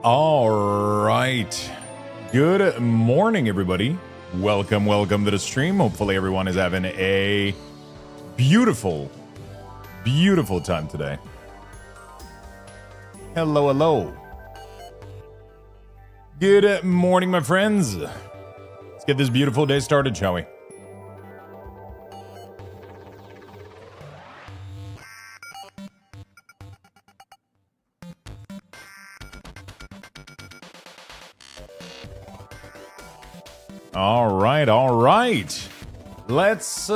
All right. Good morning, everybody. Welcome to the stream. Hopefully everyone is having a beautiful time today. Hello. Good morning, my friends. Let's get this beautiful day started, shall we? All right. Let's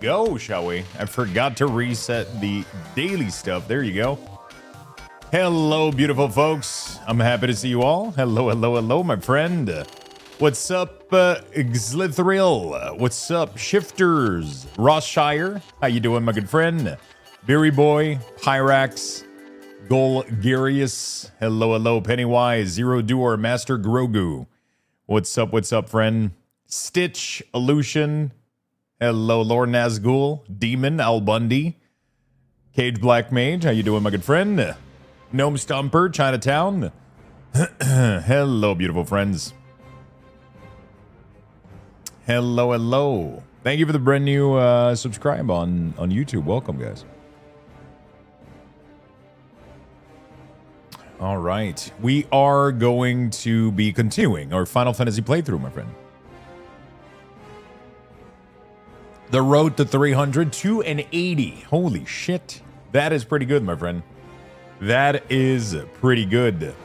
go, shall we? I forgot to reset the daily stuff. There you go. Hello, beautiful folks. I'm happy to see you all. Hello, my friend. What's up, Glithril? What's up, Shifters? Rossshire, how you doing, my good friend? Berry Boy, Pyrax, Golgarius. Hello, Pennywise, Zero Doer, Master Grogu. What's up, friend? Stitch, Aleutian. Hello, Lord Nazgul, Demon, Al Bundy. Cage Black Mage, how you doing, my good friend? Gnome Stomper, Chinatown. Hello, beautiful friends. Hello. Thank you for the brand new subscribe on YouTube. Welcome, guys. All right. We are going to be continuing our Final Fantasy playthrough, my friend. The road to 300 to an 80. Holy shit. That is pretty good, my friend. That is pretty good.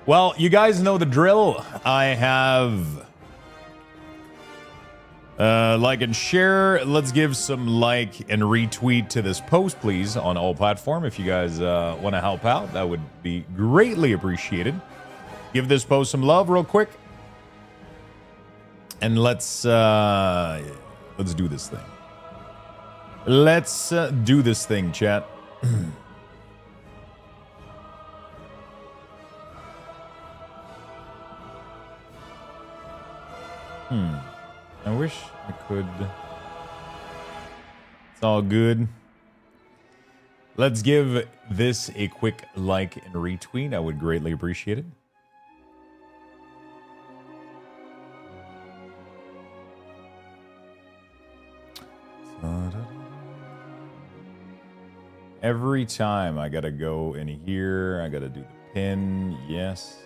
Well, you guys know the drill. I have like and share. Let's give some like and retweet to this post, please, on all platforms. If you guys want to help out, that would be greatly appreciated. Give this post some love real quick. And let's do this thing. Let's do this thing, chat. I wish I could. It's all good. Let's give this a quick like and retweet. I would greatly appreciate it. Every time I gotta go in here, I gotta do the pin. Yes.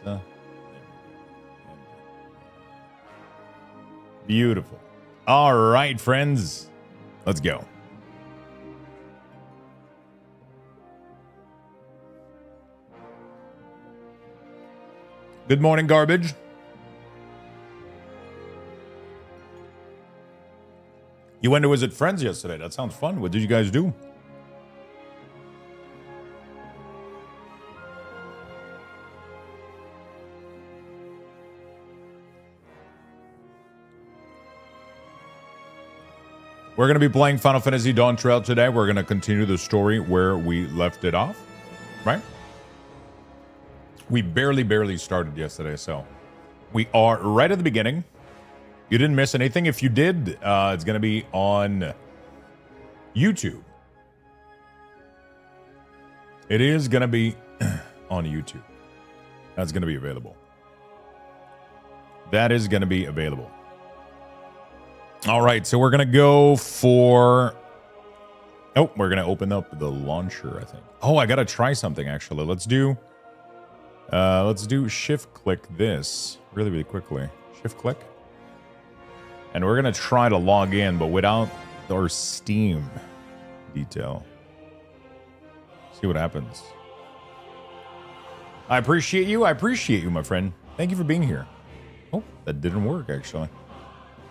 Beautiful. All right, friends. Let's go. Good morning, garbage. You went to visit friends yesterday. That sounds fun. What did you guys do? We're going to be playing Final Fantasy Dawntrail today. We're going to continue the story where we left it off, right? We barely started yesterday, so we are right at the beginning. You didn't miss anything. If you did, it's going to be on YouTube. It is going to be on YouTube. That's going to be available. That is going to be available. All right, so we're going to go for... Oh, we're going to open up the launcher, I think. Oh, I got to try something, actually. Let's do shift-click this really quickly. Shift-click. And we're going to try to log in, but without our Steam detail. See what happens. I appreciate you, my friend. Thank you for being here. Oh, that didn't work, actually.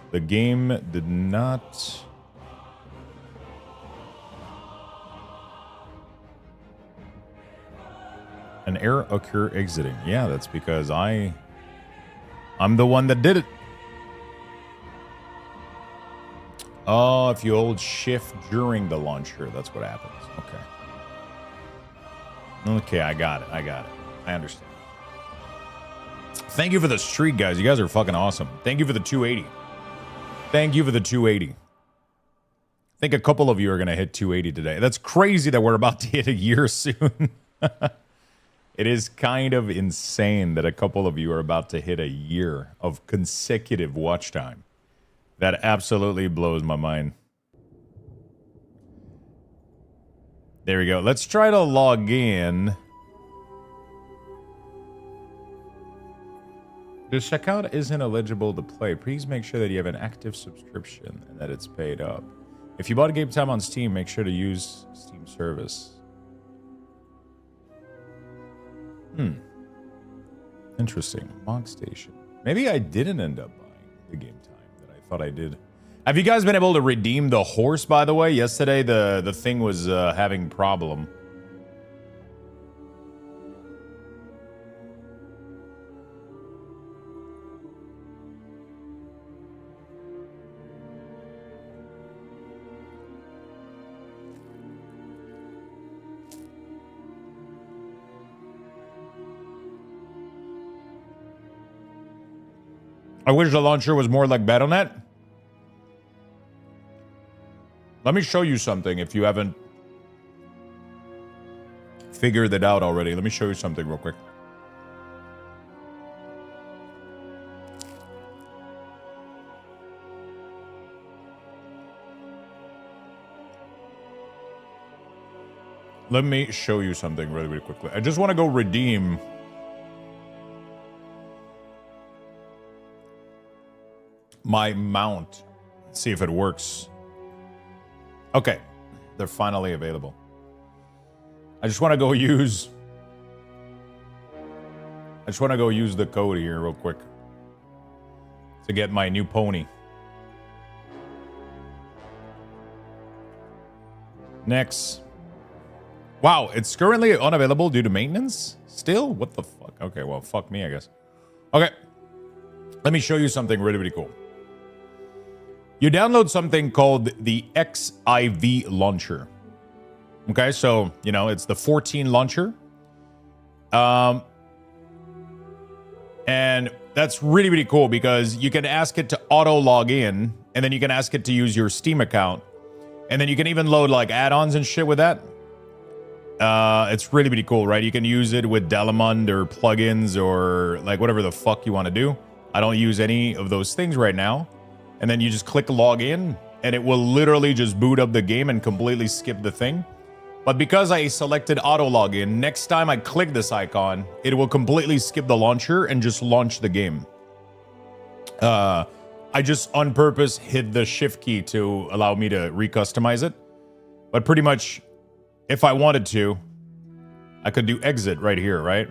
The game did not... An error occur exiting. Yeah, that's because I'm the one that did it. Oh, if you hold shift during the launcher, that's what happens. Okay, I got it. I understand. Thank you for the streak, guys. You guys are fucking awesome. Thank you for the 280. Thank you for the 280. I think a couple of you are going to hit 280 today. That's crazy that we're about to hit a year soon. It is kind of insane that a couple of you are about to hit a year of consecutive watch time. That absolutely blows my mind. There we go. Let's try to log in. This account isn't eligible to play. Please make sure that you have an active subscription and that it's paid up. If you bought Game Time on Steam, make sure to use Steam service. Interesting. Mog Station. Maybe I didn't end up buying the Game Time that I thought I did. Have you guys been able to redeem the horse, by the way? Yesterday, the thing was having problem. I wish the launcher was more like Battle.net. Let me show you something if you haven't figured it out already. Let me show you something real quick. Let me show you something really, really quickly. I just want to go redeem my mount. See if it works. Okay, they're finally available. I just want to go use the code here real quick to get my new pony. Next. Wow, it's currently unavailable due to maintenance? Still? What the fuck? Okay, well, fuck me, I guess. Okay. Let me show you something really, really cool. You download something called the XIV launcher. Okay, so, you know, it's the 14 launcher. And that's really, really cool because you can ask it to auto log in, and then you can ask it to use your Steam account. And then you can even load like add-ons and shit with that. It's really, really cool, right? You can use it with Delamond or plugins or like whatever the fuck you want to do. I don't use any of those things right now. And then you just click log in and it will literally just boot up the game and completely skip the thing. But because I selected auto login, next time I click this icon, it will completely skip the launcher and just launch the game. I just on purpose hit the shift key to allow me to recustomize it. But pretty much if I wanted to, I could do exit right here, right?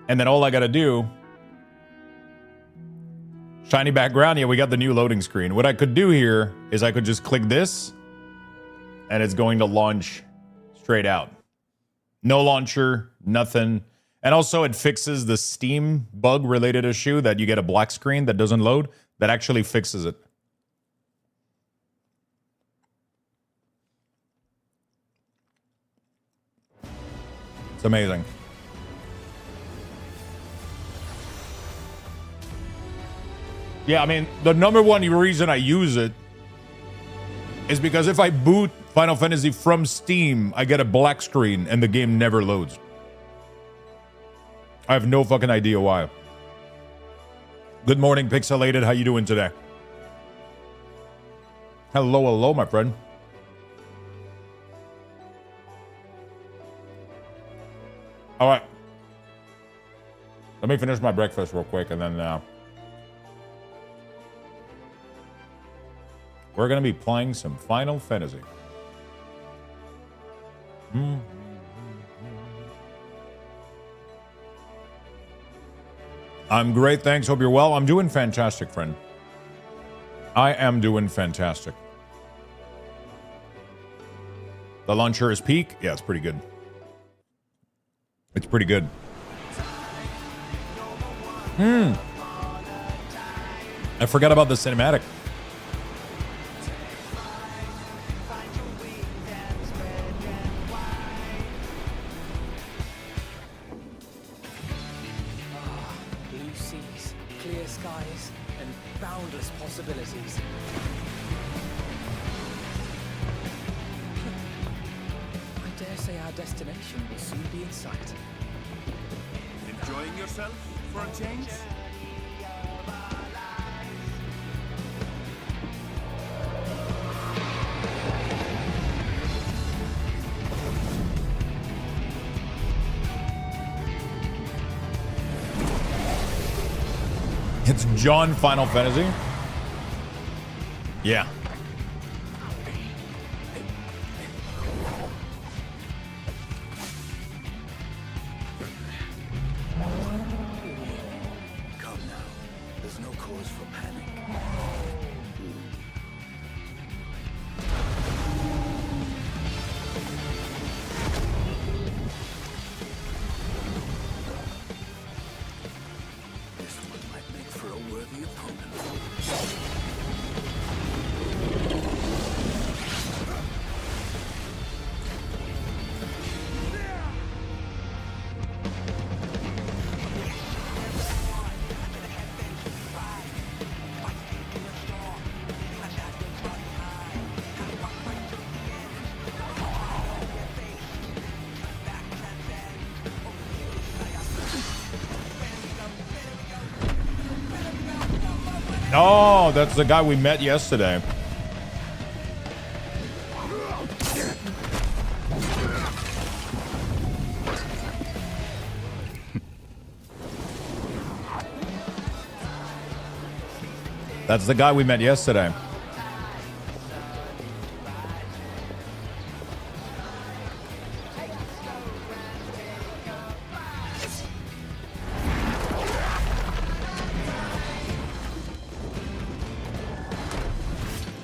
And then all I gotta do, shiny background, yeah, we got the new loading screen. What I could do here is I could just click this and it's going to launch straight out. No launcher, nothing. And also it fixes the Steam bug related issue that you get a black screen that doesn't load. That actually fixes it. It's amazing. Yeah, I mean, the number one reason I use it is because if I boot Final Fantasy from Steam, I get a black screen and the game never loads. I have no fucking idea why. Good morning, Pixelated. How you doing today? Hello, hello, my friend. All right. Let me finish my breakfast real quick and then we're going to be playing some Final Fantasy. I'm great, thanks. Hope you're well. I'm doing fantastic, friend. I am doing fantastic. The launcher is peak. Yeah, it's pretty good. It's pretty good. I forgot about the cinematic. Enjoying yourself for a change? It's John Final Fantasy. Yeah. Come now. There's no cause for panic. This one might make for a worthy opponent. Oh, that's the guy we met yesterday. That's the guy we met yesterday.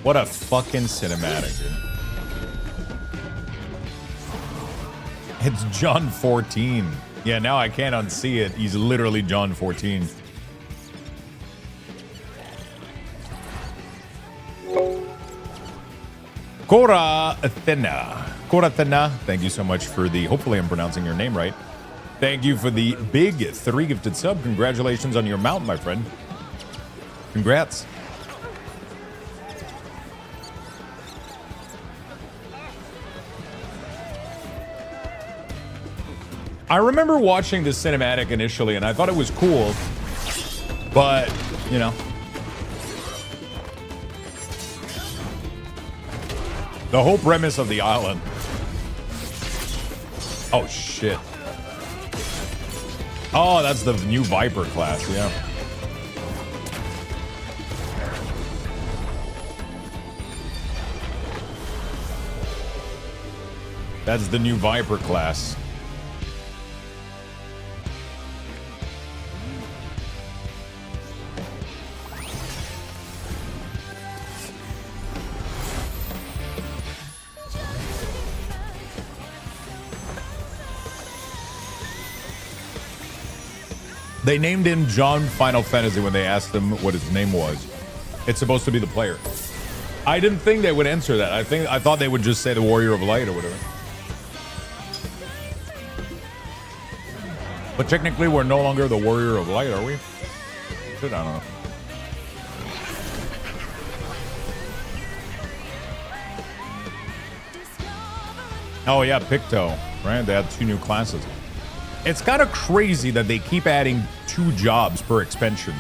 What a fucking cinematic, dude. It's John 14. Yeah, now I can't unsee it. He's literally John 14. Korathena, thank you so much for the, hopefully I'm pronouncing your name right. Thank you for the big 3 gifted sub. Congratulations on your mount, my friend. Congrats. I remember watching the cinematic initially, and I thought it was cool, but, you know. The whole premise of the island. Oh, shit. Oh, that's the new Viper class, yeah. That's the new Viper class. They named him John Final Fantasy when they asked him what his name was. It's supposed to be the player. I didn't think they would answer that. I thought they would just say the Warrior of Light or whatever. But technically, we're no longer the Warrior of Light, are we? Shit, I don't know. Oh yeah, Picto, right? They had 2 new classes. It's kind of crazy that they keep adding 2 jobs per expansion,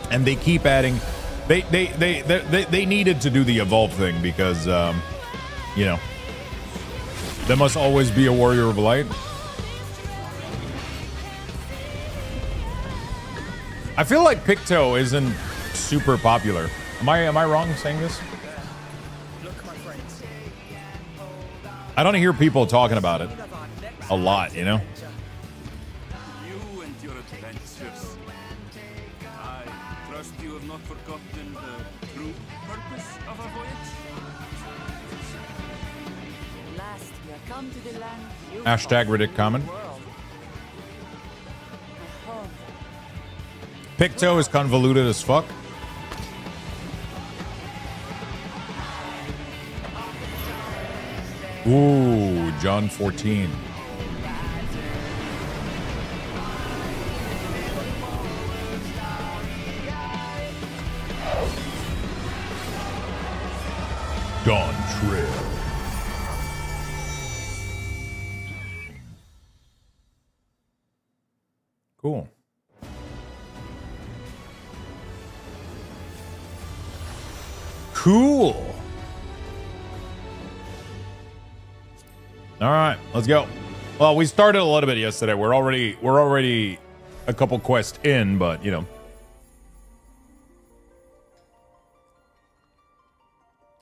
and they keep adding. They needed to do the evolve thing because, you know, there must always be a Warrior of Light. I feel like Picto isn't super popular. Am I wrong saying this? I don't hear people talking about it a lot, you know? You and your adventures. I trust you have not forgotten the true purpose of our voyage. Last we are come to the land you Hashtag Riddick comment. Picto is convoluted as fuck. Ooh, John 14. Dawntrail. Cool. Cool. All right, let's go. Well, we started a little bit yesterday. We're already a couple quests in, but you know.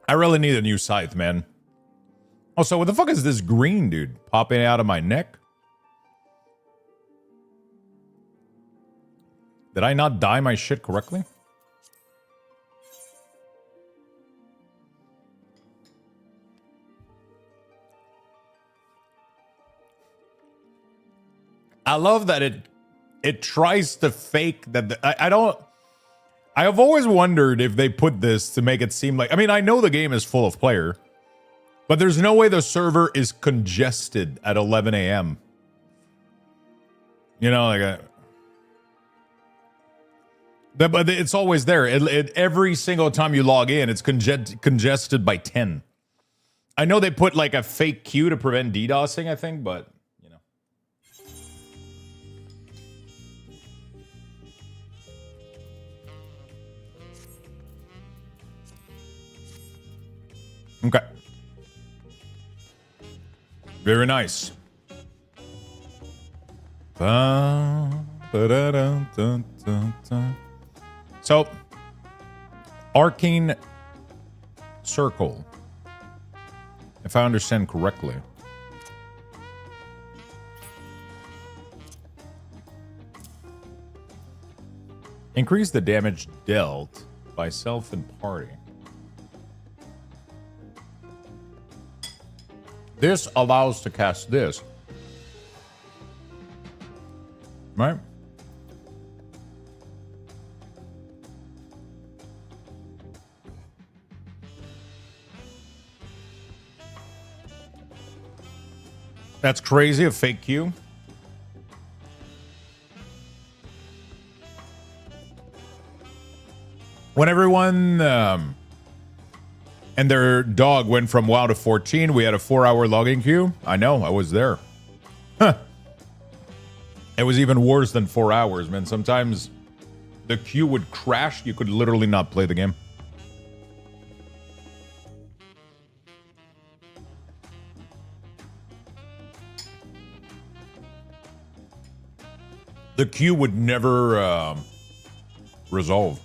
I really need a new scythe, man. Oh, so what the fuck is this green dude popping out of my neck? Did I not dye my shit correctly? I love that it tries to fake that I don't. I have always wondered if they put this to make it seem like, I mean, I know the game is full of player, but there's no way the server is congested at 11 a.m. You know, like but it's always there. Every single time you log in, it's congested by 10. I know they put like a fake queue to prevent DDoSing, I think, but you know. Okay. Very nice. So, Arcane Circle, if I understand correctly. Increase the damage dealt by self and party. This allows to cast this. Right? That's crazy, a fake queue. When everyone and their dog went from WoW to 14, we had a 4-hour logging queue. I know, I was there. Huh. It was even worse than 4 hours, man. Sometimes the queue would crash. You could literally not play the game. The queue would never resolve.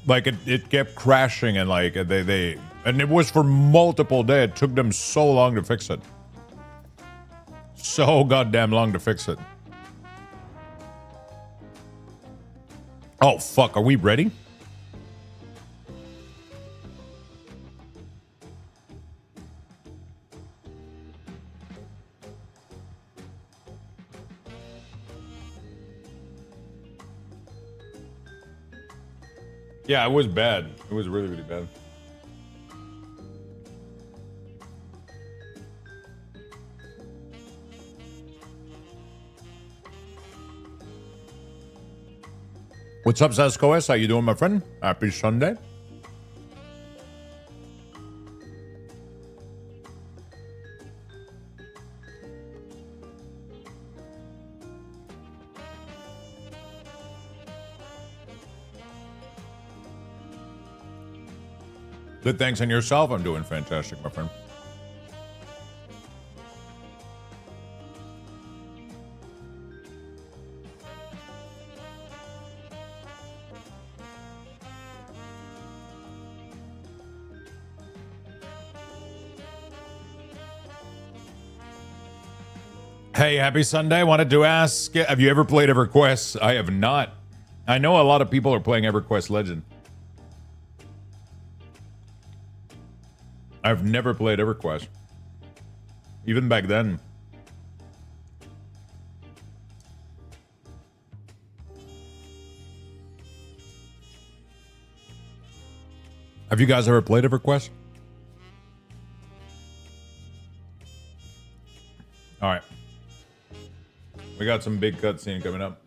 Like it kept crashing and like and it was for multiple days. It took them so long to fix it. So goddamn long to fix it. Oh fuck, are we ready? Yeah, it was bad. It was really, really bad. What's up, Saskoes? How you doing, my friend? Happy Sunday. Good, thanks, and yourself? I'm doing fantastic, my friend. Hey, happy Sunday. Wanted to ask, have you ever played EverQuest? I have not. I know a lot of people are playing EverQuest Legend. I've never played EverQuest. Even back then. Have you guys ever played EverQuest? All right. We got some big cutscene coming up.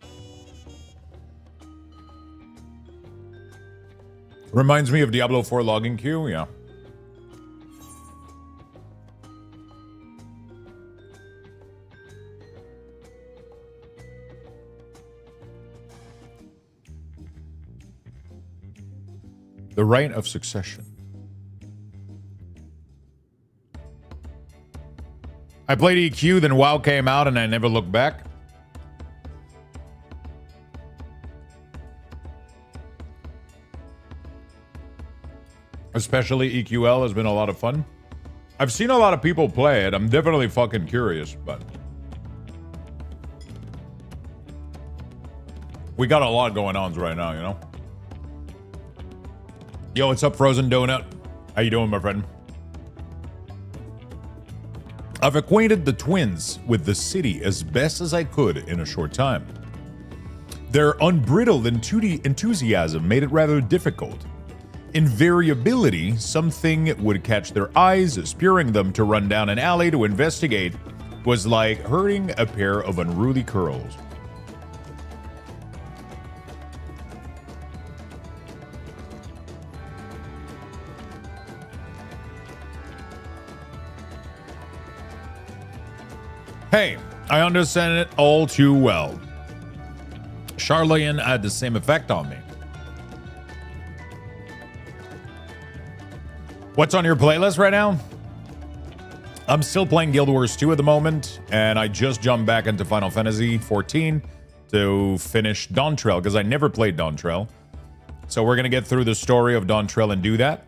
Reminds me of Diablo 4 logging queue, yeah. The right of succession. I played EQ, then WoW came out, and I never looked back. Especially EQL has been a lot of fun. I've seen a lot of people play it. I'm definitely fucking curious, but we got a lot going on right now, you know? Yo, what's up, Frozen Donut? How you doing, my friend? I've acquainted the twins with the city as best as I could in a short time. Their unbridled enthusiasm made it rather difficult. Invariability, something would catch their eyes, spurring them to run down an alley to investigate, was like herding a pair of unruly curls. Hey, I understand it all too well. Charlatan had the same effect on me. What's on your playlist right now? I'm still playing Guild Wars 2 at the moment, and I just jumped back into Final Fantasy XIV to finish Dawntrail, because I never played Dawntrail. So we're going to get through the story of Dawntrail and do that.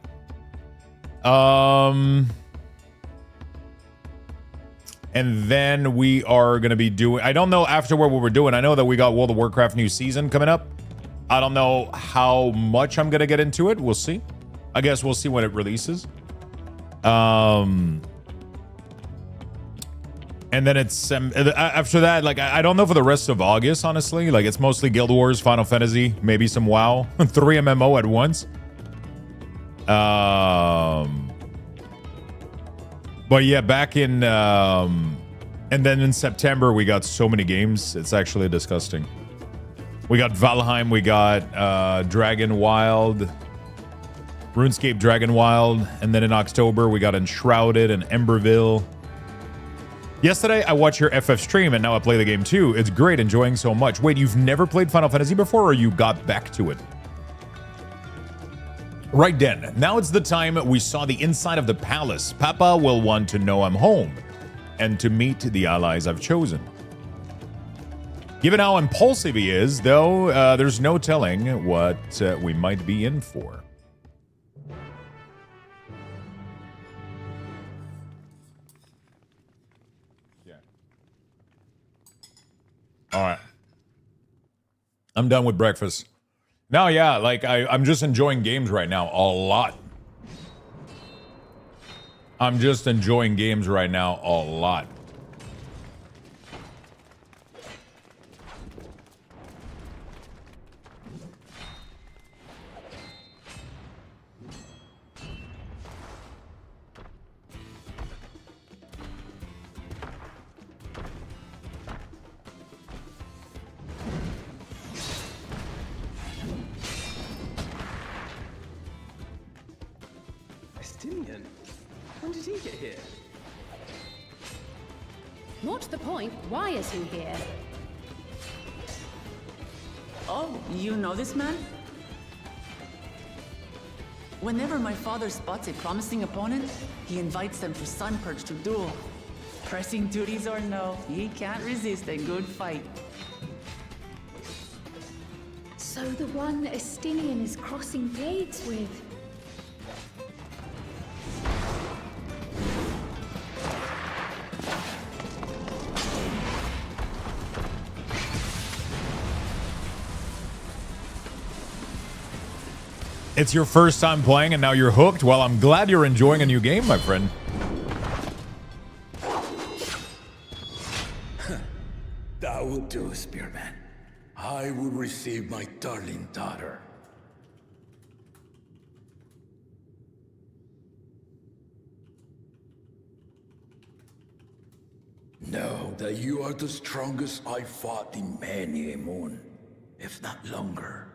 And then we are going to be doing... I don't know after what we're doing. I know that we got World of Warcraft new season coming up. I don't know how much I'm going to get into it. We'll see. I guess we'll see when it releases. And then it's... after that, like, I don't know for the rest of August, honestly. Like, it's mostly Guild Wars, Final Fantasy, maybe some WoW. 3 MMO at once. But yeah, back in, and then in September, we got so many games. It's actually disgusting. We got Valheim, we got Dragon Wild, RuneScape Dragon Wild, and then in October, we got Enshrouded and Emberville. Yesterday, I watched your FF stream, and now I play the game too. It's great, enjoying so much. Wait, you've never played Final Fantasy before, or you got back to it? Right then, now it's the time we saw the inside of the palace. Papa will want to know I'm home and to meet the allies I've chosen. Given how impulsive he is, though, there's no telling what we might be in for. Yeah. All right. I'm done with breakfast. No, yeah, like I'm just enjoying games right now a lot. I'm just enjoying games right now a lot. When did he get here? More to the point, why is he here? Oh, you know this man? Whenever my father spots a promising opponent, he invites them to Sunpurge to duel. Pressing duties or no, he can't resist a good fight. So the one Estinian is crossing blades with. It's your first time playing and now you're hooked? Well, I'm glad you're enjoying a new game, my friend. That will do, Spearman. I will receive my darling daughter. Know that you are the strongest I fought in many a moon, if not longer.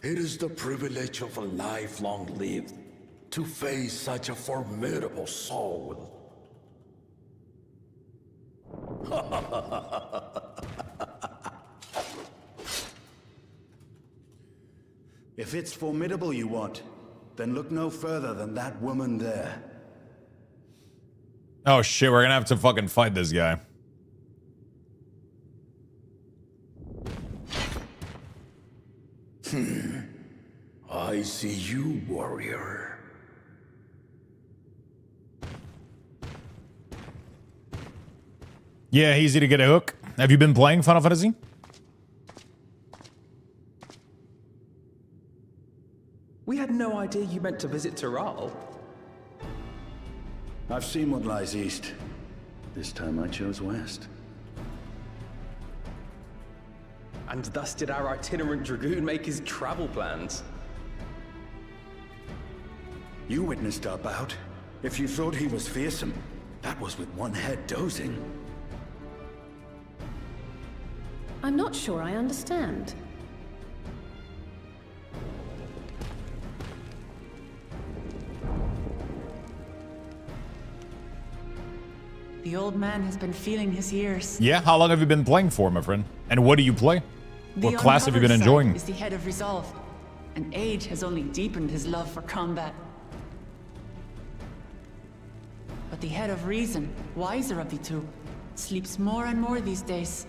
It is the privilege of a life long lived to face such a formidable soul. If it's formidable you want, Then look no further than that woman there. Oh shit, we're gonna have to fucking fight this guy. I see you, warrior. Yeah, easy to get a hook. Have you been playing Final Fantasy? We had no idea you meant to visit Tyrrell. I've seen what lies east. This time I chose west. And thus did our itinerant dragoon make his travel plans. You witnessed our bout. If you thought he was fearsome, that was with one head dozing. I'm not sure I understand. The old man has been feeling his years. Yeah, how long have you been playing for, my friend? And what do you play? The What class have you been uncovered enjoying? side is the head of resolve, and age has only deepened his love for combat. But the head of reason, wiser of the two, sleeps more and more these days.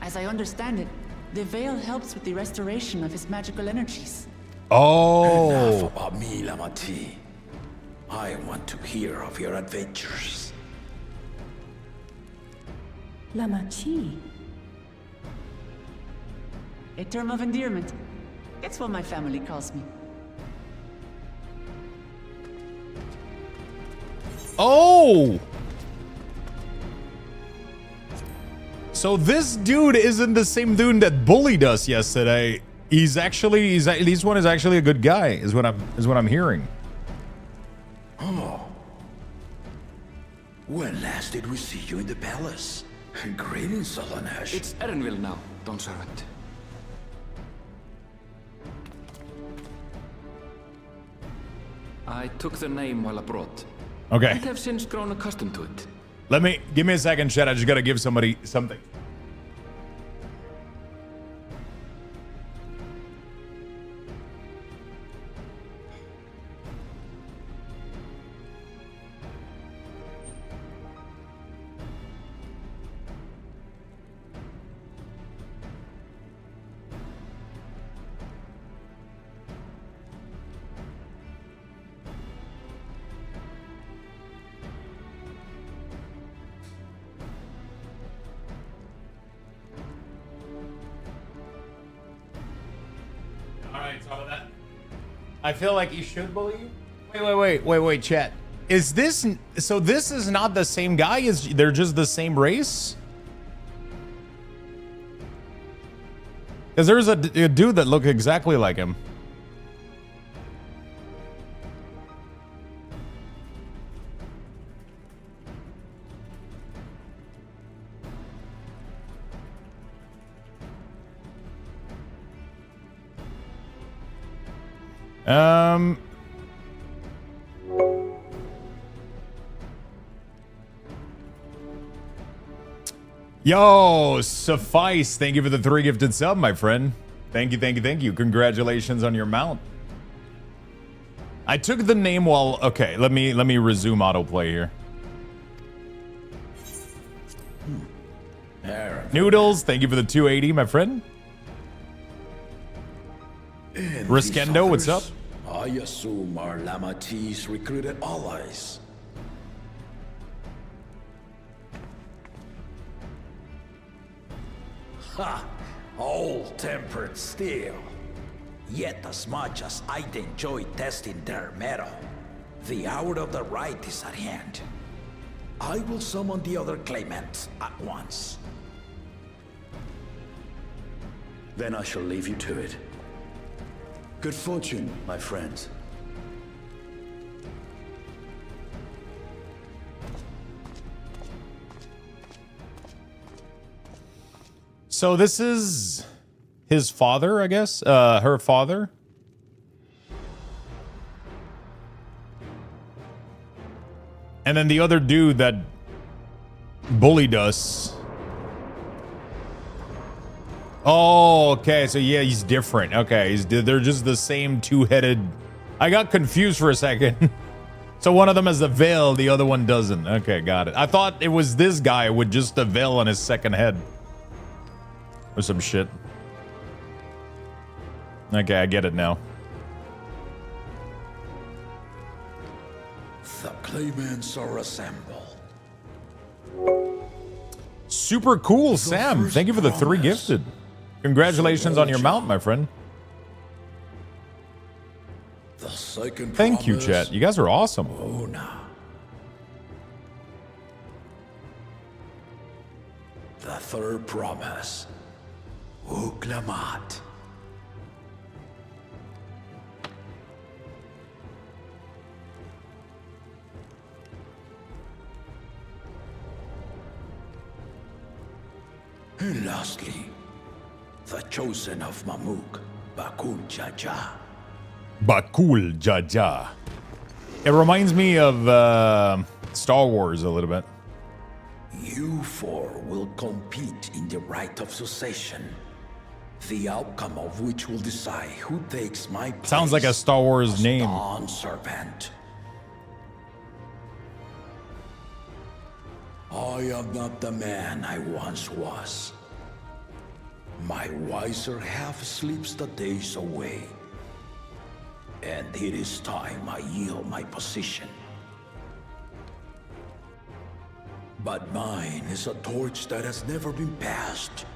As I understand it, the veil helps with the restoration of his magical energies. Oh. Enough about me, Lamati. I want to hear of your adventures. Lamachi. A term of endearment. It's what my family calls me. Oh! So this dude isn't the same dude that bullied us yesterday. This one is actually a good guy, is what I'm hearing. Oh. When last did we see you in the palace? Greetings, Solonash. It's Erenville now, Dawn Servant. I took the name while abroad. Okay. And have since grown accustomed to it. Give me a second, chat. I just gotta give somebody something. I feel like you should believe. Wait, chat. Is this so? This is not the same guy. They're just the same race? Because there's a dude that looked exactly like him. Yo, Suffice, thank you for the 3 gifted sub, my friend. Thank you. Congratulations on your mount. I took the name while... Okay, let me resume autoplay here. Noodles, thank you for the 280, my friend. Riskendo, what's up? I assume our Lamati's recruited allies. Ha! All-tempered steel. Yet as much as I'd enjoy testing their metal, the hour of the right is at hand. I will summon the other claimants at once. Then I shall leave you to it. Good fortune, my friends. So this is his father, I guess? Her father? And then the other dude that bullied us. Oh, okay. So yeah, he's different. Okay, they're just the same two-headed I got confused for a second. So one of them has the veil, the other one doesn't. Okay, got it. I thought it was this guy with just the veil on his second head. Or some shit. Okay, I get it now. The claimants are assembled. Super cool, Sam. Thank you for the 3 gifted. Congratulations on your mount, my friend. The second Thank you, promise, chat. You guys are awesome. Una. The third promise, Uklamat. And lastly, the chosen of Mamuk, Bakul Jaja. Bakul Jaja. It reminds me of Star Wars a little bit. You four will compete in the right of succession, the outcome of which will decide who takes my place. Sounds like a Star Wars as name. Dawn Servant. I am not the man I once was. My wiser half sleeps the days away. And it is time I yield my position. But mine is a torch that has never been passed.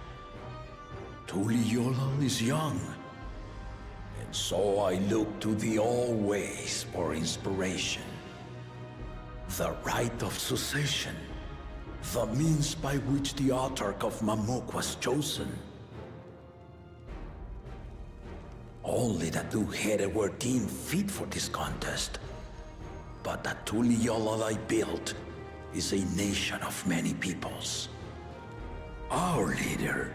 Tuliyola is young. And so I look to the always for inspiration. The rite of succession. The means by which the autarch of Mamuk was chosen. Only the two-headed were deemed fit for this contest. But the Tuliyola I built is a nation of many peoples. Our leader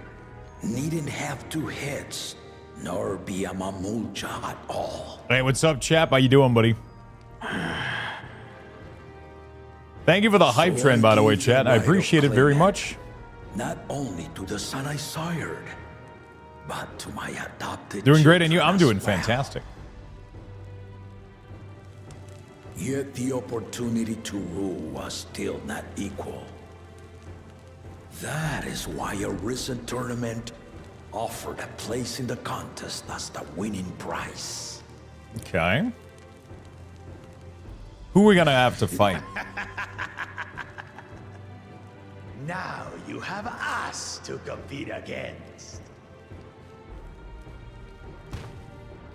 needn't have 2 heads, nor be a Mamulcha at all. Hey, what's up, chap? How you doing, buddy? Thank you for the hype trend, by the way, chat. I appreciate it very much. Not only to the son I sired, but to my adopted Doing great, and you? children I'm doing as well. fantastic. Yet the opportunity to rule was still not equal. That is why a recent tournament offered a place in the contest as the winning prize. Okay. Who are we gonna have to fight? Now you have us to compete against.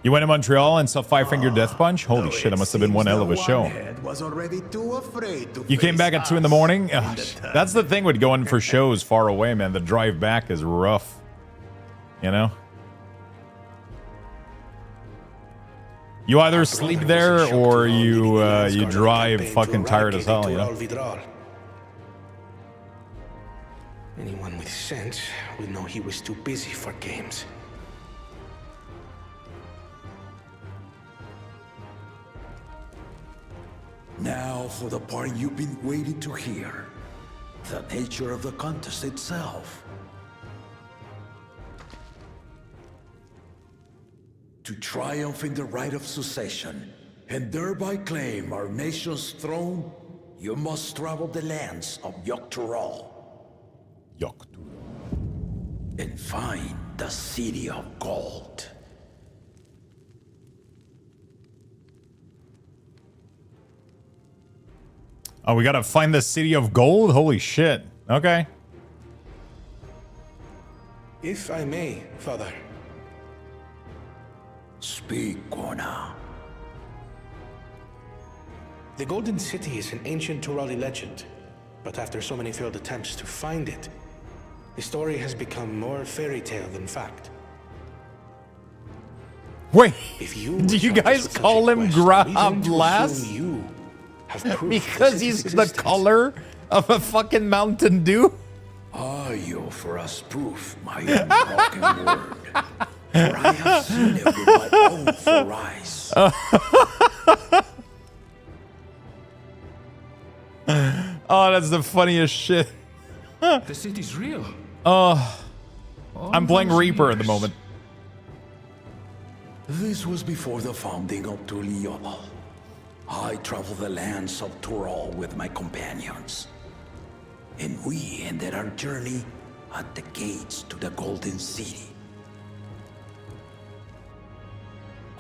You went to Montreal and saw Five Finger Death Punch? Holy shit, that must have been one hell of a show. Was already too afraid to You came back at 2 in the morning? Ugh, that's the thing with going for shows far away, man. The drive back is rough. You know? You either sleep there or you drive fucking tired as hell, you know? Anyone with sense would know he was too busy for games. Now for the part you've been waiting to hear. The nature of the contest itself. To triumph in the right of succession, and thereby claim our nation's throne, you must travel the lands of Dawntrail. And find the City of Gold. Oh, we gotta find the City of Gold? Holy shit. Okay. If I may, Father. Speak, Kona. The Golden City is an ancient Turali legend, but after so many failed attempts to find it, the story has become more fairy tale than fact. Wait, If you do you were guys charged with such call a him quest, are we going to Grav assume you have proof of the because city's he's the existence? color of a fucking Mountain Dew? I offer us proof, my unbroken word. For I have seen it with my own 4 eyes. Oh, that's the funniest shit. The city's real. I'm playing Reaper at the moment. This was before the founding of Tuliyola. I traveled the lands of Tural with my companions. And we ended our journey at the gates to the Golden City.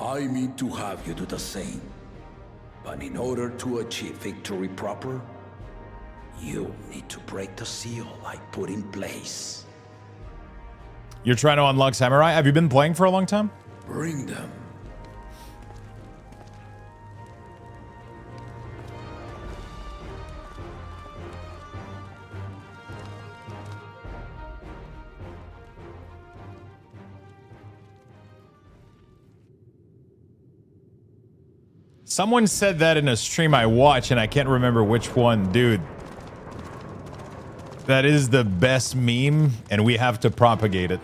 I mean to have you do the same. But in order to achieve victory proper, you need to break the seal I put in place. You're trying to unlock Samurai? Have you been playing for a long time? Bring them. Someone said that in a stream I watch, and I can't remember which one. Dude, that is the best meme, and we have to propagate it.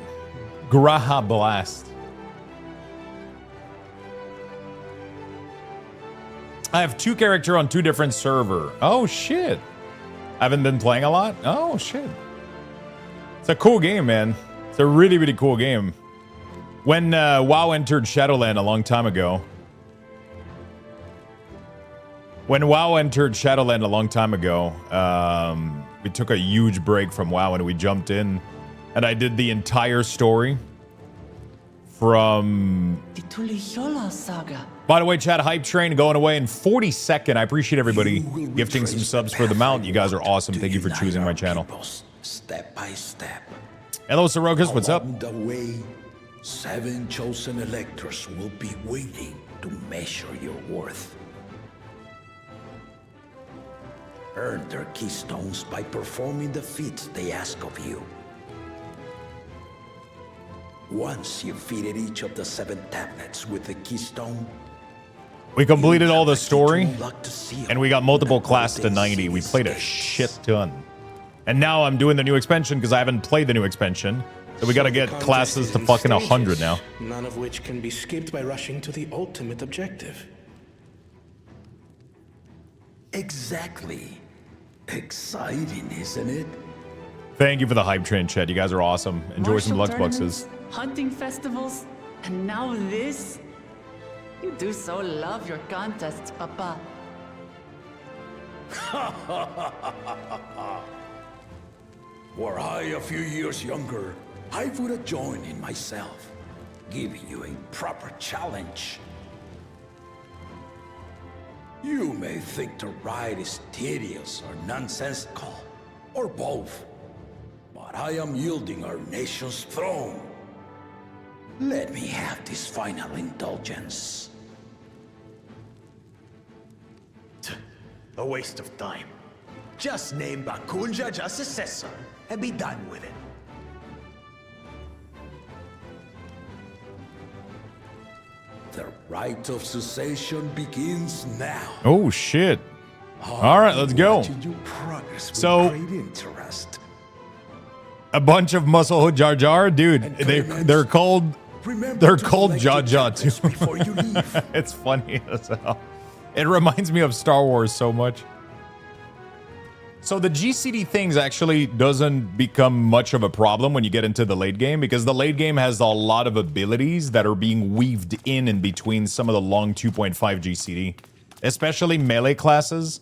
Graha Blast. I have 2 characters on 2 different servers. Oh, shit. I haven't been playing a lot? Oh, shit. It's a cool game, man. It's a really, really cool game. When WoW entered Shadowland a long time ago, we took a huge break from WoW and we jumped in, and I did the entire story from The Tuliyola saga. By the way, chat, Hype Train going away in 42nd. I appreciate everybody gifting some subs for the mount. You guys are awesome. Thank you for choosing my channel. Step by step. Hello, Sorokas. What's up? Along the way, 7 chosen electors will be waiting to measure your worth. Earn their keystones by performing the feats they ask of you. Once you've defeated each of the 7 tablets with the keystone, we completed all the story, and we got multiple classes to 90. We played a shit ton. And now I'm doing the new expansion because I haven't played the new expansion. So we gotta get classes to fucking 100 now. None of which can be skipped by rushing to the ultimate objective. Exactly. Exciting, isn't it? Thank you for the Hype Train, chat. You guys are awesome. Enjoy some Martial Luxboxes. tournaments, hunting festivals, and now this? You do so love your contests, Papa. Were I a few years younger, I would have joined in myself, giving you a proper challenge. You may think the ride is tedious or nonsensical, or both, but I am yielding our nation's throne. Let me have this final indulgence. A waste of time. Just name Bakunja as successor and be done with it. The right of succession begins now. Oh, shit. All right, let's go. So, great interest. a bunch of muscle hood Jar Jar, dude. They're called Jar Jar too. Before you leave. It's funny as hell. It reminds me of Star Wars so much. So the GCD things actually doesn't become much of a problem when you get into the late game, because the late game has a lot of abilities that are being weaved in between some of the long 2.5 GCD. Especially melee classes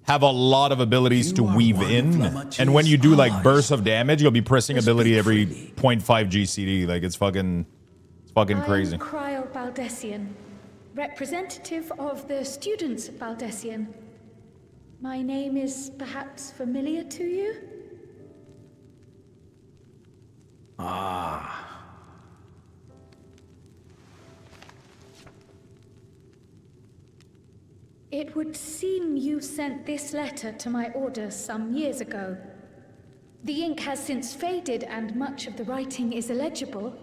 have a lot of abilities to weave in. And when you do like bursts of damage, you'll be pressing ability every 0.5 GCD. Like it's fucking crazy. I'm Cryo Baldessian, representative of the students at Baldessian. My name is perhaps familiar to you? Ah. It would seem you sent this letter to my orders some years ago. The ink has since faded and much of the writing is illegible.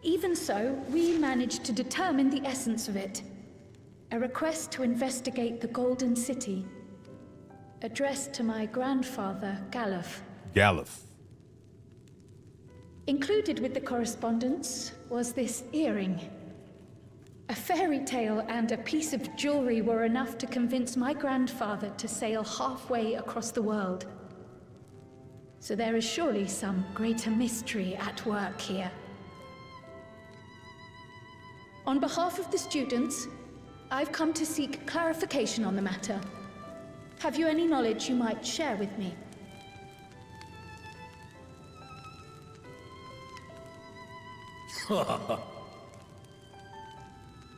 Even so, we managed to determine the essence of it. A request to investigate the Golden City, addressed to my grandfather, Galuf. Galuf. Included with the correspondence was this earring. A fairy tale and a piece of jewelry were enough to convince my grandfather to sail halfway across the world. So there is surely some greater mystery at work here. On behalf of the students, I've come to seek clarification on the matter. Have you any knowledge you might share with me?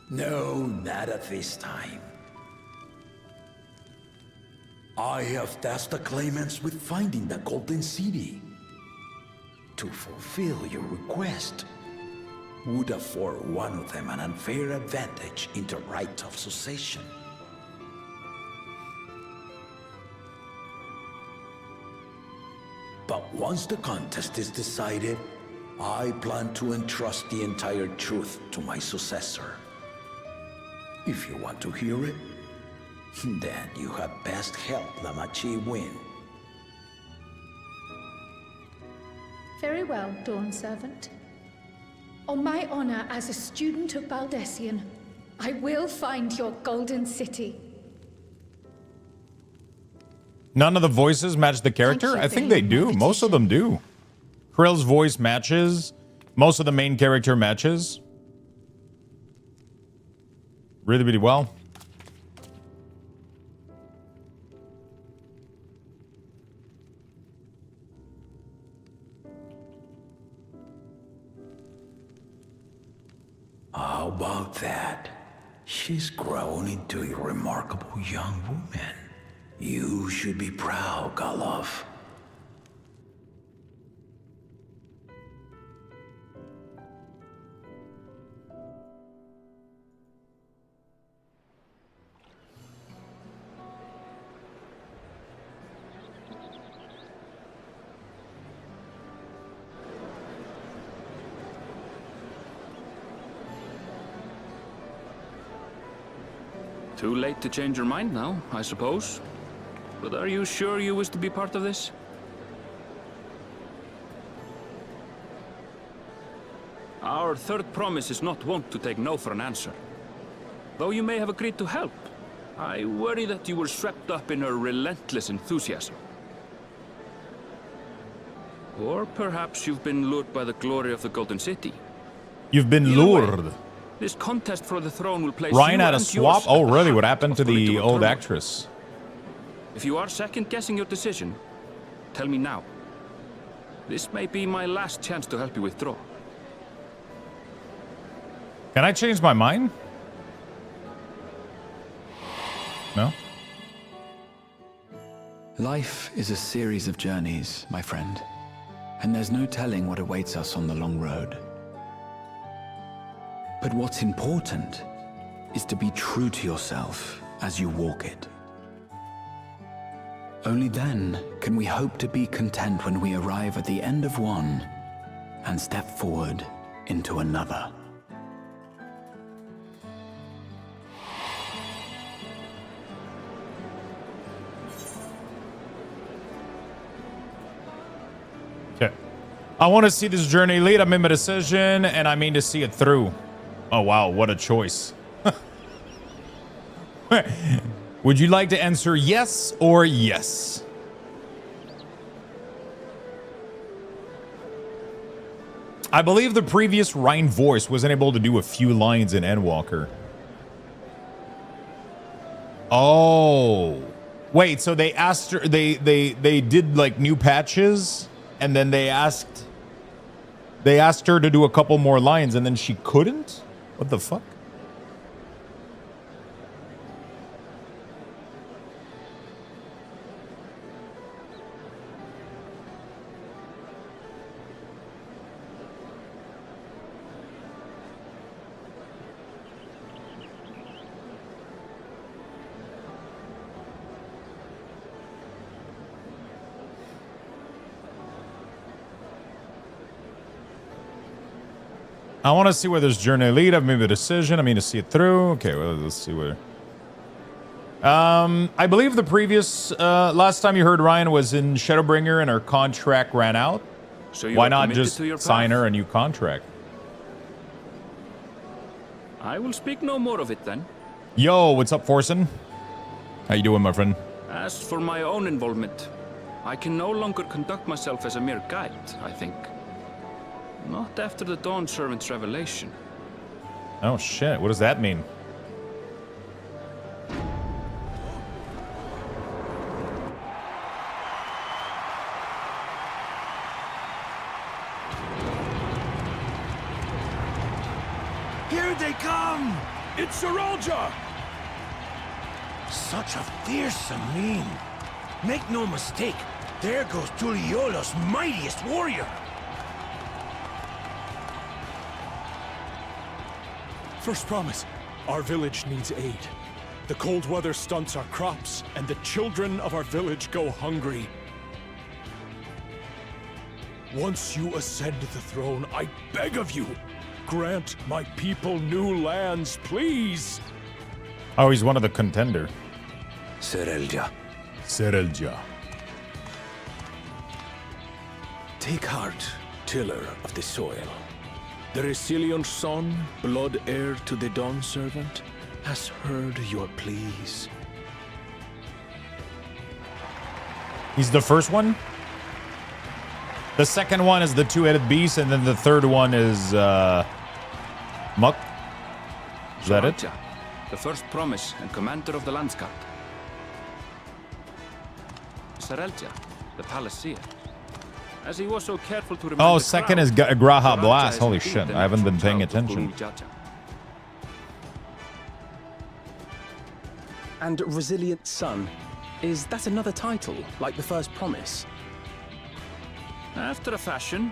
No, not at this time. I have tasked the claimants with finding the Golden City. To fulfill your request would afford one of them an unfair advantage in the right of succession. But once the contest is decided, I plan to entrust the entire truth to my successor. If you want to hear it, then you had best help Lamachi win. Very well, Dawn Servant. On my honor as a student of Baldessian, I will find your Golden City. None of the voices match the character? I think they do. Most of them do. Krill's voice matches. Most of the main character matches. Really, really well. How about that? She's grown into a remarkable young woman. You should be proud, Galov. Too late to change your mind now, I suppose. But are you sure you wish to be part of this? Our third promise is not wont to take no for an answer. Though you may have agreed to help, I worry that you were swept up in her relentless enthusiasm. Or perhaps you've been lured by the glory of the Golden City. You've been Either way, lured. this contest for the throne will place Ryan you had a and swap? yours Oh, at the really? What heart happened to of the political old turmoil. actress? If you are second-guessing your decision, tell me now. This may be my last chance to help you withdraw. Can I change my mind? No? Life is a series of journeys, my friend. And there's no telling what awaits us on the long road. But what's important is to be true to yourself as you walk it. Only then can we hope to be content when we arrive at the end of one and step forward into another. Okay. I want to see this journey lead. I made my decision, and I mean to see it through. Oh, wow. What a choice. Would you like to answer yes or yes? I believe the previous Rhine voice wasn't able to do a few lines in Endwalker. Oh. Wait, so they asked her, they did like new patches, and then they asked her to do a couple more lines, and then she couldn't? What the fuck? I want to see where this journey lead. I've made a decision. I mean to see it through. Okay, well, let's see where. I believe the previous last time you heard Ryan was in Shadowbringer and her contract ran out. So why not just sign her a new contract? I will speak no more of it then. Yo, what's up, Forsen? How you doing, my friend? As for my own involvement, I can no longer conduct myself as a mere guide, I think. Not after the Dawn Servant's revelation. Oh shit, what does that mean? Here they come! It's Seralja! Such a fearsome mien. Make no mistake, there goes Tuliola's mightiest warrior. First promise, our village needs aid. The cold weather stunts our crops, and the children of our village go hungry. Once you ascend the throne, I beg of you, grant my people new lands, please! Oh, he's one of the contender. Serelja. Serelja. Take heart, tiller of the soil. The Resilient son, blood heir to the Dawn Servant, has heard your pleas. He's the first one? The second one is the two-headed beast, and then the third one is, Muck? Is that it? The first promise and commander of the Landscape. Serelja, the Palaceer. As he was so careful to remind Oh, the second crowd, is Graha Seralja Blast. is Holy indeed shit, the I haven't been natural paying child of attention. Guru Jaja. And Resilient Son, is that another title, like the first promise? After a fashion.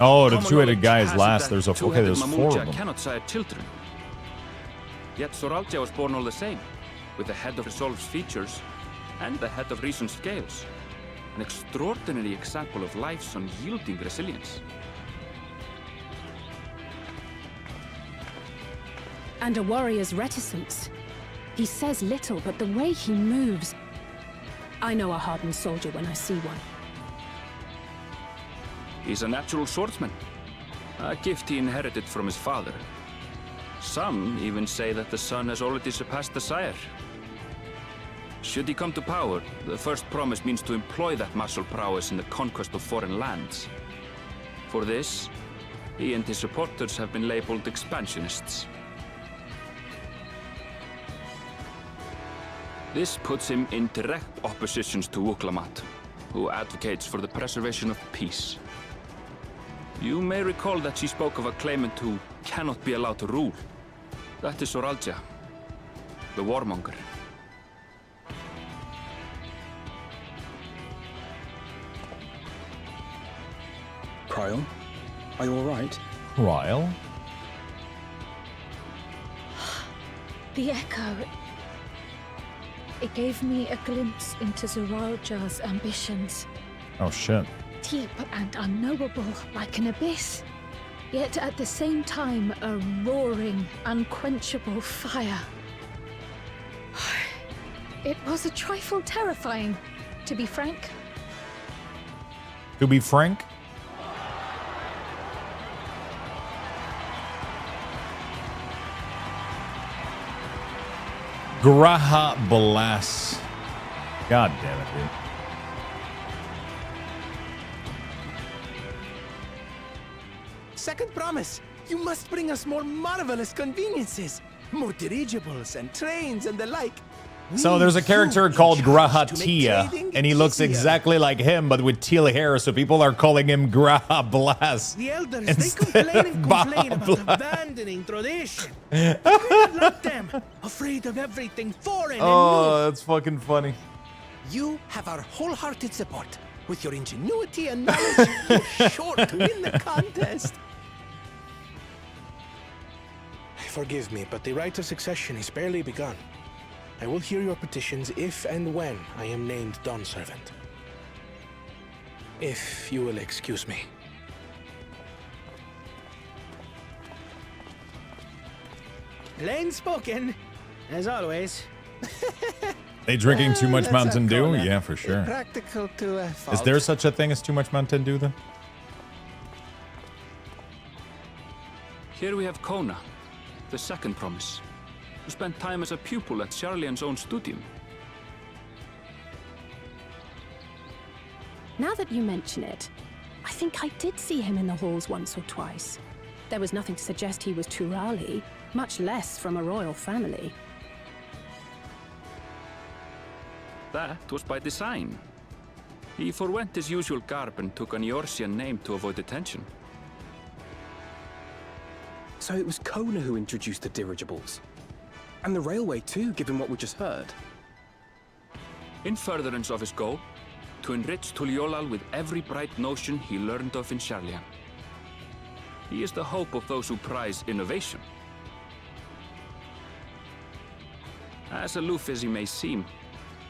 Oh, the Common two-headed guy is knowledge has last. it There's that a okay. There's two-headed four Mamuja of them. cannot sire children. Yet Seralja was born all the same, with the head of Resolve's features and the head of Reason's scales. An extraordinary example of life's unyielding resilience. And a warrior's reticence. He says little, but the way he moves... I know a hardened soldier when I see one. He's a natural swordsman, a gift he inherited from his father. Some even say that the son has already surpassed the sire. Should he come to power, the first promise means to employ that martial prowess in the conquest of foreign lands. For this, he and his supporters have been labeled expansionists. This puts him in direct opposition to Wuklamat, who advocates for the preservation of peace. You may recall that she spoke of a claimant who cannot be allowed to rule. That is Seralja, the warmonger. Cryle, are you all right? Ryle? The echo. It gave me a glimpse into Seralja's ambitions. Oh shit. Deep and unknowable, like an abyss. Yet at the same time, a roaring, unquenchable fire. It was a trifle terrifying, to be frank. To be frank? Graha Blast. God damn it, dude. Second promise, you must bring us more marvelous conveniences. More dirigibles and trains and the like. So there's a character called Graha Tia, and he looks exactly like him, but with teal hair, so people are calling him Graha Blast. The elders, instead they complain and of complain Baja about Blast. abandoning tradition. We're not like them, afraid of everything foreign and Oh, that's fucking funny. new. You have our wholehearted support. With your ingenuity and knowledge, you're sure to win the contest. Forgive me, but the right of succession is barely begun. I will hear your petitions if and when I am named Dawn Servant. If you will excuse me. Plain spoken, as always. They drinking too much That's Mountain a Dew? corner. Yeah, for sure. Practical to a Is fault. there such a thing as too much Mountain Dew then? Here we have Kona, the second promise, who spent time as a pupil at Charlian's own studium. Now that you mention it, I think I did see him in the halls once or twice. There was nothing to suggest he was Turali, much less from a royal family. That was by design. He forwent his usual garb and took an Eorzean name to avoid attention. So it was Kona who introduced the dirigibles. And the railway too, given what we just heard. In furtherance of his goal, to enrich Tuliolal with every bright notion he learned of in Sharlayan. He is the hope of those who prize innovation. As aloof as he may seem,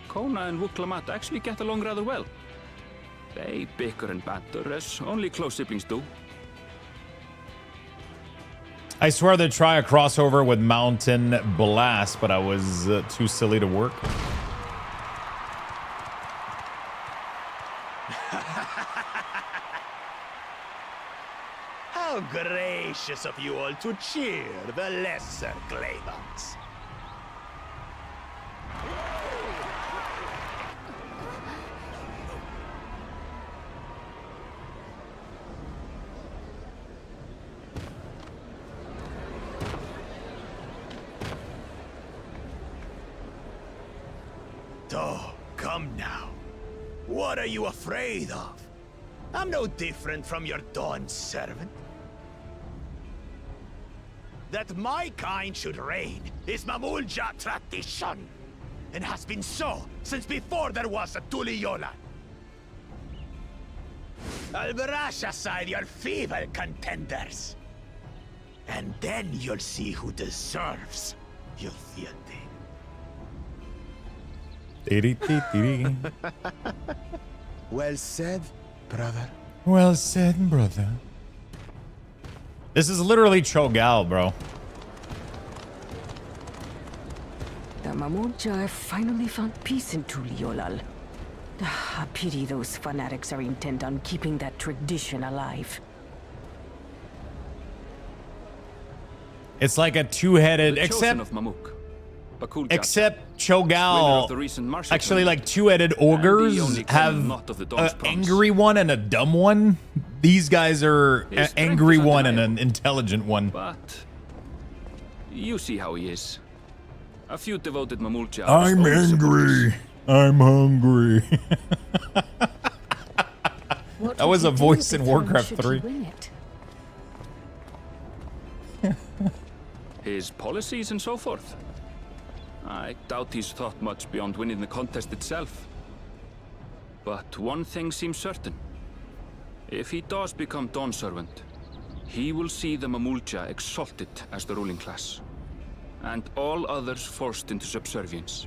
Kona and Wuklamat actually get along rather well. They bicker and banter as only close siblings do. I swear they'd try a crossover with Mountain Blast, but I was too silly to work. How gracious of you all to cheer the lesser Claymans. Oh, come now. What are you afraid of? I'm no different from your Dawn servant. That my kind should reign is Mamulja tradition, and has been so since before there was a Tuliyolan. I'll brush aside your feeble contenders, and then you'll see who deserves your fealty. Well said, brother. Well said, brother. This is literally Cho'Gall, bro. The Mamulja have finally found peace in Tuliolal. I pity those fanatics are intent on keeping that tradition alive. It's like a two-headed, The chosen except of Mamuk. Bakul except winner of the Cho'Gall. recent martial Actually, tournament, like two-headed ogres only have common knot of the Dawn's an promise. angry one and a dumb one. These guys are His an strength angry is one and undeniable. an intelligent one. But you see how he is. A few devoted Mamulja. I'm angry. I'm hungry. That was a voice in Warcraft 3. His policies and so forth. I doubt he's thought much beyond winning the contest itself. But one thing seems certain. If he does become Dawn Servant, he will see the Mamulja exalted as the ruling class, and all others forced into subservience.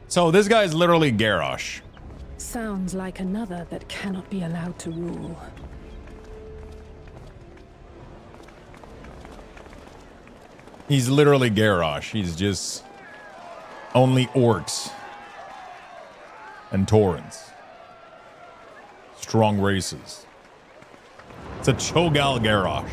So this guy is literally Garrosh. Sounds like another that cannot be allowed to rule. He's literally Garrosh. He's just only orcs and Taurens. Strong races. It's a Cho'Gall Garrosh.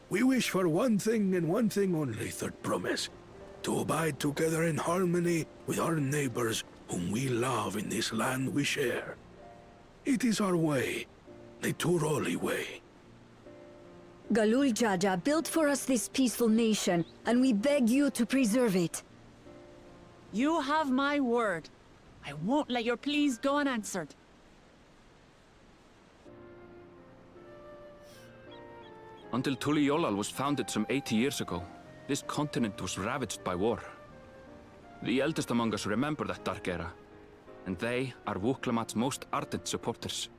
We wish for one thing and one thing only, Third Promise. To abide together in harmony with our neighbors whom we love in this land we share. It is our way, the Turoli way. Galul Jaja built for us this peaceful nation, and we beg you to preserve it. You have my word. I won't let your pleas go unanswered. Until Tuliolal was founded some 80 years ago, this continent was ravaged by war. The eldest among us remember that dark era, and they are Wuklamat's most ardent supporters.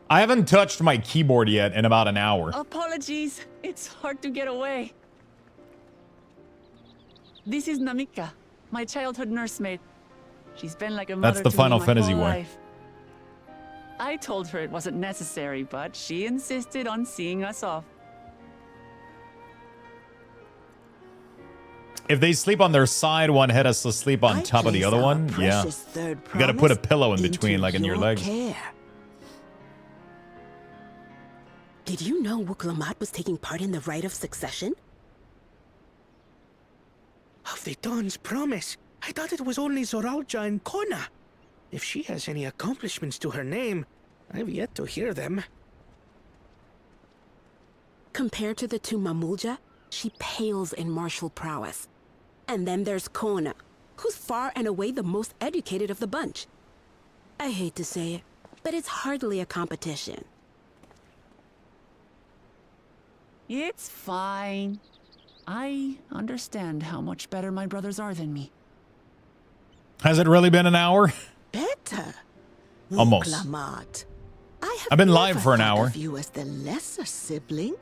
I haven't touched my keyboard yet in about an hour. Apologies. It's hard to get away. This is Namika, my childhood nursemaid. She's been like a mother That's the to Final me my Fantasy whole way. life. I told her it wasn't necessary, but she insisted on seeing us off. If they sleep on their side, one head has to sleep on top of the other one. Yeah. You gotta put a pillow in between, like in your legs. Did you know Wuklamat was taking part in the rite of succession? the Dawn's promise. I thought it was only Zoralja and Kona. If she has any accomplishments to her name, I've yet to hear them. Compared to the two Mamulja, she pales in martial prowess. And then there's Kona, who's far and away the most educated of the bunch. I hate to say it, but it's hardly a competition. It's fine. I understand how much better my brothers are than me. Has it really been an hour? Better? Almost. Klamat. I've been live for an hour. Of you as the lesser sibling.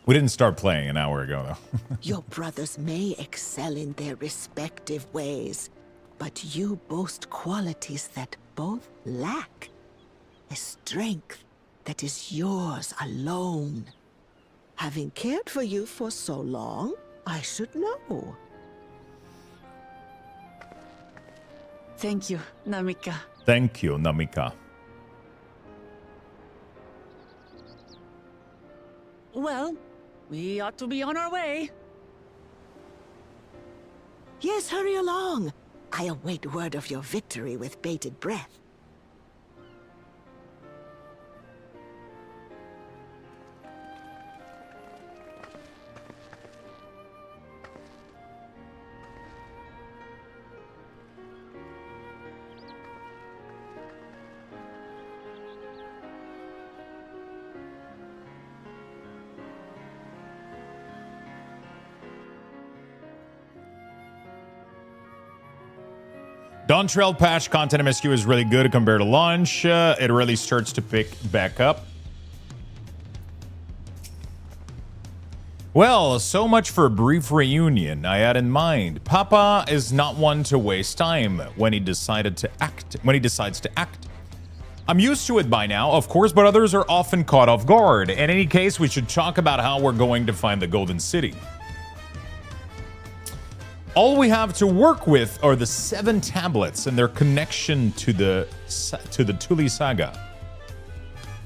We didn't start playing an hour ago, though. Your brothers may excel in their respective ways, but you boast qualities that both lack. A strength that is yours alone. Having cared for you for so long, I should know. Thank you, Namika. Thank you, Namika. Well, we ought to be on our way. Yes, hurry along. I await word of your victory with bated breath. Dawntrail patch content MSQ is really good compared to launch. It really starts to pick back up. Well, so much for a brief reunion. I had in mind, Papa is not one to waste time when he decides to act. I'm used to it by now, of course, but others are often caught off guard. In any case, we should talk about how we're going to find the Golden City. All we have to work with are the 7 tablets and their connection to the Tuli Saga.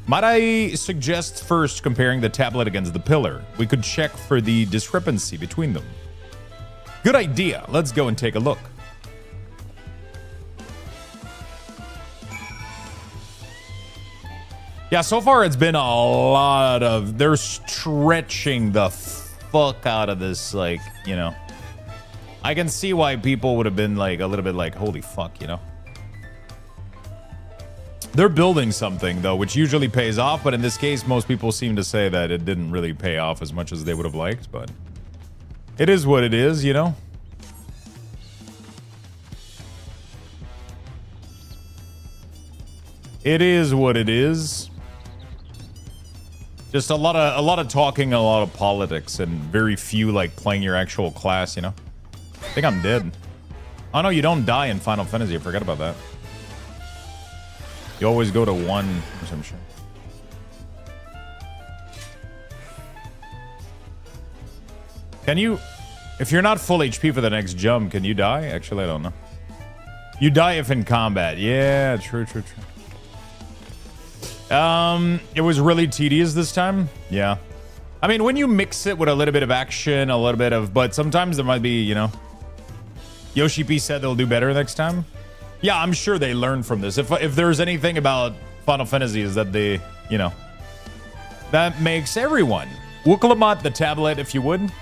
Might I suggest first comparing the tablet against the pillar? We could check for the discrepancy between them. Good idea. Let's go and take a look. Yeah, so far it's been a lot of... They're stretching the fuck out of this, like, you know... I can see why people would have been like a little bit like, holy fuck, you know? They're building something though, which usually pays off, but in this case, most people seem to say that it didn't really pay off as much as they would have liked, but it is what it is, you know? It is what it is. Just a lot of talking, a lot of politics, and very few like playing your actual class, you know? I think I'm dead. Oh no, you don't die in Final Fantasy. I forgot about that. You always go to 1 or some shit. Can you... If you're not full HP for the next jump, can you die? Actually, I don't know. You die if in combat. Yeah, true. It was really tedious this time. Yeah. I mean, when you mix it with a little bit of action, a little bit of... But sometimes there might be, you know... Yoshi P said they'll do better next time. Yeah, I'm sure they learned from this. If there's anything about Final Fantasy is that they, you know... That makes everyone. Wuklamat the tablet, if you would.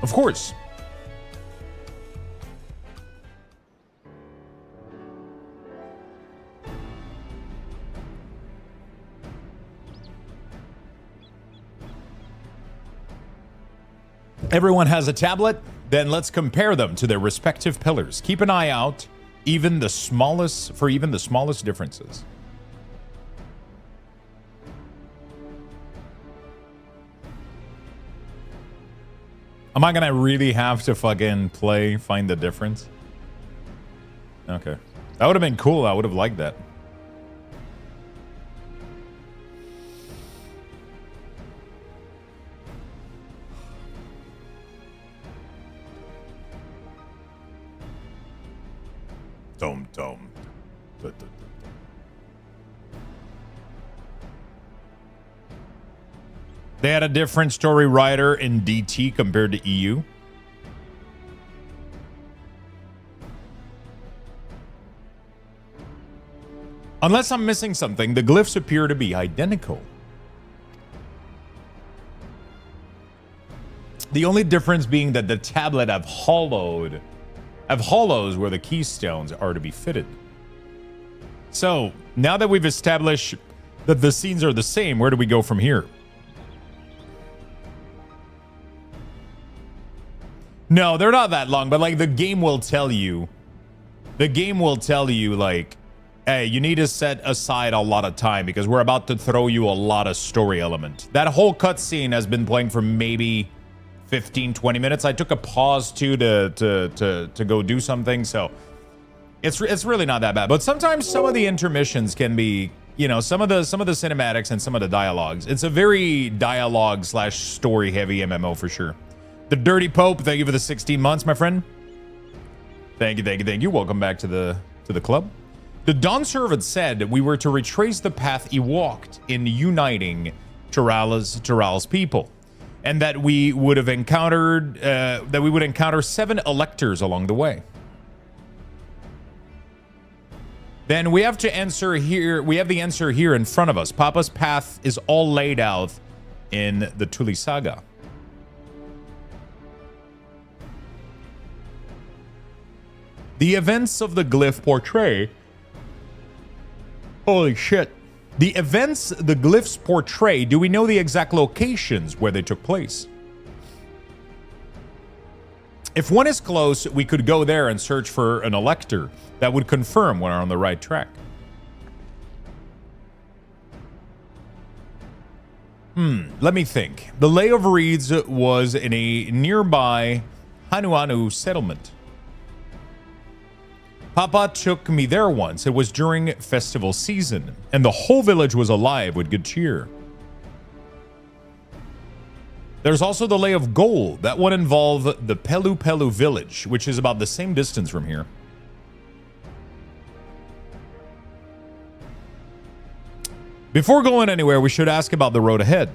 Of course. Everyone has a tablet, then let's compare them to their respective pillars. Keep an eye out, even the smallest differences. Am I gonna really have to fucking find the difference? Okay. That would have been cool. I would have liked that. Tom. They had a different story writer in DT compared to EU. Unless I'm missing something, the glyphs appear to be identical. The only difference being that the tablet have hollows where the keystones are to be fitted. So, now that we've established that the scenes are the same, where do we go from here? No, they're not that long, but like the game will tell you. The game will tell you like, hey, you need to set aside a lot of time because we're about to throw you a lot of story element. That whole cutscene has been playing for maybe 15, 20 minutes. I took a pause too to go do something, so it's really not that bad. But sometimes some of the intermissions can be, you know, some of the cinematics and some of the dialogues. It's a very dialogue / story heavy MMO for sure. The Dirty Pope, thank you for the 16 months, my friend. Thank you. Welcome back to the club. The Dawn Servant said we were to retrace the path he walked in uniting Tyrell's people, and that we would have encountered 7 electors along the way. Then we have to answer here. We have the answer here in front of us. Papa's path is all laid out in the Tuli Saga. The events of the glyph portray. Holy shit. The events the glyphs portray, do we know the exact locations where they took place? If one is close, we could go there and search for an elector that would confirm we're on the right track. Let me think. The Lay of Reeds was in a nearby Hanuanu settlement. Papa took me there once. It was during festival season, and the whole village was alive with good cheer. There's also the Lay of Gold. That one involved the Pelu Pelu village, which is about the same distance from here. Before going anywhere, we should ask about the road ahead.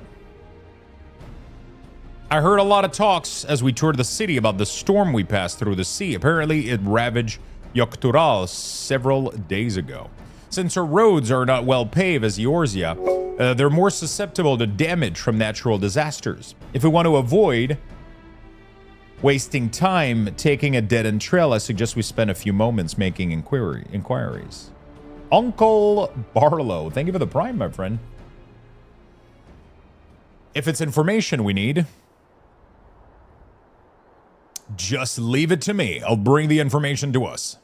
I heard a lot of talks as we toured the city about the storm we passed through the sea. Apparently, it ravaged Yoktural several days ago. Since our roads are not well paved as Eorzea, they're more susceptible to damage from natural disasters. If we want to avoid wasting time taking a dead-end trail, I suggest we spend a few moments making inquiries. Uncle Barlow, thank you for the prime, my friend. If it's information we need, just leave it to me. I'll bring the information to us.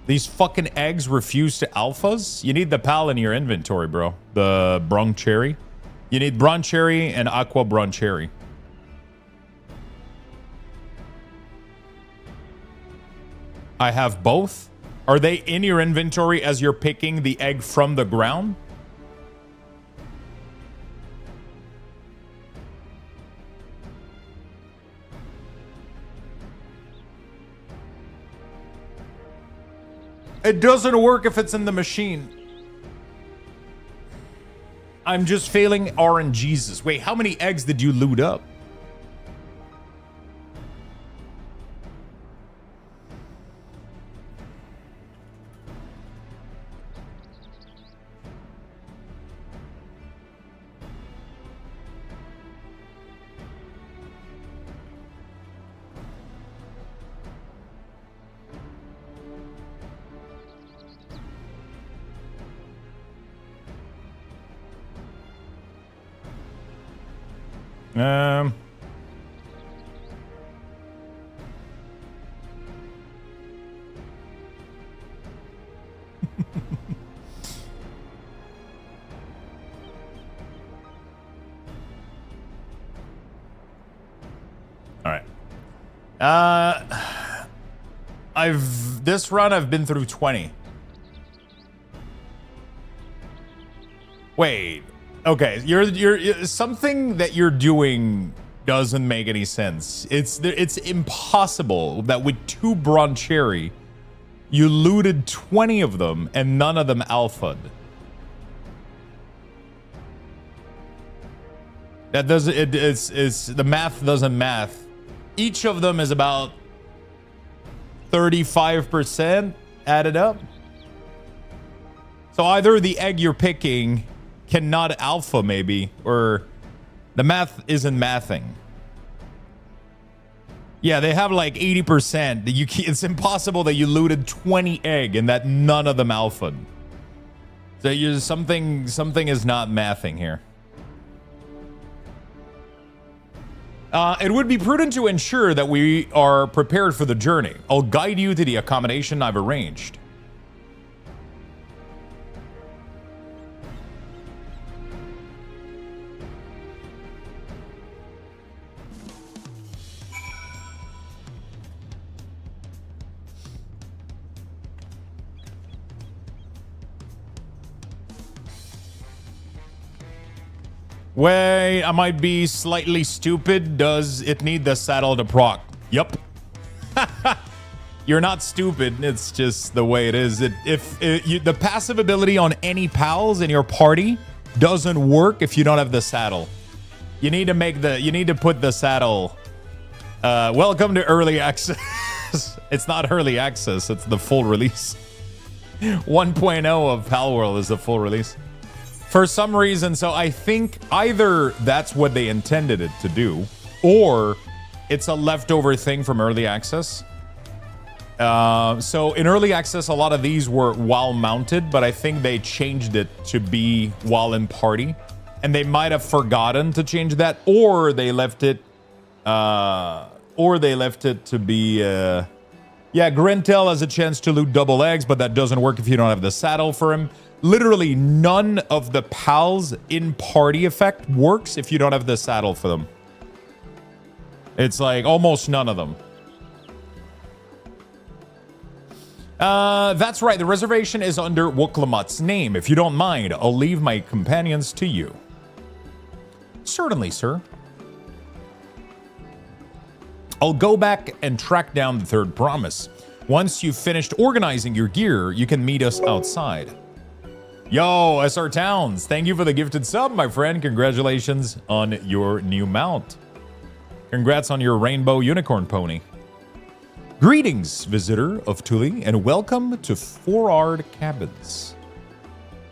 These fucking eggs refuse to alphas? You need the PAL in your inventory, bro. The Broncherry. You need Broncherry and Aqua Broncherry. I have both. Are they in your inventory as you're picking the egg from the ground? It doesn't work if it's in the machine. I'm just failing RNGesus. Wait, how many eggs did you loot up? All right. This run I've been through 20. Wait. Okay, you're something that you're doing doesn't make any sense. It's impossible that with 2 Bron Cherry, you looted 20 of them and none of them alpha'd. That doesn't, it's the math doesn't math. Each of them is about 35% added up. So either the egg you're picking cannot alpha maybe, or the math isn't mathing. Yeah, they have like 80%. It's impossible that you looted 20 egg and that none of them alpha'd. So something is not mathing here. It would be prudent to ensure that we are prepared for the journey. I'll guide you to the accommodation I've arranged. Wait, I might be slightly stupid. Does it need the saddle to proc? Yup. You're not stupid. It's just the way it is. The passive ability on any pals in your party doesn't work if you don't have the saddle. You need to put the saddle. Welcome to early access. It's not early access. It's the full release. 1.0 of Palworld is the full release. For some reason, so I think either that's what they intended it to do, or it's a leftover thing from early access. So in early access, a lot of these were while mounted, but I think they changed it to be while in party. And they might have forgotten to change that, or they left it to be... yeah, Grentel has a chance to loot double eggs, but that doesn't work if you don't have the saddle for him. Literally none of the pals in party effect works if you don't have the saddle for them. It's like almost none of them. That's right. The reservation is under Woklamat's name. If you don't mind, I'll leave my companions to you. Certainly, sir. I'll go back and track down the third promise. Once you've finished organizing your gear, you can meet us outside. Yo, SR Towns, thank you for the gifted sub, my friend. Congratulations on your new mount. Congrats on your rainbow unicorn pony. Greetings, visitor of Tuli, and welcome to Forard Cabins.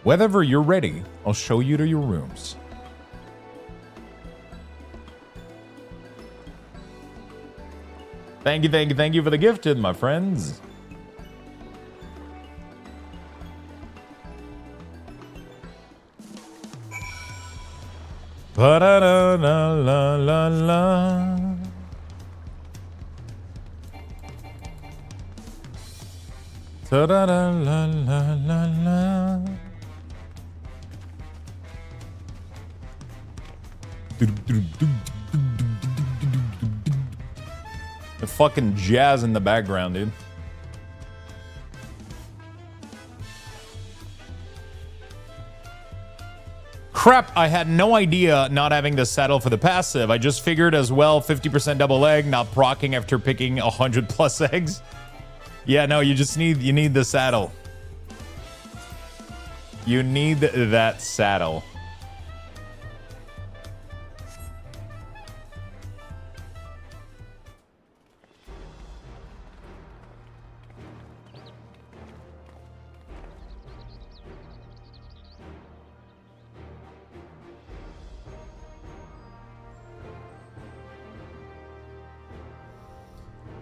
Whenever you're ready, I'll show you to your rooms. Thank you for the gifted, my friends. Ba-da-da-da-la-la-la. Ta-da-da-la-la-la-la. The fucking jazz in the background, dude. Crap, I had no idea not having the saddle for the passive. I just figured as well 50% double egg, not proccing after picking 100 plus eggs. Yeah, no, you need the saddle. You need that saddle.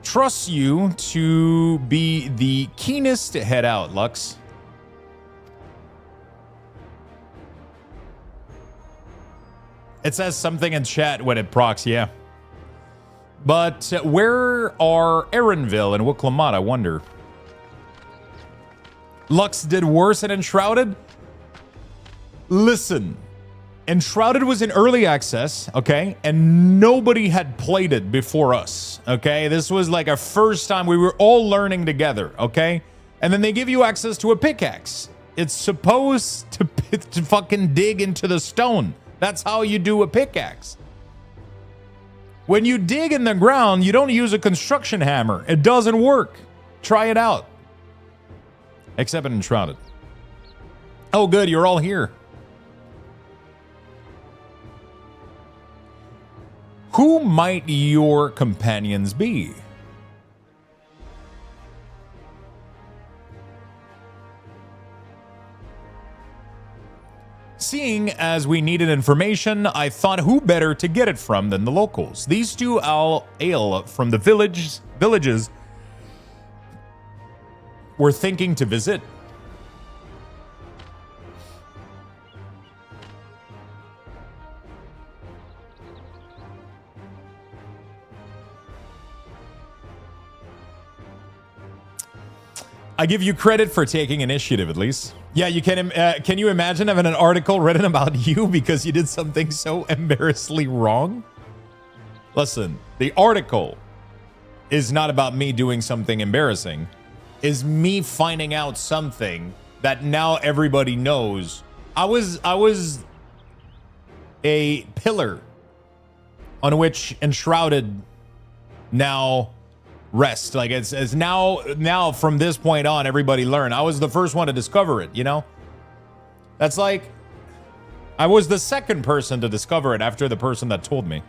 Trust you to be the keenest to head out, Lux. It says something in chat when it procs, yeah. But where are Erinville and Woklamat, I wonder? Lux did worse than Enshrouded? Listen. Enshrouded was in early access, okay? And nobody had played it before us, okay? This was like our first time. We were all learning together, okay? And then they give you access to a pickaxe. It's supposed to fucking dig into the stone. That's how you do a pickaxe. When you dig in the ground, you don't use a construction hammer. It doesn't work. Try it out. Except in Enshrouded. Oh, good. You're all here. Who might your companions be? Seeing as we needed information, I thought who better to get it from than the locals. These two all ale from the villages we're thinking to visit. I give you credit for taking initiative, at least. Yeah, you can you imagine having an article written about you because you did something so embarrassingly wrong? Listen, the article is not about me doing something embarrassing. Is me finding out something that now everybody knows. I was a pillar on which Enshrouded now rest. Like it's now from this point on, everybody learn. I was the first one to discover it, you know? That's like, I was the second person to discover it after the person that told me.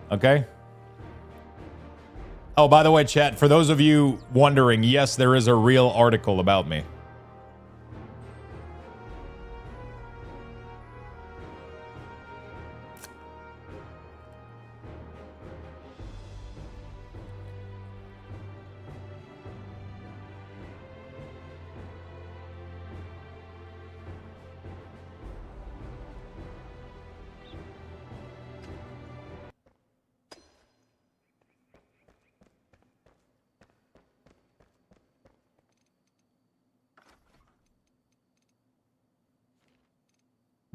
Okay? Oh, by the way, chat, for those of you wondering, yes, there is a real article about me.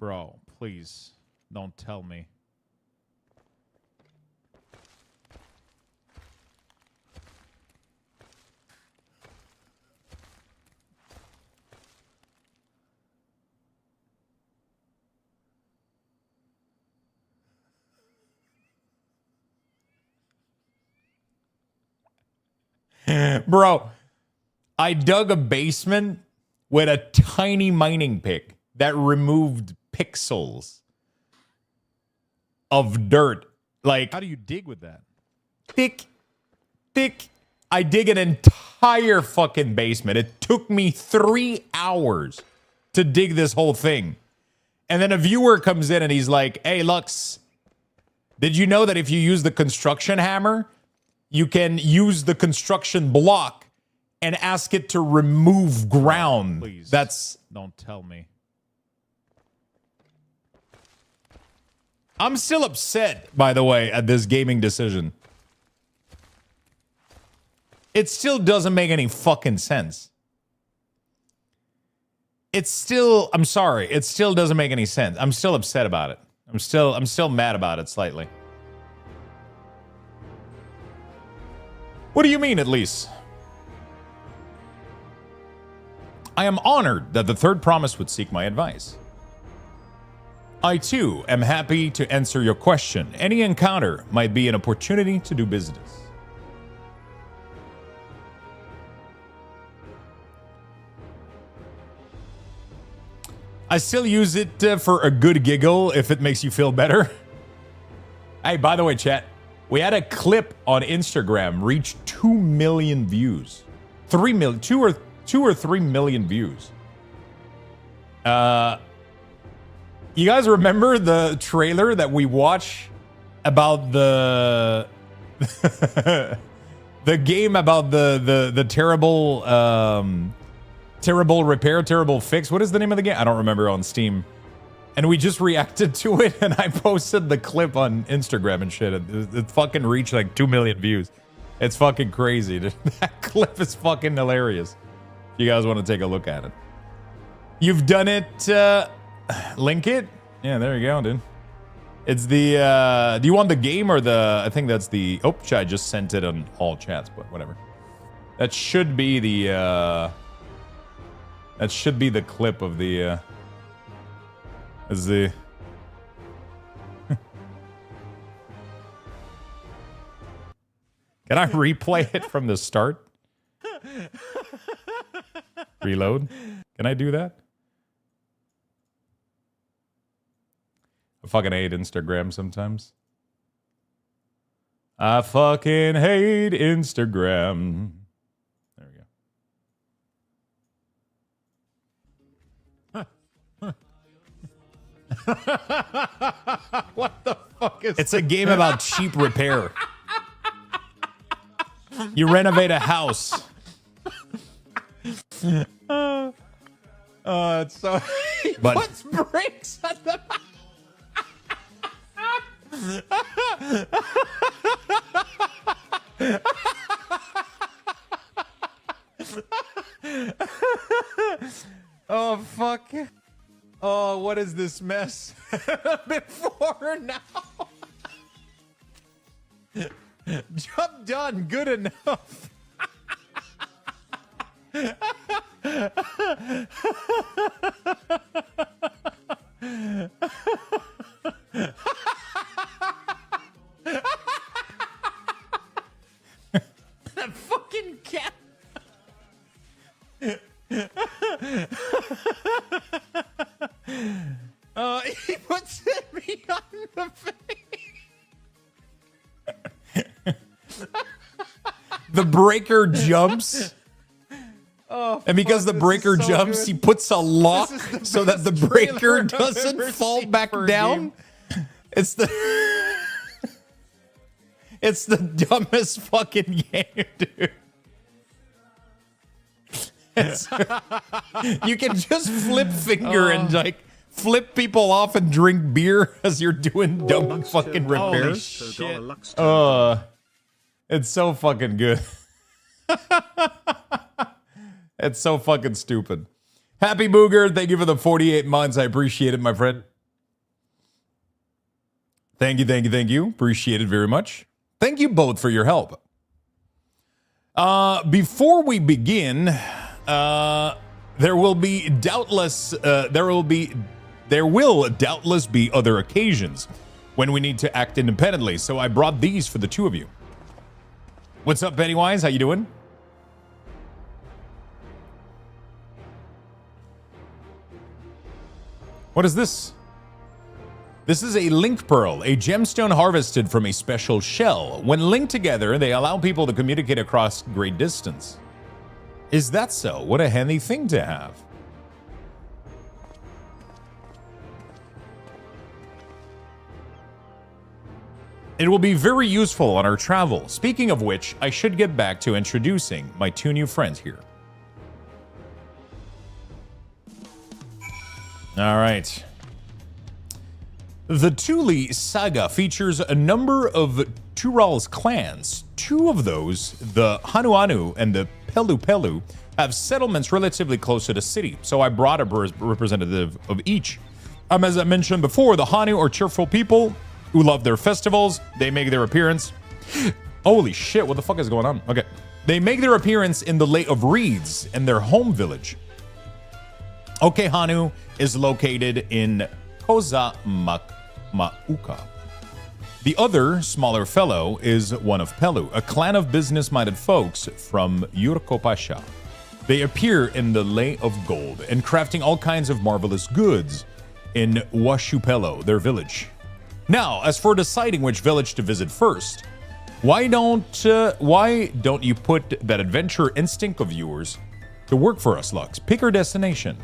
Bro, please don't tell me. Bro, I dug a basement with a tiny mining pick that removed pixels of dirt. Like, how do you dig with that? Thick. I dig an entire fucking basement. It took me 3 hours to dig this whole thing. And then a viewer comes in and he's like, hey, Lux, did you know that if you use the construction hammer, you can use the construction block and ask it to remove ground? Please, don't tell me. I'm still upset, by the way, at this gaming decision. It still doesn't make any fucking sense. It's still, I'm sorry, it still doesn't make any sense. I'm still upset about it. I'm still mad about it slightly. What do you mean, at least? I am honored that the third promise would seek my advice. I, too, am happy to answer your question. Any encounter might be an opportunity to do business. I still use it for a good giggle if it makes you feel better. Hey, by the way, chat, we had a clip on Instagram reach 2 million views. 3 million, 2 or 3 million views. You guys remember the trailer that we watched about the the game about the terrible terrible repair, terrible fix? What is the name of the game? I don't remember, on Steam. And we just reacted to it, and I posted the clip on Instagram and shit. It fucking reached like 2 million views. It's fucking crazy. That clip is fucking hilarious. If you guys want to take a look at it. You've done it, link it? Yeah, there you go, dude. It's the, do you want the game or the, I think that's the, oh, I just sent it on all chats, but whatever. That should be the, that should be the clip of the, is the, Can I replay it from the start? Reload? Can I do that? I fucking hate Instagram sometimes. I fucking hate Instagram. There we go. What the fuck is It's a game about cheap repair. You renovate a house. It's so he But- puts brakes on the oh fuck. Oh, what is this mess? Before now. Job done, good enough. That fucking cat. He puts me on the face. The breaker jumps. Oh, And because fuck, the breaker this is so jumps, good. he puts a lock This is the so that the best breaker trailer I've doesn't ever fall seen back for a down. game. It's the it's the dumbest fucking game, dude. You can just flip finger and like flip people off and drink beer as you're doing dumb fucking Holy repairs. shit. It's so fucking good. It's so fucking stupid. Happy Booger, thank you for the 48 months. I appreciate it, my friend. Thank you, thank you, thank you. Appreciate it very much. Thank you both for your help. Before we begin, there will doubtless be other occasions when we need to act independently. So I brought these for the two of you. What's up, Pennywise? How you doing? What is this? This is a link pearl, a gemstone harvested from a special shell. When linked together, they allow people to communicate across great distance. Is that so? What a handy thing to have. It will be very useful on our travel. Speaking of which, I should get back to introducing my two new friends here. All right. The Thule saga features a number of Tural's clans. Two of those, the Hanuanu and the Pelu Pelu, have settlements relatively close to the city, so I brought a representative of each. As I mentioned before, the Hanu are cheerful people who love their festivals. They make their appearance. Holy shit, what the fuck is going on? Okay. They make their appearance in the Lake of Reeds in their home village. Okay, Hanu is located in Koza Mauka. The other, smaller fellow, is one of Pelu, a clan of business-minded folks from Yurkopasha. They appear in the Lay of Gold and crafting all kinds of marvelous goods in Washupelo, their village. Now, as for deciding which village to visit first, why don't you put that adventure instinct of yours to work for us, Lux? Pick our destination.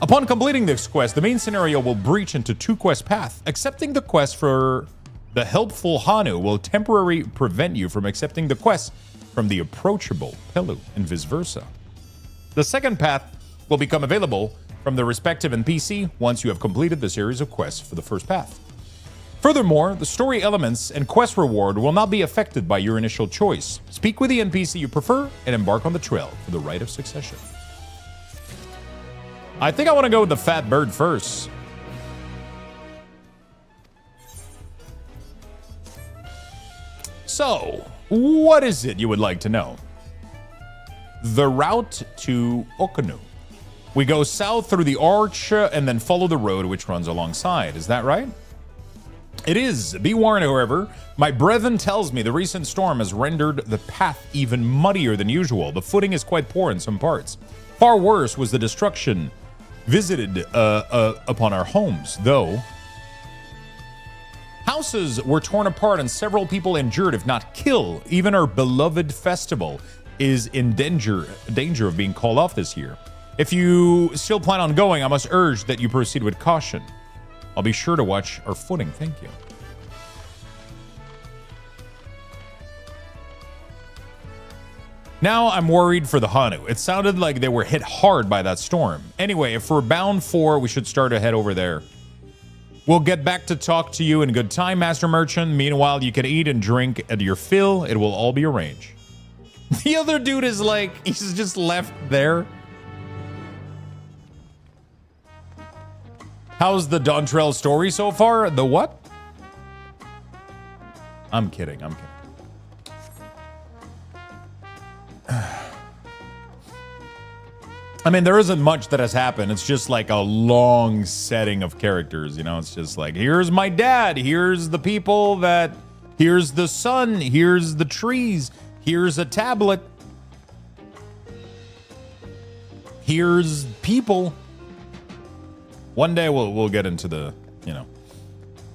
Upon completing this quest, the main scenario will breach into two quest paths. Accepting the quest for the helpful Hanu will temporarily prevent you from accepting the quest from the approachable Pelu, and vice versa. The second path will become available from the respective NPC once you have completed the series of quests for the first path. Furthermore, the story elements and quest reward will not be affected by your initial choice. Speak with the NPC you prefer and embark on the trail for the rite of succession. I think I want to go with the fat bird first. So, what is it you would like to know? The route to Okanu. We go south through the arch and then follow the road which runs alongside. Is that right? It is. Be warned, however, my brethren tells me the recent storm has rendered the path even muddier than usual. The footing is quite poor in some parts. Far worse was the destruction visited upon our homes, though. Houses were torn apart and several people injured, if not killed. Even our beloved festival is in danger of being called off this year. If you still plan on going, I must urge that you proceed with caution. I'll be sure to watch our footing. Thank you. Now I'm worried for the Hanu. It sounded like they were hit hard by that storm. Anyway, if we're bound for, we should start to head over there. We'll get back to talk to you in good time, Master Merchant. Meanwhile, you can eat and drink at your fill. It will all be arranged. The other dude is like, he's just left there. How's the Dawntrail story so far? The what? I'm kidding. I mean, there isn't much that has happened. It's just like a long setting of characters, you know? It's just like, here's my dad, here's the people that, here's the sun, here's the trees, here's a tablet, here's people. One day we'll get into the, you know.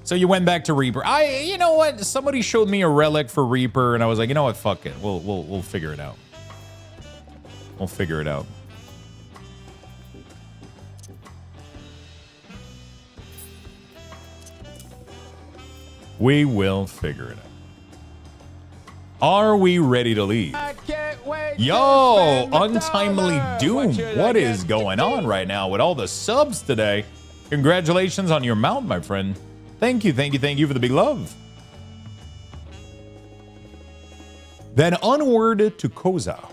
So you went back to Reaper. You know what? Somebody showed me a relic for Reaper, and I was like, you know what? Fuck it. We'll figure it out. We'll figure it out. We will figure it out. Are we ready to leave? Yo, Untimely Doom. What is going on right now with all the subs today? Congratulations on your mount, my friend. Thank you for the big love. Then onward to Koza.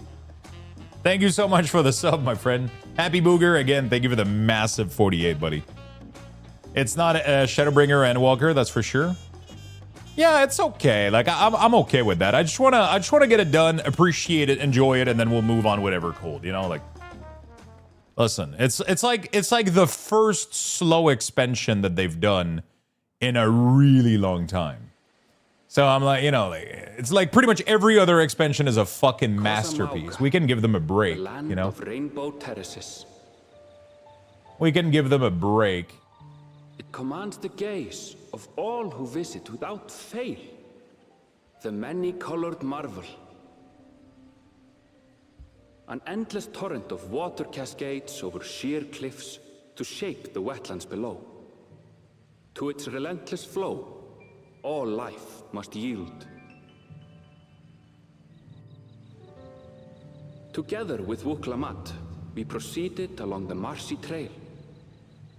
Thank you so much for the sub, my friend. Happy Booger. Again, thank you for the massive 48, buddy. It's not a Shadowbringer and Walker, that's for sure. Yeah, it's okay. Like I'm okay with that. I just wanna get it done, appreciate it, enjoy it, and then we'll move on whatever cold. You know, like. Listen, it's like the first slow expansion that they've done in a really long time. So I'm like, you know, it's like pretty much every other expansion is a fucking masterpiece. We can give them a break, you know. Rainbow terraces. We can give them a break. It commands the gaze of all who visit without fail. The many-colored marvel. An endless torrent of water cascades over sheer cliffs to shape the wetlands below. To its relentless flow, all life must yield. Together with Wuklamat, we proceeded along the marshy trail,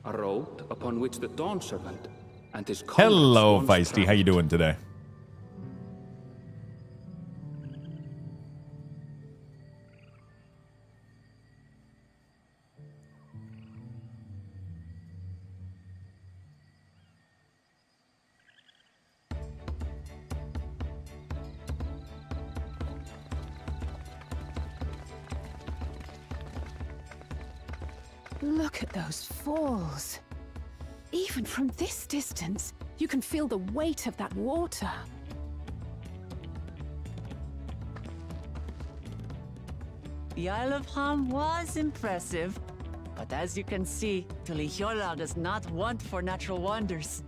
a road upon which the Dawn Servant and his Hello, Feisty. How you doing today? Look at those falls. Even from this distance, you can feel the weight of that water. The Isle of Ham was impressive, but as you can see, Tulihiola does not want for natural wonders.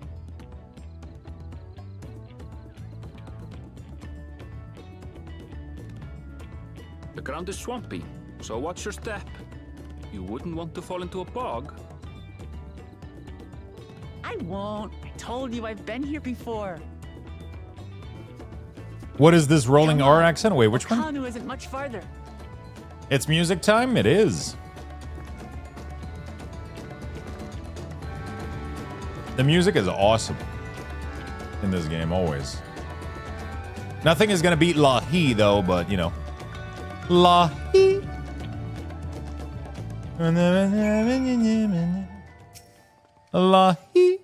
The ground is swampy, so watch your step. You wouldn't want to fall into a bog. I won't. I told you I've been here before. What is this rolling R accent? Wait, which one? Hanu isn't much farther. It's music time? It is. The music is awesome in this game, always. Nothing is going to beat Lahi, though, but, you know. Lahi. Lahi.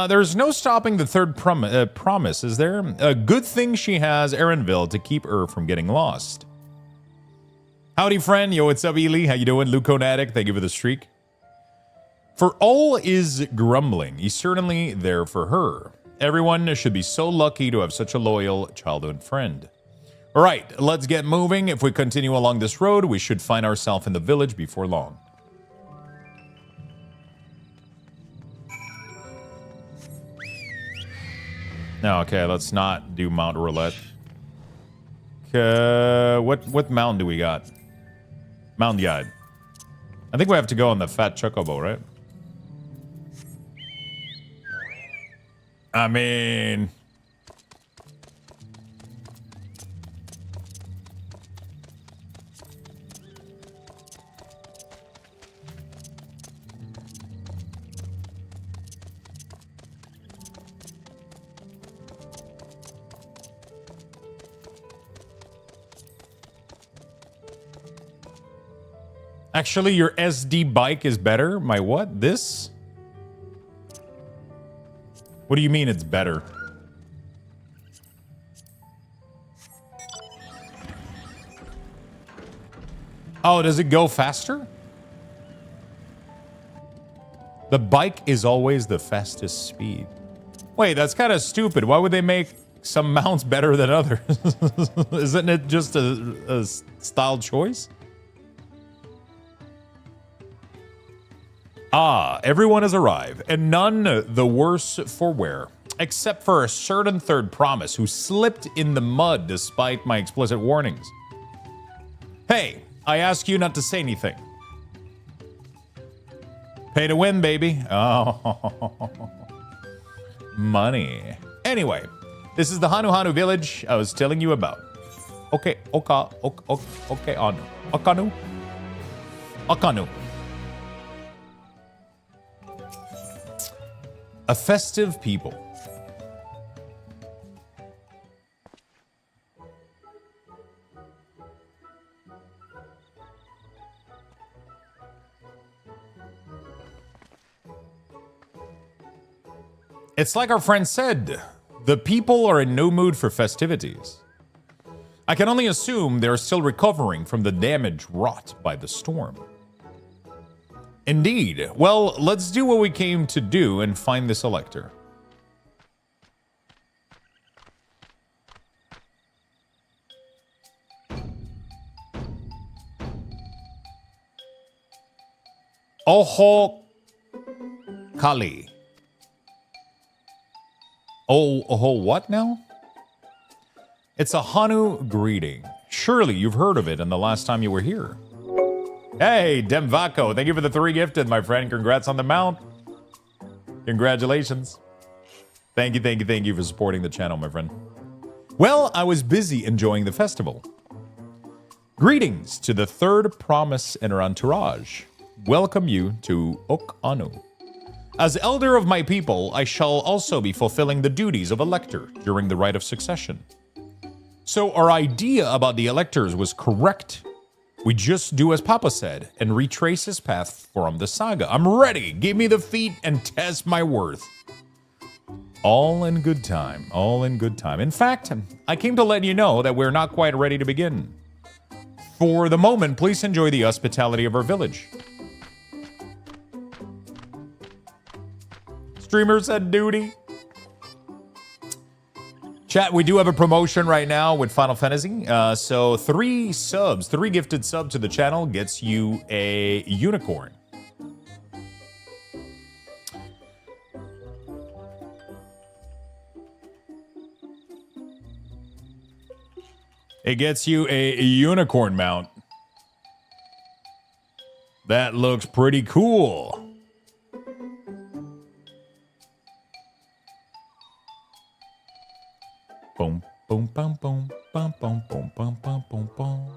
There's no stopping the third promise, is there? A good thing she has Erenville to keep her from getting lost. Howdy, friend. Yo, what's up, Ely? How you doing? Luconatic, thank you for the streak. For all is grumbling, he's certainly there for her. Everyone should be so lucky to have such a loyal childhood friend. All right, let's get moving. If we continue along this road, we should find ourselves in the village before long. No, okay, let's not do Mount Roulette. What mountain do we got? Mountain Guide. I think we have to go on the Fat Chocobo, right? I mean... Actually, your SD bike is better? My what? This? What do you mean it's better? Oh, does it go faster? The bike is always the fastest speed. Wait, that's kind of stupid. Why would they make some mounts better than others? Isn't it just a style choice? Ah, everyone has arrived, and none the worse for wear, except for a certain third promise who slipped in the mud despite my explicit warnings. Hey, I ask you not to say anything. Pay to win, baby. Oh, money. Anyway, this is the Hanu village I was telling you about. Okay, Anu. Akanu. A festive people. It's like our friend said, the people are in no mood for festivities. I can only assume they're still recovering from the damage wrought by the storm. Indeed. Well, let's do what we came to do and find this elector. Oho Kali. Oh, what now? It's a Hanu greeting. Surely you've heard of it in the last time you were here. Hey, Demvaco, thank you for the 3 gifted, my friend. Congrats on the mount. Congratulations. Thank you for supporting the channel, my friend. Well, I was busy enjoying the festival. Greetings to the third promise and her entourage. Welcome you to Ok-Anu. As elder of my people, I shall also be fulfilling the duties of elector during the rite of succession. So our idea about the electors was correct. We just do as Papa said and retrace his path from the saga. I'm ready. Give me the feat and test my worth. All in good time. All in good time. In fact, I came to let you know that we're not quite ready to begin. For the moment, please enjoy the hospitality of our village. Streamer said duty. Chat, we do have a promotion right now with Final Fantasy. So 3 gifted subs to the channel gets you a unicorn. It gets you a unicorn mount. That looks pretty cool. Boom, boom, boom, boom, boom, boom, boom, boom, boom, boom, boom.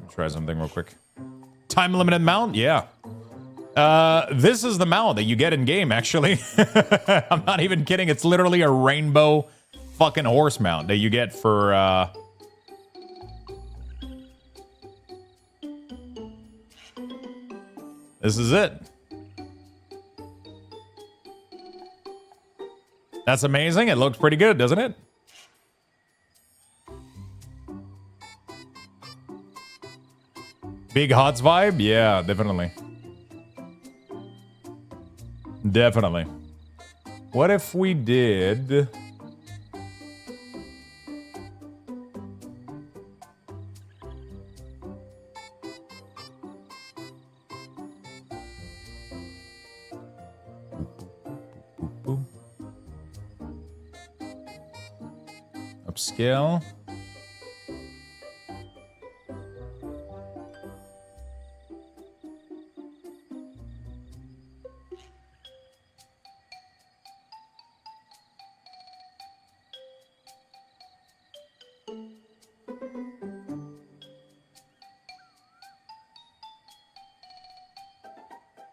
Try something real quick. Time limited mount? Yeah. This is the mount that you get in game, actually. I'm not even kidding. It's literally a rainbow fucking horse mount that you get for, This is it. That's amazing. It looks pretty good, doesn't it? Big Hots vibe? Yeah, definitely. Definitely. What if we did... Upscale.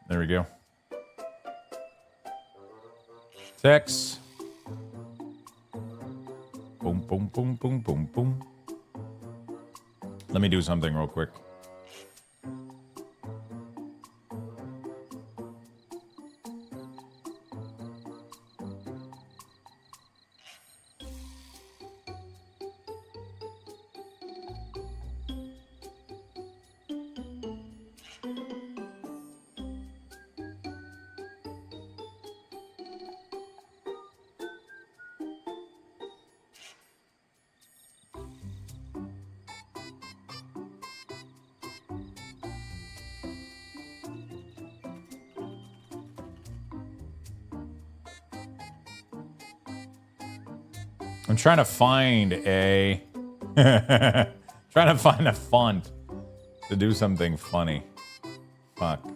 There we go. Text. Boom, boom, boom, boom, boom, boom. Let me do something real quick. I'm trying to find a font to do something funny. Fuck.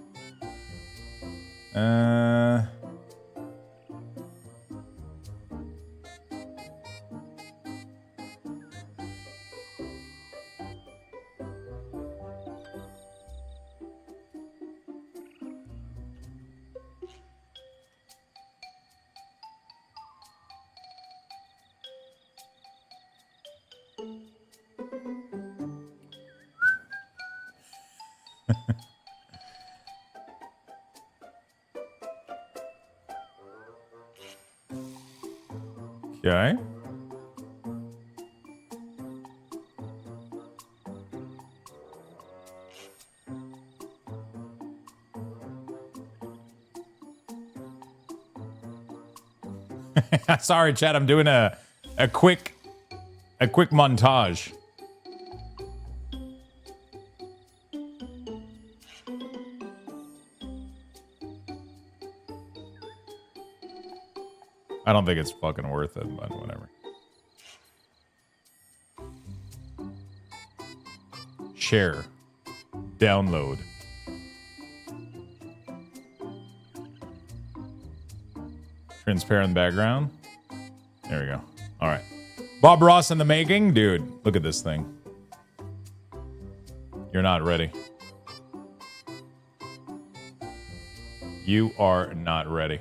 Okay. Sorry, chat. I'm doing a quick montage. I don't think it's fucking worth it, but whatever. Share. Download. Transparent background. There we go. All right. Bob Ross in the making. Dude, look at this thing. You're not ready. You are not ready.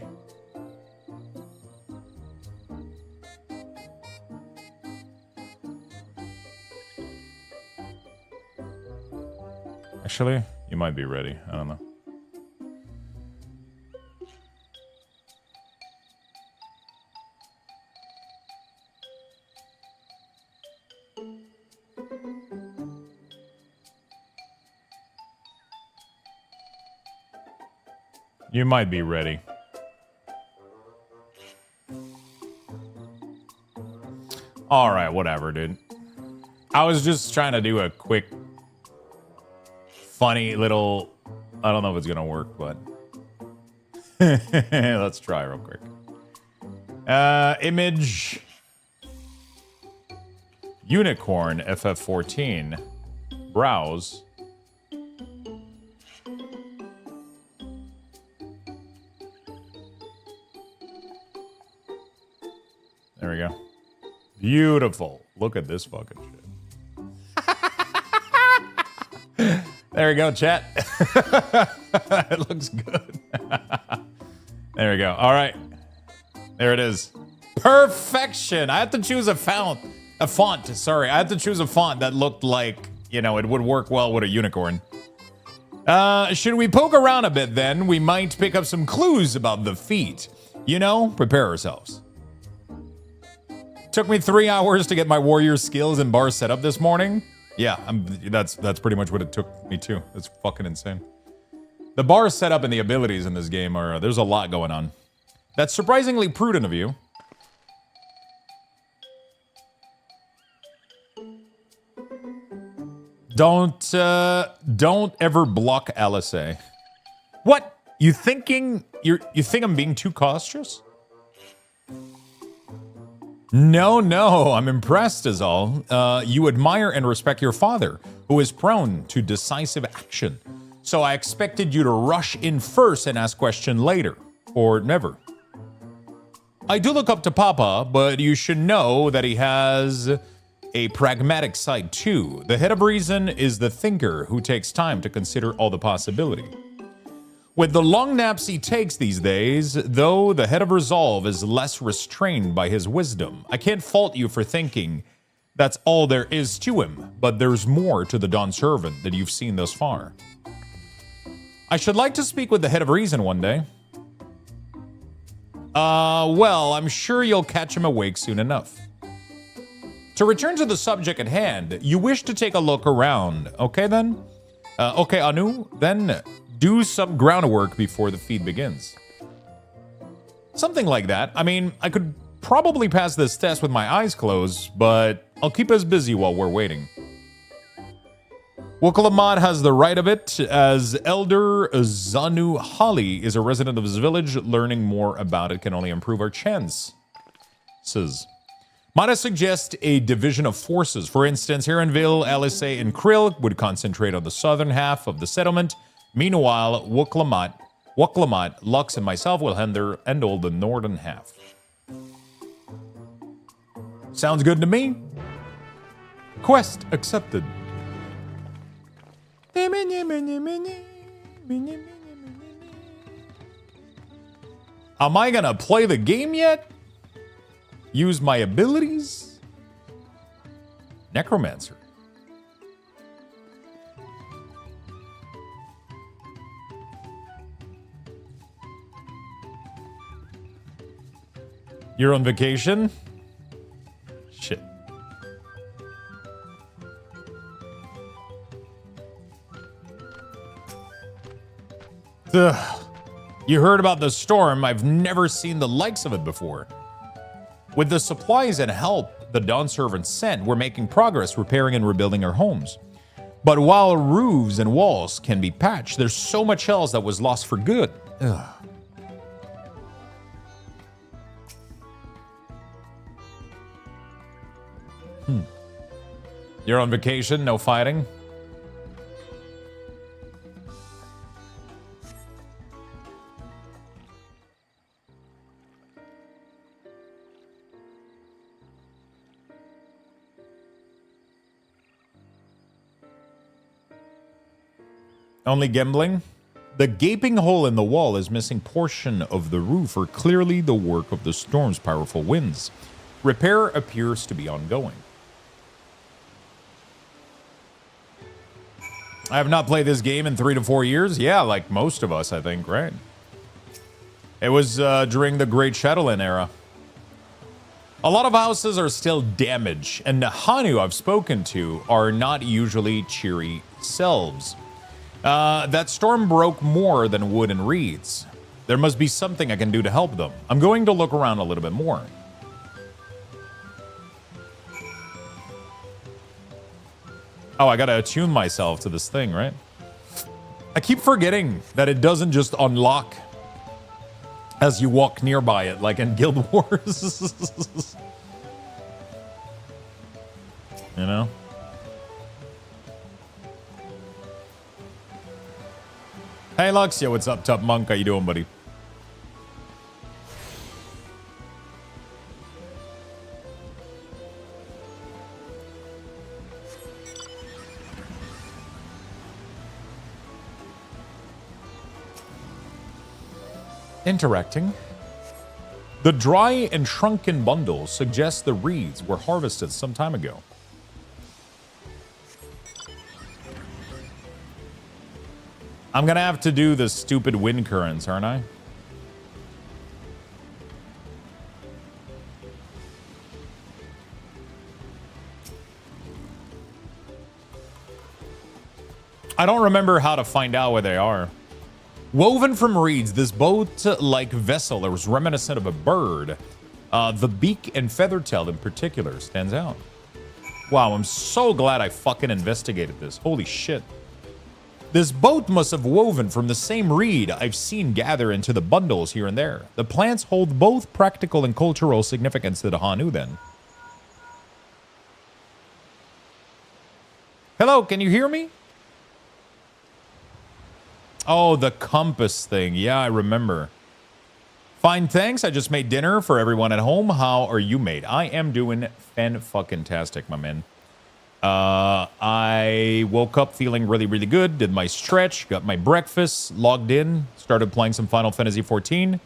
Actually, you might be ready. I don't know. You might be ready. All right, whatever, dude. I was just trying to do a quick, funny little... I don't know if it's going to work, but... let's try real quick. Image... Unicorn FF14. Browse. There we go. Beautiful. Look at this fucking shit. There we go, chat. It looks good. There we go. All right. There it is. Perfection. I had to choose a font. Sorry. I had to choose a font that looked like, you know, it would work well with a unicorn. Should we poke around a bit then? We might pick up some clues about the feat. You know, prepare ourselves. Took me 3 hours to get my warrior skills and bar set up this morning. Yeah, that's pretty much what it took me to. It's fucking insane. The bar setup and the abilities in this game are, there's a lot going on. That's surprisingly prudent of you. Don't ever block LSA. What? You think I'm being too cautious? No, I'm impressed is all. You admire and respect your father, who is prone to decisive action. So I expected you to rush in first and ask question later. Or never. I do look up to Papa, but you should know that he has a pragmatic side too. The head of reason is the thinker who takes time to consider all the possibility. With the long naps he takes these days, though, the head of resolve is less restrained by his wisdom. I can't fault you for thinking that's all there is to him, but there's more to the Dawn Servant that you've seen thus far. I should like to speak with the head of reason one day. Well, I'm sure you'll catch him awake soon enough. To return to the subject at hand, you wish to take a look around. Okay then? Okay, Anu, then do some groundwork before the feed begins. Something like that. I mean, I could probably pass this test with my eyes closed, but I'll keep us busy while we're waiting. Woklamat has the right of it, as Elder Zanu Holly is a resident of his village. Learning more about it can only improve our chances. Might I suggest a division of forces? For instance, Heronville, LSA, and Krill would concentrate on the southern half of the settlement. Meanwhile, Woklamat, Lux, and myself will handle the northern half. Sounds good to me. Quest accepted. Am I gonna play the game yet? Use my abilities? Necromancer. You're on vacation? Shit. Ugh. You heard about the storm. I've never seen the likes of it before. With the supplies and help the Dawn Servant sent, we're making progress repairing and rebuilding our homes. But while roofs and walls can be patched, there's so much else that was lost for good. Ugh. You're on vacation, no fighting? Only gambling? The gaping hole in the wall is missing portion of the roof are clearly the work of the storm's powerful winds. Repair appears to be ongoing. I have not played this game in 3 to 4 years. Yeah, like most of us, I think, right? It was during the Great Shadowland era. A lot of houses are still damaged, and the Hanu I've spoken to are not usually cheery selves. That storm broke more than wood and reeds. There must be something I can do to help them. I'm going to look around a little bit more. Oh, I gotta attune myself to this thing, right? I keep forgetting that it doesn't just unlock as you walk nearby it, like in Guild Wars. You know? Hey, Luxia, what's up, Top Monk? How you doing, buddy? Interacting. The dry and shrunken bundle suggests the reeds were harvested some time ago. I'm gonna have to do the stupid wind currents, aren't I? I don't remember how to find out where they are. Woven from reeds, this boat-like vessel is reminiscent of a bird. The beak and feather tail in particular stands out. Wow, I'm so glad I fucking investigated this. Holy shit. This boat must have woven from the same reed I've seen gather into the bundles here and there. The plants hold both practical and cultural significance to the Hanu then. Hello, can you hear me? Oh, the compass thing. Yeah, I remember. Fine, thanks. I just made dinner for everyone at home. How are you, mate? I am doing fan-fucking-tastic, my man. I woke up feeling really, really good. Did my stretch, got my breakfast, logged in, started playing some Final Fantasy XIV.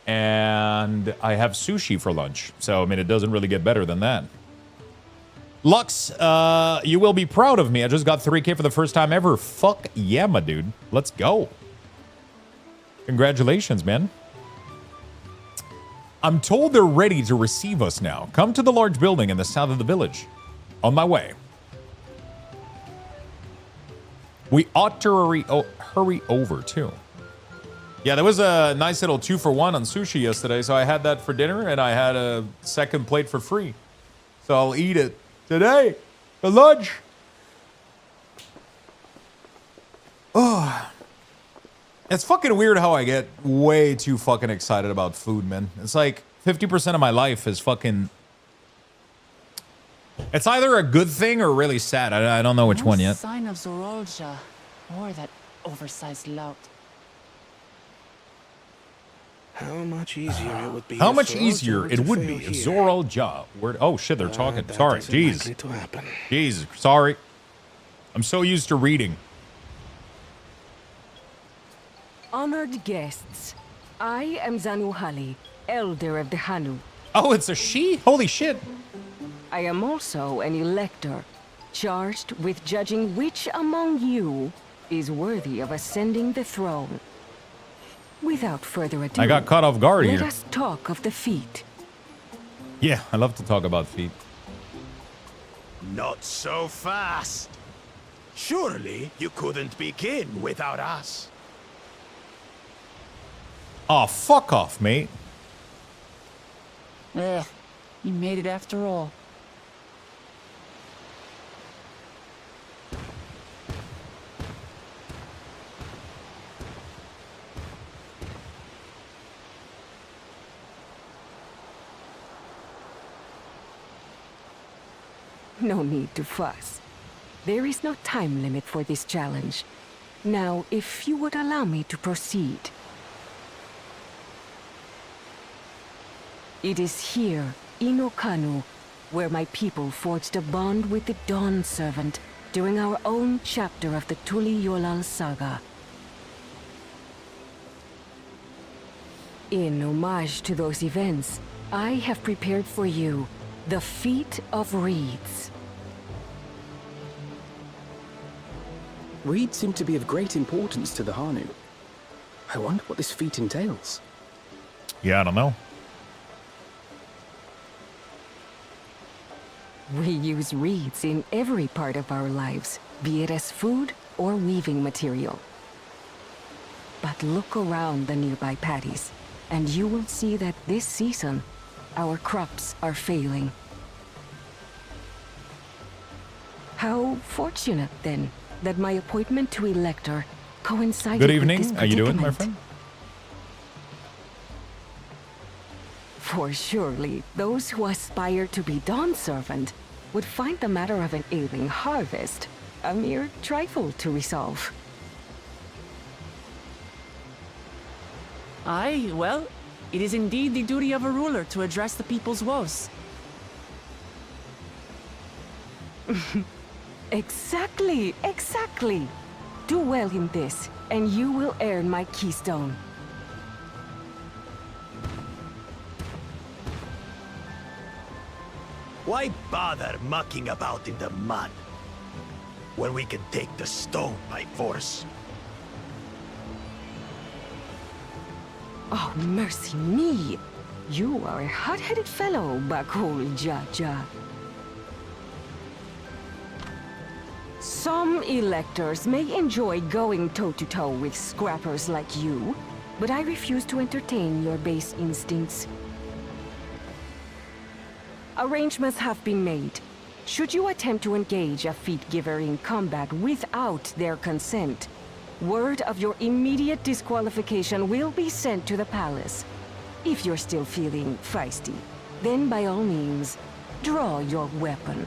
And I have sushi for lunch. So, I mean, it doesn't really get better than that. Lux, you will be proud of me. I just got 3K for the first time ever. Fuck yeah, my dude. Let's go. Congratulations, man. I'm told they're ready to receive us now. Come to the large building in the south of the village. On my way. We ought to hurry over, too. Yeah, there was a nice little 2-for-1 on sushi yesterday, so I had that for dinner, and I had a second plate for free. So I'll eat it today for lunch. Oh. It's fucking weird how I get way too fucking excited about food, man. It's like 50% of my life is fucking... It's either a good thing or really sad. I don't know which one yet. Sign of Zorolja or that oversized lout. How much easier it would be. How much easier it would be if Zorolja were... Oh shit, they're talking. Sorry, jeez. Jeez, sorry. I'm so used to reading. Honored guests, I am Zanuhali, elder of the Hanu. Oh, it's a she? Holy shit. I am also an elector, charged with judging which among you is worthy of ascending the throne. Without further ado, I got caught off guard here. Let us talk of the feat. Yeah, I love to talk about feet. Not so fast. Surely you couldn't begin without us. Oh, fuck off, mate. Ugh, you made it after all. No need to fuss. There is no time limit for this challenge. Now, if you would allow me to proceed. It is here, in Okanu, where my people forged a bond with the Dawn Servant during our own chapter of the Tuli Yolal saga. In homage to those events, I have prepared for you the Feat of Reeds. Reeds seem to be of great importance to the Hanu. I wonder what this feat entails. Yeah, I don't know. We use reeds in every part of our lives, be it as food or weaving material. But look around the nearby paddies, and you will see that this season, our crops are failing. How fortunate, then, that my appointment to Elector coincided Good evening. with this How you doing, my predicament. friend? For surely, those who aspire to be Dawn Servant would find the matter of an ailing harvest a mere trifle to resolve. Aye, well, it is indeed the duty of a ruler to address the people's woes. Exactly, exactly. Do well in this, and you will earn my keystone. Why bother mucking about in the mud when we can take the stone by force? Oh, mercy me! You are a hot-headed fellow, Bakul Jaja. Some electors may enjoy going toe-to-toe with scrappers like you, but I refuse to entertain your base instincts. Arrangements have been made. Should you attempt to engage a feat giver in combat without their consent, word of your immediate disqualification will be sent to the palace. If you're still feeling feisty, then by all means, draw your weapon.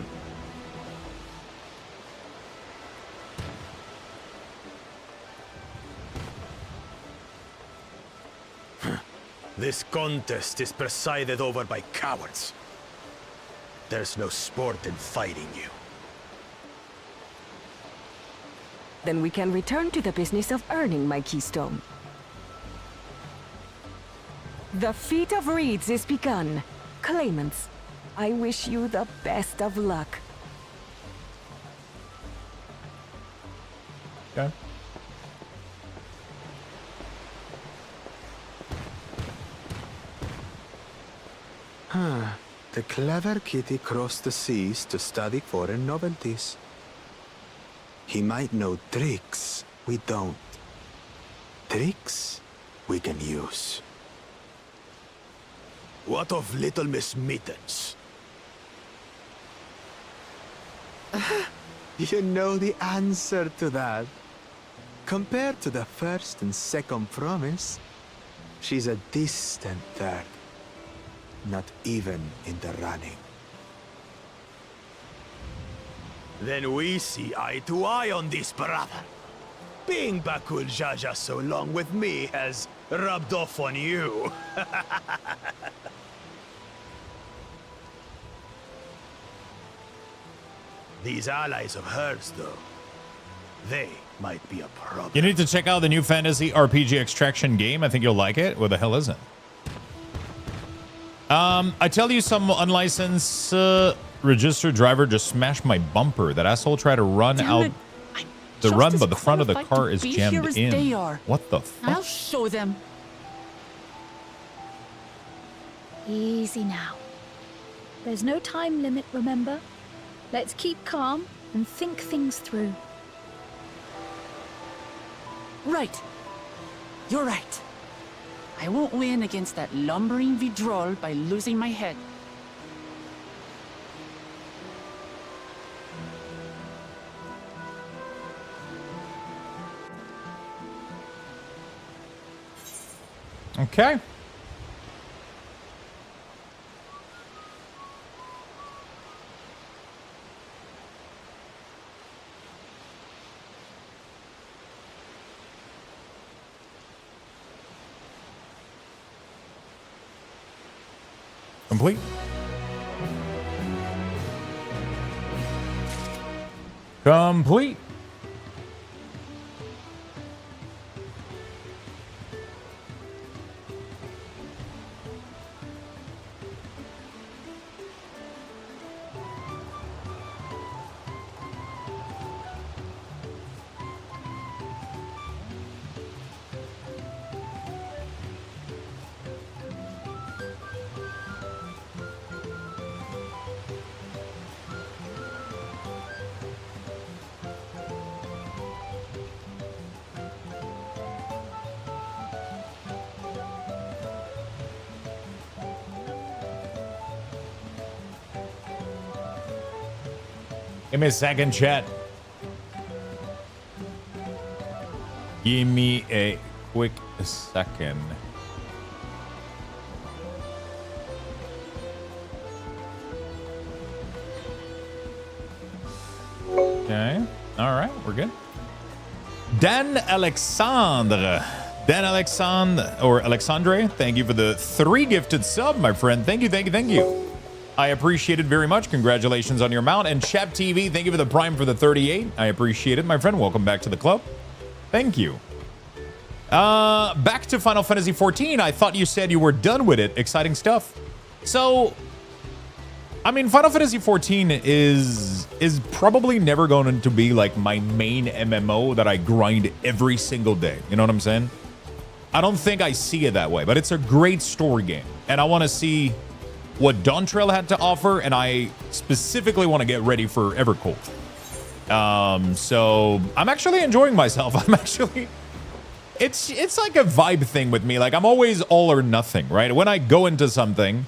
This contest is presided over by cowards. There's no sport in fighting you. Then we can return to the business of earning my keystone. The feat of reeds is begun. Claimants, I wish you the best of luck. Okay. The clever kitty crossed the seas to study foreign novelties. He might know tricks we don't. Tricks we can use. What of Little Miss Mittens? You know the answer to that. Compared to the first and second promise, she's a distant third. Not even in the running. Then we see eye to eye on this, brother. Being Bakul Jaja so long with me has rubbed off on you. These allies of hers, though, they might be a problem. You need to check out the new fantasy RPG extraction game. I think you'll like it. What the hell is it? I tell you, some unlicensed registered driver just smashed my bumper. That asshole tried to run out the run, but the front of the car is jammed in. What the fuck? I'll show them. Easy now. There's no time limit, remember? Let's keep calm and think things through. Right. You're right. I won't win against that lumbering Vidrol by losing my head. Okay. Complete. Complete. Give me a second, chat. Give me a quick second. Okay. All right, we're good. Dan Alexandre. Dan Alexandre, or Alexandre, thank you for the 3 gifted sub, my friend. Thank you, thank you, thank you. I appreciate it very much. Congratulations on your mount. And Chap TV, thank you for the Prime for the 38. I appreciate it, my friend. Welcome back to the club. Thank you. Back to Final Fantasy XIV. I thought you said you were done with it. Exciting stuff. So, I mean, Final Fantasy XIV is probably never going to be like my main MMO that I grind every single day. You know what I'm saying? I don't think I see it that way, but it's a great story game. And I want to see what Dawntrail had to offer, and I specifically want to get ready for Evercold. So I'm actually enjoying myself. I'm actually, it's like a vibe thing with me. Like I'm always all or nothing, right? When I go into something,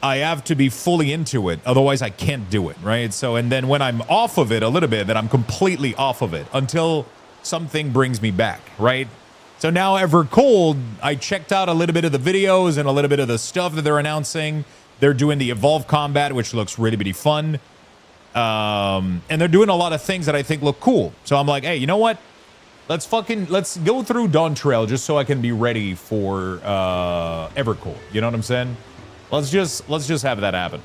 I have to be fully into it. Otherwise I can't do it, right? So, and then when I'm off of it a little bit, then I'm completely off of it until something brings me back, right? So now Evercold, I checked out a little bit of the videos and a little bit of the stuff that they're announcing. They're doing the Evolve combat, which looks really, really fun. And they're doing a lot of things that I think look cool. So I'm like, hey, you know what? Let's go through Dawntrail just so I can be ready for Evercold. You know what I'm saying? Let's just have that happen.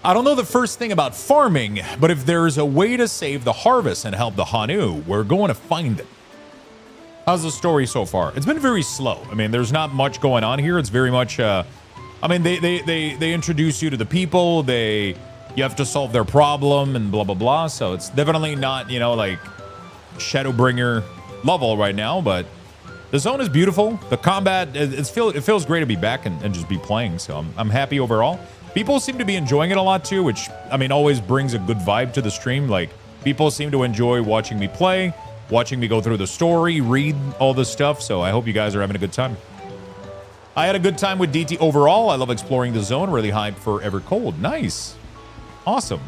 I don't know the first thing about farming, but if there's a way to save the harvest and help the Hanu, we're going to find it. How's the story so far? It's been very slow. I mean, there's not much going on here. It's very much, I mean, they introduce you to the people. You have to solve their problem and blah, blah, blah. So it's definitely not, you know, like Shadowbringer level right now, but the zone is beautiful. The combat, it feels great to be back and just be playing. So I'm happy overall. People seem to be enjoying it a lot too, which, I mean, always brings a good vibe to the stream. Like, people seem to enjoy watching me play, watching me go through the story, read all this stuff. So I hope you guys are having a good time. I had a good time with DT overall. I love exploring the zone. Really hyped for Evercold. Nice. Awesome.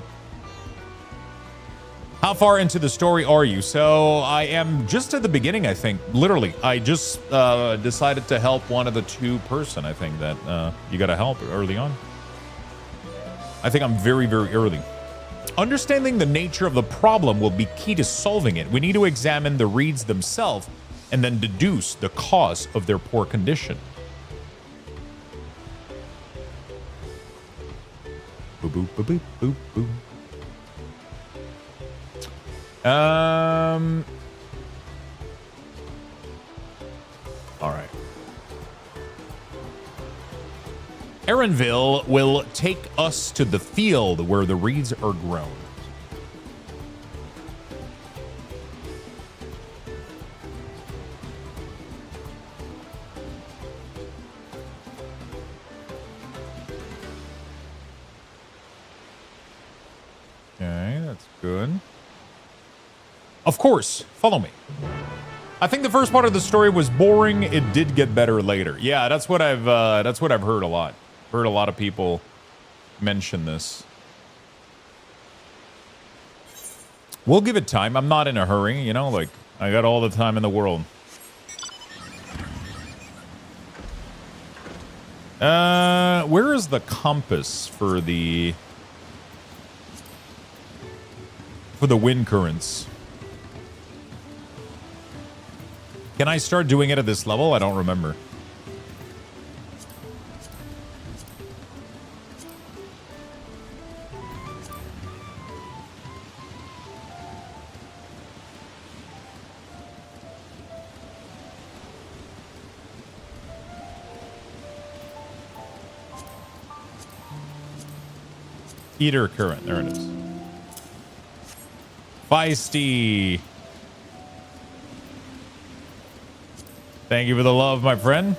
How far into the story are you? So I am just at the beginning, I think. Literally, I just decided to help one of the two person, I think, that you got to help early on. I think I'm very, very early. Understanding the nature of the problem will be key to solving it. We need to examine the reeds themselves and then deduce the cause of their poor condition. Boop, boop, boop, boop, boop, boop. All right. Erenville will take us to the field where the reeds are grown. Okay, that's good. Of course, follow me. I think the first part of the story was boring. It did get better later. Yeah, that's what I've heard a lot. Heard a lot of people mention this. We'll give it time. I'm not in a hurry, you know, like I got all the time in the world. Where is the compass for the wind currents? Can I start doing it at this level? I don't remember. Ether current. There it is. Feisty. Thank you for the love, my friend.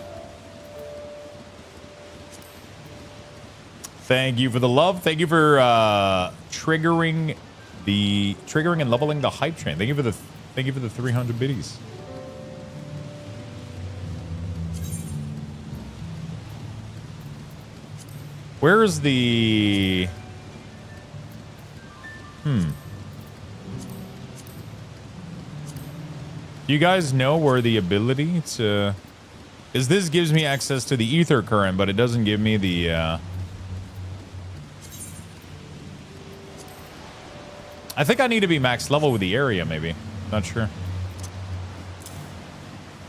Thank you for the love. Thank you for triggering and leveling the hype train. Thank you for the 300 biddies. Where is the Do you guys know where the ability to... Because this gives me access to the ether current, but it doesn't give me the... I think I need to be max level with the area, maybe. Not sure.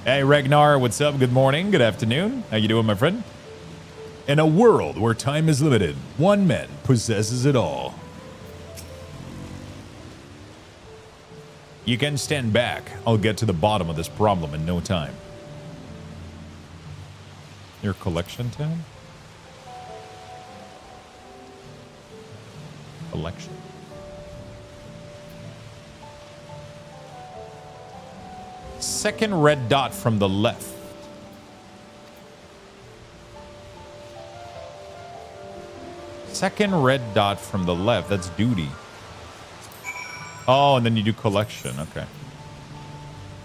Hey, Ragnar, what's up? Good morning. Good afternoon. How you doing, my friend? In a world where time is limited, one man possesses it all. You can stand back. I'll get to the bottom of this problem in no time. Your collection tab? Collection. Second red dot from the left. Second red dot from the left. That's duty. Oh, and then you do collection. Okay.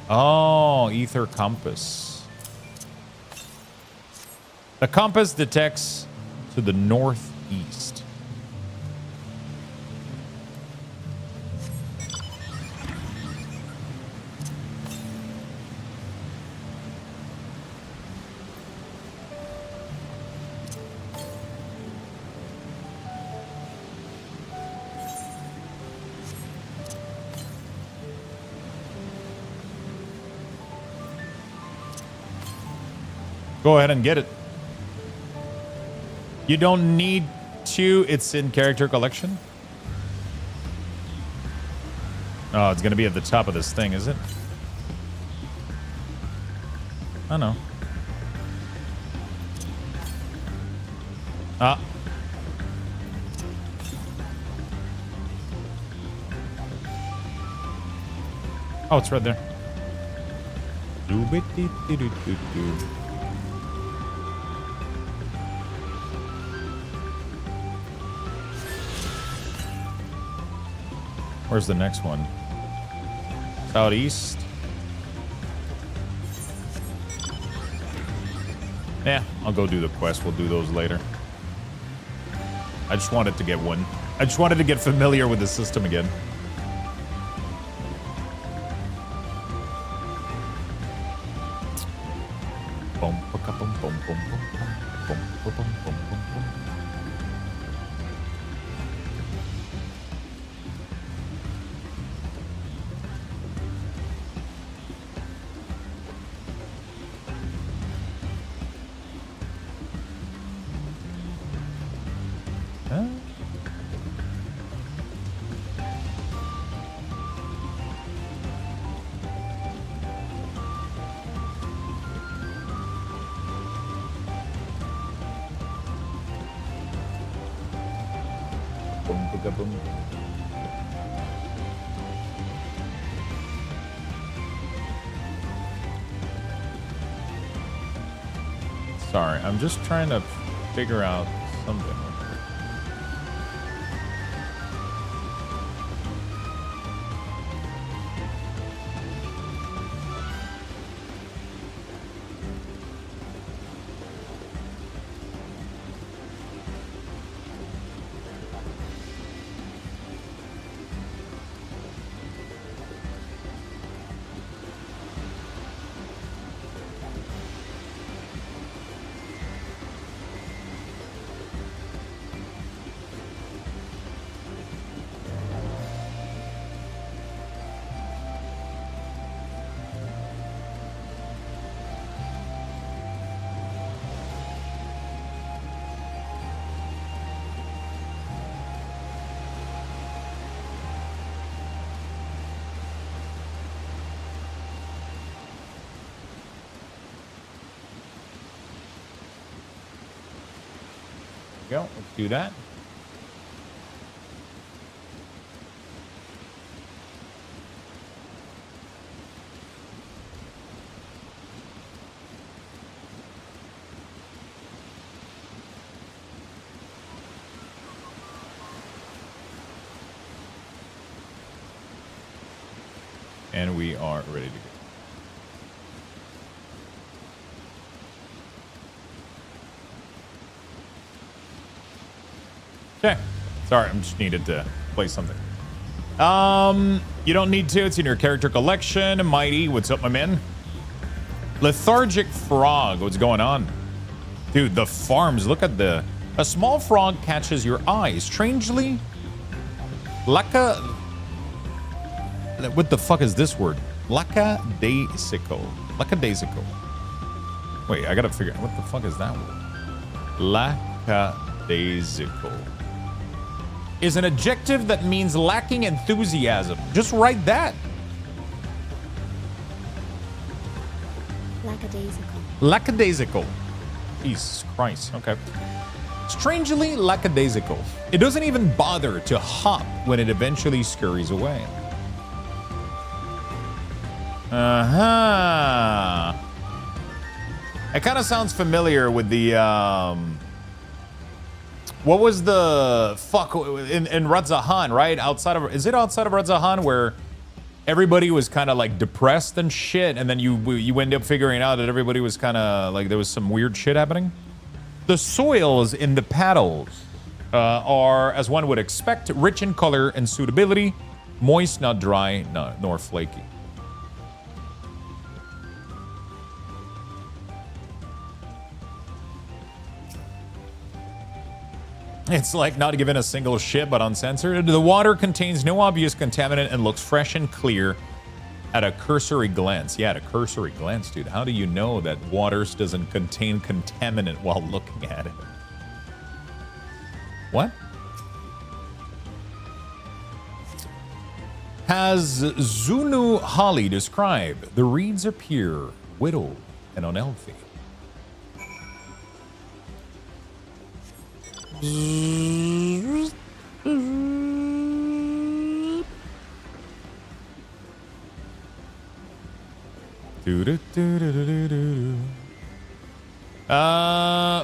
Oh, ether compass. The compass detects to the northeast. Go ahead and get it. You don't need to. It's in character collection. Oh, it's going to be at the top of this thing, is it? I know. Ah. Oh, it's right there. Where's the next one? Southeast. Yeah, I'll go do the quest. We'll do those later. I just wanted to get one. I just wanted to get familiar with the system again. Boom, boom, boom, boom, boom, boom, boom, boom, boom, boom. Sorry, I'm just trying to figure out something. Go. Let's do that. And we are ready to go. Okay. Sorry, I'm just needed to play something. You don't need to. It's in your character collection. Mighty, what's up, my man? Lethargic frog, what's going on? Dude, the farms, look at the... A small frog catches your eye. Strangely, Laka... What the fuck is this word? Lackadaisical. Lackadaisical. Wait, I gotta figure out what the fuck is that word? Lackadaisical is an adjective that means lacking enthusiasm. Just write that. Lackadaisical. Lackadaisical. Jesus Christ. Okay. Strangely lackadaisical. It doesn't even bother to hop when it eventually scurries away. Uh-huh. It kind of sounds familiar with the What was the fuck in Radzahan, right? Is it outside of Radzahan where everybody was kind of like depressed and shit, and then you end up figuring out that everybody was kind of like there was some weird shit happening? The soils in the paddles are, as one would expect, rich in color and suitability, moist, not dry, nor flaky. It's like not given a single shit, but uncensored. The water contains no obvious contaminant and looks fresh and clear at a cursory glance. Yeah, at a cursory glance, dude. How do you know that waters doesn't contain contaminant while looking at it? What? Has Zunu Holly described, the reeds appear whittled and unhealthy.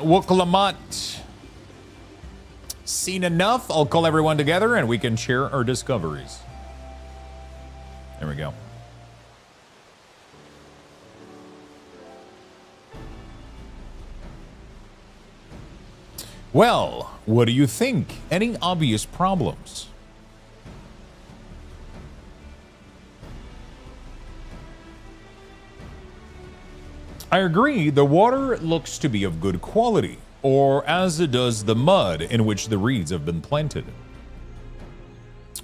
Wuklamat. Seen enough? I'll call everyone together and we can share our discoveries. There we go. Well, what do you think? Any obvious problems? I agree, the water looks to be of good quality, or as it does the mud in which the reeds have been planted.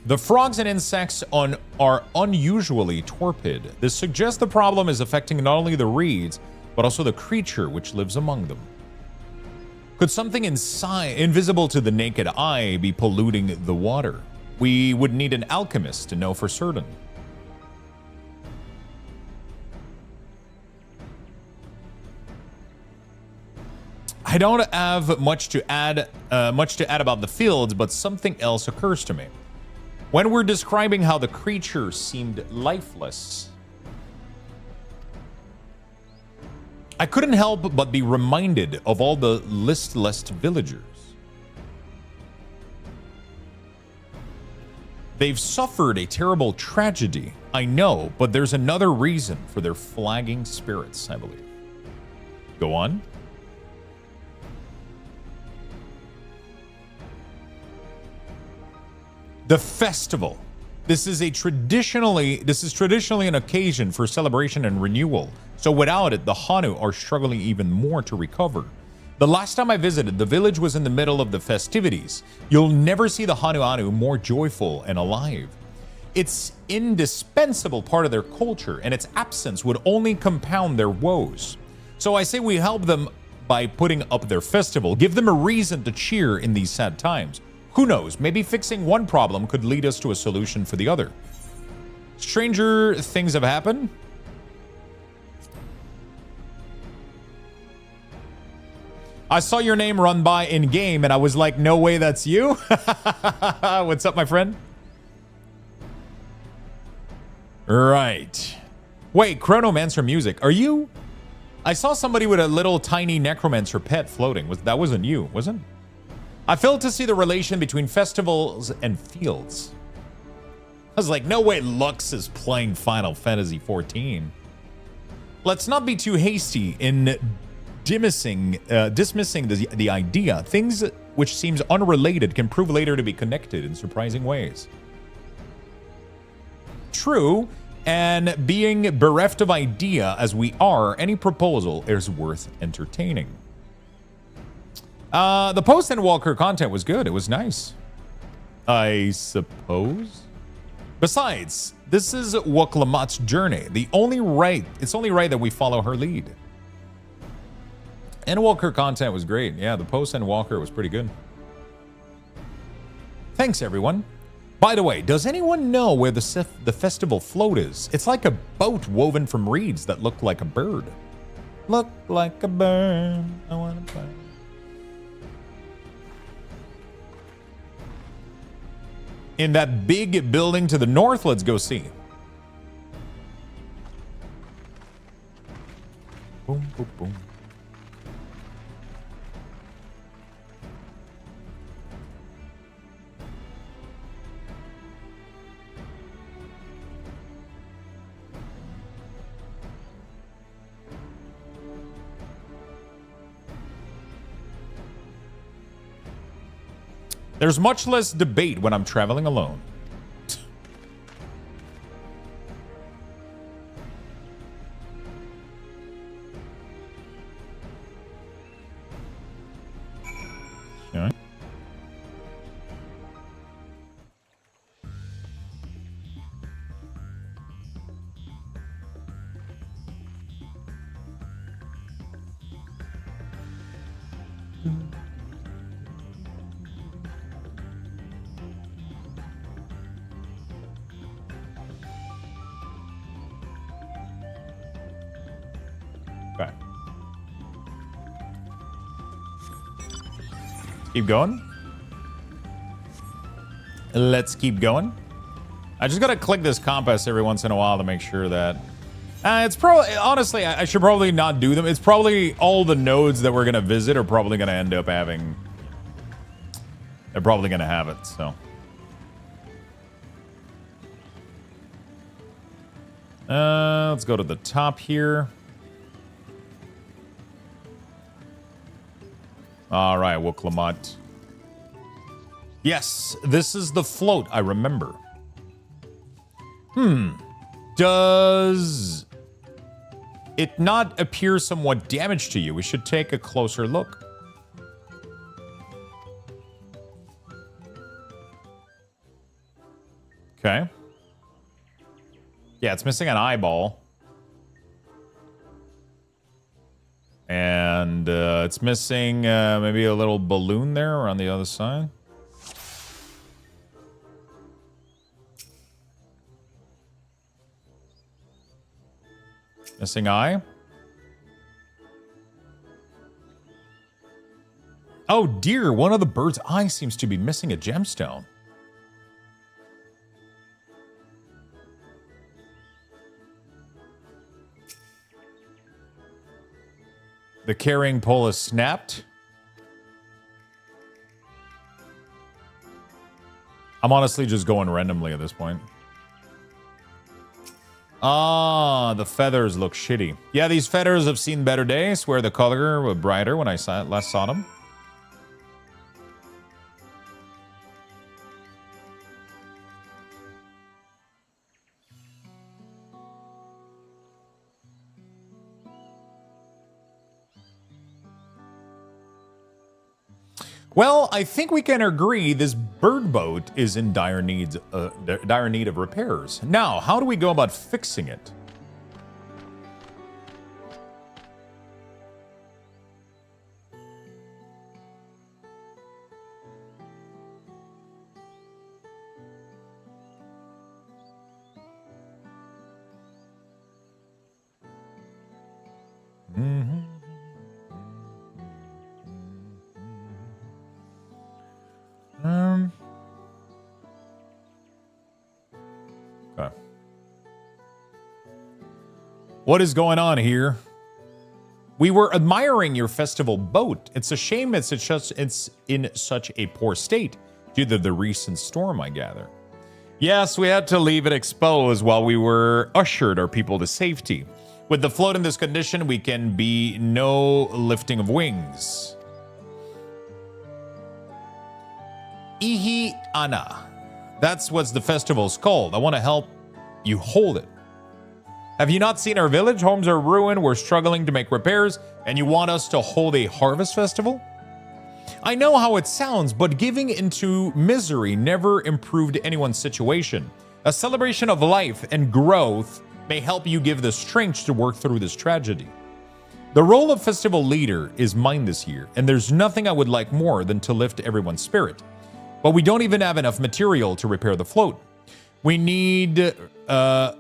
The frogs and insects are unusually torpid. This suggests the problem is affecting not only the reeds, but also the creature which lives among them. Could something inside, invisible to the naked eye, be polluting the water? We would need an alchemist to know for certain. I don't have much to add about the fields, but something else occurs to me. When we're describing how the creature seemed lifeless, I couldn't help but be reminded of all the listless villagers. They've suffered a terrible tragedy, I know, but there's another reason for their flagging spirits, I believe. Go on. The festival. This is traditionally an occasion for celebration and renewal. So without it, the Hanu are struggling even more to recover. The last time I visited, the village was in the middle of the festivities. You'll never see the Hanu more joyful and alive. It's indispensable part of their culture, and its absence would only compound their woes. So I say we help them by putting up their festival, give them a reason to cheer in these sad times. Who knows, maybe fixing one problem could lead us to a solution for the other. Stranger things have happened. I saw your name run by in game and I was like, no way that's you. What's up, my friend? Right. Wait, Chronomancer music. Are you? I saw somebody with a little tiny necromancer pet floating. That wasn't you, was it? I failed to see the relation between festivals and fields. I was like, no way Lux is playing Final Fantasy XIV. Let's not be too hasty in dismissing the idea. Things which seems unrelated can prove later to be connected in surprising ways. True, and being bereft of idea as we are, any proposal is worth entertaining. The Post and Walker content was good. It was nice, I suppose. Besides, this is Wuklamat's journey. It's only right that we follow her lead. And Walker content was great. Yeah, the Post and Walker was pretty good. Thanks, everyone. By the way, does anyone know where the festival float is? It's like a boat woven from reeds that look like a bird. Look like a bird. I want to play. In that big building to the north, let's go see. Boom, boom, boom. There's much less debate when I'm traveling alone. Okay. Okay. Keep going. Let's keep going. I just gotta click this compass every once in a while to make sure that it's probably, honestly, I should probably not do them. It's probably all the nodes that we're gonna visit are probably gonna end up having, they're probably gonna have it, so. Let's go to the top here. All right, Woklamat. Yes, this is the float, I remember. Does it not appear somewhat damaged to you? We should take a closer look. Okay. Yeah, it's missing an eyeball. And it's missing maybe a little balloon there on the other side. Missing eye. Oh dear, one of the bird's eye seems to be missing a gemstone. The carrying pole is snapped. I'm honestly just going randomly at this point. Ah, the feathers look shitty. Yeah, these feathers have seen better days. Swear the color was brighter when I last saw them. Well, I think we can agree this bird boat is in dire need of repairs. Now, how do we go about fixing it? Okay. What is going on here? We were admiring your festival boat. It's a shame it's in such a poor state due to the recent storm, I gather. Yes, we had to leave it exposed while we were ushered our people to safety. With the float in this condition, we can be no lifting of wings. Ihi Ana. That's what the festival's called. I want to help you hold it. Have you not seen our village? Homes are ruined, we're struggling to make repairs, and you want us to hold a harvest festival? I know how it sounds, but giving into misery never improved anyone's situation. A celebration of life and growth may help you give the strength to work through this tragedy. The role of festival leader is mine this year, and there's nothing I would like more than to lift everyone's spirit. But we don't even have enough material to repair the float. We need a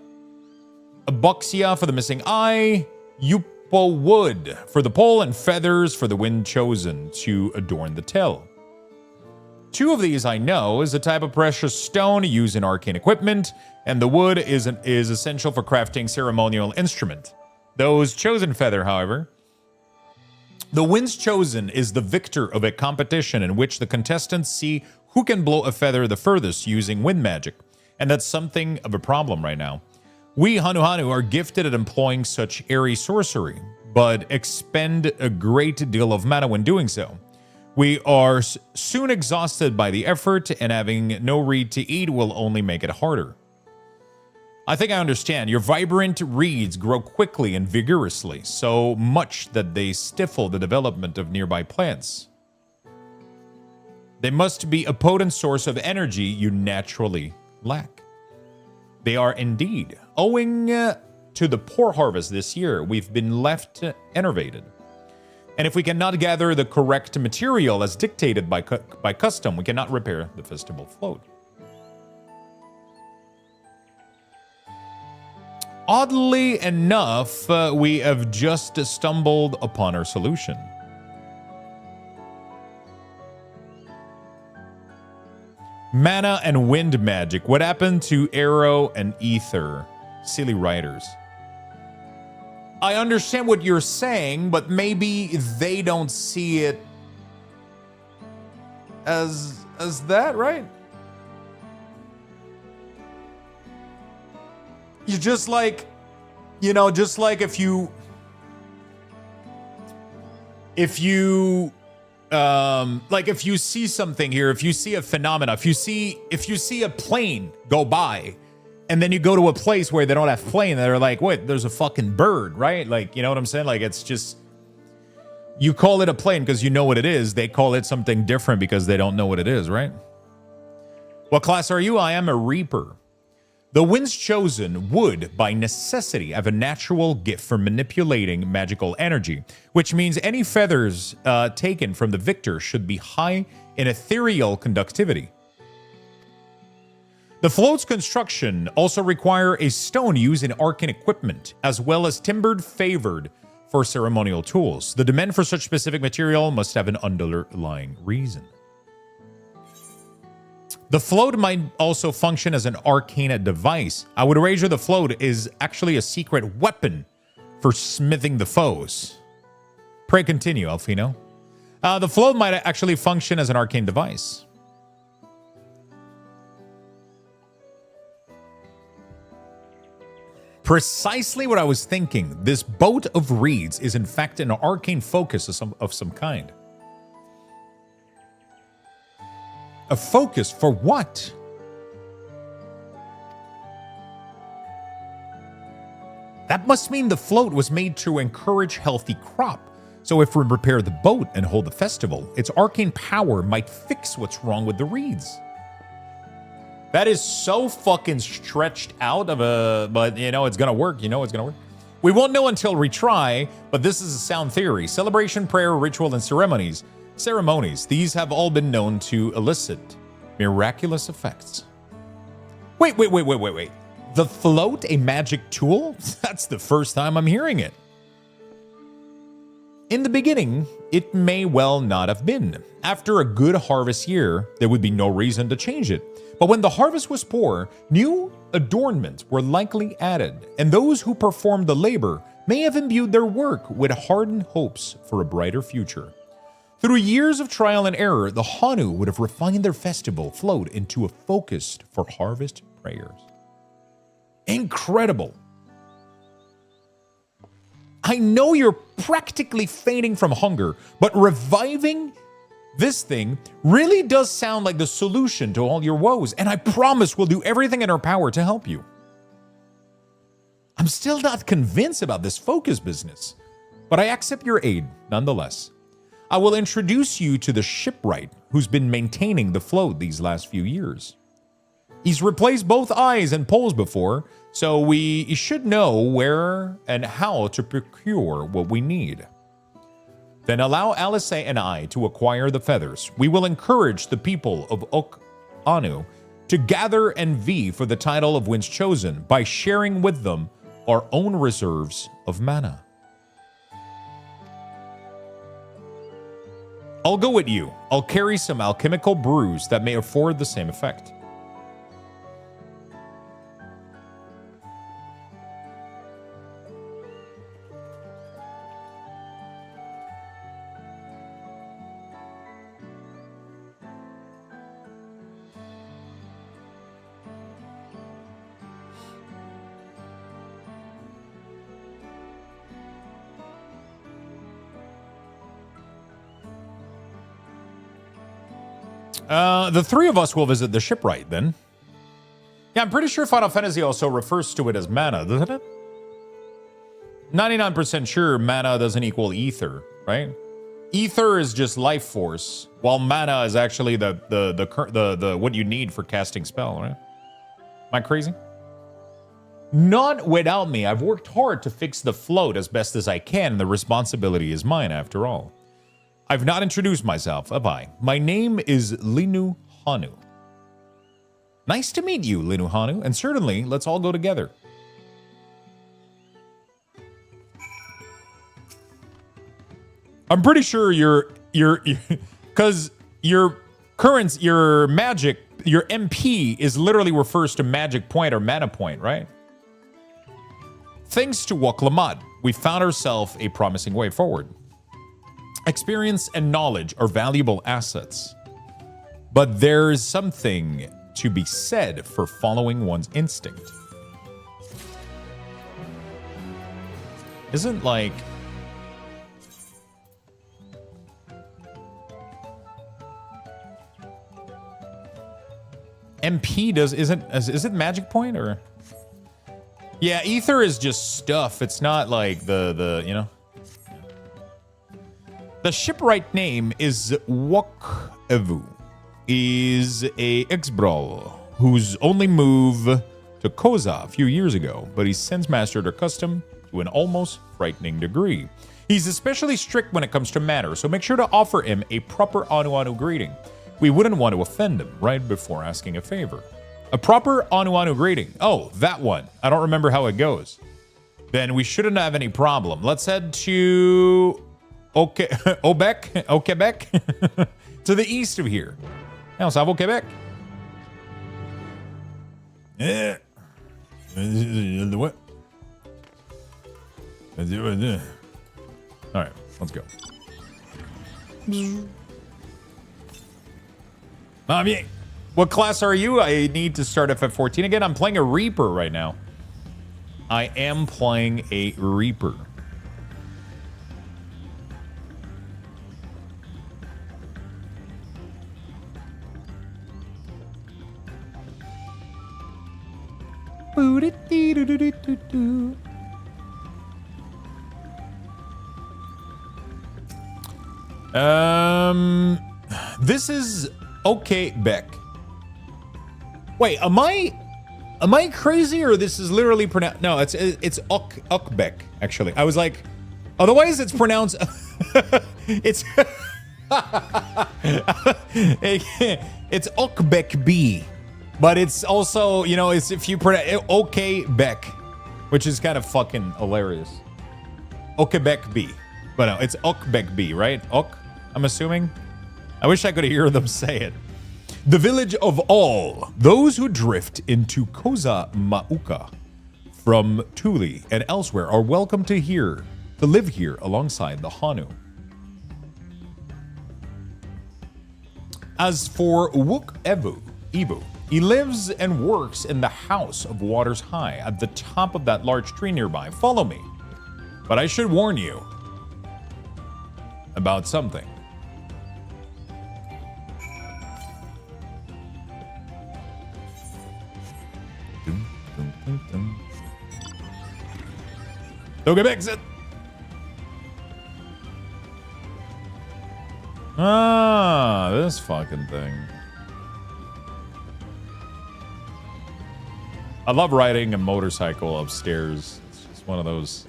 boxia for the missing eye, yupo wood for the pole, and feathers for the wind chosen to adorn the tail. Two of these I know is a type of precious stone used in arcane equipment, and the wood is essential for crafting ceremonial instrument. Those chosen feather, however, the wind's chosen is the victor of a competition in which the contestants see who can blow a feather the furthest using wind magic, and that's something of a problem right now. We Hanuhanu are gifted at employing such airy sorcery, but expend a great deal of mana when doing so. We are soon exhausted by the effort, and having no reed to eat will only make it harder. I think I understand. Your vibrant reeds grow quickly and vigorously, so much that they stifle the development of nearby plants. They must be a potent source of energy you naturally lack. They are indeed. Owing to the poor harvest this year, we've been left enervated. And if we cannot gather the correct material as dictated by custom, we cannot repair the festival float. Oddly enough, we have just stumbled upon our solution. Mana and wind magic. What happened to arrow and ether? Silly writers. I understand what you're saying, but maybe they don't see it as that, right? You just like, you know, just like if you like if you see something here, if you see a phenomena, if you see a plane go by, and then you go to a place where they don't have plane, they're like, wait, there's a fucking bird, right? Like, you know what I'm saying? Like, it's just, you call it a plane because you know what it is. They call it something different because they don't know what it is, right? What class are you? I am a Reaper. The Winds Chosen would, by necessity, have a natural gift for manipulating magical energy, which means any feathers taken from the victor should be high in ethereal conductivity. The float's construction also require a stone used in arcane equipment, as well as timbered favored for ceremonial tools. The demand for such specific material must have an underlying reason. The float might also function as an arcane device. I would wager the float is actually a secret weapon for smithing the foes. Pray continue, Alfino. The float might actually function as an arcane device. Precisely what I was thinking. This boat of reeds is in fact an arcane focus of some kind. A focus for what? That must mean the float was made to encourage healthy crop. So if we repair the boat and hold the festival, its arcane power might fix what's wrong with the reeds. That is so fucking stretched out of a, but you know, it's gonna work. You know, it's gonna work. We won't know until we try, but this is a sound theory. Celebration, prayer, ritual, and ceremonies. These have all been known to elicit miraculous effects. Wait. The float, a magic tool? That's the first time I'm hearing it. In the beginning, it may well not have been. After a good harvest year, there would be no reason to change it. But when the harvest was poor, new adornments were likely added, and those who performed the labor may have imbued their work with hardened hopes for a brighter future. Through years of trial and error, the Hanu would have refined their festival float into a focus for harvest prayers. Incredible. I know you're practically fainting from hunger, but reviving this thing really does sound like the solution to all your woes, and I promise we'll do everything in our power to help you. I'm still not convinced about this focus business, but I accept your aid nonetheless. I will introduce you to the shipwright who's been maintaining the float these last few years. He's replaced both eyes and poles before, so we should know where and how to procure what we need. Then allow Alice and I to acquire the feathers. We will encourage the people of Ok Anu to gather and vie for the title of Winds Chosen by sharing with them our own reserves of mana. I'll go with you. I'll carry some alchemical brews that may afford the same effect. The three of us will visit the shipwright then. Yeah, I'm pretty sure Final Fantasy also refers to it as mana, doesn't it? 99% sure mana doesn't equal ether, right? Ether is just life force, while mana is actually the what you need for casting spell, right? Am I crazy? Not without me. I've worked hard to fix the float as best as I can, and the responsibility is mine after all. I've not introduced myself, have I? My name is Linu Hanu. Nice to meet you, Linu Hanu, and certainly let's all go together. I'm pretty sure you're because your magic, your MP is literally refers to magic point or mana point, right? Thanks to Waklamad, we found ourselves a promising way forward. Experience and knowledge are valuable assets, but there's something to be said for following one's instinct. Isn't like MP is it magic point or? Yeah, ether is just stuff. It's not like the you know. The shipwright name is Wakevu. Is a ex-brawl whose only move to Koza a few years ago, but he's since mastered her custom to an almost frightening degree. He's especially strict when it comes to manners, so make sure to offer him a proper Anu greeting. We wouldn't want to offend him right before asking a favor. A proper Anu greeting. Oh, that one. I don't remember how it goes. Then we shouldn't have any problem. Let's head to Quebec to the east of here. Now, Savo, Quebec. Yeah. What? All right, let's go. What class are you? I need to start FF14 again. I'm playing a Reaper right now. I am playing a Reaper. This is okay, Beck. Wait, am I crazy or this is literally pronounced? No, it's Ukbeck actually. I was like, otherwise it's pronounced. It's it's Ukbeck B, but it's also, you know, it's if you pronounce okay Beck, which is kind of fucking hilarious. Ukbeck B, but no, it's Ukbeck B, right? I'm assuming. I wish I could hear them say it. The village of all those who drift into Koza Mauka from Thule and elsewhere are welcome to live here alongside the Hanu. As for Wook-Evu, he lives and works in the House of Waters High at the top of that large tree nearby. Follow me. But I should warn you about something. Okay, exit. Ah, this fucking thing. I love riding a motorcycle upstairs. It's just one of those.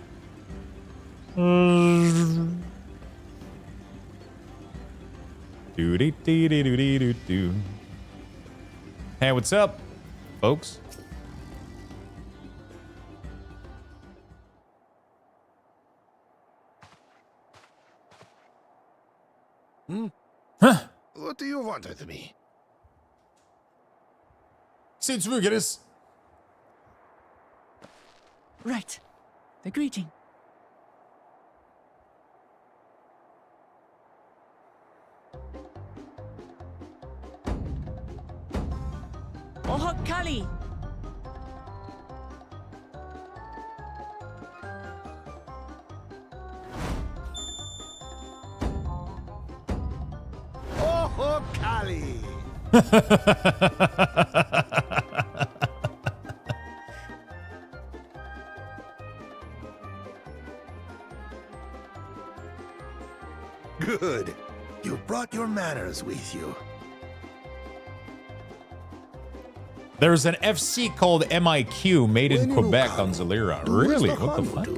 Hey, what's up, folks? Huh? What do you want with me? Since we get us. Right. The greeting. Ohok Kali. Oh, Kali! Good. You brought your manners with you. There's an FC called MIQ made in Quebec on Zalira. Really? What the fuck?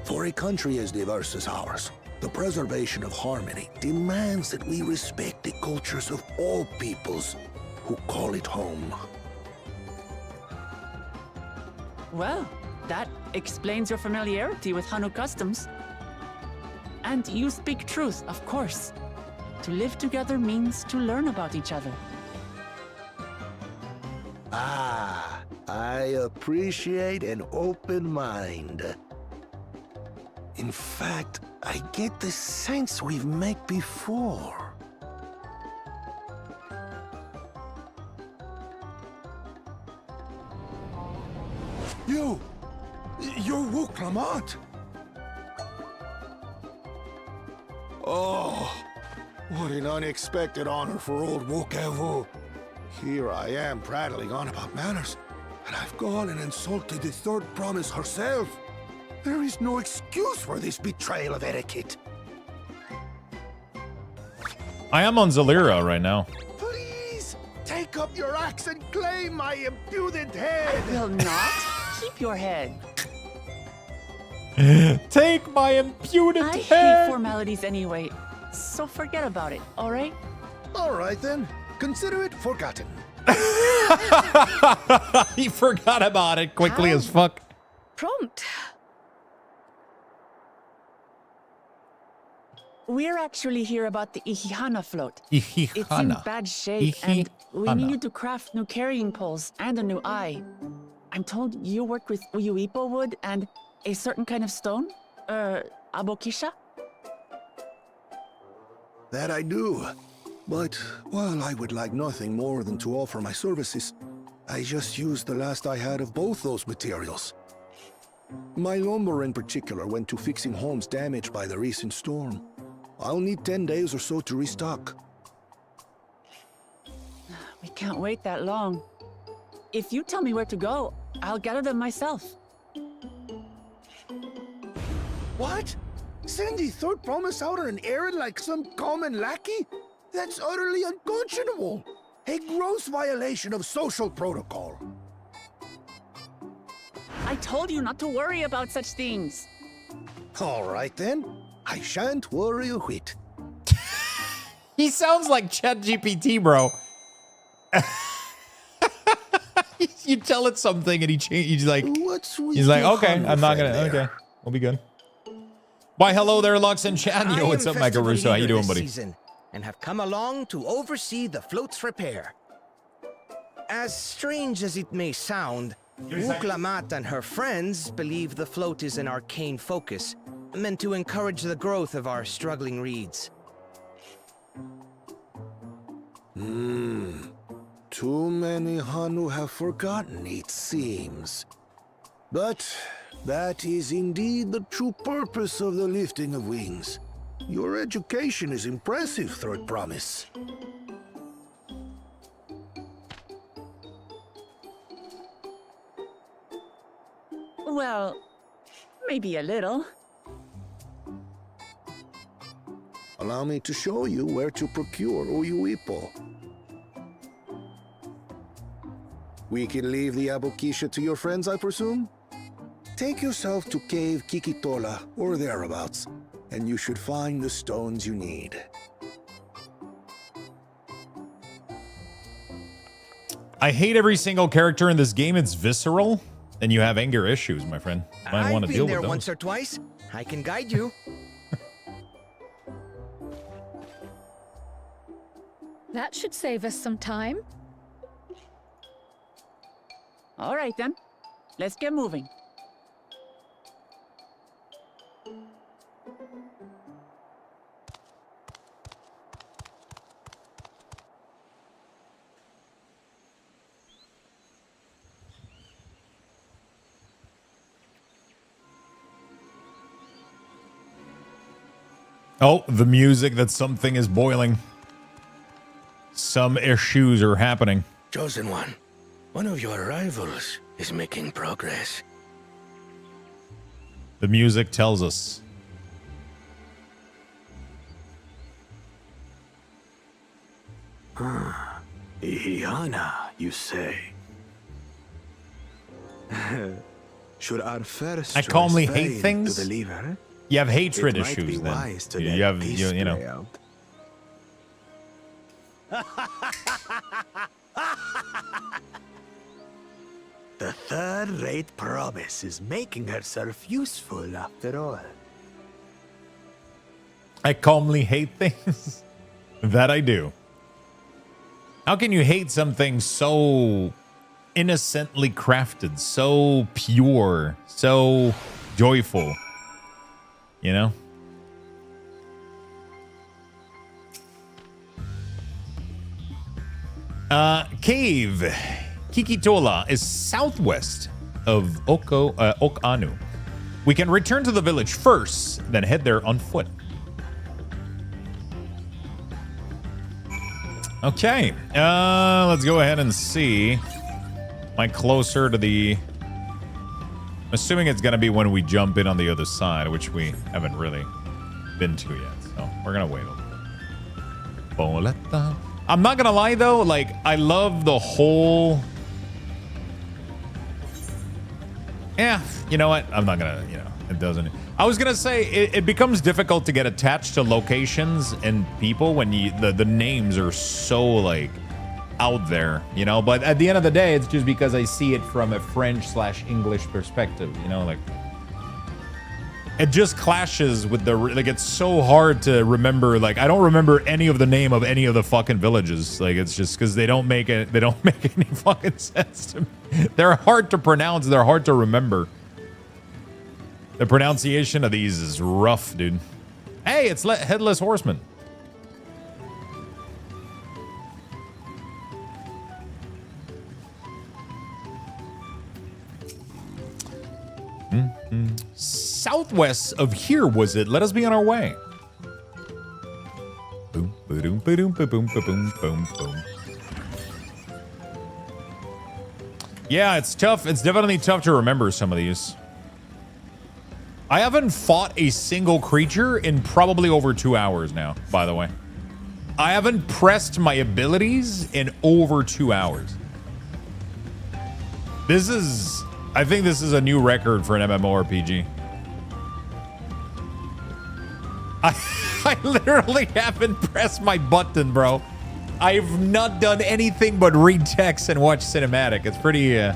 For a country as diverse as ours, the preservation of harmony demands that we respect the cultures of all peoples who call it home. Well, that explains your familiarity with Hanu customs. And you speak truth, of course. To live together means to learn about each other. Ah, I appreciate an open mind. In fact, I get the sense we've met before. You're Wu Clement. Oh, what an unexpected honor for old Wokevu. Here I am prattling on about manners, and I've gone and insulted the third promise herself. There is no excuse for this betrayal of etiquette. I am on Zalira right now. Please, take up your axe and claim my impudent head. I will not. Keep your head. Take my impudent I head. hate formalities anyway, so forget about it, all right? All right then, consider it forgotten. He forgot about it quickly as fuck. Prompt. We're actually here about the Ihihana float. Ihihana. It's in bad shape, and we need you to craft new carrying poles and a new eye. I'm told you work with Uyuipo wood and a certain kind of stone? Abokisha? That I do. But while I would like nothing more than to offer my services, I just used the last I had of both those materials. My lumber in particular went to fixing homes damaged by the recent storm. I'll need 10 days or so to restock. We can't wait that long. If you tell me where to go, I'll gather them myself. What? Send the third promise out on an errand like some common lackey? That's utterly unconscionable. A gross violation of social protocol. I told you not to worry about such things. All right then. I shan't worry a whit. He sounds like ChatGPT, bro. You tell it something and he's like, okay, I'm not gonna, okay, we'll be good. Why, hello there, Lux and Chan. Yo, what's up, Micro Russo? How you doing, buddy? And have come along to oversee the float's repair. As strange as it may sound, Wuklamat and her friends believe the float is an arcane focus, meant to encourage the growth of our struggling reeds. Too many Hanu have forgotten, it seems. But that is indeed the true purpose of the lifting of wings. Your education is impressive, Third Promise. Well, maybe a little. Allow me to show you where to procure Uyuipo. We can leave the Abokisha to your friends, I presume? Take yourself to Cave Kikitola or thereabouts, and you should find the stones you need. I hate every single character in this game. It's visceral, and you have anger issues, my friend. Might want to deal I've been there with those. once or twice. I can guide you. That should save us some time. All right then, let's get moving. Oh, the music that something is boiling. some issues are happening. Chosen One, one of your rivals is making progress. The music tells us. Ihiana, you say? Should our first I calmly choice hate fail things. to deliver, You have hatred it might issues be then. wise to You let have, this you know. play out. The third-rate promise is making herself useful after all. I calmly hate things. That I do. How can you hate something so innocently crafted, so pure, so joyful? You know? Cave Kikitola is southwest of Okanu. We can return to the village first, then head there on foot. Okay, let's go ahead and see. Am I closer to the... I'm assuming it's going to be when we jump in on the other side, which we haven't really been to yet. So we're going to wait a little bit. I'm not going to lie, though. Like, I love the whole... Yeah, you know what? I'm not going to, you know, it doesn't... I was going to say, it becomes difficult to get attached to locations and people when you the names are so, like, out there, you know? But at the end of the day, it's just because I see it from a French/English perspective, you know? Like, it just clashes with the... Like, it's so hard to remember. Like, I don't remember any of the name of any of the fucking villages. Like, it's just because they don't make it... They don't make any fucking sense to me. They're hard to pronounce. They're hard to remember. The pronunciation of these is rough, dude. Hey, it's Headless Horseman. Southwest of here, was it? Let us be on our way. Boom, boom, boom, boom, boom, boom, boom, boom. Yeah, it's tough. It's definitely tough to remember some of these. I haven't fought a single creature in probably over 2 hours now, by the way. I haven't pressed my abilities in over 2 hours. This is... I think this is a new record for an MMORPG. I literally haven't pressed my button, bro. I've not done anything but read text and watch cinematic. It's pretty...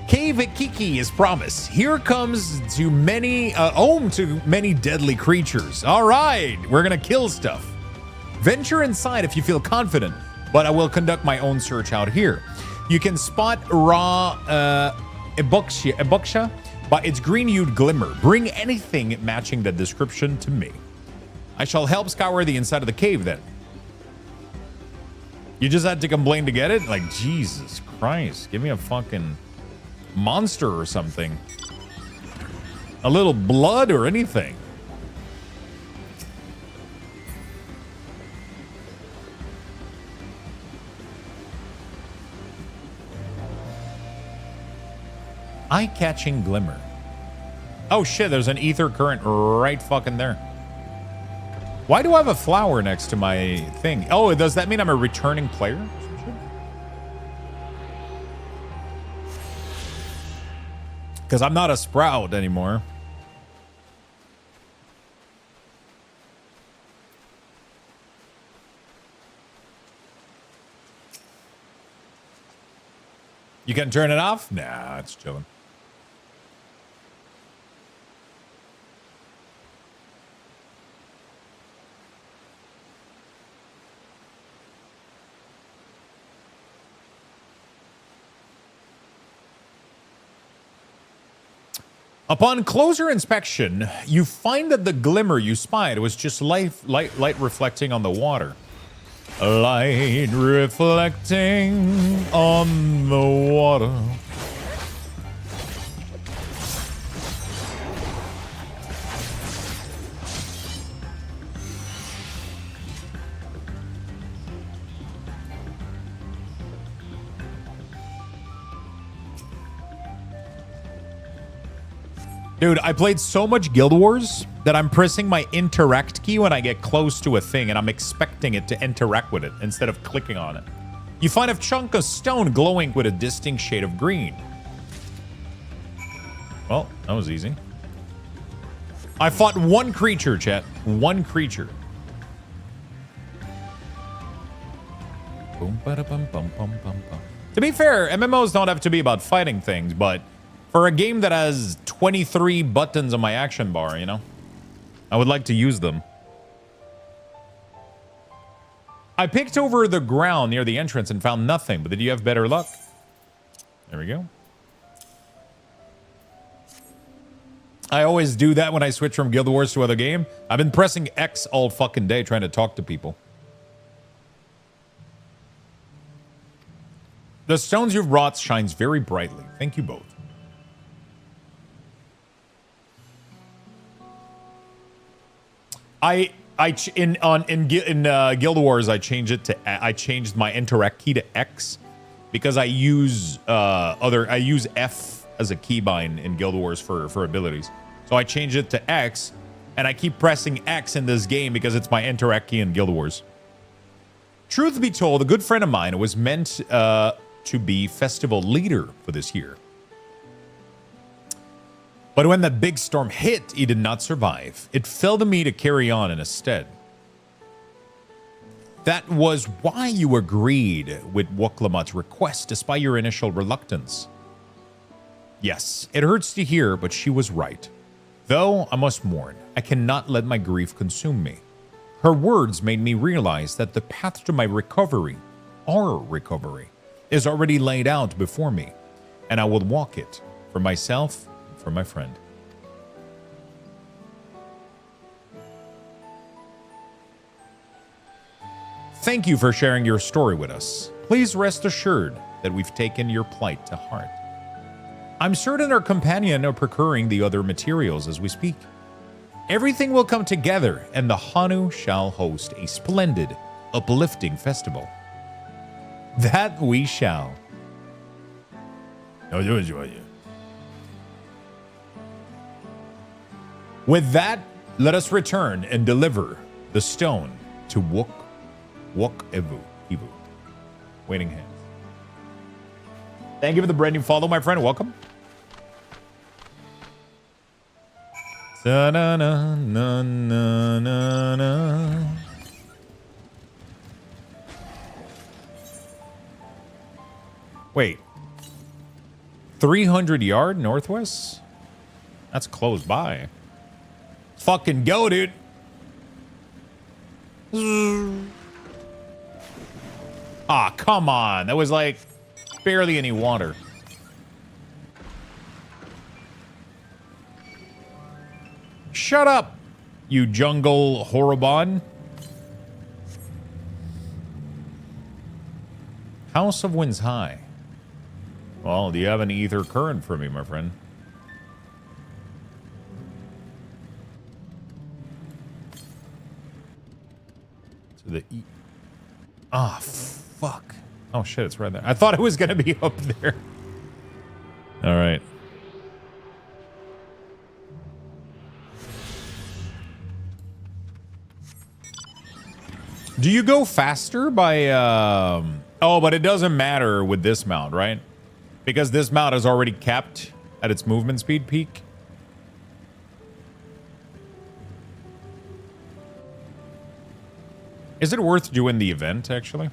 Cave at Kiki is promised. Here comes to many... home to many deadly creatures. All right, we're gonna kill stuff. Venture inside if you feel confident, but I will conduct my own search out here. You can spot raw Eboksha by its green-hued glimmer. Bring anything matching the description to me. I shall help scour the inside of the cave then. You just had to complain to get it? Like, Jesus Christ. Give me a fucking monster or something. A little blood or anything. Eye-catching glimmer. Oh shit, there's an ether current right fucking there. Why do I have a flower next to my thing? Oh, does that mean I'm a returning player? Because I'm not a sprout anymore. You can turn it off? Nah, it's chilling. Upon closer inspection, you find that the glimmer you spied was just light reflecting on the water. Light reflecting on the water. Dude, I played so much Guild Wars that I'm pressing my interact key when I get close to a thing, and I'm expecting it to interact with it instead of clicking on it. You find a chunk of stone glowing with a distinct shade of green. Well, that was easy. I fought one creature, chat. One creature. Boom, bada, bum, bum, bum, bum, bum. To be fair, MMOs don't have to be about fighting things, but for a game that has 23 buttons on my action bar, you know, I would like to use them. I picked over the ground near the entrance and found nothing, but did you have better luck? There we go. I always do that when I switch from Guild Wars to other game. I've been pressing X all fucking day trying to talk to people. The stones you've brought shines very brightly. Thank you both. In Guild Wars, I changed my interact key to X because I use F as a keybind in Guild Wars for abilities. So I changed it to X, and I keep pressing X in this game because it's my interact key in Guild Wars. Truth be told, a good friend of mine was meant to be festival leader for this year. But when the big storm hit, he did not survive. It fell to me to carry on instead. That was why you agreed with Woklamat's request despite your initial reluctance. Yes, it hurts to hear, but she was right. Though I must mourn, I cannot let my grief consume me. Her words made me realize that the path to my recovery, our recovery, is already laid out before me, and I will walk it for myself and for my friend. Thank you for sharing your story with us. Please rest assured that we've taken your plight to heart. I'm certain our companion are procuring the other materials as we speak. Everything will come together, and the Hanu shall host a splendid, uplifting festival. That we shall. With that, let us return and deliver the stone to Wok Evu. Waiting hands. Thank you for the brand new follow, my friend. Welcome. Da-na-na-na-na-na. Wait. 300 yard northwest? That's close by. Fucking go, dude. Ah, come on. That was like barely any water. Shut up, you jungle horribon. House of Winds High. Well, do you have an ether current for me, my friend? To the E. Ah, fuck. Oh, shit, it's right there. I thought it was going to be up there. All right. Do you go faster by... Oh, but it doesn't matter with this mount, right? Because this mount is already capped at its movement speed peak. Is it worth doing the event, actually?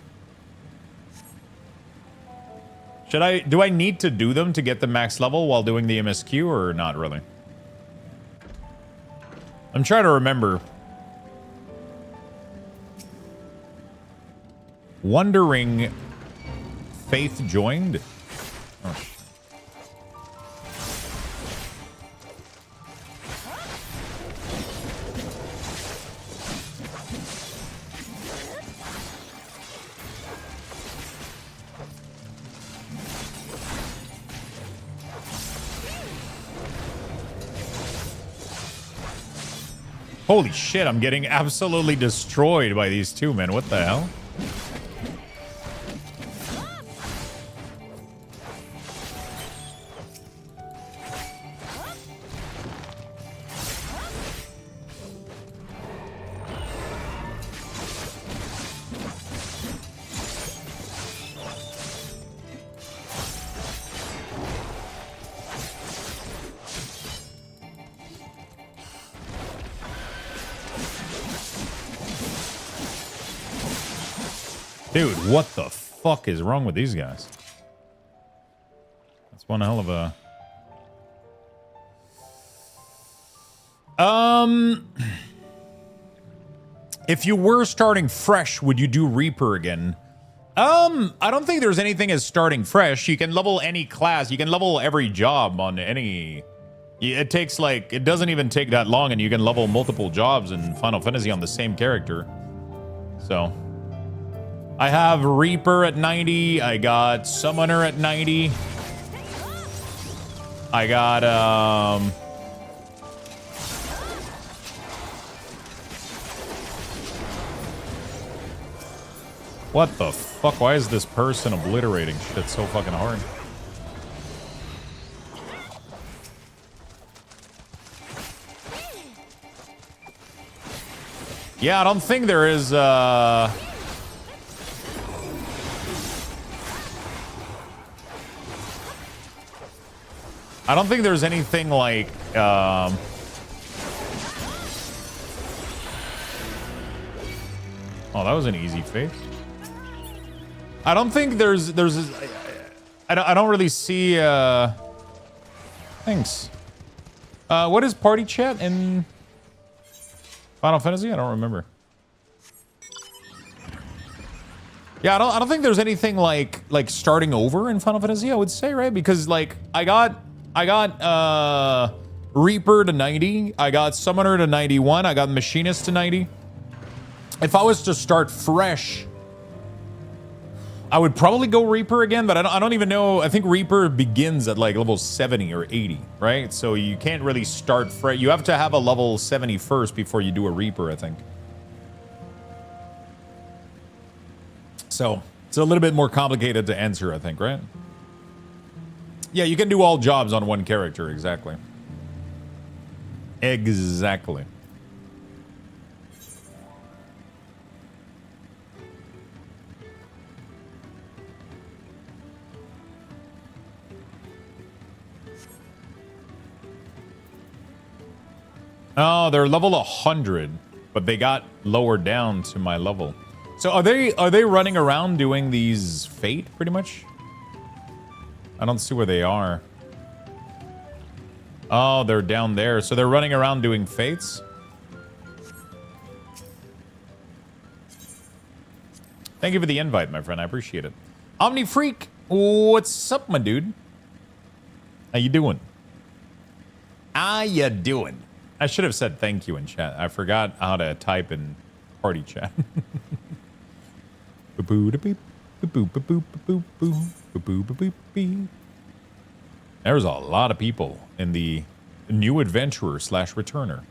Do I need to do them to get the max level while doing the MSQ, or not really? I'm trying to remember. Wondering Faith joined? Oh. Holy shit, I'm getting absolutely destroyed by these two, man. What the hell? Dude, what the fuck is wrong with these guys? That's one hell of a... If you were starting fresh, would you do Reaper again? I don't think there's anything as starting fresh. You can level any class. You can level every job on any... It takes like... It doesn't even take that long, and you can level multiple jobs in Final Fantasy on the same character. So... I have Reaper at 90. I got Summoner at 90. I got, what the fuck? Why is this person obliterating shit so fucking hard? Yeah, I don't think there is, I don't think there's anything like, oh, that was an easy fate. I don't think there's, I don't really see, thanks. What is party chat in Final Fantasy? I don't remember. Yeah, I don't think there's anything like starting over in Final Fantasy, I would say, right? Because like I got Reaper to 90, I got Summoner to 91, I got Machinist to 90. If I was to start fresh, I would probably go Reaper again, but I don't even know. I think Reaper begins at like level 70 or 80, right? So you can't really start fresh. You have to have a level 70 first before you do a Reaper, I think. So it's a little bit more complicated to answer, I think, right? Yeah, you can do all jobs on one character, exactly. Exactly. Oh, they're level 100, but they got lowered down to my level. So are they running around doing these fate pretty much? I don't see where they are. Oh, they're down there. So they're running around doing fates? Thank you for the invite, my friend. I appreciate it. Omni Freak, what's up, my dude? How you doing? How you doing? I should have said thank you in chat. I forgot how to type in party chat. There's a lot of people in the new adventurer / returner.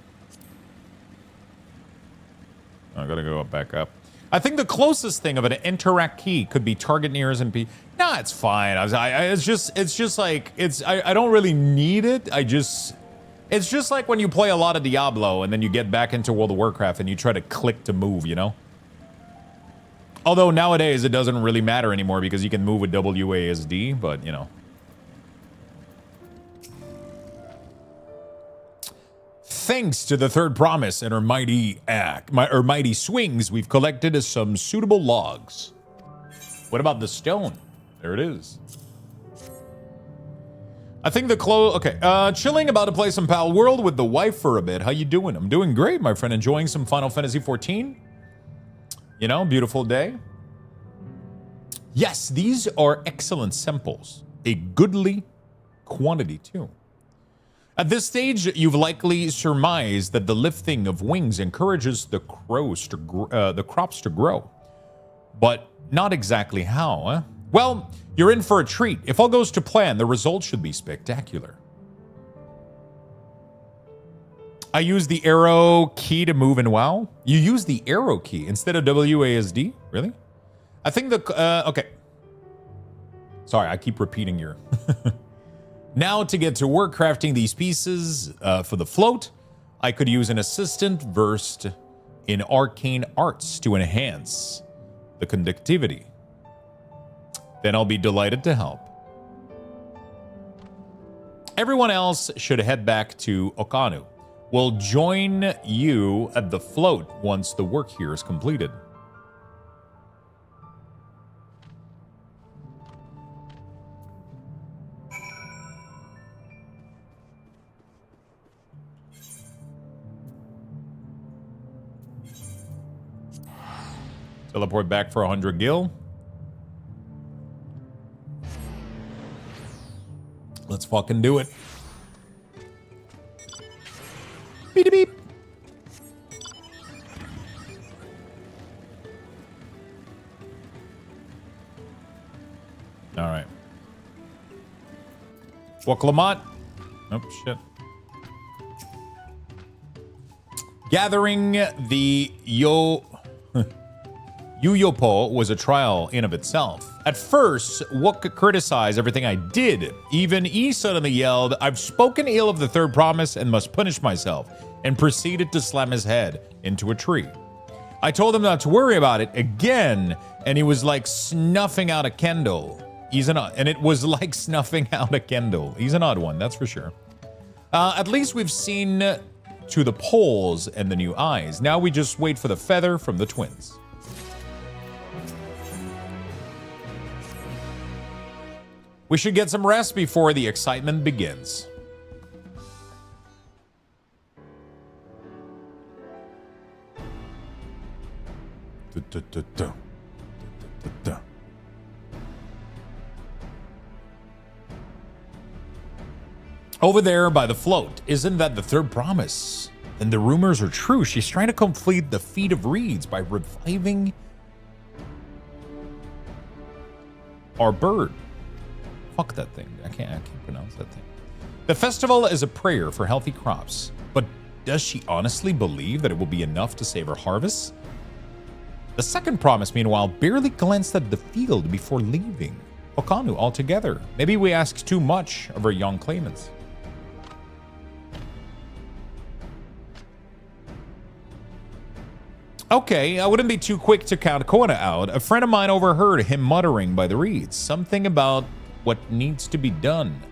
I gotta go back up. I think the closest thing of an interact key could be target near SMP. Nah, it's fine. It's just like I don't really need it. It's just like when you play a lot of Diablo and then you get back into World of Warcraft and you try to click to move, you know? Although nowadays it doesn't really matter anymore because you can move with WASD, but you know. Thanks to the third promise and her mighty mighty swings, we've collected some suitable logs. What about the stone? There it is. I think the okay, chilling, about to play some Pal World with the wife for a bit. How you doing? I'm doing great, my friend. Enjoying some Final Fantasy XIV. You know, beautiful day. Yes, these are excellent samples. A goodly quantity, too. At this stage, you've likely surmised that the lifting of wings encourages the crops to grow. But not exactly how, huh? Well, you're in for a treat. If all goes to plan, the result should be spectacular. I use the arrow key to move in WoW. You use the arrow key instead of WASD? Really? I think okay. Sorry, I keep repeating your... Now to get to work crafting these pieces for the float, I could use an assistant versed in arcane arts to enhance the conductivity. Then I'll be delighted to help. Everyone else should head back to Okanu. We'll join you at the float once the work here is completed. Teleport back for 100 gil. Let's fucking do it. Beep beep. All right. Lamont. Oh, shit. Gathering the Yuyopo was a trial in of itself. At first, Wook criticized everything I did. Even E suddenly yelled, "I've spoken ill of the third promise and must punish myself," and proceeded to slam his head into a tree. I told him not to worry about it again, and he was like snuffing out a candle. And it was like snuffing out a candle. He's an odd one, that's for sure. At least we've seen to the poles and the new eyes. Now we just wait for the feather from the twins. We should get some rest before the excitement begins. Over there by the float, isn't that the third promise? Then the rumors are true. She's trying to complete the feat of reeds by reviving our bird. Fuck that thing. I can't pronounce that thing. The festival is a prayer for healthy crops, but does she honestly believe that it will be enough to save her harvest? The second promise, meanwhile, barely glanced at the field before leaving Okanu altogether. Maybe we ask too much of our young claimants. Okay, I wouldn't be too quick to count Koana out. A friend of mine overheard him muttering by the reeds, something about what needs to be done.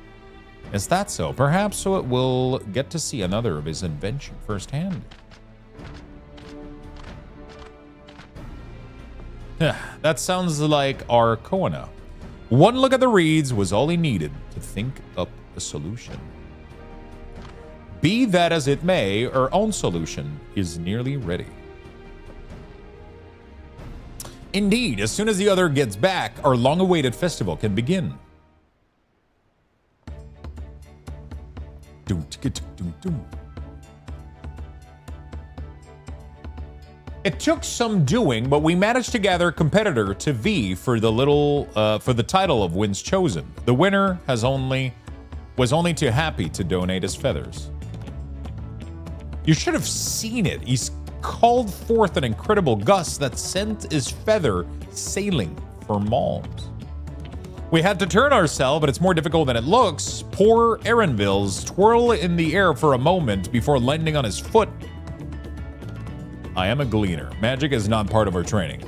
Is that so? Perhaps we'll get to see another of his invention firsthand. That sounds like our Koana. One look at the reeds was all he needed to think up a solution. Be that as it may, our own solution is nearly ready. Indeed, as soon as the other gets back, our long-awaited festival can begin. It took some doing, but we managed to gather a competitor to V for the title of Wins Chosen. The winner was only too happy to donate his feathers. You should have seen it. He's called forth an incredible gust that sent his feather sailing for Malms. We had to turn ourselves, but it's more difficult than it looks. Poor Aaronville's twirl in the air for a moment before landing on his foot. I am a gleaner. Magic is not part of our training.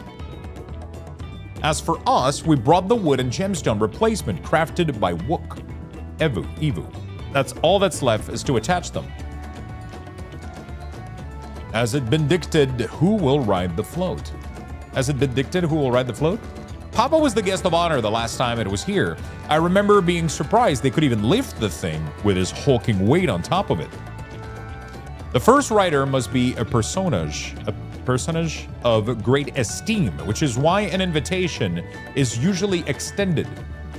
As for us, we brought the wood and gemstone replacement crafted by Wook. Evu. That's all that's left is to attach them. Has it been dictated who will ride the float? Papa was the guest of honor the last time it was here. I remember being surprised they could even lift the thing with his hulking weight on top of it. The first rider must be a personage of great esteem, which is why an invitation is usually extended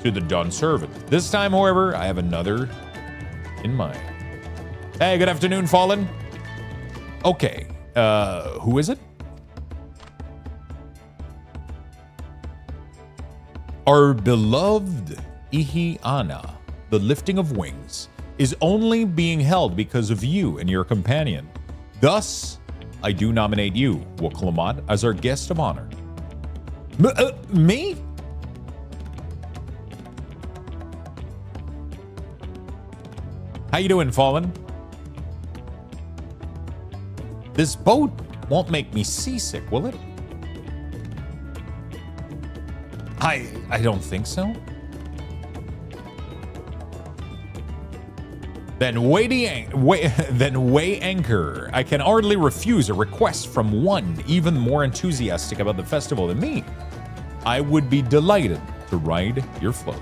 to the Dawn servant. This time, however, I have another in mind. Hey, good afternoon, Fallen. Okay, who is it? Our beloved Ihiana, the lifting of wings, is only being held because of you and your companion. Thus, I do nominate you, Woklamat, as our guest of honor. Me? How you doing, Fallen? This boat won't make me seasick, will it? I don't think so. Then weigh anchor. I can hardly refuse a request from one even more enthusiastic about the festival than me. I would be delighted to ride your float.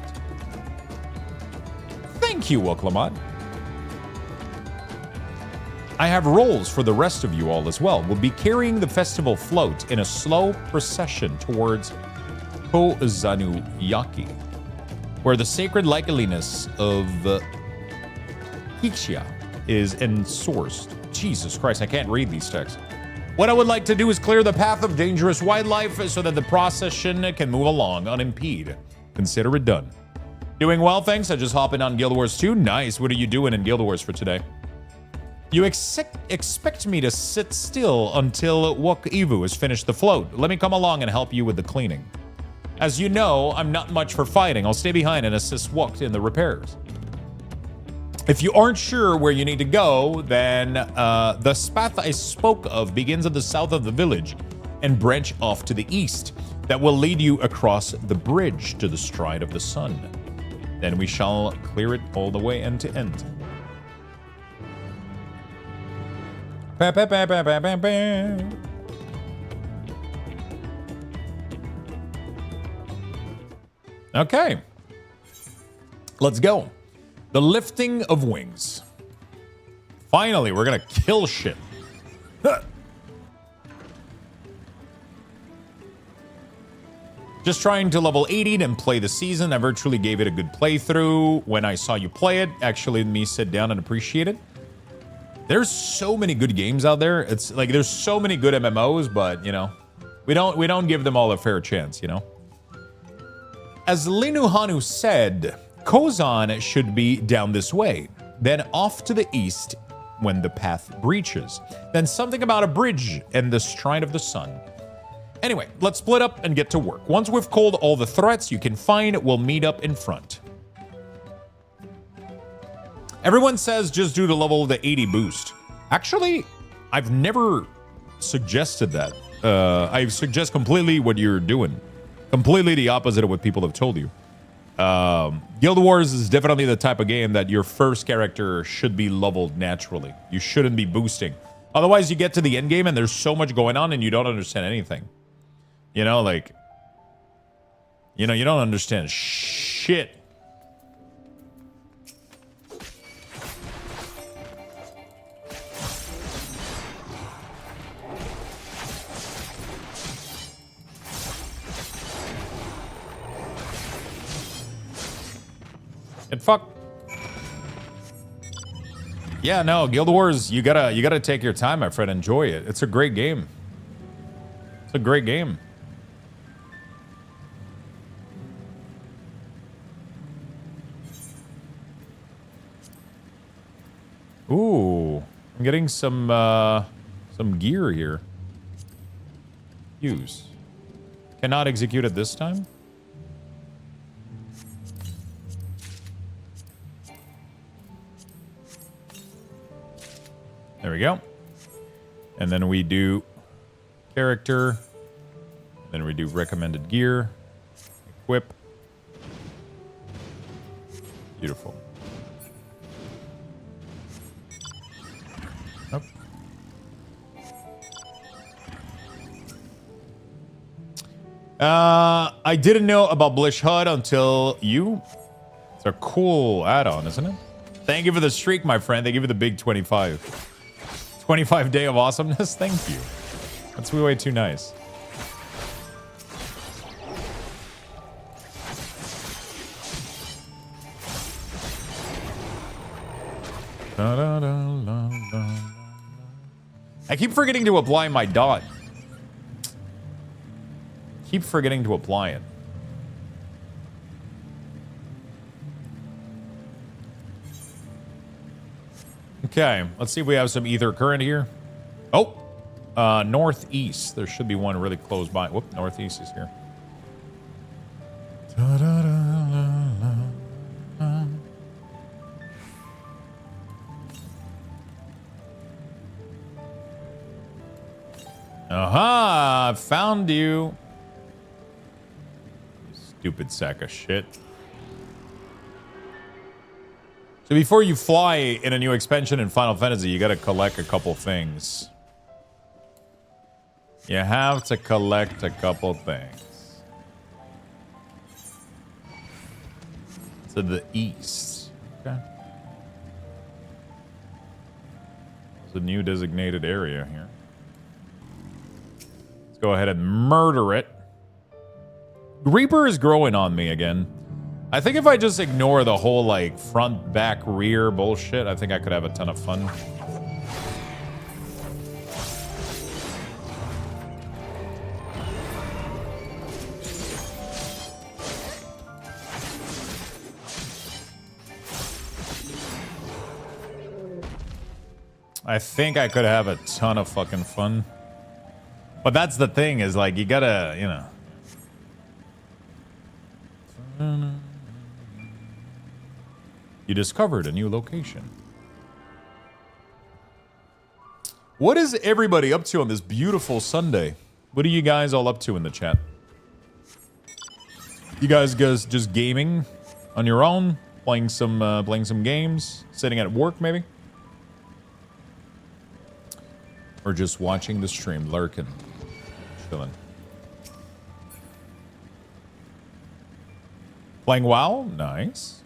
Thank you, Woklamat. I have roles for the rest of you all as well. We'll be carrying the festival float in a slow procession towards Kozanuyaki, where the sacred likeliness of Hixia is ensourced. Jesus Christ, I can't read these texts. What I would like to do is clear the path of dangerous wildlife so that the procession can move along unimpeded. Consider it done. Doing well, thanks. I just hopped in on Guild Wars 2. Nice. What are you doing in Guild Wars for today? You expect me to sit still until Wok Ivu has finished the float. Let me come along and help you with the cleaning. As you know, I'm not much for fighting. I'll stay behind and assist Wok in the repairs. If you aren't sure where you need to go, then the path I spoke of begins at the south of the village and branch off to the east. That will lead you across the bridge to the Stride of the Sun. Then we shall clear it all the way end to end. Okay. Let's go. The lifting of wings. Finally, we're gonna kill shit. Just trying to level 80 and play the season. I virtually gave it a good playthrough when I saw you play it. Actually, let me sit down and appreciate it. There's so many good games out there. It's like there's so many good MMOs, but you know, we don't give them all a fair chance, you know. As Linuhanu said, Kozan should be down this way, then off to the east when the path breaches. Then something about a bridge and the Stride of the Sun. Anyway, let's split up and get to work. Once we've culled all the threats you can find, we'll meet up in front. Everyone says just do the level of the 80 boost. Actually, I've never suggested that. I suggest completely what you're doing. Completely the opposite of what people have told you. Guild Wars is definitely the type of game that your first character should be leveled naturally. You shouldn't be boosting. Otherwise, you get to the end game and there's so much going on and you don't understand anything. You know, like, you know, you don't understand shit. Get fucked. Yeah, no, Guild Wars, you gotta take your time, my friend. Enjoy it. It's a great game. It's a great game. Ooh, I'm getting some gear here. Use. Cannot execute it this time. There we go. And then we do character. Then we do recommended gear. Equip. Beautiful. Oh. I didn't know about Blish HUD until you. It's a cool add-on, isn't it? Thank you for the streak, my friend. They give you the big 25. 25 day of awesomeness. Thank you. That's way too nice. I keep forgetting to apply my dot. Keep forgetting to apply it. Okay, let's see if we have some ether current here. Oh, northeast. There should be one really close by. Whoop, northeast is here. Aha, found you. Stupid sack of shit. So before you fly in a new expansion in Final Fantasy, you gotta collect a couple things. You have to collect a couple things. To the east. Okay. It's a new designated area here. Let's go ahead and murder it. Reaper is growing on me again. I think if I just ignore the whole, like, front, back, rear bullshit, I think I could have a ton of fun. I think I could have a ton of fucking fun. But that's the thing, is, like, you gotta, you know... You discovered a new location. What is everybody up to on this beautiful Sunday? What are you guys all up to in the chat? You guys just gaming on your own, playing some games, sitting at work maybe, or just watching the stream, lurking, chilling. Playing WoW? Nice.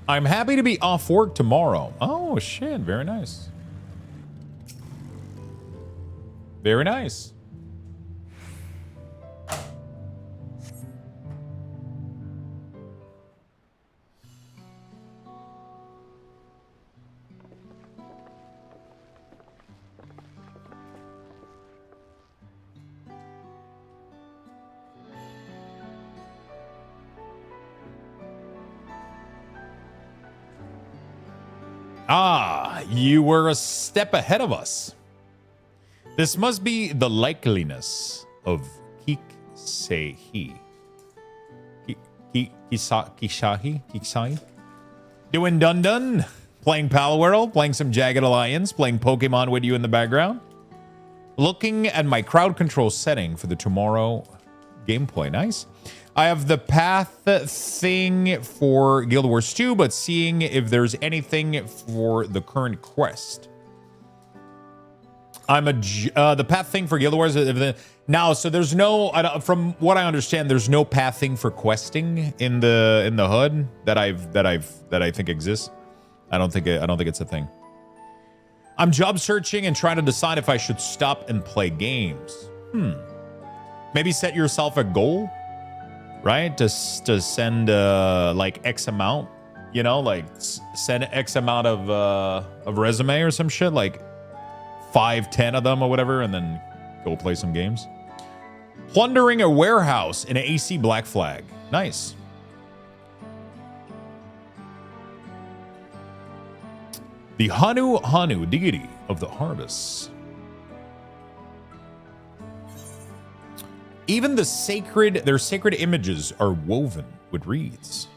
I'm happy to be off work tomorrow. Oh, shit. Very nice. Very nice. Ah, you were a step ahead of us. This must be the likeliness of Kiksehi. Kishahi? Doing dun-dun? Playing Pal World? Playing some Jagged Alliance? Playing Pokemon with you in the background? Looking at my crowd control setting for the tomorrow gameplay. Nice. I have the path thing for Guild Wars 2, but seeing if there's anything for the current quest. I'm the path thing for Guild Wars now. So there's no, from what I understand, there's no path thing for questing in the HUD that I think exists. I don't think it's a thing. I'm job searching and trying to decide if I should stop and play games. Maybe set yourself a goal. Right? To send like X amount, you know, like send X amount of resume or some shit, like 5-10 of them or whatever, and then go play some games. Plundering a warehouse in an AC Black Flag. Nice. The Hanu deity of the harvest. Even their sacred images are woven with reeds.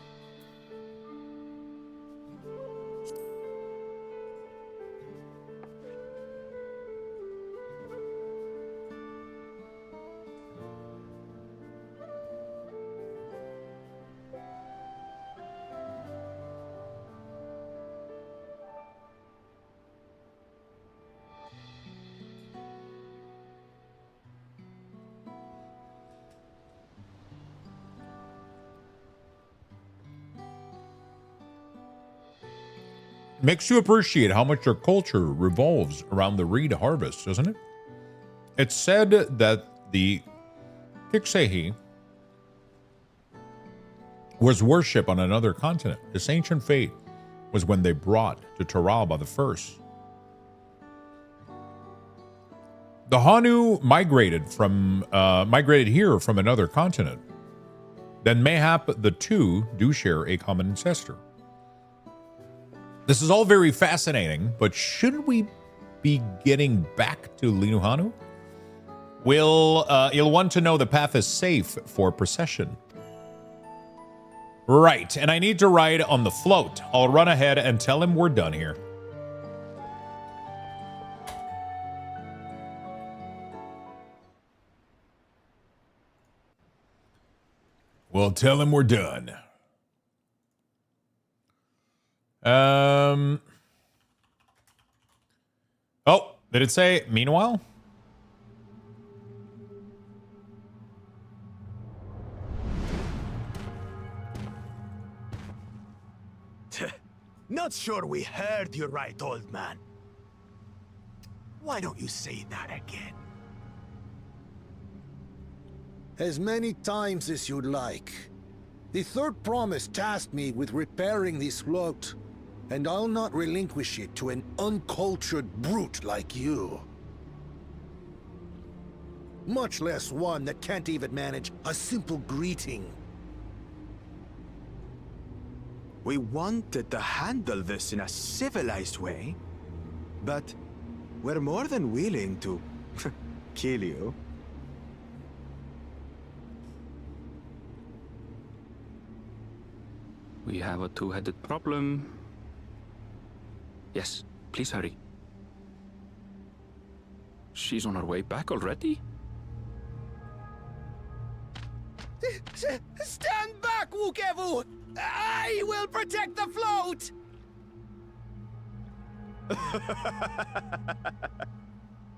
Makes you appreciate how much your culture revolves around the reed harvest, doesn't it? It's said that the Kiksehi was worshipped on another continent. This ancient fate was when they brought to Taral the first. The Hanu migrated here from another continent. Then mayhap the two do share a common ancestor. This is all very fascinating, but shouldn't we be getting back to Linuhanu? You'll want to know the path is safe for procession. Right, and I need to ride on the float. I'll run ahead and tell him we're done here. Well, tell him we're done. Oh, did it say meanwhile? Not sure we heard you right, old man. Why don't you say that again? As many times as you'd like. The third promise tasked me with repairing this float, and I'll not relinquish it to an uncultured brute like you. Much less one that can't even manage a simple greeting. We wanted to handle this in a civilized way, but we're more than willing to kill you. We have a two-headed problem. Yes, please hurry. She's on her way back already? Stand back, Wukevu! I will protect the float!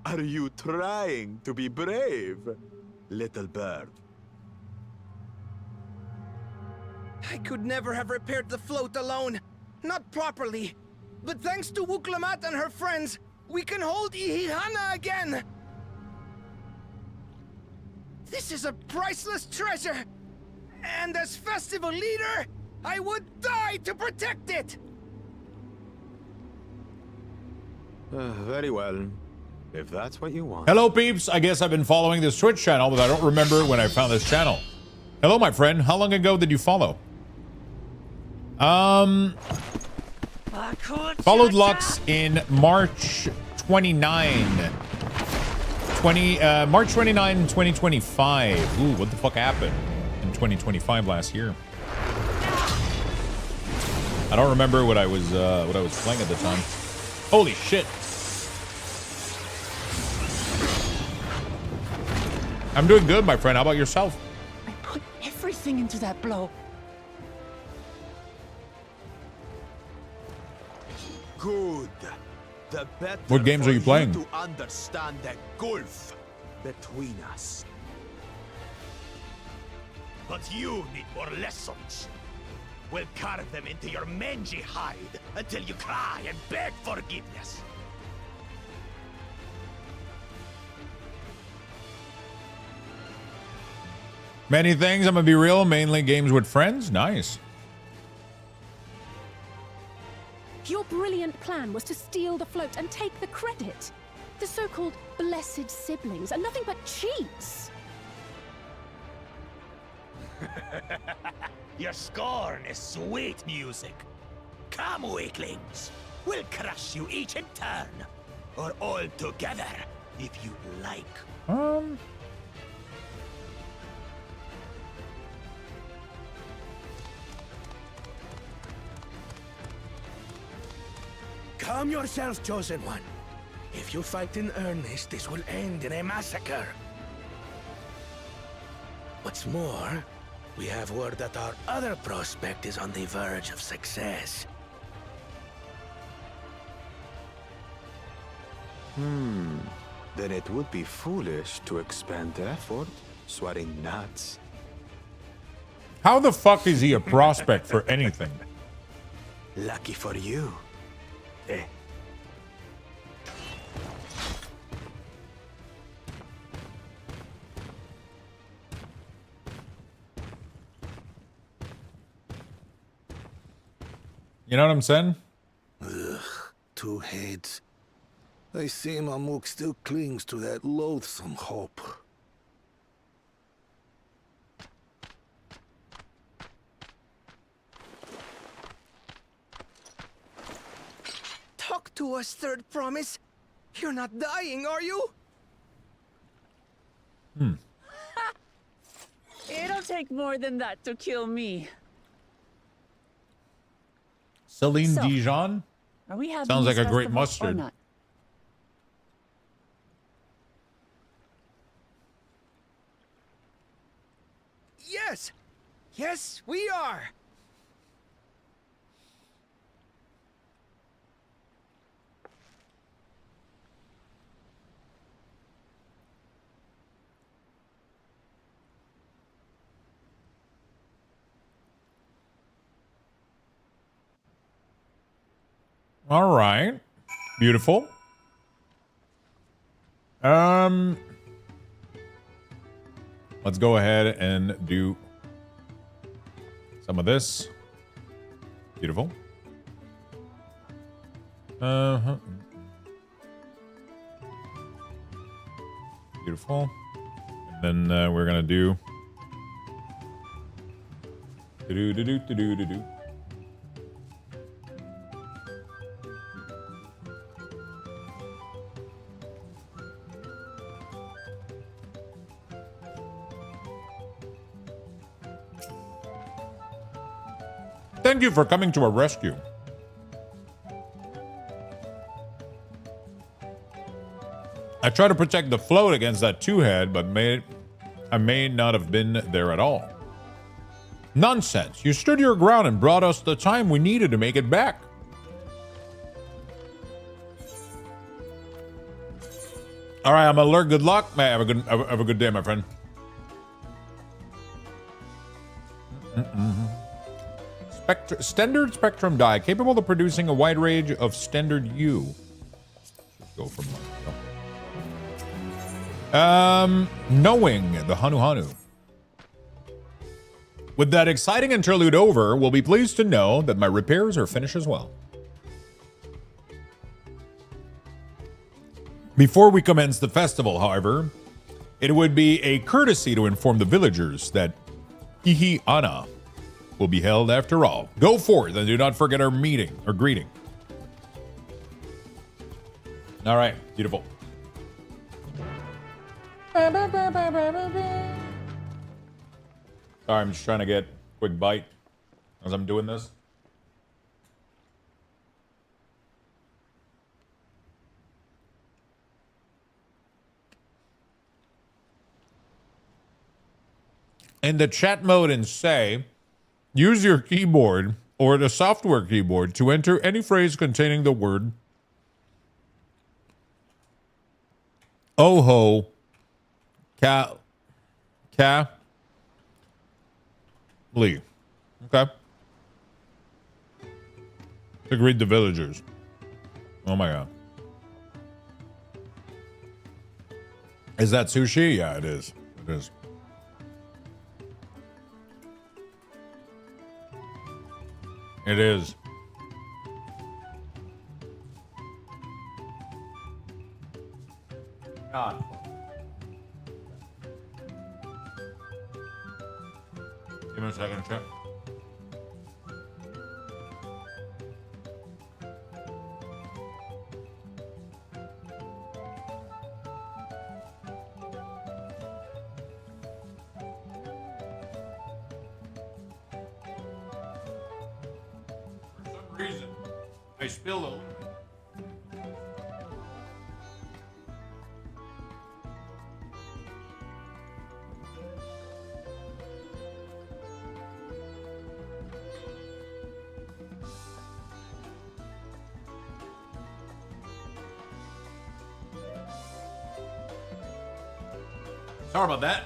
Are you trying to be brave, little bird? I could never have repaired the float alone. Not properly. But thanks to Wuklamat and her friends, we can hold Ihihana again! This is a priceless treasure! And as festival leader, I would die to protect it! Very well. If that's what you want. Hello, peeps. I guess I've been following this Twitch channel, but I don't remember when I found this channel. Hello, my friend. How long ago did you follow? Followed Lux in March 29. March 29, 2025. Ooh, what the fuck happened in 2025 last year? I don't remember what I was playing at the time. Holy shit. I'm doing good, my friend. How about yourself? I put everything into that blow. Good. The better What games for are you playing? to understand the gulf between us. But you need more lessons. We'll carve them into your mangy hide until you cry and beg forgiveness. Many things. I'm gonna be real. Mainly games with friends. Nice. Your brilliant plan was to steal the float and take the credit. The so-called blessed siblings are nothing but cheats. Your scorn is sweet music. Come, weaklings. We'll crush you each in turn. Or all together, if you like. Calm yourself, Chosen One. If you fight in earnest, this will end in a massacre. What's more, we have word that our other prospect is on the verge of success. Then it would be foolish to expend effort sweating nuts. How the fuck is he a prospect for anything? Lucky for you. Eh. You know what I'm saying? Ugh, two heads. I see Mamuk still clings to that loathsome hope. Talk to us, Third Promise. You're not dying, are you? It'll take more than that to kill me. Celine So, Dijon? Are we having Sounds like this a great festival or mustard. not? Yes! Yes, we are! All right. Beautiful. Let's go ahead and do some of this. Beautiful. Beautiful. And then we're gonna do. Do. Thank you for coming to our rescue. I tried to protect the float against that two-head, but I may not have been there at all. Nonsense. You stood your ground and brought us the time we needed to make it back. All right, I'm alert. Good luck. Man, have a good day, my friend. Standard spectrum die capable of producing a wide range of standard U. Let's go from knowing the Hanu Hanu. With that exciting interlude over, we'll be pleased to know that my repairs are finished as well. Before we commence the festival, however, it would be a courtesy to inform the villagers that Ihi Ana will be held after all. Go forth and do not forget our meeting or greeting. All right, beautiful. Sorry, I'm just trying to get a quick bite as I'm doing this. In the chat mode and say, use your keyboard or the software keyboard to enter any phrase containing the word Oho Lee. Okay. To greet the villagers. Oh my god. Is that sushi? Yeah, it is. It is. It is. God. Give me a second, check. Reason I spilled a sorry about that.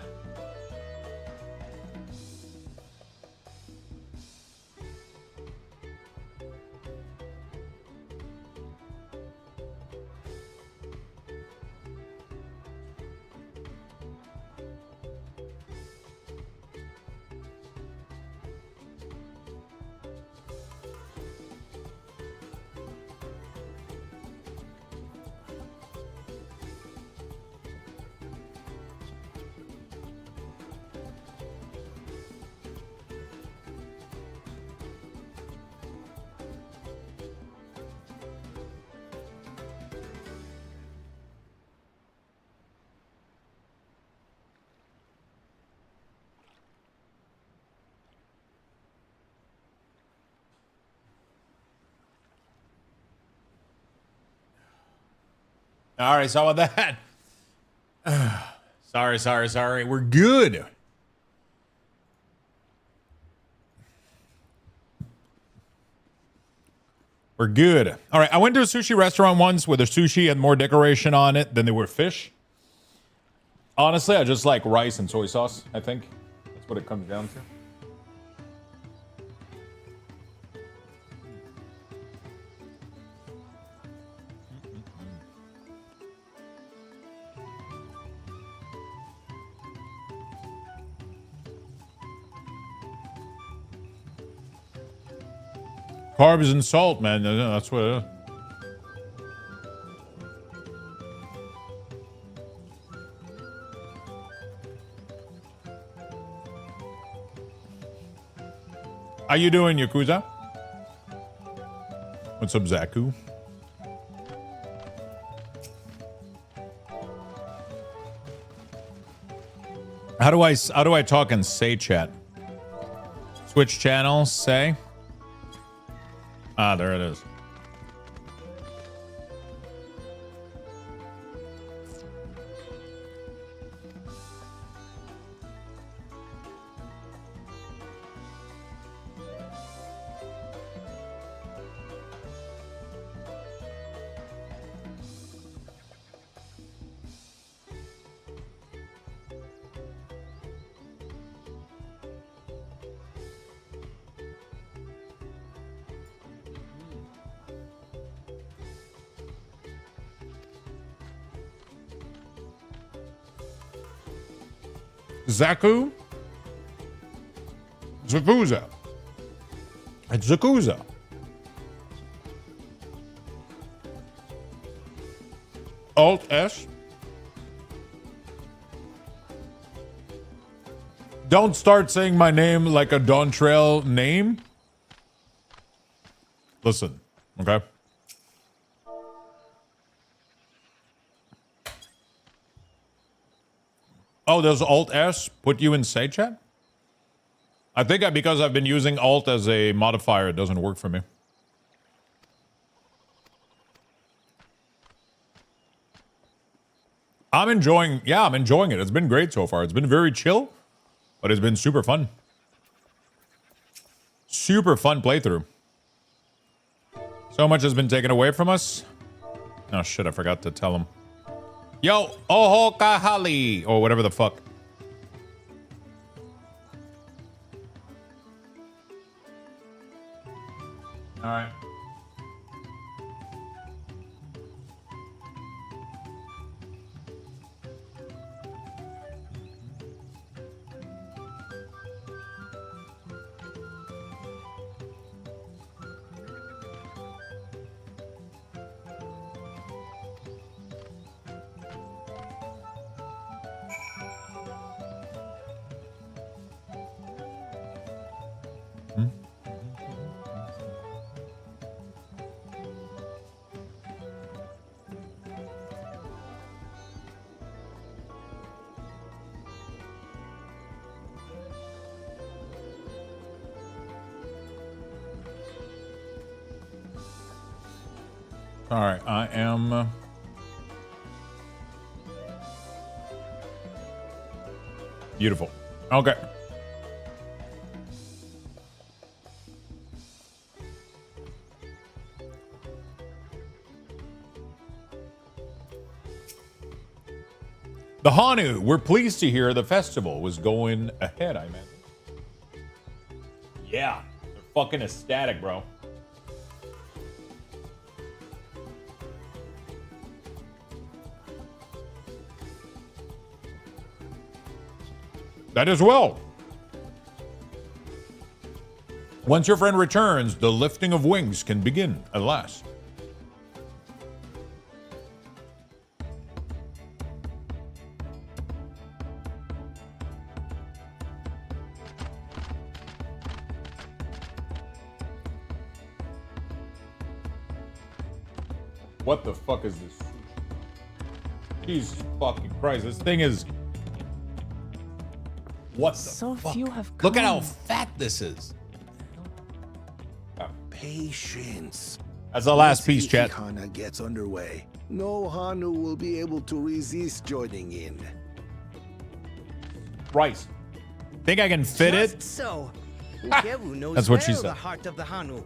All right, so about that. Sorry. We're good. We're good. All right, I went to a sushi restaurant once where the sushi had more decoration on it than there were fish. Honestly, I just like rice and soy sauce, I think. That's what it comes down to. Carbs and salt, man. That's what it is. How you doing, Yakuza? What's up, Zaku? How do I talk in say chat? Switch channel, say. Ah, there it is. Zaku? Zakuza. It's Zakuza. Alt S. Don't start saying my name like a Dawntrail name. Listen, okay? Oh, does Alt S put you in say chat? I think because I've been using Alt as a modifier, it doesn't work for me. I'm enjoying it. It's been great so far. It's been very chill, but it's been super fun. Super fun playthrough. So much has been taken away from us. Oh shit, I forgot to tell him. Yo, oho kahali, or whatever the fuck. All right. All right, I am beautiful. Okay. The Hanu, we're pleased to hear the festival was going ahead, I meant. Yeah, they're fucking ecstatic, bro. That as well. Once your friend returns, the lifting of wings can begin at last. What the fuck is this? Jesus fucking Christ, this thing is... What the So fuck? few have Look at how come. fat this is. Patience. That's the last Once piece, chat. Hikihana gets underway, no Hanu will be able to resist joining in. Rice. Think I can fit Just it? so. Ukewu knows That's what she well said. the heart of the Hanu.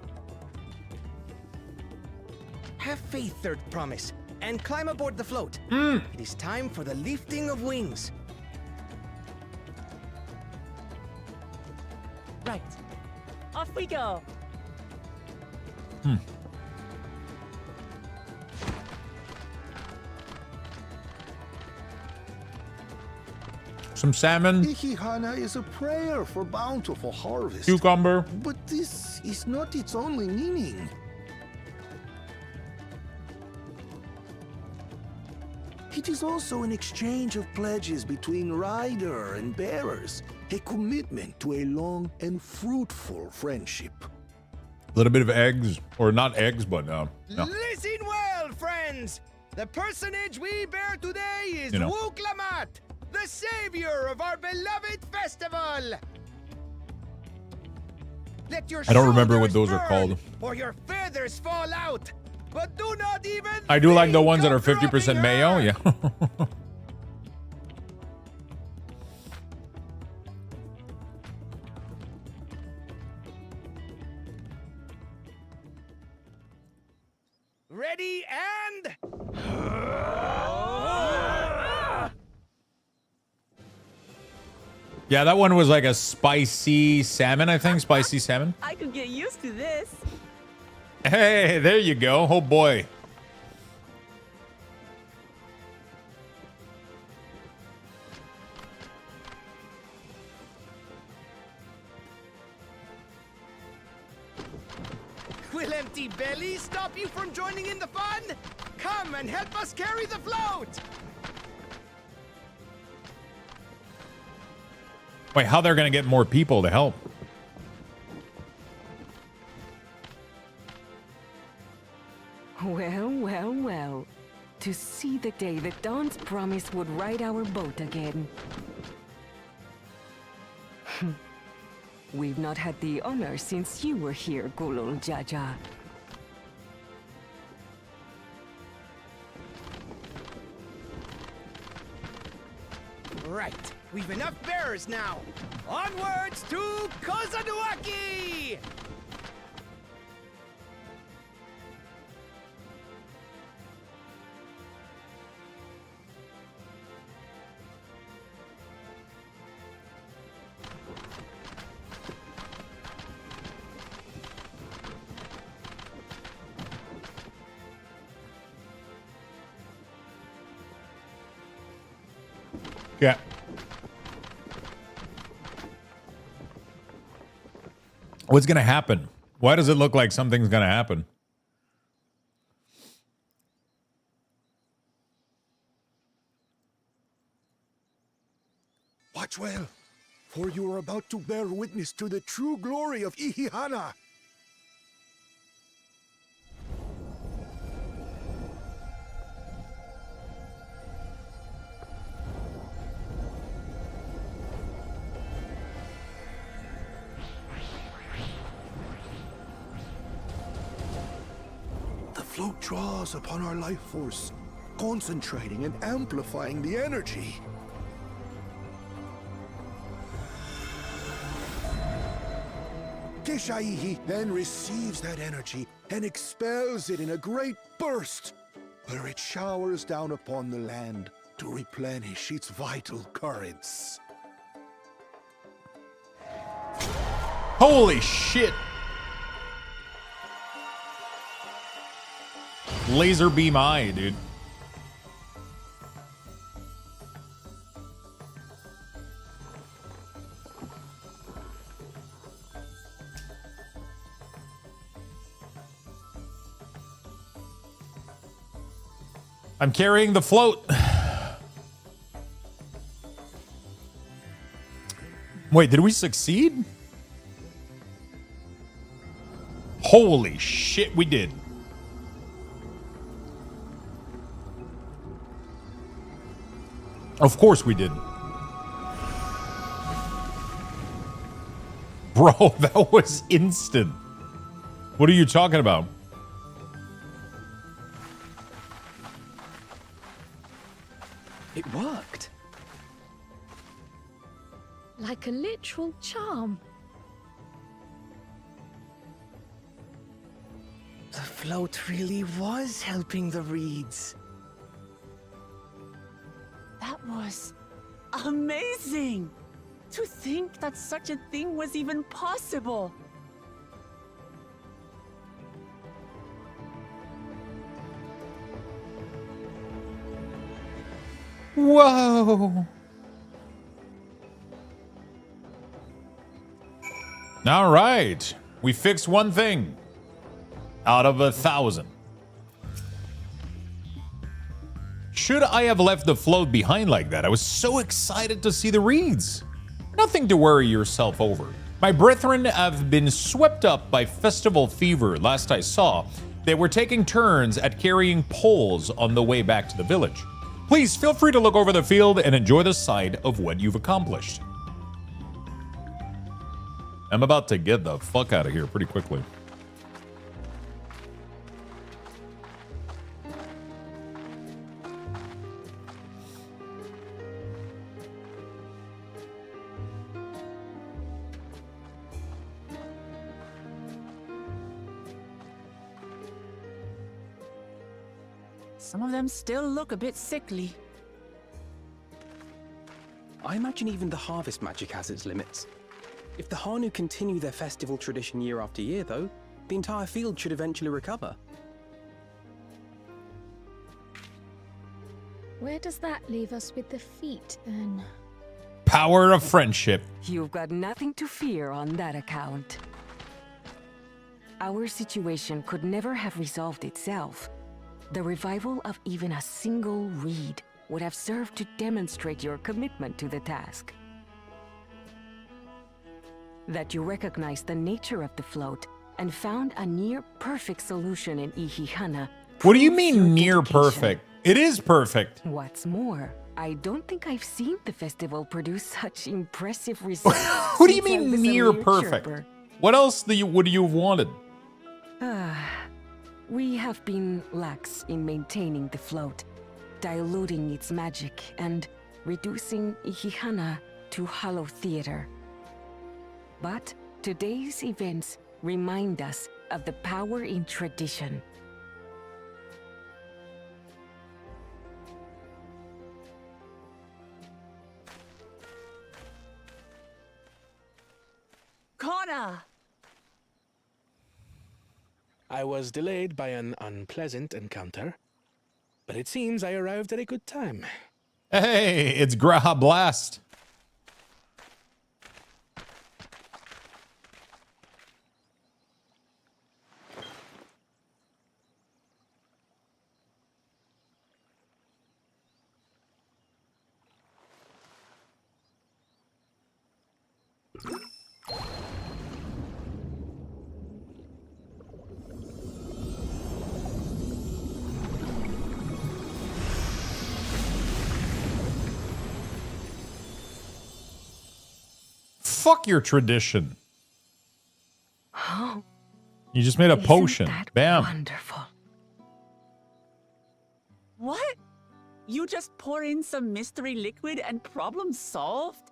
Have faith, Third Promise, and climb aboard the float. It is time for the lifting of wings. Right. Off we go. Some salmon. Ihihana is a prayer for bountiful harvest. Cucumber. But this is not its only meaning. It is also an exchange of pledges between rider and bearers, a commitment to a long and fruitful friendship. A little bit of eggs, or not eggs, but no. Listen well, friends. The personage we bear today is Wuklamat, the savior of our beloved festival. Let your I don't remember what those shoulders are called. or your feathers fall out. But do not even I do like the ones that are 50% mayo. Yeah. Ready and Yeah, that one was like a spicy salmon, I think. Spicy salmon. I could get used to this. Hey, there you go. Oh boy. will empty belly stop you from joining in the fun? Come and help us carry the float. Wait, how they're gonna get more people to help? Well, well, well. To see the day that Dawn's promise would ride our boat again. We've not had the honor since you were here, Gulul Jaja. Right. We've enough bearers now. Onwards to Kozanuaki! Yeah. What's gonna happen? Why does it look like something's gonna happen? Watch well, for you are about to bear witness to the true glory of Ihihana. The float draws upon our life force, concentrating and amplifying the energy. Keshaihi then receives that energy and expels it in a great burst, where it showers down upon the land to replenish its vital currents. Holy shit! Laser beam eye, dude. I'm carrying the float. Wait, did we succeed? Holy shit, we did. Of course we did. Bro, that was instant. What are you talking about? It worked. Like a literal charm. The float really was helping the reeds. That was amazing! To think that such a thing was even possible! Whoa! All right. We fixed one thing out of 1,000. Should I have left the float behind like that? I was so excited to see the reeds. Nothing to worry yourself over. My brethren have been swept up by festival fever. Last I saw, they were taking turns at carrying poles on the way back to the village. Please feel free to look over the field and enjoy the sight of what you've accomplished. I'm about to get the fuck out of here pretty quickly. Some of them still look a bit sickly. I imagine even the harvest magic has its limits. If the Hanu continue their festival tradition year after year, though, the entire field should eventually recover. Where does that leave us with the feet, then? Power of friendship. You've got nothing to fear on that account. Our situation could never have resolved itself. The revival of even a single reed would have served to demonstrate your commitment to the task. That you recognized the nature of the float and found a near-perfect solution in Ihihana. What do you mean near perfect? It is perfect. What's more, I don't think I've seen the festival produce such impressive results. What do you mean near perfect? What else would you have wanted? We have been lax in maintaining the float, diluting its magic and reducing Ihihana to hollow theater. But today's events remind us of the power in tradition. Kona! I was delayed by an unpleasant encounter, but it seems I arrived at a good time. Hey, it's Graha Blast. Fuck your tradition. Oh, You just made a potion. Bam. wonderful. What? You just pour in some mystery liquid and problem solved?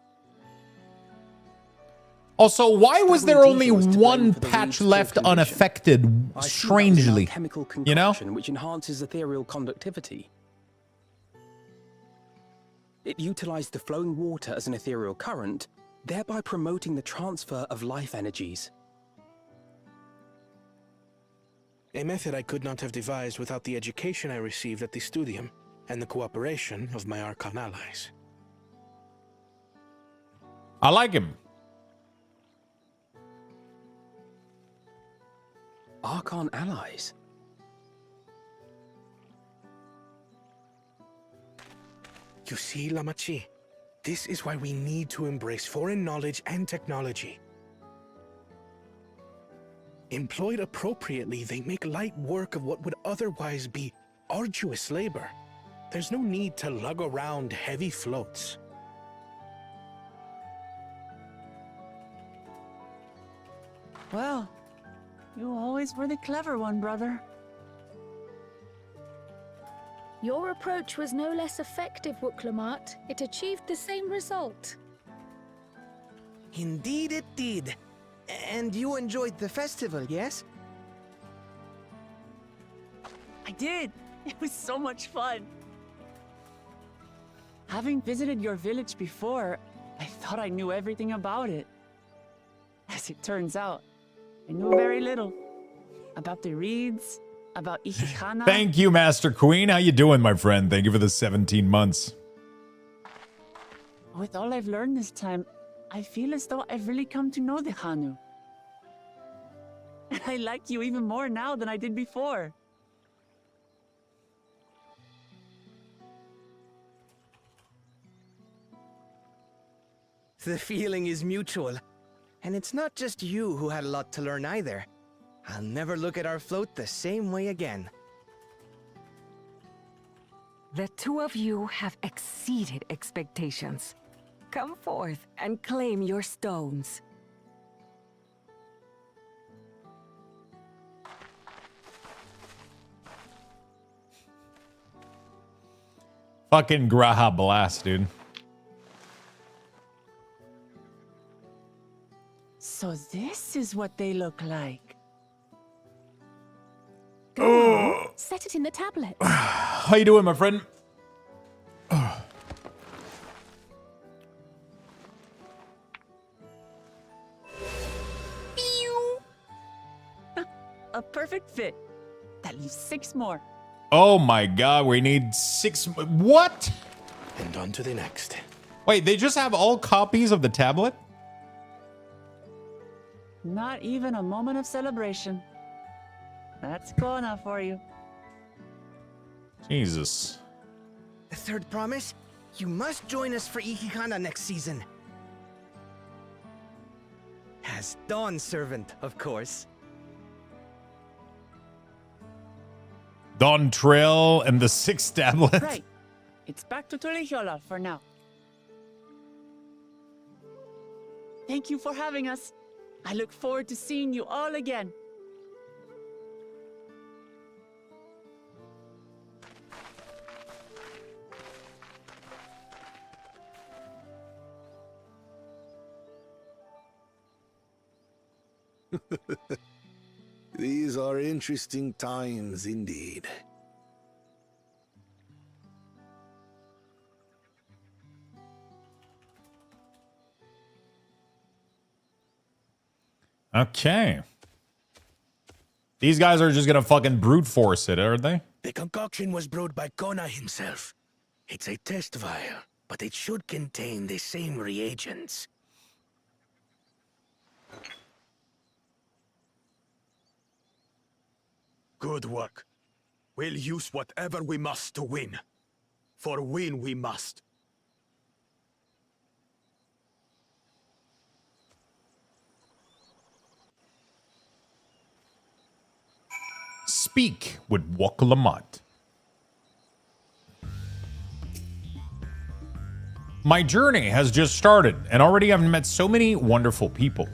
Also, why was there only one patch left unaffected, strangely? Chemical You know? concoction which enhances ethereal conductivity. It utilized the flowing water as an ethereal current, thereby promoting the transfer of life energies. A method I could not have devised without the education I received at the studium and the cooperation of my Archon allies. I like him. Archon allies? You see, Lamachi, this is why we need to embrace foreign knowledge and technology. Employed appropriately, they make light work of what would otherwise be arduous labor. There's no need to lug around heavy floats. Well, you always were the clever one, brother. Your approach was no less effective, Wuklamart. It achieved the same result. Indeed it did. And you enjoyed the festival, yes? I did. It was so much fun. Having visited your village before, I thought I knew everything about it. As it turns out, I knew very little. About the reeds, about Ihihana. Thank you, Master Queen. How you doing, my friend? Thank you for the 17 months. With all I've learned this time, I feel as though I've really come to know the Hanu. I like you even more now than I did before. The feeling is mutual. And it's not just you who had a lot to learn either. I'll never look at our float the same way again. The two of you have exceeded expectations. Come forth and claim your stones. Fucking Graha Blast, dude. So this is what they look like. Go on, set it in the tablet. How you doing, my friend? A perfect fit. That leaves 6 more. Oh my god, we need 6. What? And on to the next. Wait, they just have all copies of the tablet? Not even a moment of celebration. That's Kona for you. Jesus. The third promise? You must join us for Ikikana next season. As Dawn Servant, of course. Dawntrail and the 6th tablet. Right. It's back to Tulihiola for now. Thank you for having us. I look forward to seeing you all again. These are interesting times indeed. Okay. These guys are just gonna fucking brute force it, aren't they? The concoction was brewed by Kona himself. It's a test vial, but it should contain the same reagents. Good work. We'll use whatever we must to win. For win we must. Speak with Wakalamat. My journey has just started, and already I've met so many wonderful people.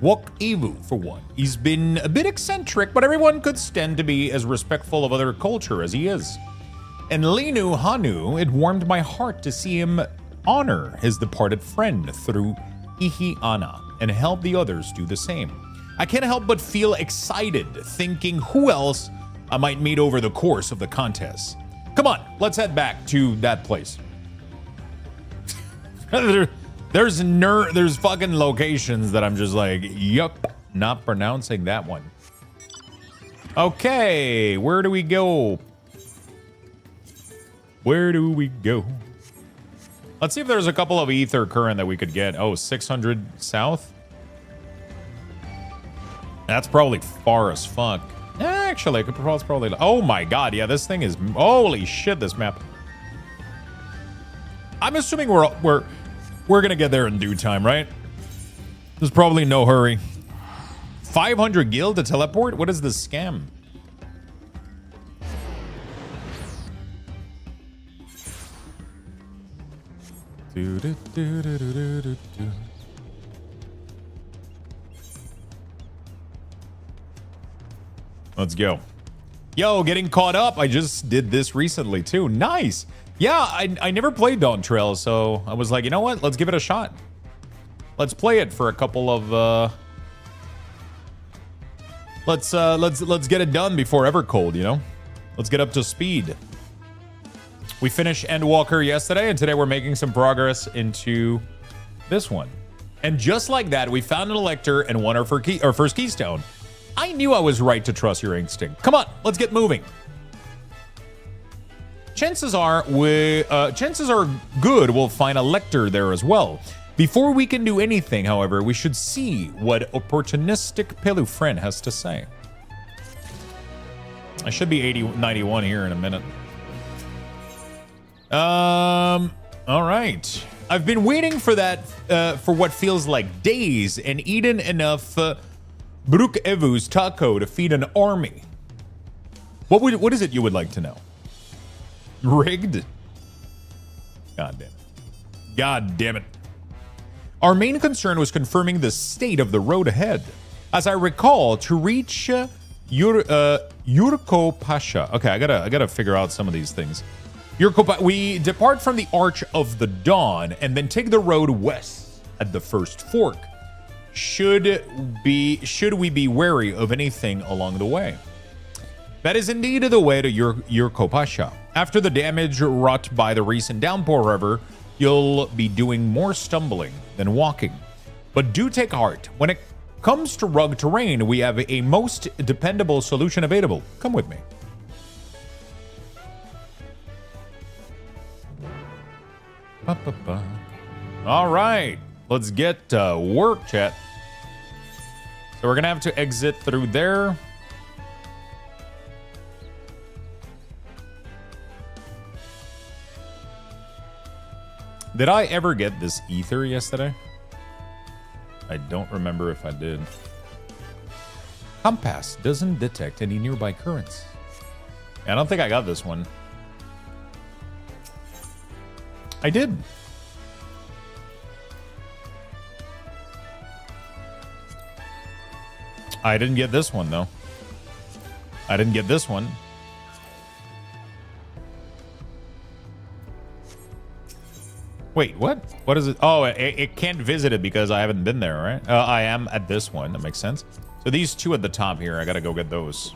Wok Evu, for one. He's been a bit eccentric, but everyone could stand to be as respectful of other culture as he is. And Linu Hanu, it warmed my heart to see him honor his departed friend through Ihiana and help the others do the same. I can't help but feel excited, thinking who else I might meet over the course of the contest. Come on, let's head back to that place. There's fucking locations that I'm just like, yup, not pronouncing that one. Okay, where do we go? Where do we go? Let's see if there's a couple of ether current that we could get. Oh, 600 south? That's probably far as fuck. Actually, I could probably... Oh my god, yeah, this thing is... Holy shit, this map. I'm assuming we're gonna get there in due time, right? There's probably no hurry. 500 gil to teleport? What is this scam? Let's go. Yo, getting caught up. I just did this recently too. Nice. Yeah, I never played Dawntrail, so I was like, you know what? Let's give it a shot. Let's play it for a couple of let's get it done before Evercold, you know? Let's get up to speed. We finished Endwalker yesterday, and today we're making some progress into this one. And just like that, we found an elector and won our first keystone. I knew I was right to trust your instinct. Come on, let's get moving. Chances are good we'll find a lector there as well. Before we can do anything, however, we should see what opportunistic Pelu friend has to say. I should be 91 here in a minute. All right. I've been waiting for that for what feels like days and eaten enough Brook Evu's taco to feed an army. What is it you would like to know? Rigged? God damn it. God damn it. Our main concern was confirming the state of the road ahead. As I recall, to reach Yurko Pasha. Okay, I gotta figure out some of these things. We depart from the Arch of the Dawn and then take the road west at the first fork. Should we be wary of anything along the way? That is indeed the way to Yurko Pasha. After the damage wrought by the recent downpour, however, you'll be doing more stumbling than walking. But do take heart. When it comes to rugged terrain, we have a most dependable solution available. Come with me. All right, let's get to work, chat. So we're gonna have to exit through there. Did I ever get this ether yesterday? I don't remember if I did. Compass doesn't detect any nearby currents. I don't think I got this one. I did. I didn't get this one, though. I didn't get this one. Wait, what? What is it? Oh, it can't visit it because I haven't been there, right? I am at this one. That makes sense. So these two at the top here, I gotta go get those.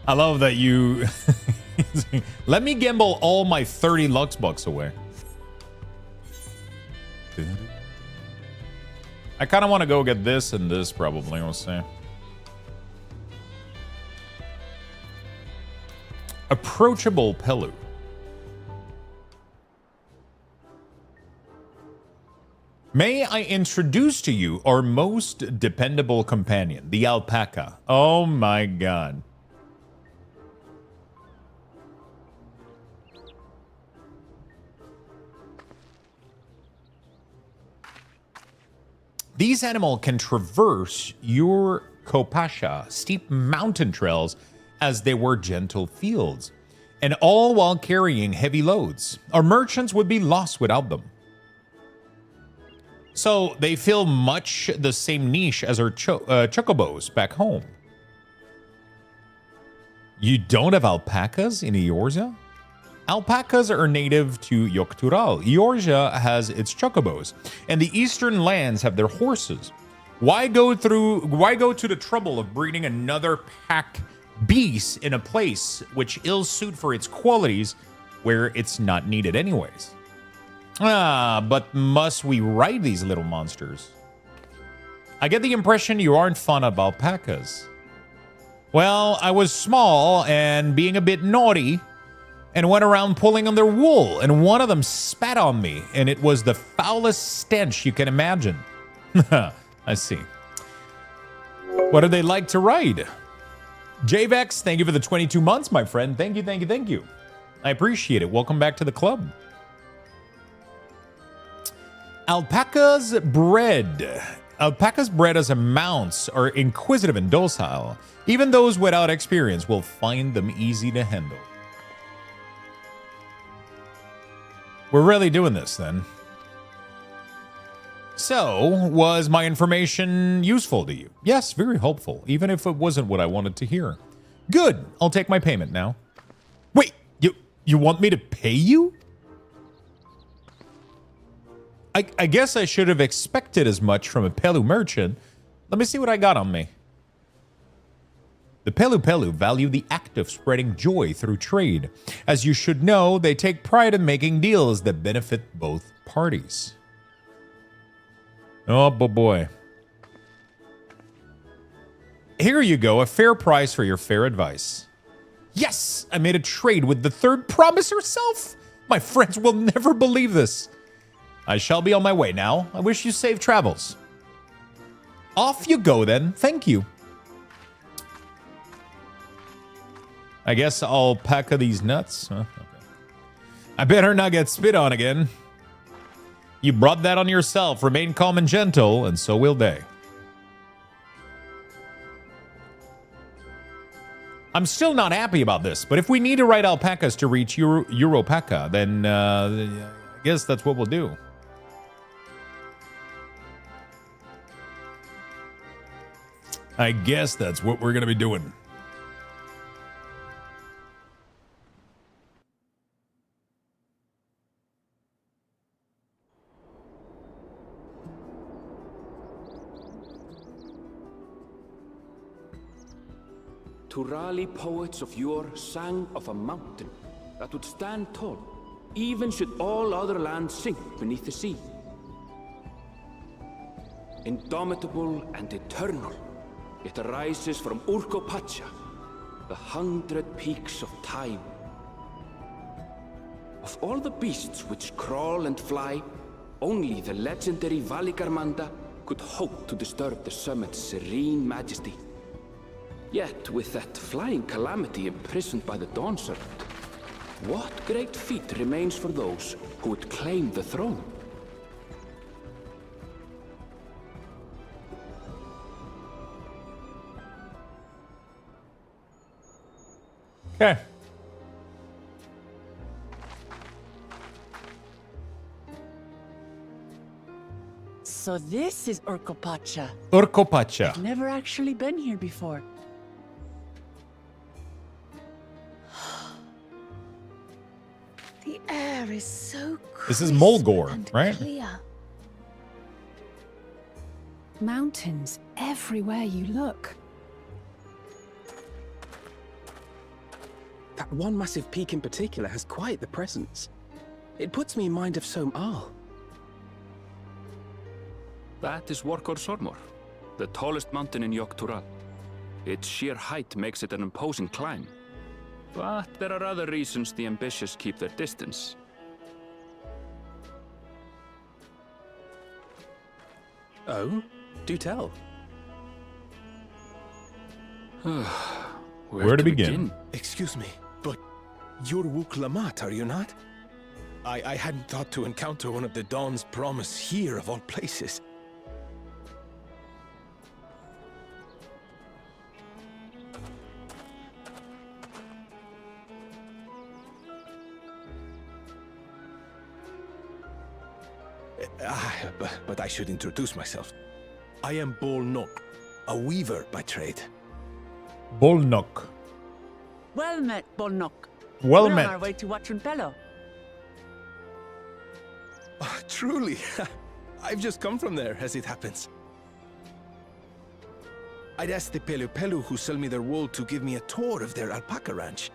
I love that you let me gamble all my 30 Lux bucks away. I kind of want to go get this and this probably, we'll see. Approachable Pelu. May I introduce to you our most dependable companion, the alpaca. Oh my god. These animals can traverse your Kopasha steep mountain trails as they were gentle fields, and all while carrying heavy loads. Our merchants would be lost without them. So they fill much the same niche as our chocobos back home. You don't have alpacas in Eorzea? Alpacas are native to Yoktural. Eorzea has its chocobos, and the eastern lands have their horses. Why go to the trouble of breeding another pack beast in a place which ill suit for its qualities where it's not needed anyways? But must we ride these little monsters? I get the impression you aren't fond of alpacas. Well, I was small and being a bit naughty and went around pulling on their wool, and one of them spat on me, and it was the foulest stench you can imagine. I see. What do they like to ride? JVEX, thank you for the 22 months, my friend. Thank you, thank you, thank you. I appreciate it. Welcome back to the club. Alpacas bred as a mounts are inquisitive and docile. Even those without experience will find them easy to handle. We're really doing this then. So, was my information useful to you? Yes, very helpful, even if it wasn't what I wanted to hear. Good, I'll take my payment now. Wait, you want me to pay you? I guess I should have expected as much from a Pelu merchant. Let me see what I got on me. The Pelu value the act of spreading joy through trade. As you should know, they take pride in making deals that benefit both parties. Oh, boy. Here you go, a fair price for your fair advice. Yes, I made a trade with the third promise herself. My friends will never believe this. I shall be on my way now. I wish you safe travels. Off you go then. Thank you. I guess I'll pack these nuts. Huh? Okay. I better not get spit on again. You brought that on yourself. Remain calm and gentle, and so will they. I'm still not happy about this, but if we need to ride alpacas to reach Europaka, then I guess that's what we'll do. I guess that's what we're going to be doing. Turali poets of yore sang of a mountain that would stand tall, even should all other lands sink beneath the sea. Indomitable and eternal, it arises from Urkopacha, the 100 peaks of time. Of all the beasts which crawl and fly, only the legendary Valigarmanda could hope to disturb the summit's serene majesty. Yet, with that flying calamity imprisoned by the Dawn Servant, what great feat remains for those who would claim the throne? Okay. So this is Urkopacha. Urkopacha. I've never actually been here before. The air is so crisp. This is Mulgore, right? Clear. Mountains everywhere you look. That one massive peak in particular has quite the presence. It puts me in mind of Som-Al. That is Workor Sormor, the tallest mountain in Yogg-Tural. Its sheer height makes it an imposing climb. But there are other reasons the ambitious keep their distance. Oh? Do tell. Where to begin? Excuse me, but you're Wuk-Lamat, are you not? I hadn't thought to encounter one of the Dawn's promise here, of all places. But I should introduce myself. I am Bolnok, a weaver by trade. Bolnok. Well met, Bolnok. Well We're met. on our way to Watrunpelo. Truly, I've just come from there, as it happens. I'd asked the Pelu who sell me their wool to give me a tour of their alpaca ranch.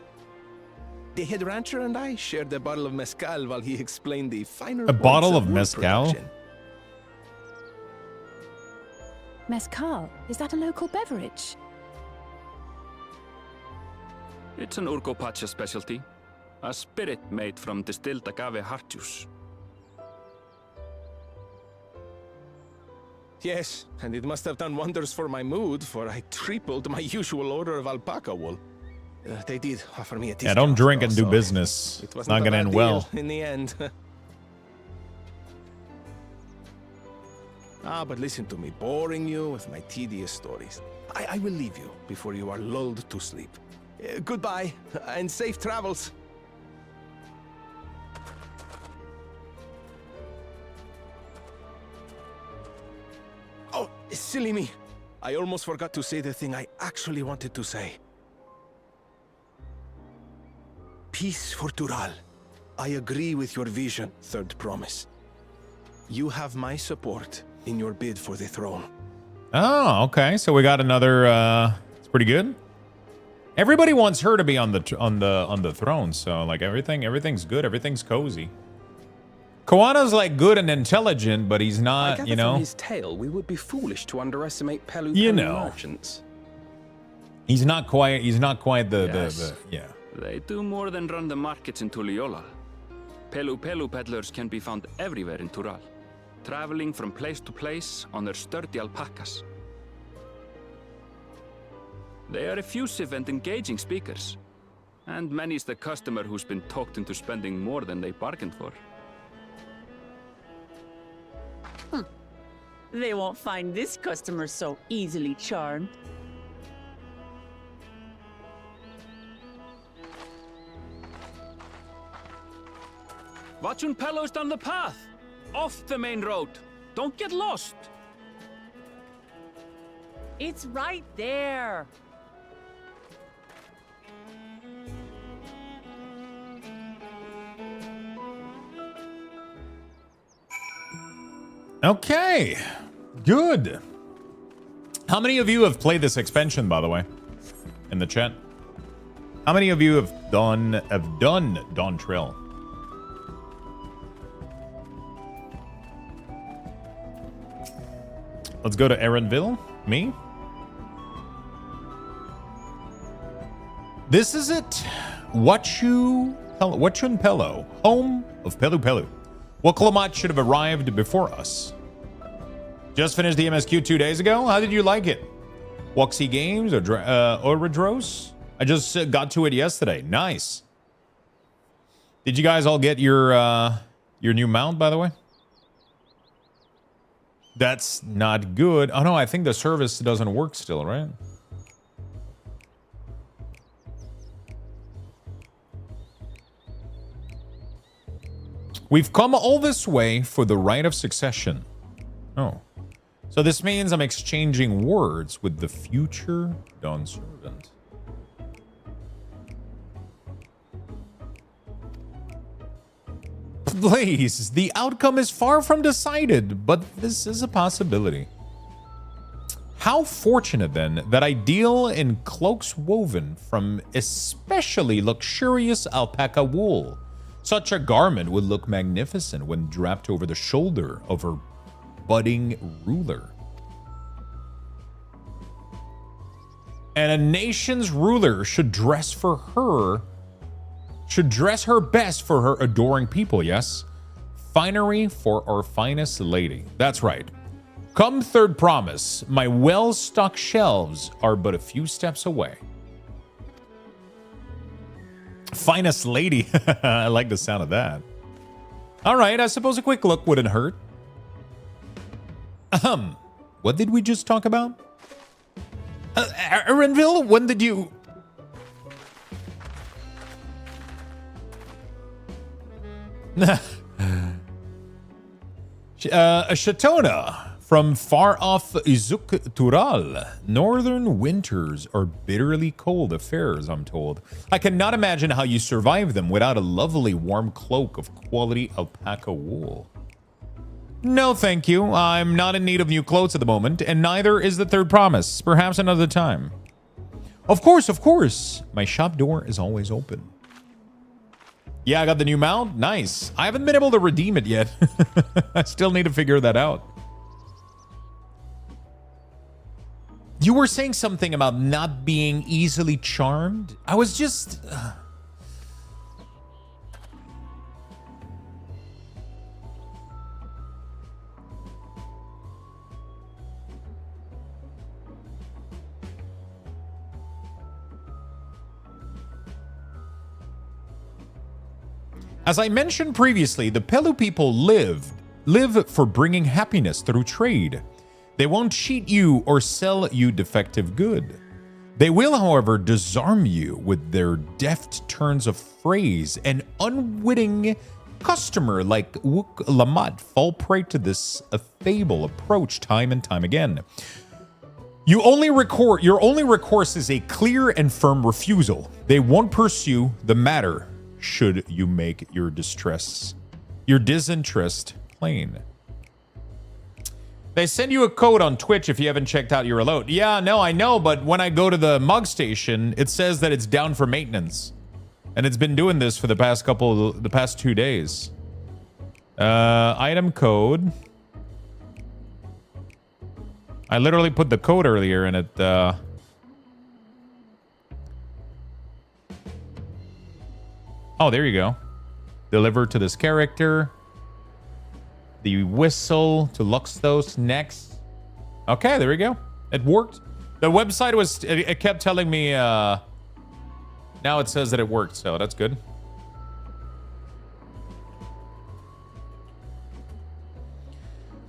The head rancher and I shared a bottle of mezcal while he explained the finer A bottle points of wool mezcal? production. Mezcal, is that a local beverage? It's an Urkopacha specialty, a spirit made from distilled agave heart juice. Yes, and it must have done wonders for my mood, for I tripled my usual order of alpaca wool. They did offer me a Yeah, discount. don't drink and do also. business. It It's wasn't not a gonna bad end deal well. in the end. But listen to me, boring you with my tedious stories. I will leave you before you are lulled to sleep. Goodbye, and safe travels. Oh, silly me. I almost forgot to say the thing I actually wanted to say. Peace for Tural. I agree with your vision, Third Promise. You have my support in your bid for the throne. Oh, okay. So we got another. It's pretty good. Everybody wants her to be on the throne. So like everything's good. Everything's cozy. Koana's like good and intelligent, but he's not. You know. From his tale, we would be foolish to underestimate Pelu merchants. He's not quite. He's not quite the yeah. They do more than run the markets in Tuliyola. Pelu peddlers can be found everywhere in Tural, traveling from place to place on their sturdy alpacas. They are effusive and engaging speakers, and many's the customer who's been talked into spending more than they bargained for. They won't find this customer so easily charmed. Watchun Pelo's down the path! Off the main road! Don't get lost! It's right there! Okay, good. How many of you have played this expansion, by the way, in the chat? How many of you have done Dawntrail? Let's go to Erenville. Me? This is it. Watchun Pelo, home of Pelu. Woklamat should have arrived before us. Just finished the MSQ 2 days ago. How did you like it? Woxy Games or Oridros? I just got to it yesterday. Nice. Did you guys all get your new mount, by the way? That's not good. Oh no, I think the service doesn't work still, right? We've come all this way for the right of succession. Oh. So this means I'm exchanging words with the future Dawn servant. Please, the outcome is far from decided, but this is a possibility. How fortunate then that I deal in cloaks woven from especially luxurious alpaca wool. Such a garment would look magnificent when draped over the shoulder of her budding ruler. And a nation's ruler should dress her best for her adoring people, yes? Finery for our finest lady. That's right. Come third promise, my well-stocked shelves are but a few steps away. Finest lady. I like the sound of that. All right, I suppose a quick look wouldn't hurt. What did we just talk about? Erenville, when did you... Shatona from far off Izuk Tural. Northern winters are bitterly cold affairs, I'm told. I cannot imagine how you survive them without a lovely warm cloak of quality alpaca wool. No, thank you. I'm not in need of new clothes at the moment, and neither is the third promise. Perhaps another time. Of course, of course. My shop door is always open. Yeah, I got the new mount. Nice. I haven't been able to redeem it yet. I still need to figure that out. You were saying something about not being easily charmed. I was just... As I mentioned previously, the Pelu people live for bringing happiness through trade. They won't cheat you or sell you defective good. They will, however, disarm you with their deft turns of phrase. An unwitting customer like Wuk Lamat fall prey to this affable approach time and time again. Your only recourse is a clear and firm refusal. They won't pursue the matter should you make your disinterest plain. They send you a code on Twitch if you haven't checked out your reload. Yeah, no, I know, but when I go to the mug station, it says that it's down for maintenance. And it's been doing this for the past 2 days. Item code. I literally put the code earlier and it, oh, there you go. Deliver to this character. The whistle to Luxthos next. Okay, there we go. It worked. The website was, it kept telling me, now it says that it worked, so that's good.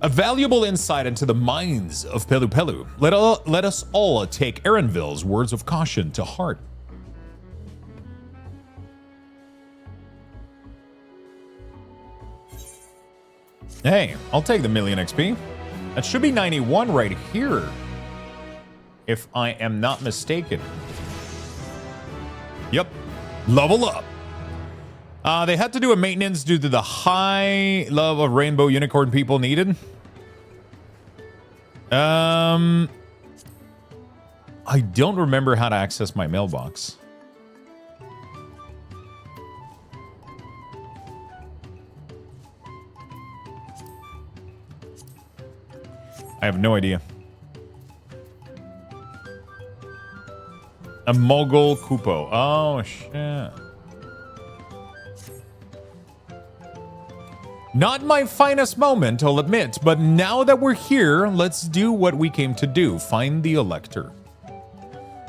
A valuable insight into the minds of Pelu Pelu. Let us all take Erenville's words of caution to heart. Hey, I'll take the million XP. That should be 91 right here, if I am not mistaken. Yep, level up. They had to do a maintenance due to the high love of rainbow unicorn people needed. I don't remember how to access my mailbox. I have no idea. A Mogul Kupo. Oh, shit. Not my finest moment, I'll admit, but now that we're here, let's do what we came to do. Find the Elector.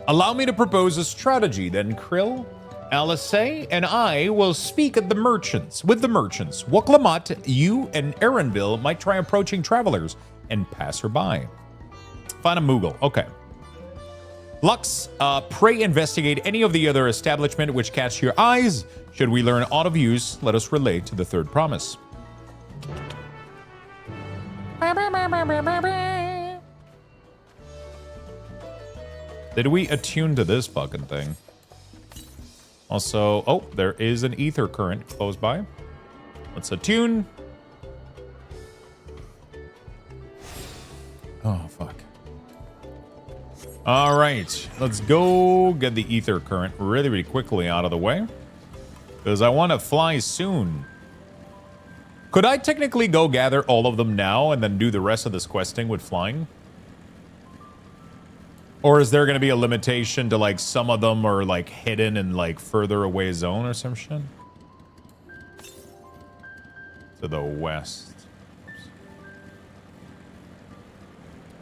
Allow me to propose a strategy, then Krill, Alice, and I will speak at the merchants. With the merchants. Woklamat, you and Erenville might try approaching travelers and pass her by. Find a Moogle. Okay. Lux, pray investigate any of the other establishment which catch your eyes. Should we learn aught of use, let us relay to the third promise. Did we attune to this fucking thing? Also, oh, there is an ether current close by. Let's attune. Oh, fuck. All right, let's go get the ether current really, really quickly out of the way. Because I want to fly soon. Could I technically go gather all of them now and then do the rest of this questing with flying? Or is there going to be a limitation to, like, some of them are, like, hidden in, like, further away zone or some shit? To the west.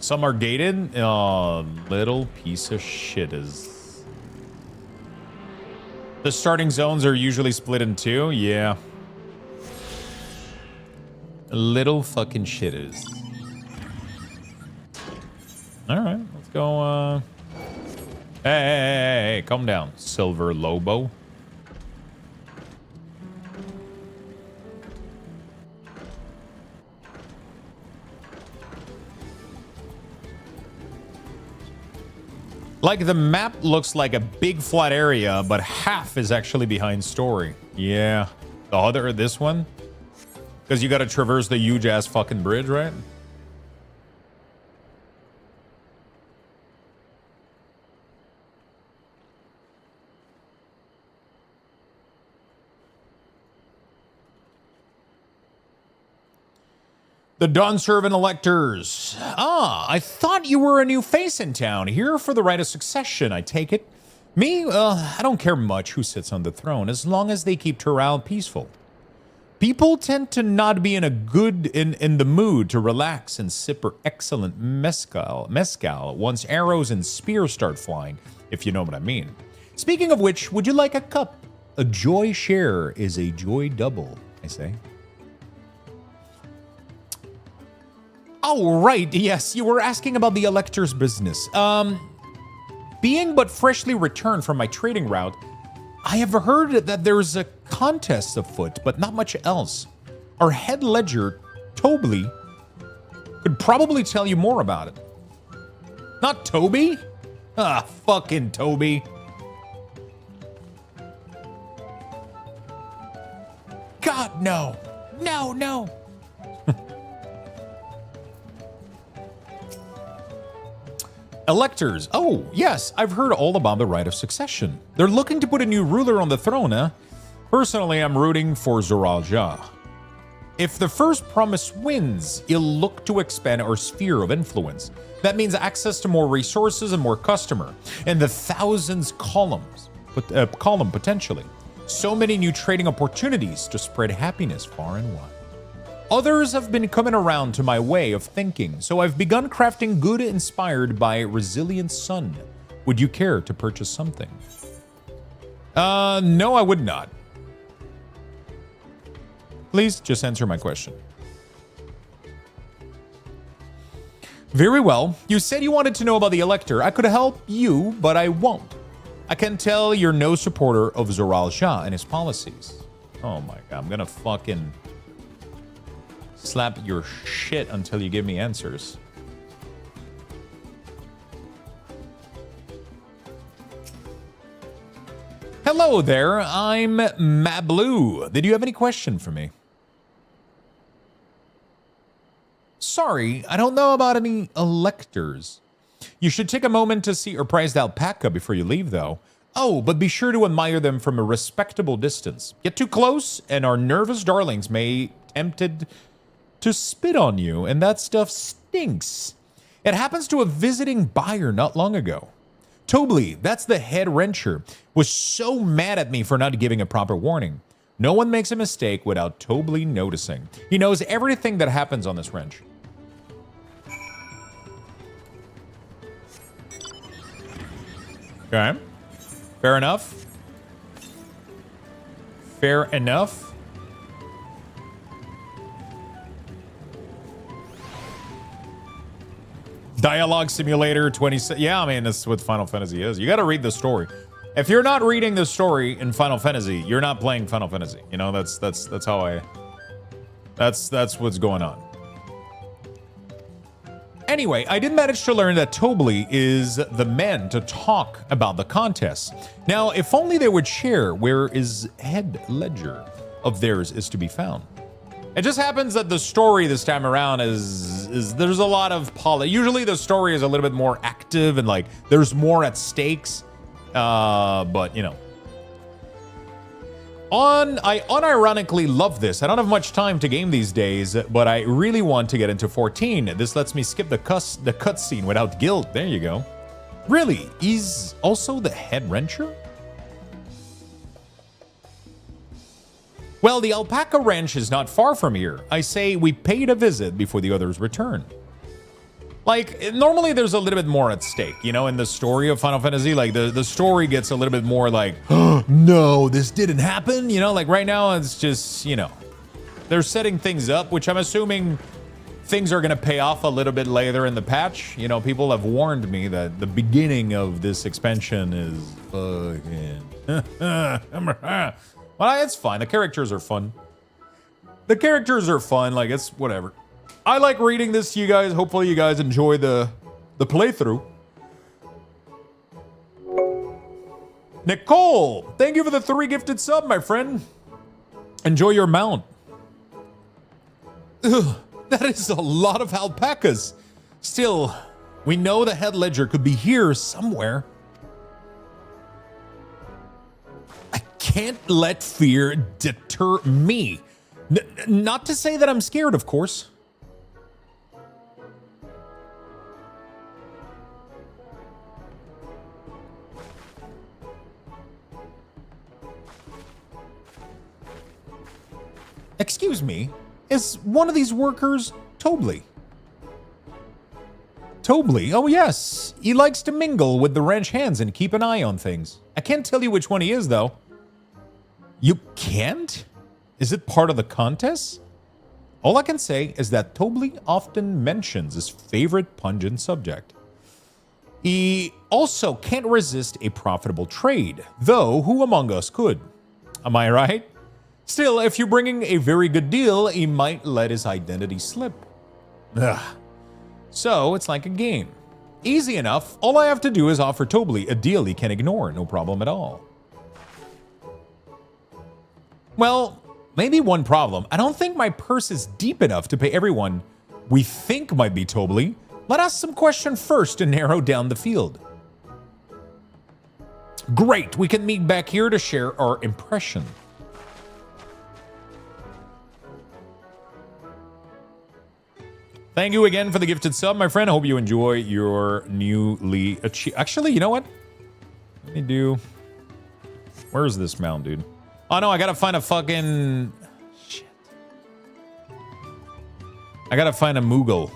Some are gated. Oh, little piece of shit is... The starting zones are usually split in two. Yeah. Little fucking shitters. All right, let's go. Hey, calm down, Silver Lobo. Like, the map looks like a big flat area, but half is actually behind story. Yeah. The other, this one? Because you gotta traverse the huge ass fucking bridge, right? The Dawnservant electors. Ah, I thought you were a new face in town. Here for the right of succession, I take it. Me, I don't care much who sits on the throne, as long as they keep Toral peaceful. People tend to not be in the mood to relax and sip her excellent mezcal once arrows and spears start flying, if you know what I mean. Speaking of which, would you like a cup? A joy share is a joy double, I say. Oh, right. Yes, you were asking about the Elector's business. Being but freshly returned from my trading route, I have heard that there's a contest afoot, but not much else. Our head ledger, Toby, could probably tell you more about it. Not Toby? Ah, fucking Toby. God, no. No, no. Electors. Oh, yes, I've heard all about the right of succession. They're looking to put a new ruler on the throne, eh? Personally, I'm rooting for Zoral Ja. If the first promise wins, he'll look to expand our sphere of influence. That means access to more resources and more customer, and the thousands column potentially. So many new trading opportunities to spread happiness far and wide. Others have been coming around to my way of thinking, so I've begun crafting good inspired by Resilient Sun. Would you care to purchase something? No, I would not. Please just answer my question. Very well. You said you wanted to know about the Elector. I could help you, but I won't. I can tell you're no supporter of Zoral Ja and his policies. Oh my god, I'm gonna fucking slap your shit until you give me answers. Hello there, I'm Mablu. Did you have any question for me? Sorry, I don't know about any electors. You should take a moment to see our prized alpaca before you leave, though. Oh, but be sure to admire them from a respectable distance. Get too close, and our nervous darlings may tempted to spit on you, and that stuff stinks. It happens to a visiting buyer not long ago. Tobley, that's the head wrencher, was so mad at me for not giving a proper warning. No one makes a mistake without Tobley noticing. He knows everything that happens on this wrench. Okay. Fair enough. Fair enough. Dialogue Simulator 26. Yeah, I mean, that's what Final Fantasy is. You got to read the story. If you're not reading the story in Final Fantasy, you're not playing Final Fantasy. You know, that's how I... That's what's going on. Anyway, I did manage to learn that Tobley is the man to talk about the contest. Now, if only they would share where his head ledger of theirs is to be found. It just happens that the story this time around is there's a lot of usually the story is a little bit more active and like there's more at stakes. But you know. I unironically love this. I don't have much time to game these days, but I really want to get into 14. This lets me skip the cutscene without guilt. There you go. Really? He's also the head wrencher? Well, the alpaca ranch is not far from here. I say we paid a visit before the others return. Like, normally there's a little bit more at stake, you know, in the story of Final Fantasy. Like, the story gets a little bit more like, oh, no, this didn't happen. You know, like right now it's just, you know, they're setting things up, which I'm assuming things are going to pay off a little bit later in the patch. You know, people have warned me that the beginning of this expansion is fucking... Well, it's fine. The characters are fun. The characters are fun. Like, it's whatever. I like reading this to you guys. Hopefully you guys enjoy the playthrough. Nicole, thank you for the 3 gifted sub, my friend. Enjoy your mount. Ugh, that is a lot of alpacas. Still, we know the head ledger could be here somewhere. I can't let fear deter me. Not to say that I'm scared, of course. Excuse me, is one of these workers Tobley? Tobley? Oh yes, he likes to mingle with the wrench hands and keep an eye on things. I can't tell you which one he is though. You can't? Is it part of the contest? All I can say is that Tobley often mentions his favorite pungent subject. He also can't resist a profitable trade, though who among us could? Am I right? Still, if you're bringing a very good deal, he might let his identity slip. Ugh. So, it's like a game. Easy enough. All I have to do is offer Tobley a deal he can ignore. No problem at all. Well, maybe one problem. I don't think my purse is deep enough to pay everyone we think might be Tobley. Let us some questions first to narrow down the field. Great, we can meet back here to share our impression. Thank you again for the gifted sub, my friend. I hope you enjoy your newly achieved... Actually, you know what? Let me do... Where's this mound, dude? Oh, no, I gotta find a fucking... Shit. I gotta find a Moogle.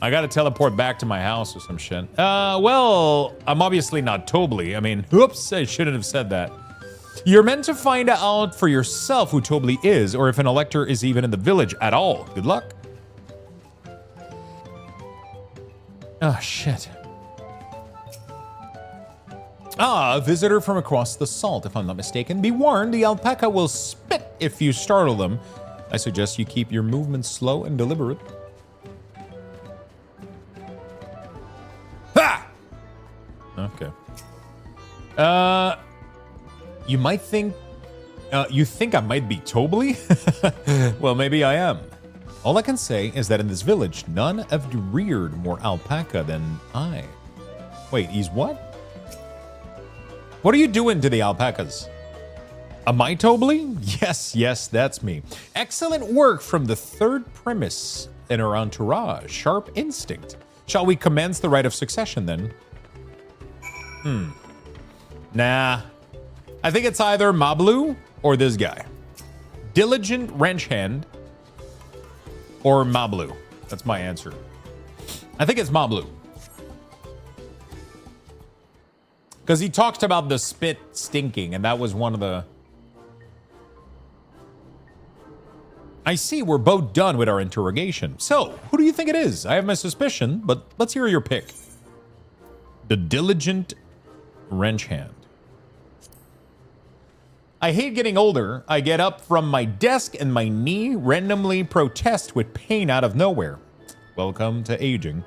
I gotta teleport back to my house or some shit. Well, I'm obviously not Tobly. I mean, oops, I shouldn't have said that. You're meant to find out for yourself who Tobly is, or if an elector is even in the village at all. Good luck. Oh, shit. Ah, a visitor from across the salt, if I'm not mistaken. Be warned, the alpaca will spit if you startle them. I suggest you keep your movements slow and deliberate. Ha! Okay. You might think... you think I might be Tobly? Well, maybe I am. All I can say is that in this village, none have reared more alpaca than I. Wait, he's what? What are you doing to the alpacas? Am I Tobly? Yes, that's me. Excellent work from the third premise in our entourage. Sharp instinct. Shall we commence the rite of succession then? Nah. I think it's either Mablu or this guy. Diligent wrench hand or Mablu. That's my answer. I think it's Mablu. Because he talked about the spit stinking, and that was one of the... I see we're both done with our interrogation. So, who do you think it is? I have my suspicion, but let's hear your pick. The diligent wrench hand. I hate getting older. I get up from my desk and my knee randomly protest with pain out of nowhere. Welcome to aging.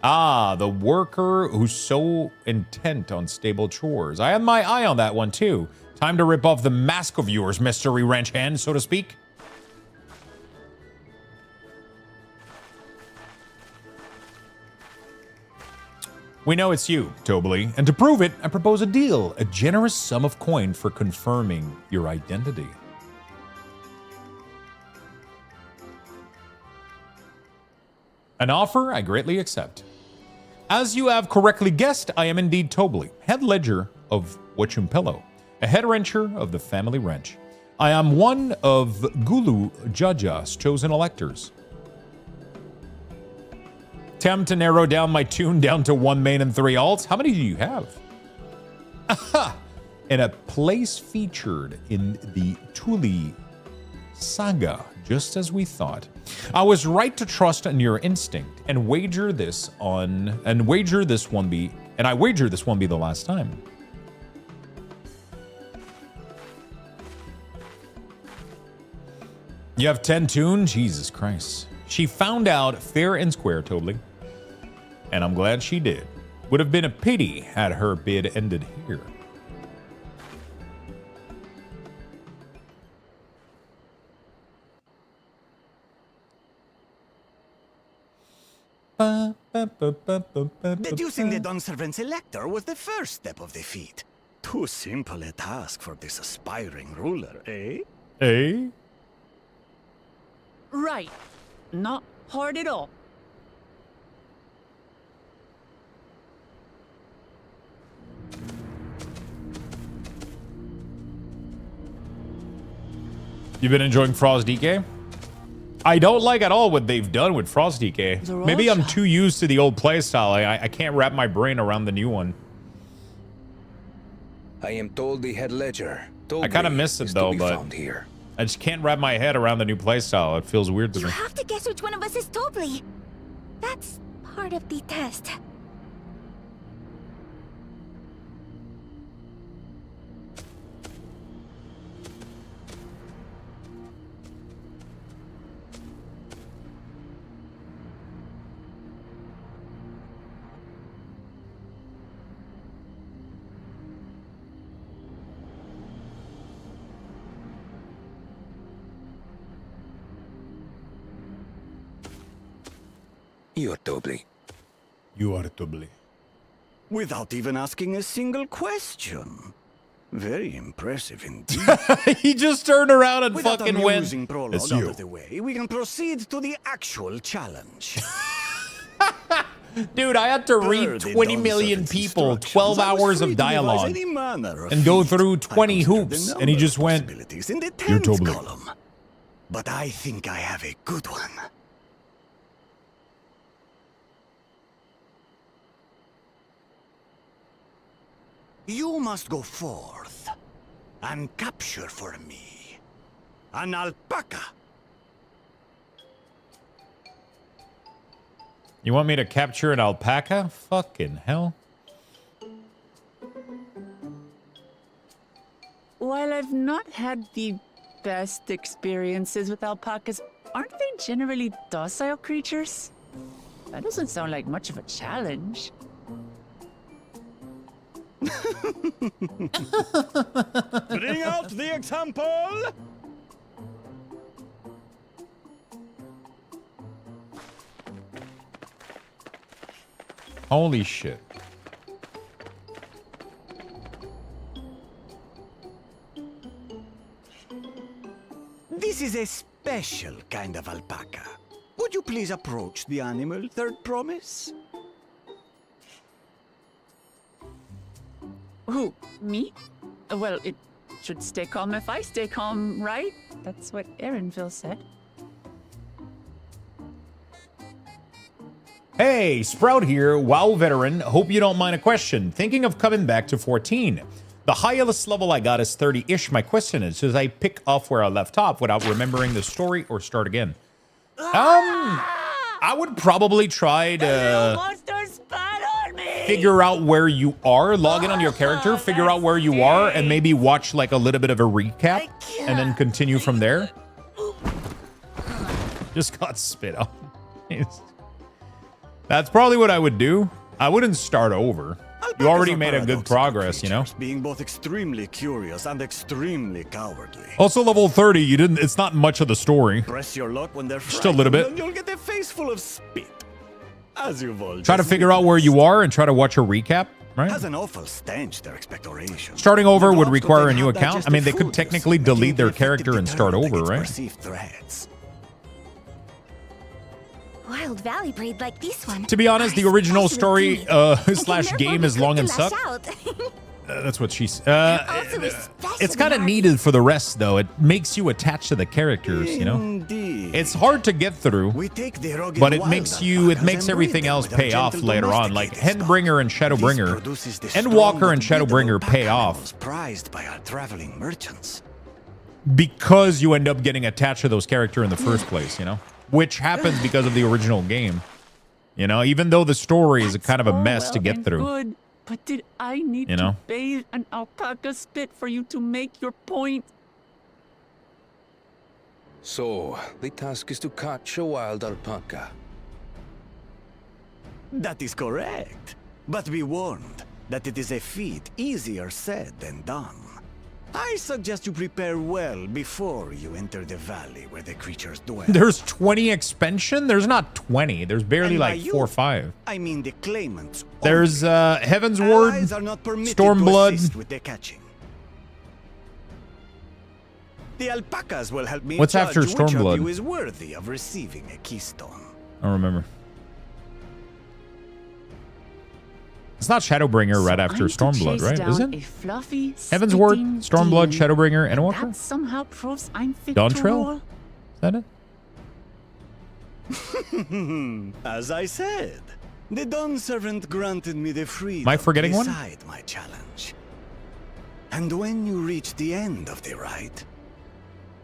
Ah, the worker who's so intent on stable chores. I had my eye on that one too. Time to rip off the mask of yours, mystery wrench hand, so to speak. We know it's you, Tobly, and to prove it, I propose a deal, a generous sum of coin for confirming your identity. An offer I greatly accept. As you have correctly guessed, I am indeed Tobly, head ledger of Wachumpello, a head wrencher of the family wrench. I am one of Gulu Jaja's chosen electors. Attempt to narrow down my tune down to 1 main and 3 alts. How many do you have? Aha! And a place featured in the Tuli saga, just as we thought. I was right to trust in your instinct and wager this won't be the last time. You have 10 tune? Jesus Christ. She found out fair and square, Tobly. And I'm glad she did. Would have been a pity had her bid ended here. Deducing the Dawnservant's elector was the first step of the feat. Too simple a task for this aspiring ruler, eh? Eh? Right. Not hard at all. You've been enjoying Frost DK? I don't like at all what they've done with Frost DK. Maybe I'm too used to the old playstyle. I can't wrap my brain around the new one. I am told the head ledger. I kind of miss it though, but I just can't wrap my head around the new playstyle. It feels weird to me. You have to guess which one of us is Tobly. That's part of the test. You're doubly. You are doubly. Without even asking a single question. Very impressive indeed. He just turned around and Without fucking a went. musing prologue It's out you. of the way, we can proceed to the actual challenge. Dude, I had to read 20 million people, 12 hours of dialogue, and go through 20 hoops, and he just went, "You're doubly." But I think I have a good one. You must go forth and capture for me an alpaca. You want me to capture an alpaca? Fucking hell. While I've not had the best experiences with alpacas, aren't they generally docile creatures? That doesn't sound like much of a challenge. Bring out the example! Holy shit. This is a special kind of alpaca. Would you please approach the animal, Third Promise? Who? Me? Well, it should stay calm if I stay calm, right? That's what Erinville said. Hey, Sprout here, WoW veteran. Hope you don't mind a question. Thinking of coming back to 14. The highest level I got is 30-ish. My question is, should I pick off where I left off without remembering the story or start again? I would probably try to figure out where you are, log in on your character, figure out where you are, and maybe watch like a little bit of a recap and then continue from there. Just got spit on. That's probably what I would do. I wouldn't start over. You already made a good progress, you know? Being both extremely curious and extremely cowardly. Also, level 30, you didn't. It's not much of the story. Press your luck when they're Just a little bit. and you'll get a face full of spit. As you've all Try to just figure out where you are and try to watch a recap, right? Has an awful stench, their expectoration. Starting over would require a new account. I mean, they could technically delete their character and start over, right? Perceived threats. Wild Valley breed like this one. To be honest, the original story slash game is long and suck. That's what she's. It's kind of needed for the rest, though. It makes you attached to the characters, you know. Indeed. It's hard to get through, but it makes you. It makes everything else pay off later on. Like Endbringer and Shadowbringer, Endwalker and Shadowbringer pay off Prized by our traveling merchants. because you end up getting attached to those characters in the first place, you know. Which happens because of the original game, you know. Even though the story is a kind of a mess to get through. Good, but did I need to bathe an alpaca spit for you to make your point? So, the task is to catch a wild alpaca. That is correct. But be warned that it is a feat easier said than done. I suggest you prepare well before you enter the valley where the creatures dwell. There's 20 expansion? There's not 20. There's barely like 4 or 5. I mean the claimants. There's Heaven's Ward, Allies are not permitted to Stormblood. assist with the catching. The alpacas will help me What's judge after which of Stormblood? you is worthy of receiving a keystone. I don't remember. It's not Shadowbringer right after Stormblood, right? Is it? Heaven's Ward, Stormblood, Shadowbringer, and Endwalker? That somehow proves I'm fit Dawntrail? to Is that it? As I said, the Dawn Servant granted me the freedom Am I forgetting to one? decide my challenge. And when you reach the end of the ride,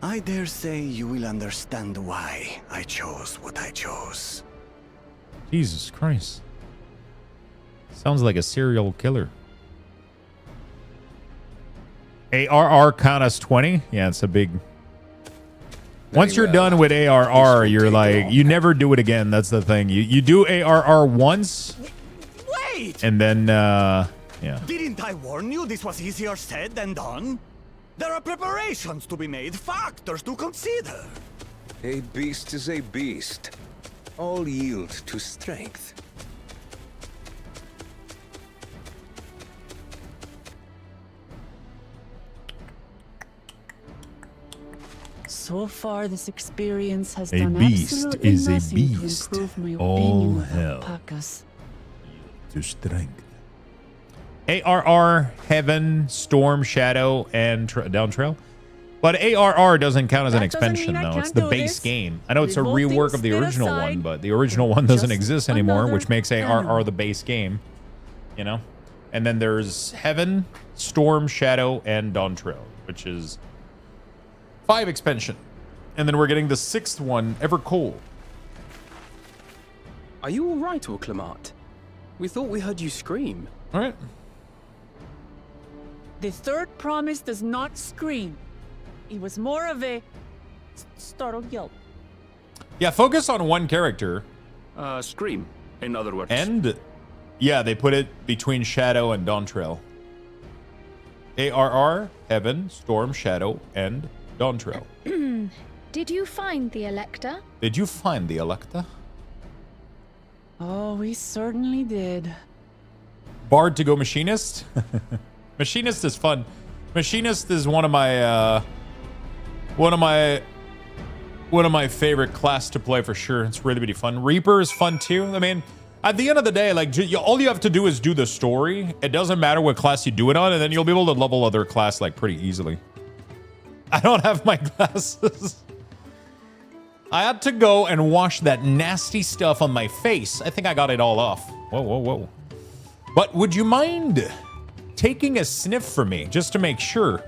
I dare say you will understand why I chose what I chose. Jesus Christ. Sounds like a serial killer. ARR count as 20? Yeah, it's a big... Once you're done with ARR, you're like, you never do it again. That's the thing. You do ARR once. Wait! And then, yeah. Didn't I warn you this was easier said than done? There are preparations to be made, factors to consider. A beast is a beast. all yield to strength. So far, this experience has A done beast absolutely is a nothing beast. to improve my All opinion of hell alpacas. to strength. ARR, Heaven, Storm, Shadow, and Dawntrail. But ARR doesn't count as an That doesn't expansion, mean I though. can't It's the do base this. game. I know it's a Revolting rework of the spit original one, aside, but the original one doesn't just exist anymore, another which makes ARR animal. the base game. You know? And then there's Heaven, Storm, Shadow, and Dawntrail, which is 5 expansion. And then we're getting the 6th one, Evercold. Are you all right, Orklamat? We thought we heard you scream. All right. The third promise does not scream. It was more of a startled yelp. Yeah, focus on one character. Scream, in other words. And, yeah, they put it between Shadow and Dawntrail. ARR, Heaven, Storm, Shadow, and Dawntrail. Did you find the Elector? Did you find the Electa? Oh, we certainly did. Bard to go Machinist? Machinist is fun. Machinist is one of my favorite class to play for sure. It's really, really fun. Reaper is fun too. I mean, at the end of the day, like all you have to do is do the story. It doesn't matter what class you do it on, and then you'll be able to level other class like pretty easily. I don't have my glasses. I had to go and wash that nasty stuff on my face. I think I got it all off. Whoa, whoa, whoa. But would you mind taking a sniff for me just to make sure?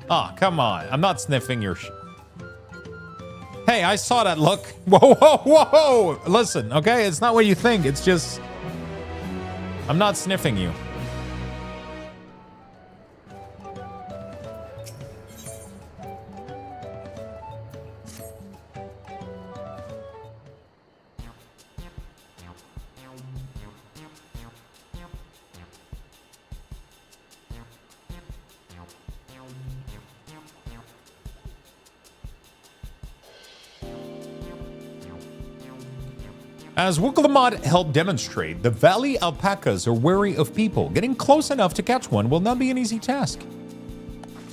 Ah, come on. I'm not sniffing your Hey, I saw that look. Whoa, whoa, whoa. Listen, okay? It's not what you think. It's just I'm not sniffing you. As Wuklamat helped demonstrate, the valley alpacas are wary of people. Getting close enough to catch one will not be an easy task.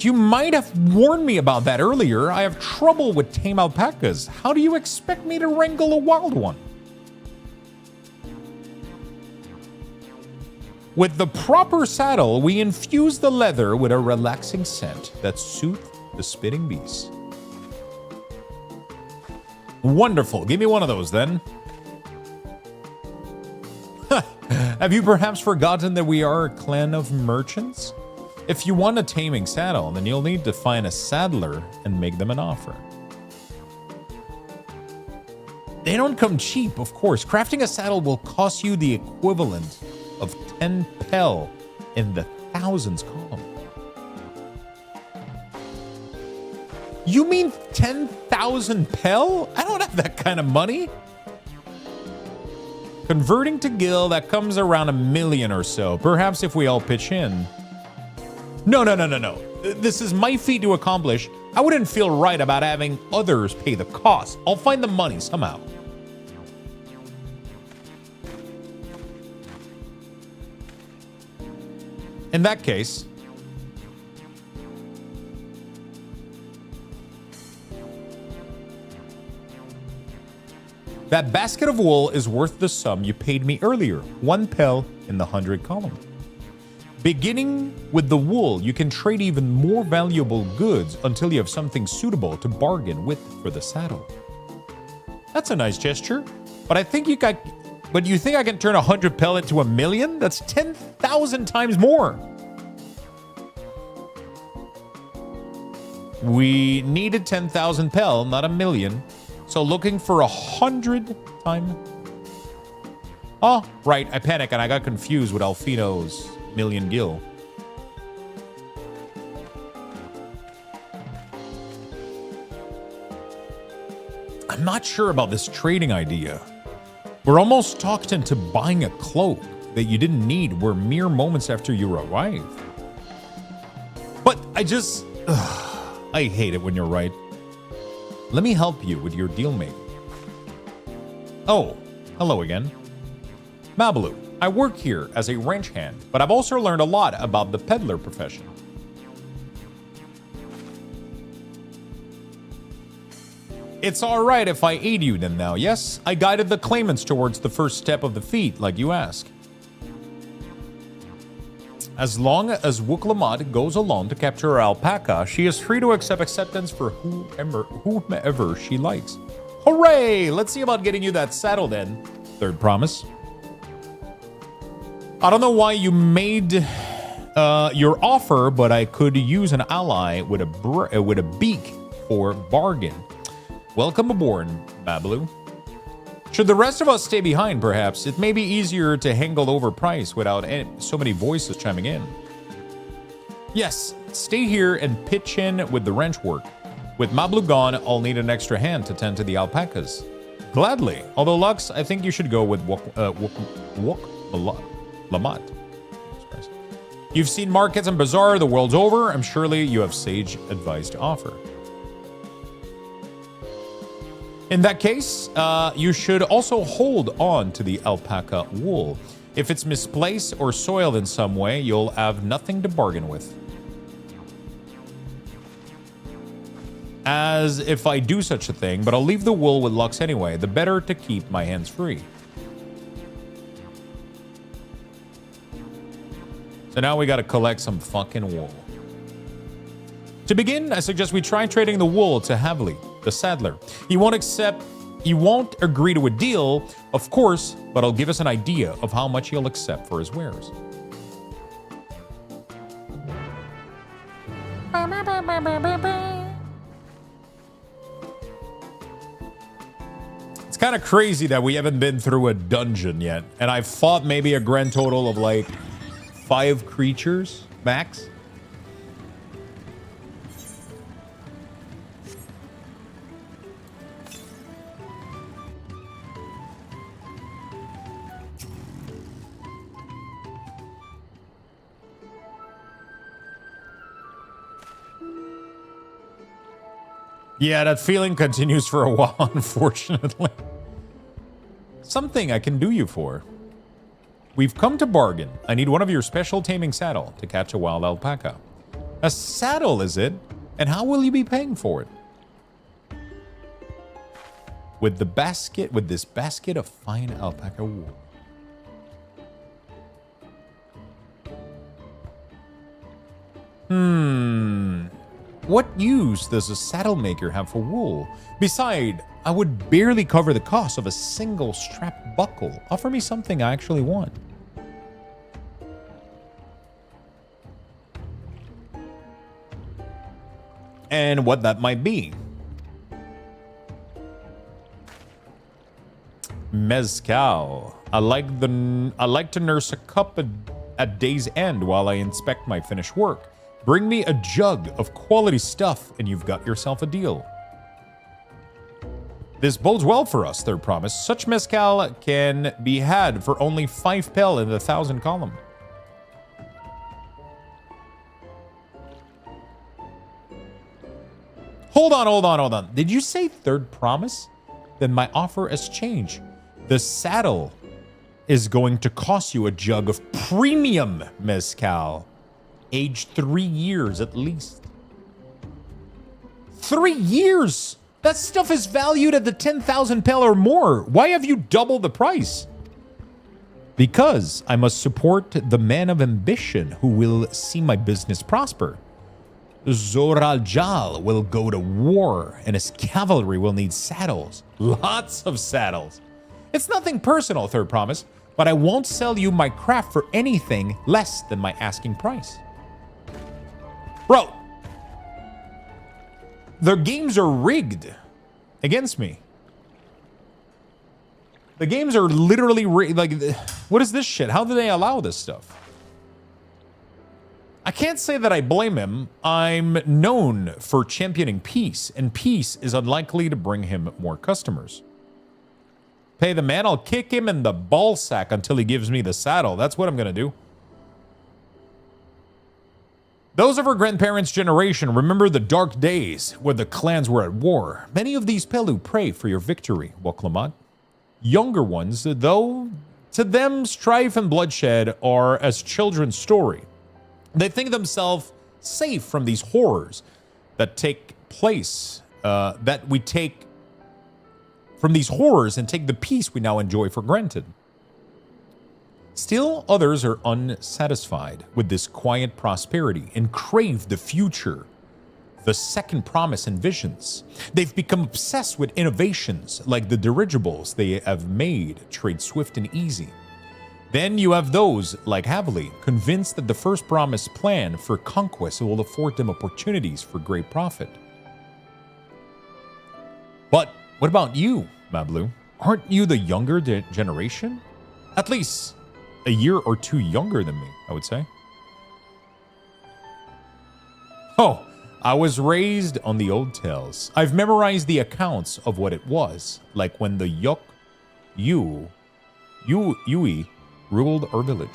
You might have warned me about that earlier. I have trouble with tame alpacas. How do you expect me to wrangle a wild one? With the proper saddle, we infuse the leather with a relaxing scent that soothes the spitting beast. Wonderful. Give me one of those then. Have you perhaps forgotten that we are a clan of merchants? If you want a taming saddle, then you'll need to find a saddler and make them an offer. They don't come cheap, of course. Crafting a saddle will cost you the equivalent of 10 pel in the thousands column. You mean 10,000 pel? I don't have that kind of money. Converting to gil, that comes around 1 million or so. Perhaps if we all pitch in. No. This is my feat to accomplish. I wouldn't feel right about having others pay the cost. I'll find the money somehow. In that case, that basket of wool is worth the sum you paid me earlier, 1 pel in the 100 column. Beginning with the wool, you can trade even more valuable goods until you have something suitable to bargain with for the saddle. That's a nice gesture, but you think I can turn 100 pel into 1 million? That's 10,000 times more. We needed 10,000 pel, not 1 million. So looking for 100 times. Oh, right. I panicked and I got confused with Alfino's million gil. I'm not sure about this trading idea. We're almost talked into buying a cloak that you didn't need. We're mere moments after you arrived. But I hate it when you're right. Let me help you with your deal making. Oh, hello again. Mabalu, I work here as a wrench hand, but I've also learned a lot about the peddler profession. It's alright if I aid you then now, yes? I guided the claimants towards the first step of the feat, like you asked. As long as Wuklamat goes alone to capture her alpaca, she is free to accept acceptance for whomever she likes. Hooray! Let's see about getting you that saddle then. Third promise. I don't know why you made your offer, but I could use an ally with a beak for bargain. Welcome aboard, Mabalu. Should the rest of us stay behind, perhaps, it may be easier to haggle over price without so many voices chiming in. Yes, stay here and pitch in with the wrench work. With Mabalu gone, I'll need an extra hand to tend to the alpacas. Gladly. Although, Lux, I think you should go with Lamat. You've seen markets and bazaar the world's over. I'm surely you have sage advice to offer. In that case, you should also hold on to the alpaca wool. If it's misplaced or soiled in some way, you'll have nothing to bargain with. As if I do such a thing, but I'll leave the wool with Lux anyway. The better to keep my hands free. So now we gotta collect some fucking wool. To begin, I suggest we try trading the wool to Havli, the saddler. He won't agree to a deal, of course, but he'll give us an idea of how much he'll accept for his wares. It's kind of crazy that we haven't been through a dungeon yet, and I've fought maybe a grand total of like 5 creatures max. Yeah, that feeling continues for a while, unfortunately. Something I can do you for. We've come to bargain. I need one of your special taming saddle to catch a wild alpaca. A saddle, is it? And how will you be paying for it? With this basket of fine alpaca wool. What use does a saddle maker have for wool? Besides, I would barely cover the cost of a single strap buckle. Offer me something I actually want. And what that might be. Mezcal. I like to nurse a cup at day's end while I inspect my finished work. Bring me a jug of quality stuff and you've got yourself a deal. This bodes well for us, third promise. Such mezcal can be had for only 5 pel in the 1,000 column. Hold on. Did you say third promise? Then my offer has changed. The saddle is going to cost you a jug of premium mezcal. Aged 3 years at least. 3 years? That stuff is valued at the 10,000 pel or more. Why have you doubled the price? Because I must support the man of ambition who will see my business prosper. Zoral Jal will go to war and his cavalry will need saddles. Lots of saddles. It's nothing personal, third promise, but I won't sell you my craft for anything less than my asking price. Bro, the games are rigged against me. The games are literally rigged. Like, what is this shit? How do they allow this stuff? I can't say that I blame him. I'm known for championing peace, and peace is unlikely to bring him more customers. Pay the man, I'll kick him in the ball sack until he gives me the saddle. That's what I'm going to do. Those of our grandparents' generation remember the dark days when the clans were at war. Many of these Pelu pray for your victory, Woklamat. younger ones, though to them, strife and bloodshed are as children's story. They think themselves safe from these horrors that take place, that we take from these horrors and take the peace we now enjoy for granted. Still, others are unsatisfied with this quiet prosperity and crave the future, the second promise and visions. They've become obsessed with innovations like the dirigibles they have made trade swift and easy. Then you have those, like Haveli, convinced that the first promise plan for conquest will afford them opportunities for great profit. But what about you, Mablu? Aren't you the younger generation? At least a year or two younger than me, I would say. Oh, I was raised on the old tales. I've memorized the accounts of what it was, like when the Yui ruled our village.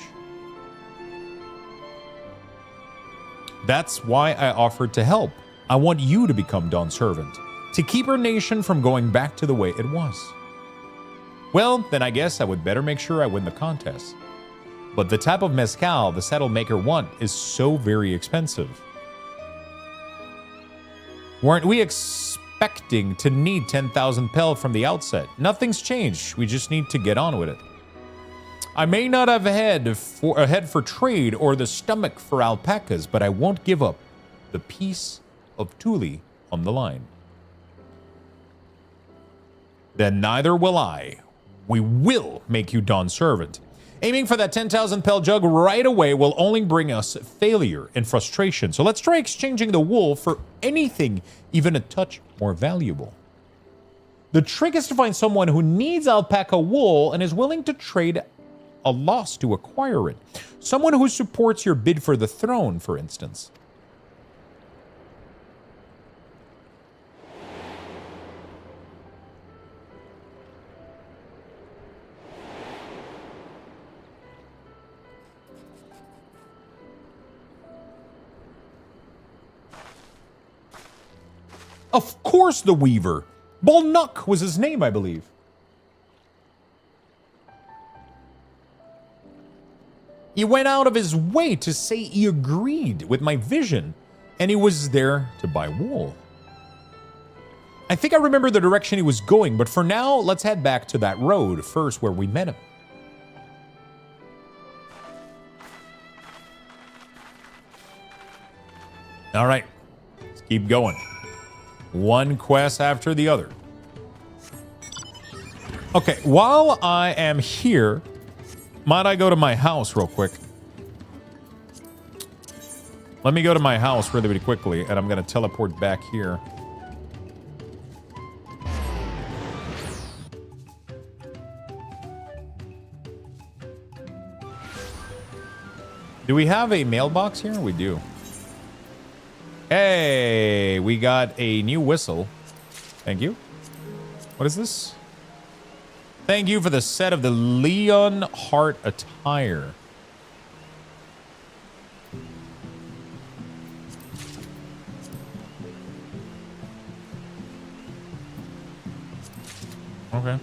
That's why I offered to help. I want you to become Dawn's servant, to keep our nation from going back to the way it was. Well, then I guess I would better make sure I win the contest. But the type of mezcal the saddle maker want is so very expensive. Weren't we expecting to need 10,000 pel from the outset? Nothing's changed. We just need to get on with it. I may not have a head for trade or the stomach for alpacas, but I won't give up the piece of Thule on the line. Then neither will I. We will make you Dawn's servant. Aiming for that 10,000 pel jug right away will only bring us failure and frustration. So let's try exchanging the wool for anything even a touch more valuable. The trick is to find someone who needs alpaca wool and is willing to trade a loss to acquire it. Someone who supports your bid for the throne, for instance. Of course, the Weaver. Bolnuk was his name, I believe. He went out of his way to say he agreed with my vision, and he was there to buy wool. I think I remember the direction he was going, but for now, let's head back to that road first where we met him. All right, let's keep going. One quest after the other. Okay, while I am here, might I go to my house real quick? Let me go to my house really, really quickly, and I'm going to teleport back here. Do we have a mailbox here? We do. Hey, we got a new whistle. Thank you. What is this? Thank you for the set of the Leon Heart attire. Okay.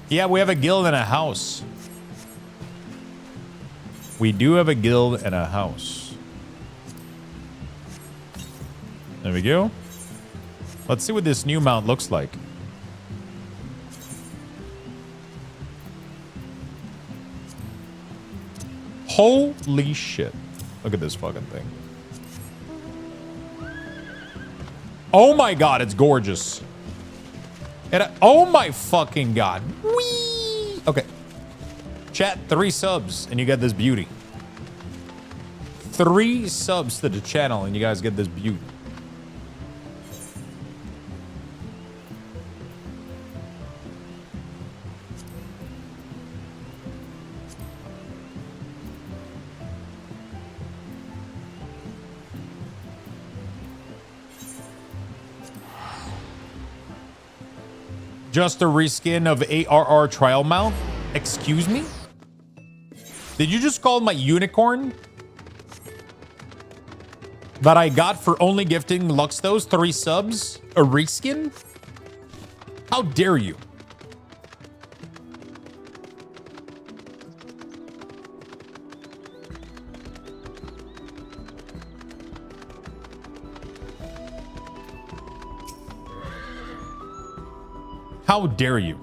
Yeah, we have a guild and a house. We do have a guild and a house. There we go. Let's see what this new mount looks like. Holy shit. Look at this fucking thing. Oh my god, it's gorgeous. Oh my fucking god. Whee! Okay. Chat, 3 subs and you get this beauty. 3 subs to the channel and you guys get this beauty. Just a reskin of ARR trial mount? Excuse me? Did you just call my unicorn that I got for only gifting Luxtos 3 subs a reskin? How dare you? How dare you?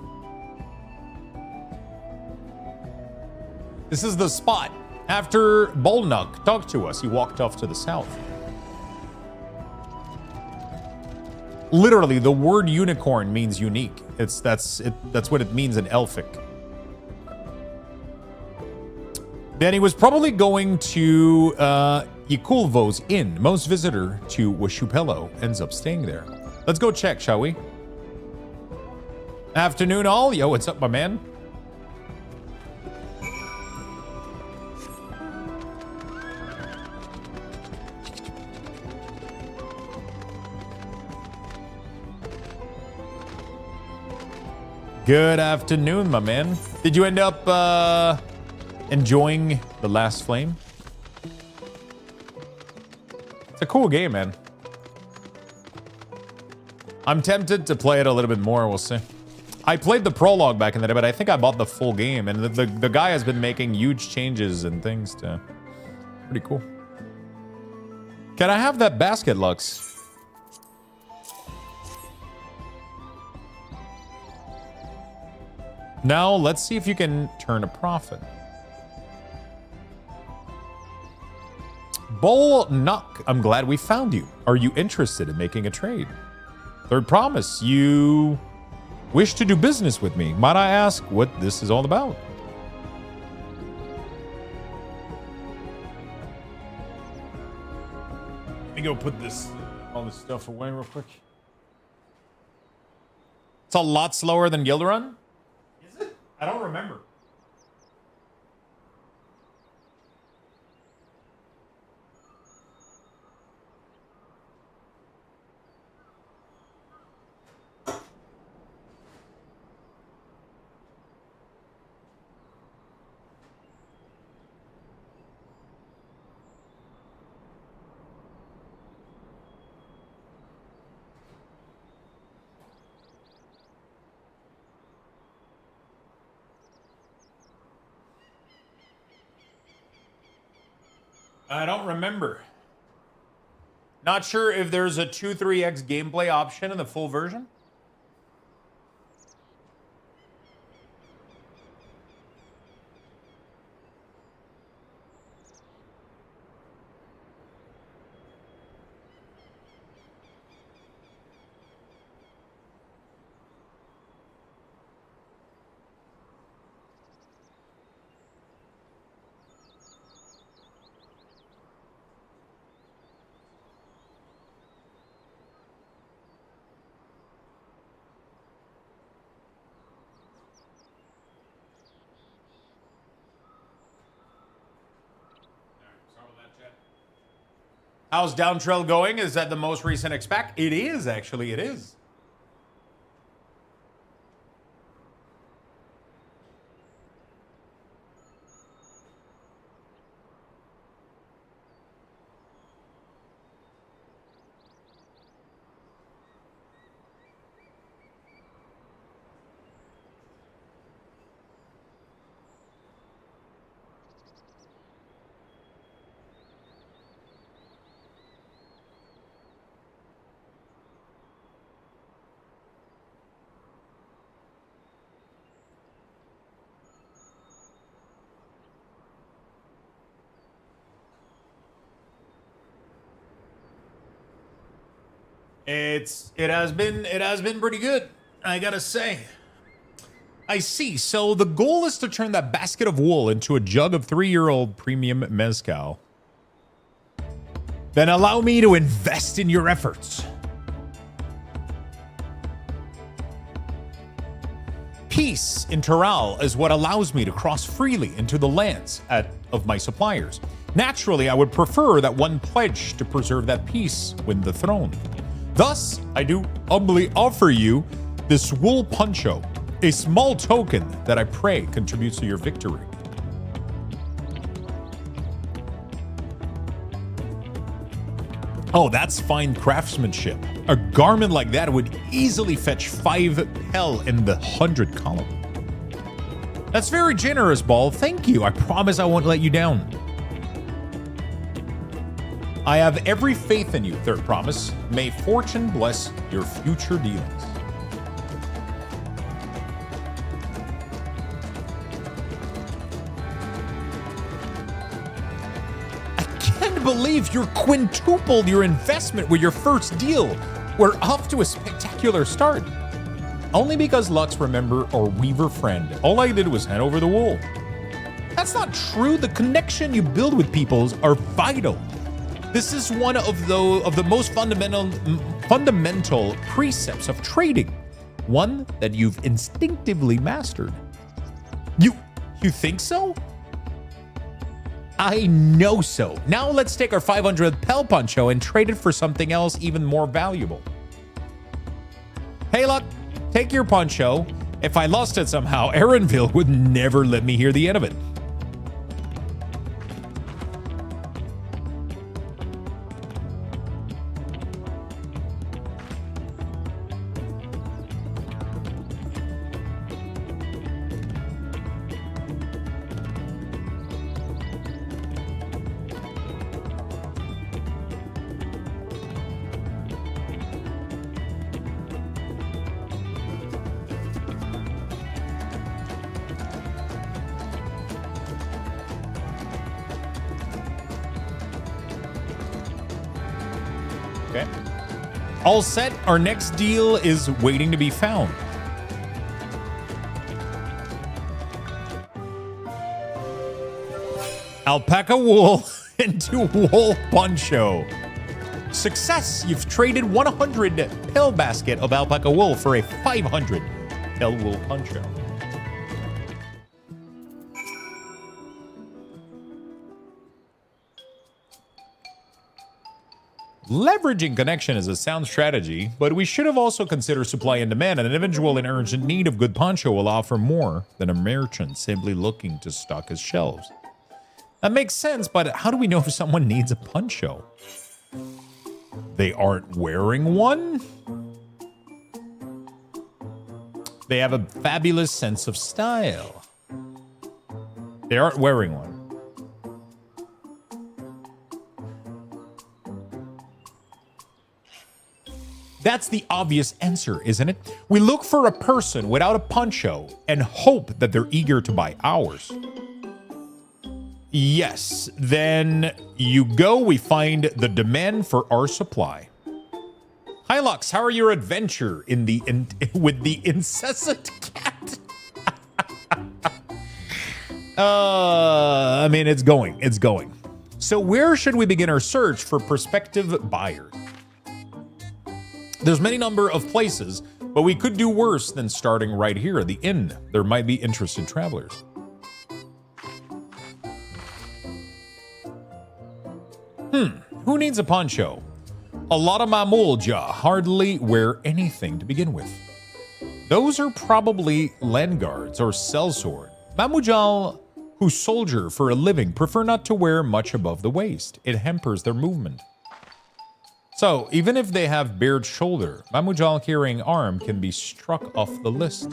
This is the spot. After Bolnuk talked to us, he walked off to the south. Literally, the word unicorn means unique. That's what it means in Elfic. Then he was probably going to Ikulvo's inn. Most visitor to Washupelo ends up staying there. Let's go check, shall we? Afternoon all. Yo, what's up, my man? Good afternoon, my man. Did you end up enjoying The Last Flame? It's a cool game, man. I'm tempted to play it a little bit more. We'll see. I played the prologue back in the day, but I think I bought the full game, and the guy has been making huge changes and things to... Pretty cool. Can I have that basket, Lux? Now, let's see if you can turn a profit. Bolnuk, I'm glad we found you. Are you interested in making a trade? Third promise, you wish to do business with me. Might I ask what this is all about? Let me go put all this stuff away real quick. It's a lot slower than Gilderun? I don't remember. I don't remember. Not sure if there's a 2-3x gameplay option in the full version. How's Dawntrail going? Is that the most recent expect? It is, actually. It is. It has been pretty good, I gotta say. I see. So the goal is to turn that basket of wool into a jug of 3-year-old premium mezcal. Then allow me to invest in your efforts. Peace in Toral is what allows me to cross freely into the lands of my suppliers. Naturally, I would prefer that one pledge to preserve that peace win the throne. Thus, I do humbly offer you this wool poncho, a small token that I pray contributes to your victory. Oh, that's fine craftsmanship. A garment like that would easily fetch 5 pel in the 100 column. That's very generous, Ball. Thank you. I promise I won't let you down. I have every faith in you, Third Promise. May fortune bless your future dealings. believe you quintupled your investment with your first deal. We're off to a spectacular start. Only because Lux remember our weaver friend. All I did was hand over the wool. That's not true. The connection you build with people are vital. This is one of the most fundamental precepts of trading. One that you've instinctively mastered. You think so? I know so. Now let's take our 500th Pel Poncho and trade it for something else even more valuable. Hey, Luck, take your poncho. If I lost it somehow, Aaronville would never let me hear the end of it. Okay. All set. Our next deal is waiting to be found. Alpaca wool into wool poncho. Success! You've traded 100 pill basket of alpaca wool for a 500 pill wool poncho. Leveraging connection is a sound strategy, but we should have also considered supply and demand. An individual in urgent need of good poncho will offer more than a merchant simply looking to stock his shelves. That makes sense, but how do we know if someone needs a poncho? They aren't wearing one? They have a fabulous sense of style. They aren't wearing one. That's the obvious answer, isn't it? We look for a person without a poncho and hope that they're eager to buy ours. Yes, then you go, we find the demand for our supply. Hi, Lux, how are your adventure with the incessant cat? I mean, it's going. So where should we begin our search for prospective buyers? There's many number of places, but we could do worse than starting right here at the inn. There might be interested travelers. Who needs a poncho? A lot of Mamulja hardly wear anything to begin with. Those are probably land guards or sellsword. Mamujal who soldier for a living prefer not to wear much above the waist. It hampers their movement. So, even if they have bared shoulder, Mamujal carrying arm can be struck off the list.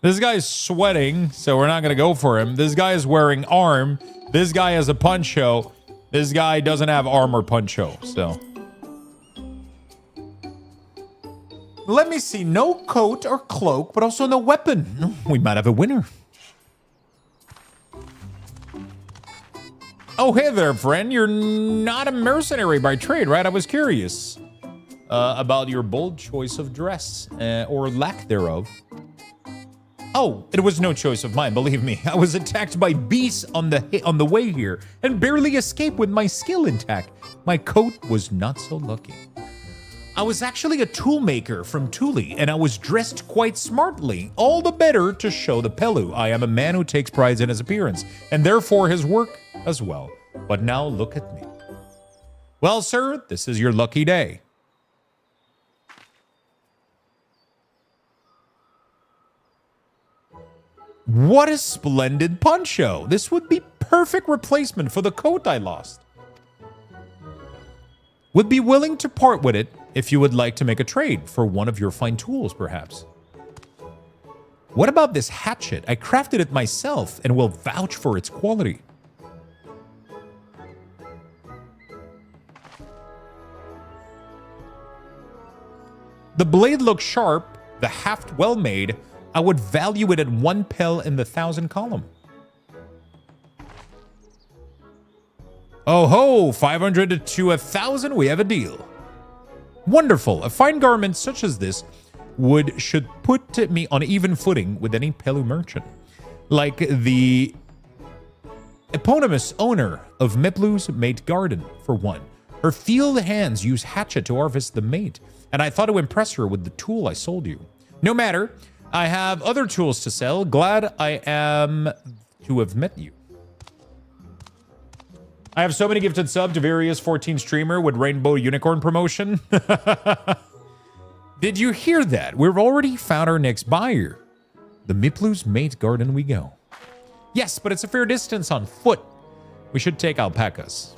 This guy's sweating, so we're not going to go for him. This guy is wearing arm. This guy has a poncho. This guy doesn't have arm or poncho, so. Let me see. No coat or cloak, but also no weapon. We might have a winner. Oh, hey there, friend. You're not a mercenary by trade, right? I was curious about your bold choice of dress, or lack thereof. Oh, it was no choice of mine, believe me. I was attacked by beasts on the way here and barely escaped with my skill intact. My coat was not so lucky. I was actually a toolmaker from Thule, and I was dressed quite smartly, all the better to show the Pelu. I am a man who takes pride in his appearance, and therefore his work as well. But now look at me. Well, sir, this is your lucky day. What a splendid poncho. This would be perfect replacement for the coat I lost. Would be willing to part with it if you would like to make a trade for one of your fine tools, perhaps. What about this hatchet? I crafted it myself and will vouch for its quality. The blade looks sharp, the haft well made. I would value it at 1 pel in the 1,000 column. Oh ho, 500 to 1,000, we have a deal. Wonderful. A fine garment such as this should put me on even footing with any Pelu merchant. Like the eponymous owner of Miplu's Mate Garden, for one. Her field hands use hatchet to harvest the mate, and I thought to impress her with the tool I sold you. No matter, I have other tools to sell. Glad I am to have met you. I have so many gifted subs to various 14 streamer with Rainbow Unicorn promotion. Did you hear that? We've already found our next buyer. The Miplu's Mate Garden we go. Yes, but it's a fair distance on foot. We should take alpacas.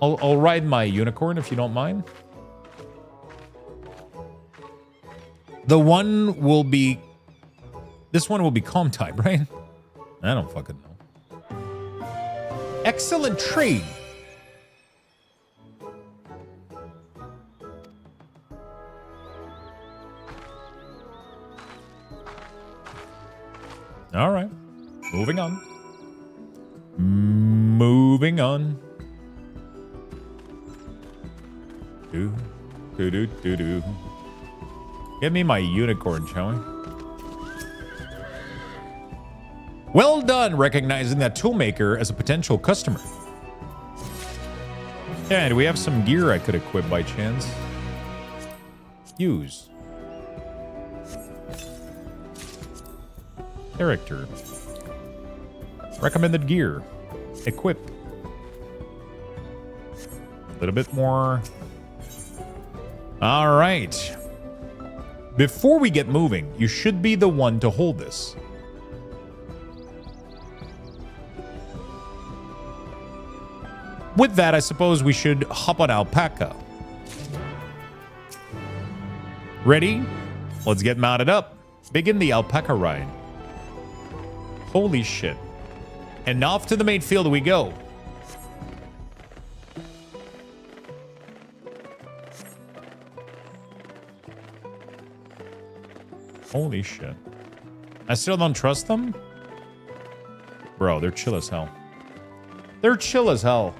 I'll ride my unicorn if you don't mind. The one will be... This one will be calm type, right? I don't fucking know. Excellent trade. All right. Moving on. Moving on. Do, do, do, do, do. Give me my unicorn, shall we? Well done recognizing that toolmaker as a potential customer. Yeah, do we have some gear I could equip by chance? Use. Character. Recommended gear. Equip. A little bit more. All right. Before we get moving, you should be the one to hold this. With that, I suppose we should hop on alpaca. Ready? Let's get mounted up. Begin the alpaca ride. Holy shit. And off to the main field we go. Holy shit. I still don't trust them? Bro, they're chill as hell. They're chill as hell.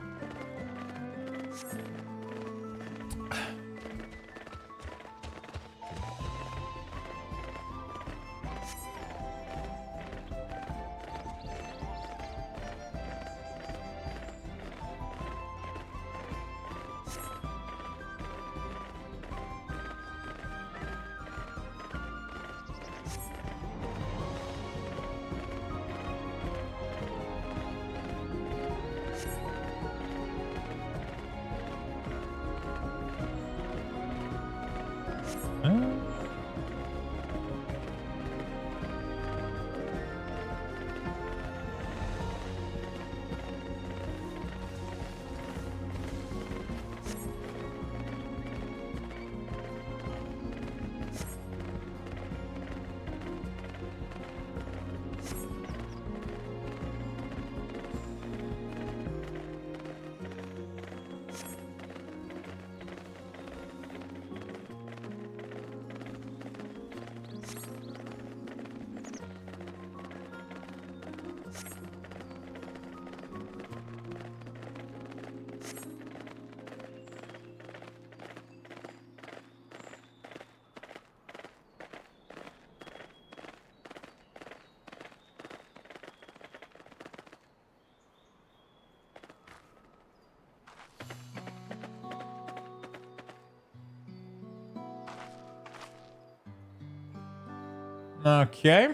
Okay.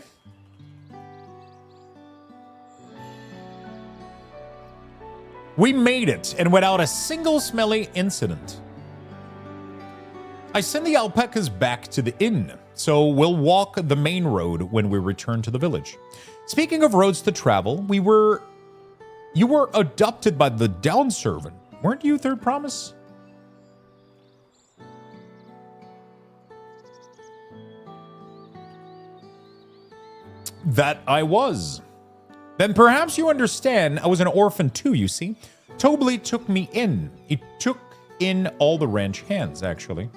We made it, and without a single smelly incident. I send the alpacas back to the inn, so we'll walk the main road when we return to the village. Speaking of roads to travel, you were adopted by the Down servant, weren't you, Third Promise? that I was. Then perhaps you understand I was an orphan too, you see. Tobley took me in. He took in all the ranch hands, actually.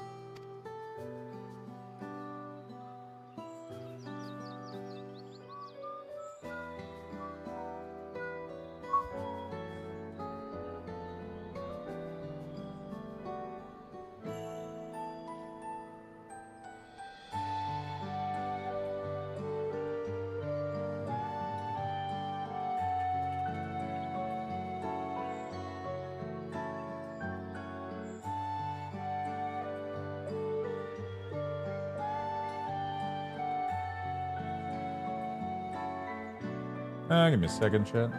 Give me a second, chat.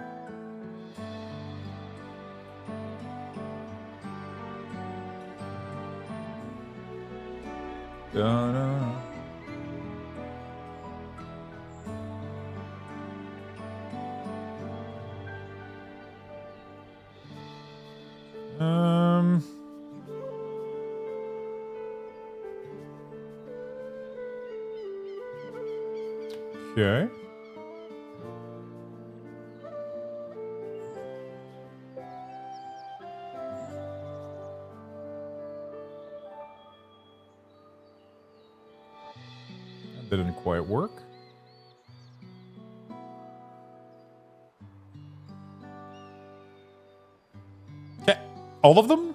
Da-da. Okay. Didn't quite work. Okay, all of them?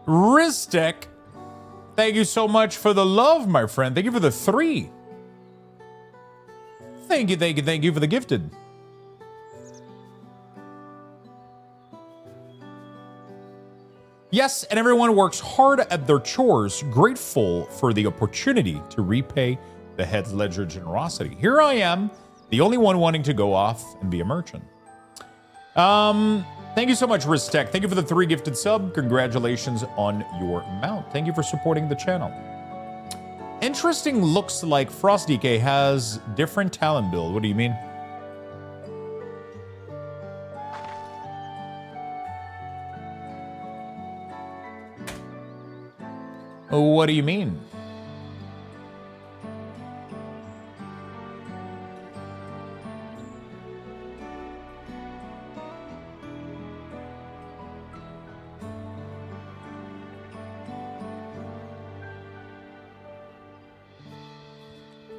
Ristek. Thank you so much for the love, my friend. Thank you for the 3. Thank you for the gifted. Yes, and everyone works hard at their chores, grateful for the opportunity to repay the head ledger generosity. Here I am, the only one wanting to go off and be a merchant. Thank you so much, Ristek. Thank you for the 3 gifted sub. Congratulations on your mount. Thank you for supporting the channel. Interesting, looks like FrostDK has different talent build. What do you mean? What do you mean?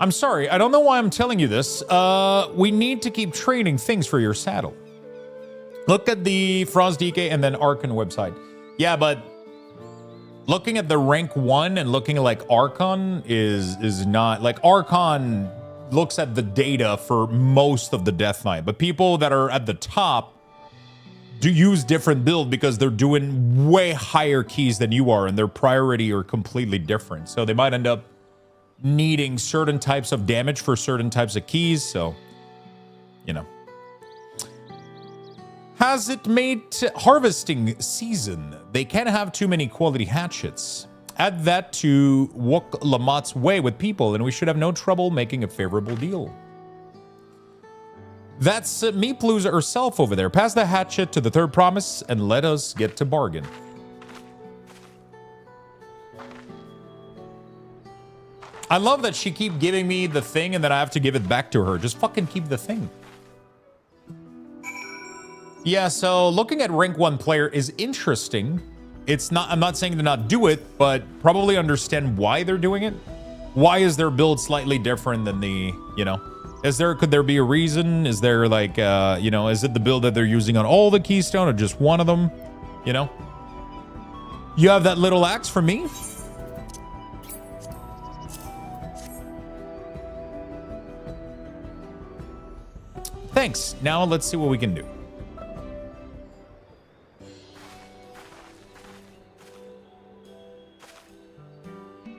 I'm sorry, I don't know why I'm telling you this. We need to keep trading things for your saddle. Look at the FrostDK and then Archon website. Yeah, but looking at the rank 1 and looking like Archon is not... Like, Archon looks at the data for most of the Death Knight, but people that are at the top do use different build because they're doing way higher keys than you are, and their priority are completely different. So they might end up needing certain types of damage for certain types of keys, so, you know. Has it made harvesting season? They can't have too many quality hatchets. Add that to Wok Lamott's way with people, and we should have no trouble making a favorable deal. That's Meeplu's herself over there. Pass the hatchet to the 3rd promise, and let us get to bargain. I love that she keep giving me the thing and then I have to give it back to her. Just fucking keep the thing. Yeah, so looking at rank 1 player is interesting. It's not, I'm not saying to not do it, but probably understand why they're doing it. Why is their build slightly different than the, you know, could there be a reason? Is there like, you know, is it the build that they're using on all the keystone or just one of them? You know, you have that little axe for me. Thanks. Now let's see what we can do.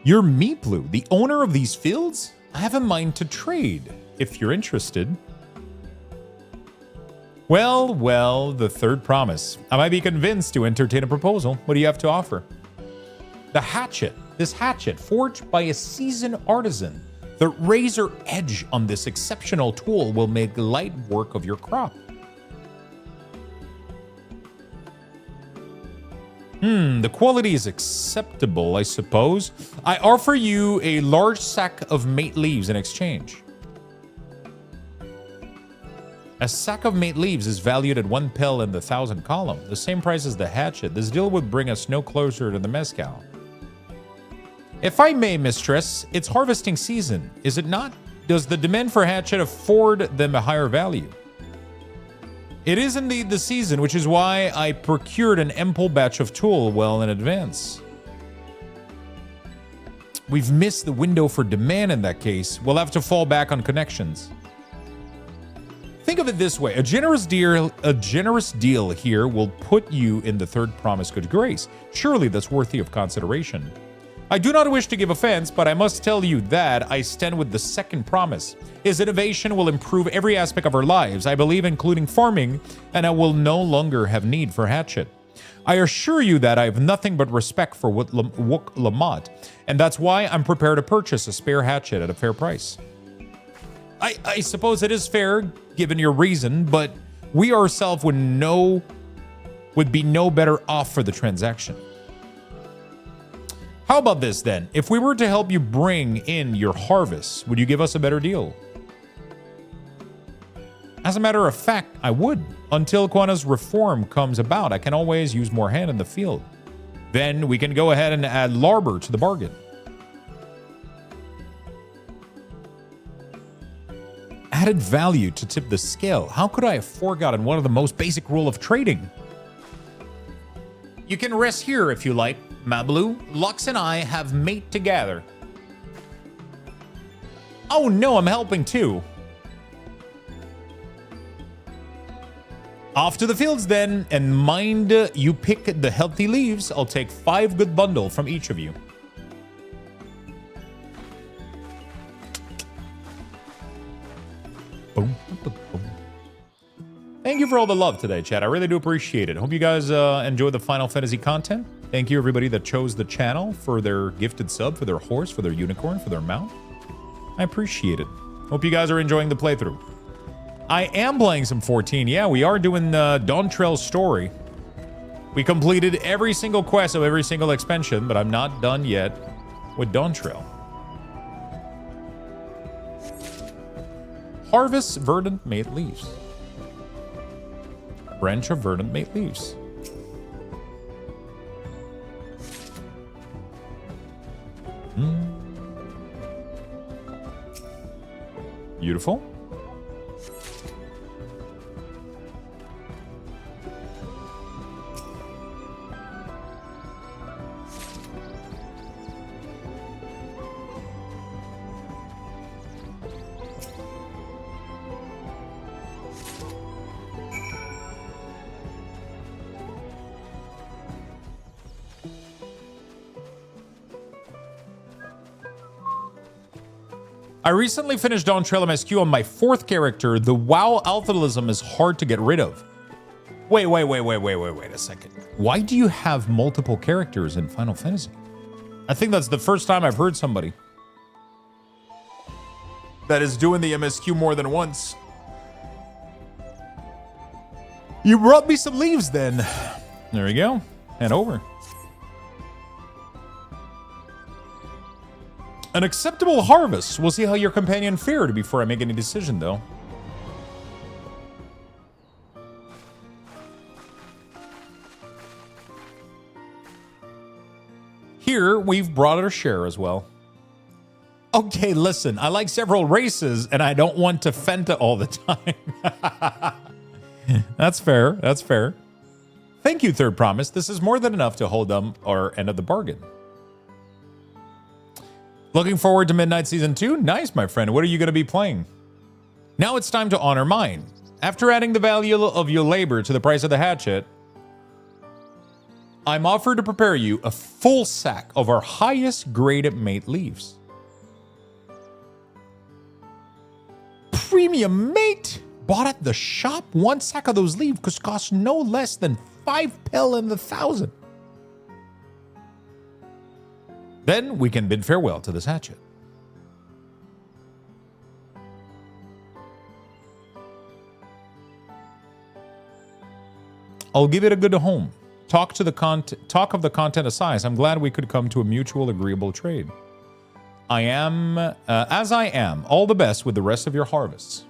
You're Meeplu, the owner of these fields? I have a mind to trade, if you're interested. Well, well, the 3rd promise. I might be convinced to entertain a proposal. What do you have to offer? The hatchet, this hatchet, forged by a seasoned artisan. The razor edge on this exceptional tool will make light work of your crop. The quality is acceptable, I suppose. I offer you a large sack of mate leaves in exchange. A sack of mate leaves is valued at 1 pill in the 1,000 column, the same price as the hatchet. This deal would bring us no closer to the mezcal. If I may, mistress, it's harvesting season, is it not? Does the demand for hatchet afford them a higher value? It is indeed the season, which is why I procured an ample batch of tool well in advance. We've missed the window for demand in that case. We'll have to fall back on connections. Think of it this way. A generous deal here will put you in the third promise good grace. Surely that's worthy of consideration. I do not wish to give offense, but I must tell you that I stand with the second promise. His innovation will improve every aspect of our lives, I believe, including farming, and I will no longer have need for hatchet. I assure you that I have nothing but respect for Wook Lamont, and that's why I'm prepared to purchase a spare hatchet at a fair price. I suppose it is fair, given your reason, but we ourselves would be no better off for the transaction. How about this then? If we were to help you bring in your harvest, would you give us a better deal? As a matter of fact, I would. Until Quana's reform comes about, I can always use more hand in the field. Then we can go ahead and add Larber to the bargain. Added value to tip the scale. How could I have forgotten one of the most basic rules of trading? You can rest here if you like, Mablu. Lux and I have mate together. Oh no, I'm helping too. Off to the fields then, and mind you pick the healthy leaves. I'll take 5 good bundle from each of you. Boom, boom, boom. Thank you for all the love today, chat. I really do appreciate it. Hope you guys enjoy the Final Fantasy content. Thank you, everybody that chose the channel for their gifted sub, for their horse, for their unicorn, for their mount. I appreciate it. Hope you guys are enjoying the playthrough. I am playing some 14. Yeah, we are doing Dawntrail's story. We completed every single quest of every single expansion, but I'm not done yet with Dawntrail. Harvest verdant mate leaves. Branch of verdant mate leaves. Beautiful. I recently finished Dawntrail MSQ on my 4th character. The WoW alphabalism is hard to get rid of. Wait a second. Why do you have multiple characters in Final Fantasy? I think that's the first time I've heard somebody that is doing the MSQ more than once. You brought me some leaves then. There we go. And over. An acceptable harvest. We'll see how your companion fared before I make any decision, though. Here, we've brought our share as well. Okay, listen, I like several races, and I don't want to Fenta all the time. That's fair, that's fair. Thank you, Third Promise. This is more than enough to hold up our end of the bargain. Looking forward to Midnight Season 2? Nice, my friend. What are you going to be playing? Now it's time to honor mine. After adding the value of your labor to the price of the hatchet, I'm offered to prepare you a full sack of our highest graded mate leaves. Premium mate! Bought at the shop? 1 sack of those leaves could cost no less than 5 pill in the 1,000. Then we can bid farewell to this hatchet. I'll give it a good home. Talk of the content aside, I'm glad we could come to a mutual agreeable trade. I am, as I am, all the best with the rest of your harvests.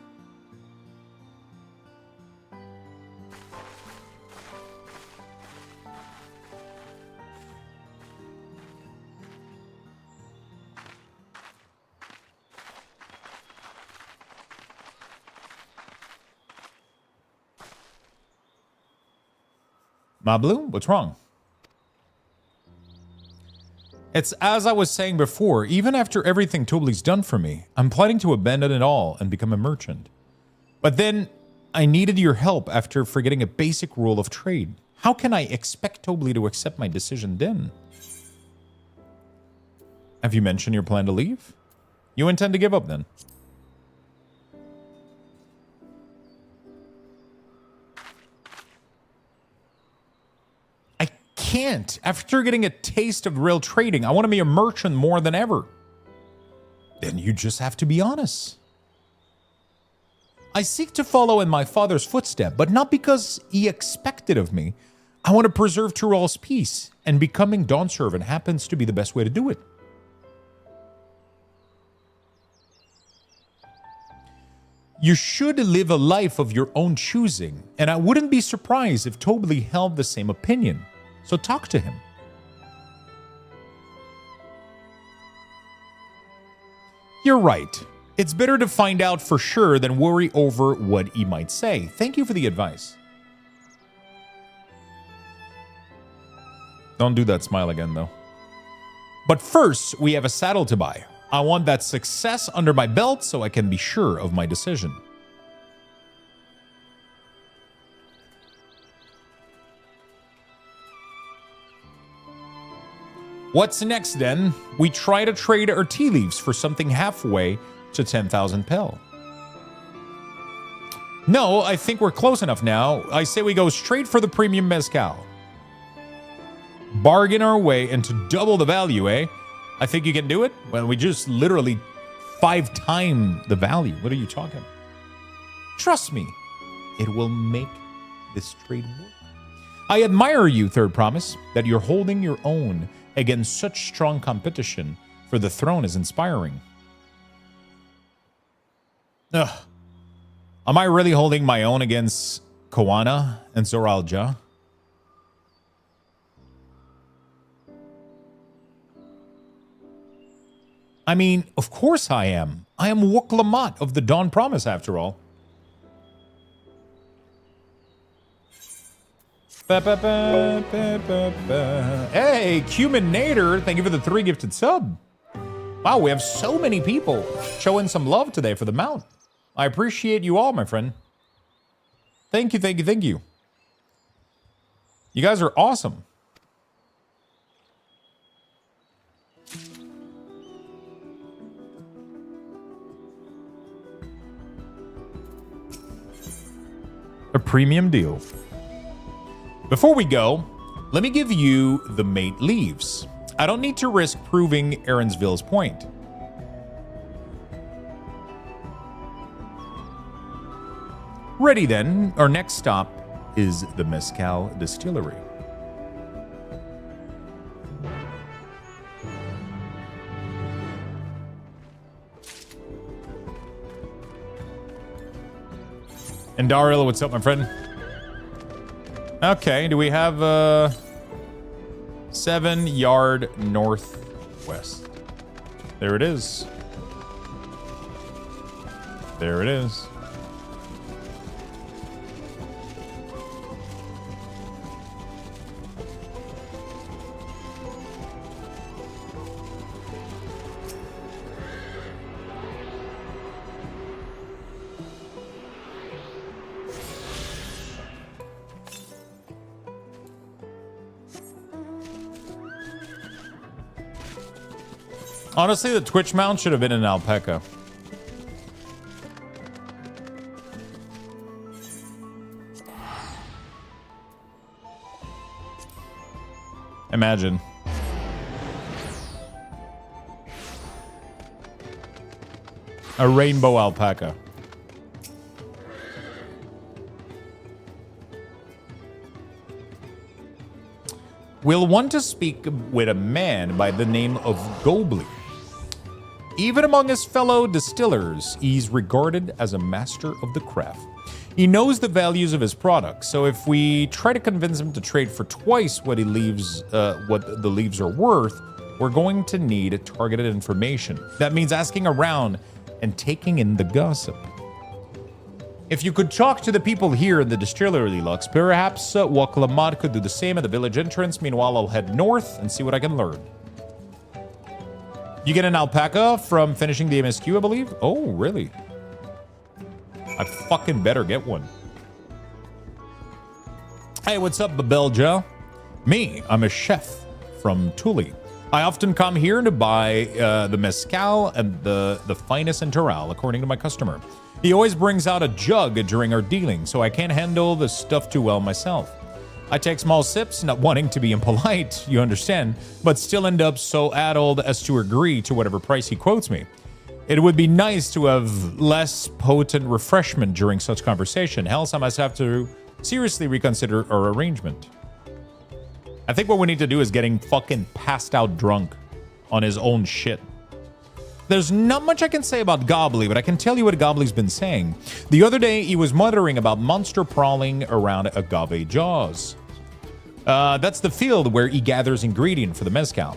My blue, what's wrong? It's as I was saying before, even after everything Tobly's done for me, I'm planning to abandon it all and become a merchant. But then I needed your help after forgetting a basic rule of trade. How can I expect Tobly to accept my decision then? Have you mentioned your plan to leave? You intend to give up then? Can't. After getting a taste of real trading, I want to be a merchant more than ever. Then you just have to be honest. I seek to follow in my father's footsteps, but not because he expected of me. I want to preserve Tyrell's peace, and becoming Dawn Servant happens to be the best way to do it. You should live a life of your own choosing, and I wouldn't be surprised if Tobly held the same opinion. So talk to him. You're right. It's better to find out for sure than worry over what he might say. Thank you for the advice. Don't do that smile again, though. But first, we have a saddle to buy. I want that success under my belt so I can be sure of my decision. What's next then? We try to trade our tea leaves for something halfway to 10,000 pel. No, I think we're close enough now. I say we go straight for the premium mezcal. Bargain our way into double the value, eh? I think you can do it? Well, we just literally 5 times the value. What are you talking? Trust me, it will make this trade work. I admire you, Third Promise, that you're holding your own against such strong competition for the throne is inspiring. Ugh. Am I really holding my own against Koana and Zoralja? I mean, of course I am. I am Wuk-Lamat of the Dawn Promise, after all. Hey, Cuminator, thank you for the 3 gifted sub. Wow, we have so many people showing some love today for the mount. I appreciate you all, my friend. Thank you, thank you, thank you. You guys are awesome. A premium deal. Before we go, let me give you the mate leaves. I don't need to risk proving Aaronsville's point. Ready then, our next stop is the Mezcal Distillery. And Daryl, what's up, my friend? Okay, do we have 7 yard northwest? There it is. There it is. Honestly, the Twitch mount should have been an alpaca. Imagine. A rainbow alpaca. We'll want to speak with a man by the name of Gobly. Even among his fellow distillers, he's regarded as a master of the craft. He knows the values of his products, so if we try to convince him to trade for twice what the leaves are worth, we're going to need targeted information. That means asking around and taking in the gossip. If you could talk to the people here in the distillery, Lux, perhaps Waklamat could do the same at the village entrance. Meanwhile, I'll head north and see what I can learn. You get an alpaca from finishing the MSQ, I believe? Oh, really? I fucking better get one. Hey, what's up, Babelja? Me, I'm a chef from Tuli. I often come here to buy the mezcal and the finest in Toral, according to my customer. He always brings out a jug during our dealing, so I can't handle the stuff too well myself. I take small sips, not wanting to be impolite, you understand, but still end up so addled as to agree to whatever price he quotes me. It would be nice to have less potent refreshment during such conversation, else I must have to seriously reconsider our arrangement. I think what we need to do is getting fucking passed out drunk on his own shit. There's not much I can say about Gobbly, but I can tell you what Gobbly's been saying. The other day, he was muttering about monster prowling around Agave Jaws. That's the field where he gathers ingredient for the mezcal.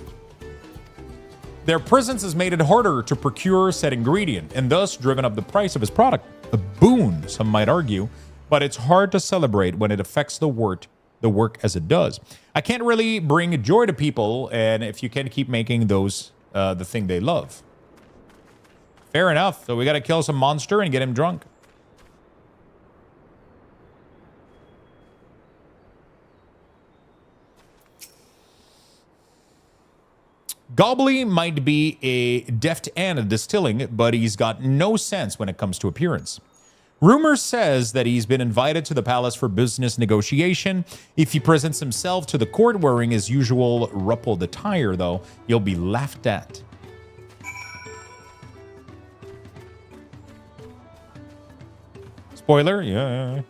Their presence has made it harder to procure said ingredient, and thus driven up the price of his product. A boon, some might argue, but it's hard to celebrate when it affects the work as it does. I can't really bring joy to people, and if you can keep making those the thing they love. Fair enough. So we got to kill some monster and get him drunk. Gobbly might be a deft hand at distilling, but he's got no sense when it comes to appearance. Rumor says that he's been invited to the palace for business negotiation. If he presents himself to the court wearing his usual ruffled attire, though, he'll be laughed at. Spoiler? Yeah.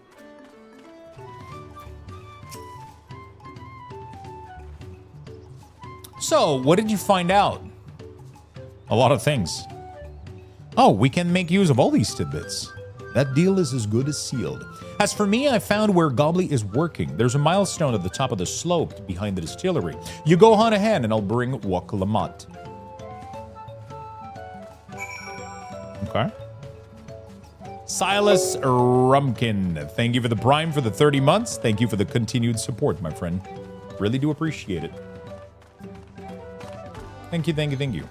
So, what did you find out? A lot of things. Oh, we can make use of all these tidbits. That deal is as good as sealed. As for me, I found where Gobbly is working. There's a milestone at the top of the slope behind the distillery. You go on ahead and I'll bring Waklamat. Okay. Silas Rumkin, thank you for the Prime for the 30 months. Thank you for the continued support, my friend. Really do appreciate it. Thank you, thank you, thank you.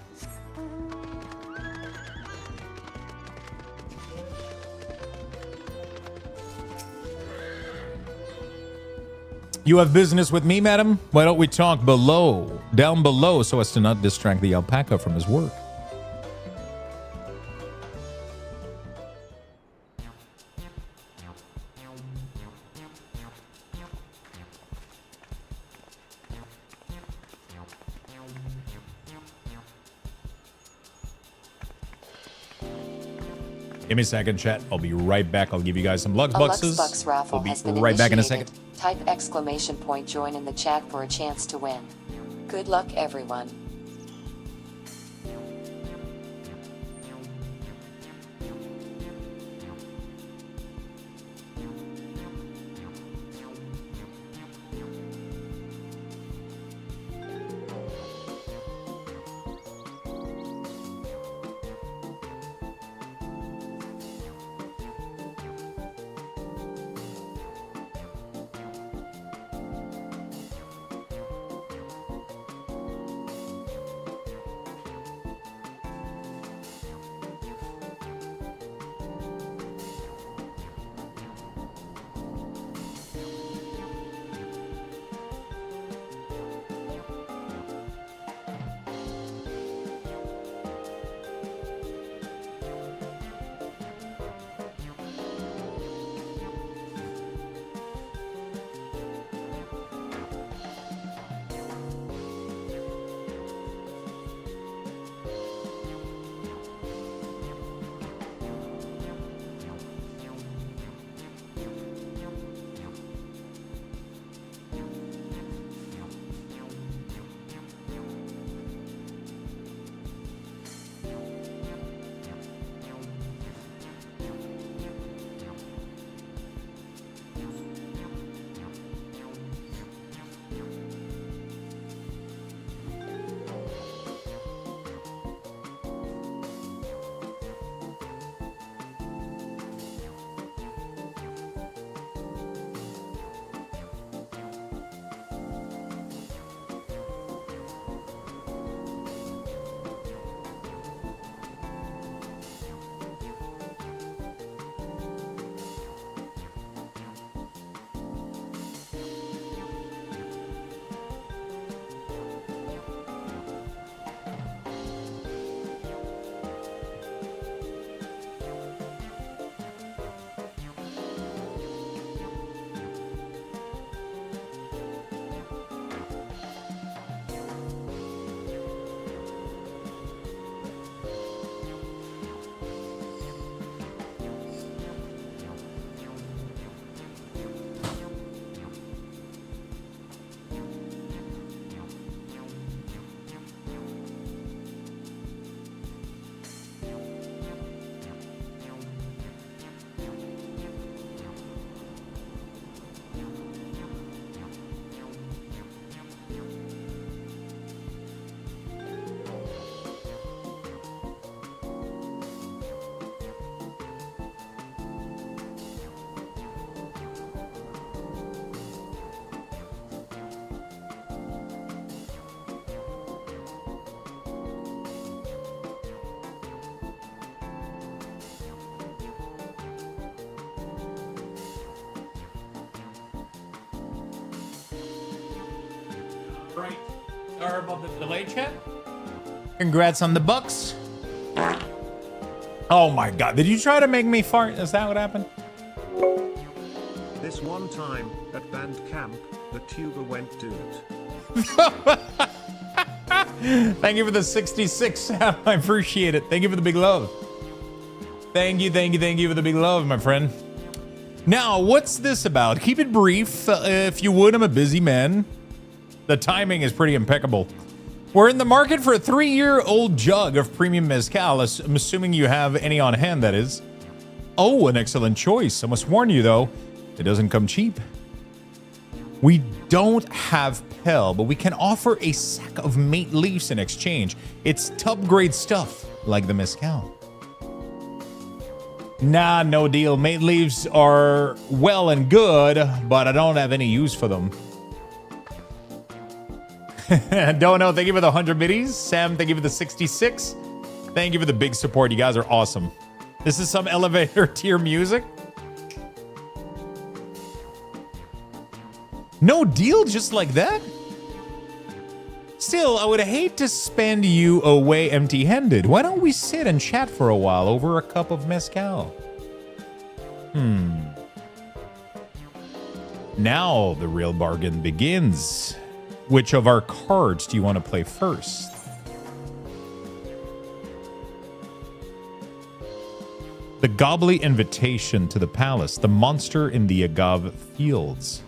You have business with me, madam? Why don't we talk down below, so as to not distract the alpaca from his work? Give me a second, chat. I'll be right back. I'll give you guys some Lux Bucks. Lux raffle I'll be has been right back in a initiated. second. Type exclamation point join in the chat for a chance to win. Good luck, everyone. Right. Sorry about the delay, chat. Congrats on the bucks. Oh my god. Did you try to make me fart? Is that what happened? This one time, at band camp, the tuba went dude. Thank you for the 66, Sam. I appreciate it. Thank you for the big love. Thank you for the big love, my friend. Now, what's this about? Keep it brief, if you would. I'm a busy man. The timing is pretty impeccable. We're in the market for a 3-year-old jug of premium mezcal. I'm assuming you have any on hand, that is. Oh, an excellent choice. I must warn you, though, it doesn't come cheap. We don't have Pel, but we can offer a sack of mate leaves in exchange. It's tub-grade stuff, like the mezcal. Nah, no deal. Mate leaves are well and good, but I don't have any use for them. Don't know. Thank you for the 100 biddies. Sam, thank you for the 66. Thank you for the big support. You guys are awesome. This is some elevator tier music. No deal just like that? Still, I would hate to spend you away empty-handed. Why don't we sit and chat for a while over a cup of mezcal? Now the real bargain begins. Which of our cards do you want to play first? The Gobbly Invitation to the Palace, the monster in the Agave Fields.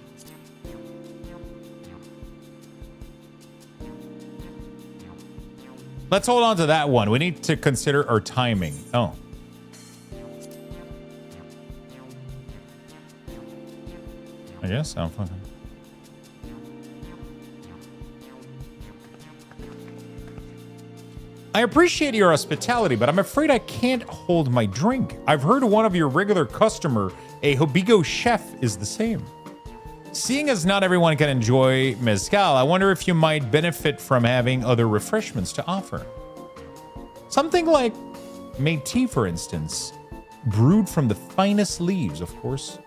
Let's hold on to that one. We need to consider our timing. Oh. I guess I'm fucking. I appreciate your hospitality, but I'm afraid I can't hold my drink. I've heard one of your regular customer, a Hobigo chef, is the same. Seeing as not everyone can enjoy mezcal, I wonder if you might benefit from having other refreshments to offer. Something like mate tea, for instance, brewed from the finest leaves, of course.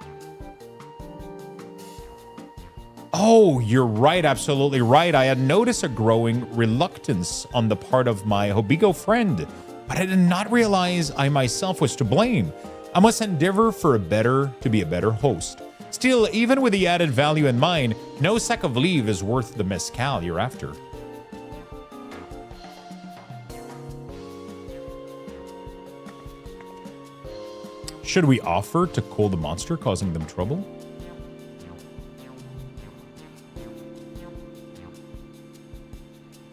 Oh, you're right, absolutely right. I had noticed a growing reluctance on the part of my Hobigo friend, but I did not realize I myself was to blame. I must endeavor to be a better host. Still, even with the added value in mind, no sack of leaf is worth the mezcal you're after. Should we offer to cool the monster, causing them trouble?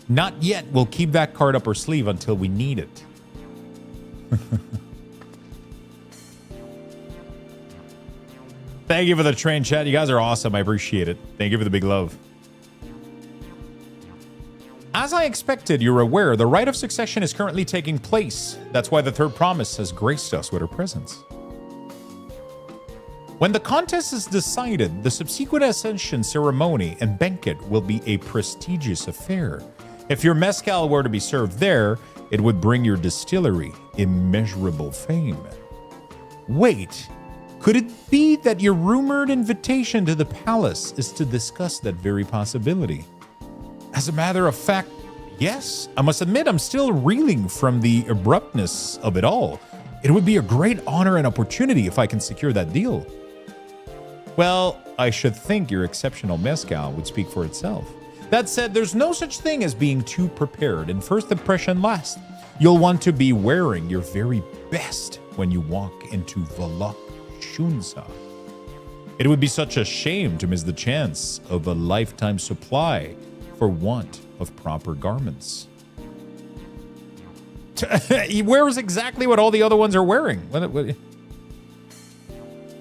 Not yet. We'll keep that card up our sleeve until we need it. Thank you for the train chat. You guys are awesome. I appreciate it. Thank you for the big love. As I expected, you're aware the rite of succession is currently taking place. That's why the third promise has graced us with her presence. When the contest is decided, the subsequent ascension ceremony and banquet will be a prestigious affair. If your mezcal were to be served there, it would bring your distillery immeasurable fame. Wait, could it be that your rumored invitation to the palace is to discuss that very possibility? As a matter of fact, yes. I must admit I'm still reeling from the abruptness of it all. It would be a great honor and opportunity if I can secure that deal. Well, I should think your exceptional mezcal would speak for itself. That said, there's no such thing as being too prepared, and first impression lasts. You'll want to be wearing your very best when you walk into Volok Shunsa. It would be such a shame to miss the chance of a lifetime supply for want of proper garments. He wears exactly what all the other ones are wearing.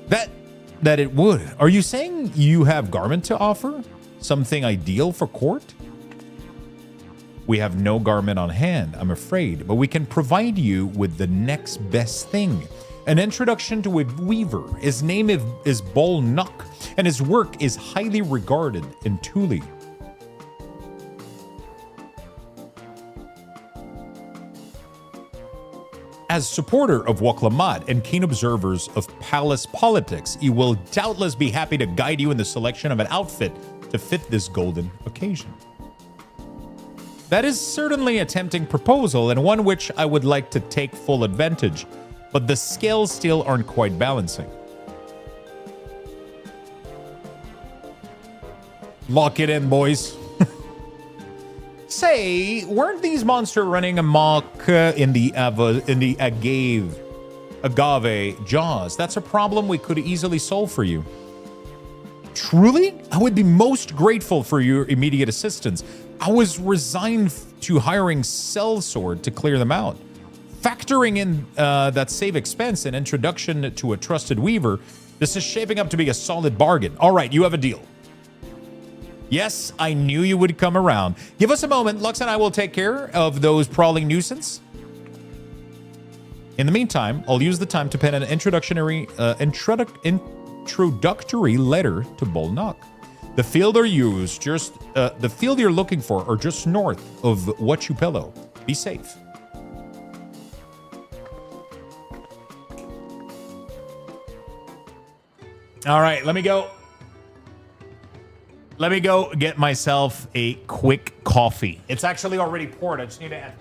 That it would. Are you saying you have garment to offer? Something ideal for court? We have no garment on hand, I'm afraid, but we can provide you with the next best thing. An introduction to a weaver. His name is Bol Nuk, and his work is highly regarded in Thule. As supporter of Waklamat and keen observers of palace politics, he will doubtless be happy to guide you in the selection of an outfit to fit this golden occasion. That is certainly a tempting proposal and one which I would like to take full advantage, but the scales still aren't quite balancing. Lock it in, boys. Say, weren't these monsters running amok in the agave jaws? That's a problem we could easily solve for you. Truly? I would be most grateful for your immediate assistance. I was resigned to hiring Sellsword to clear them out. Factoring in that save expense and introduction to a trusted weaver, this is shaping up to be a solid bargain. All right, you have a deal. Yes, I knew you would come around. Give us a moment. Lux and I will take care of those prowling nuisance. In the meantime, I'll use the time to pen an introductory letter to Bolnock. The field the field you're looking for are just north of Huachupelo. Be safe. All right, let me go. Let me go get myself a quick coffee. It's actually already poured. I just need to add.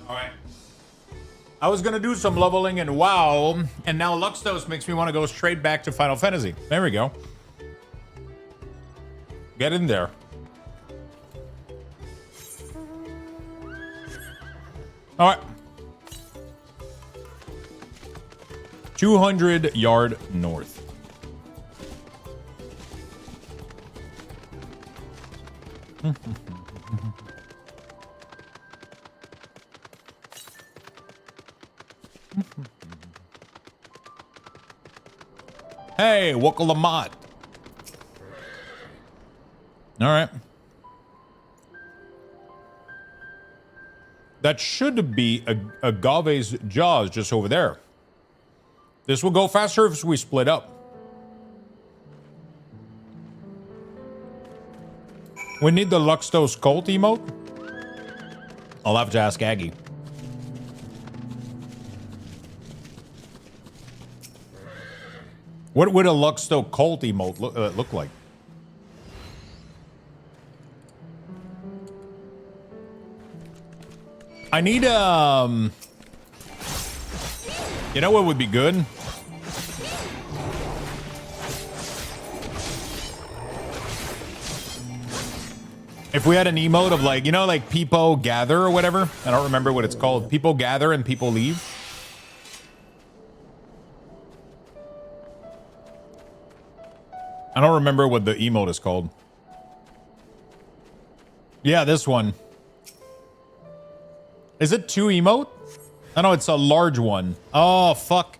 All right. I was going to do some leveling in WoW, and now Luxtos makes me want to go straight back to Final Fantasy. There we go. Get in there. All right. 200 yard north. Hey, Wakalamat. All right. That should be Agave's jaws just over there. This will go faster if we split up. We need the Luxtos cult emote. I'll have to ask Aggie. What would a Luxto cult emote look like? I need, you know what would be good? If we had an emote of like, you know, like people gather or whatever. I don't remember what it's called. People gather and people leave. I don't remember what the emote is called. Yeah, this one. Is it 2 emote? I know it's a large one. Oh, fuck.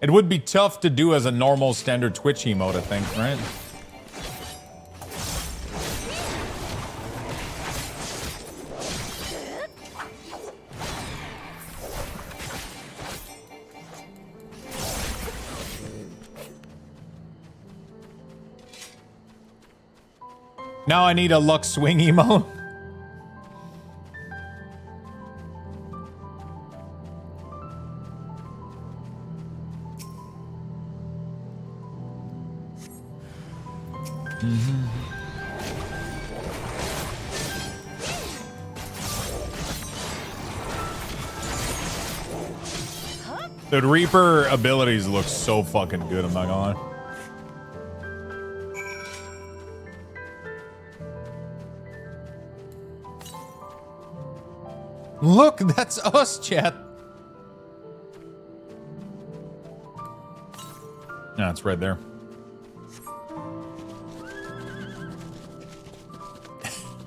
It would be tough to do as a normal standard Twitch emote, I think, right? Now I need a Lux Swing emote. The Reaper abilities look so fucking good, I'm not gonna lie. Look, that's us, chat. No, it's right there.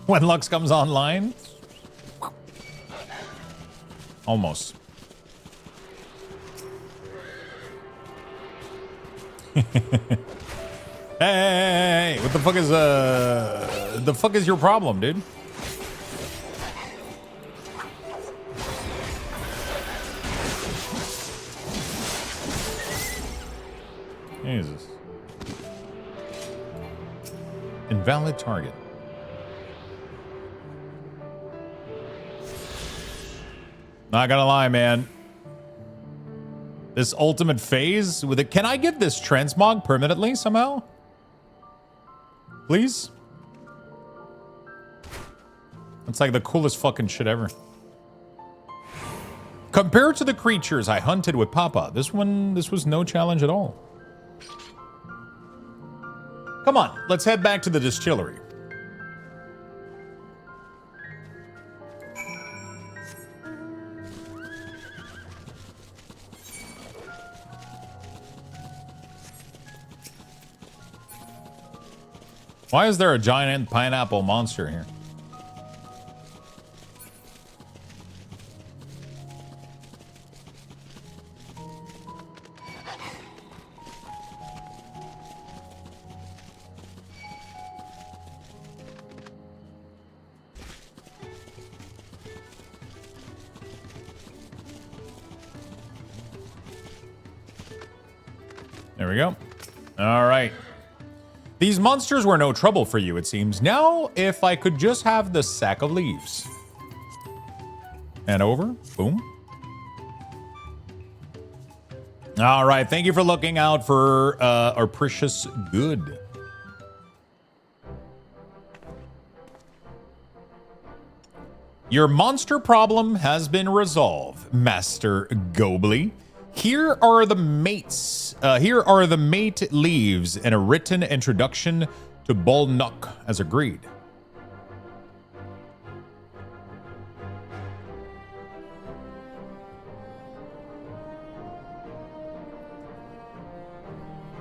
When Lux comes online. Almost. Hey, what the fuck is your problem, dude? Jesus. Invalid target. Not gonna lie, man. This ultimate phase with it. Can I get this transmog permanently somehow? Please? It's like the coolest fucking shit ever. Compared to the creatures I hunted with Papa, this was no challenge at all. Come on, let's head back to the distillery. Why is there a giant pineapple monster here? There we go. All right. These monsters were no trouble for you, it seems. Now, if I could just have the sack of leaves. And over. Boom. All right. Thank you for looking out for our precious good. Your monster problem has been resolved, Master Gobley. Here are the mates. Here are the mate leaves and a written introduction to Bolnock as agreed.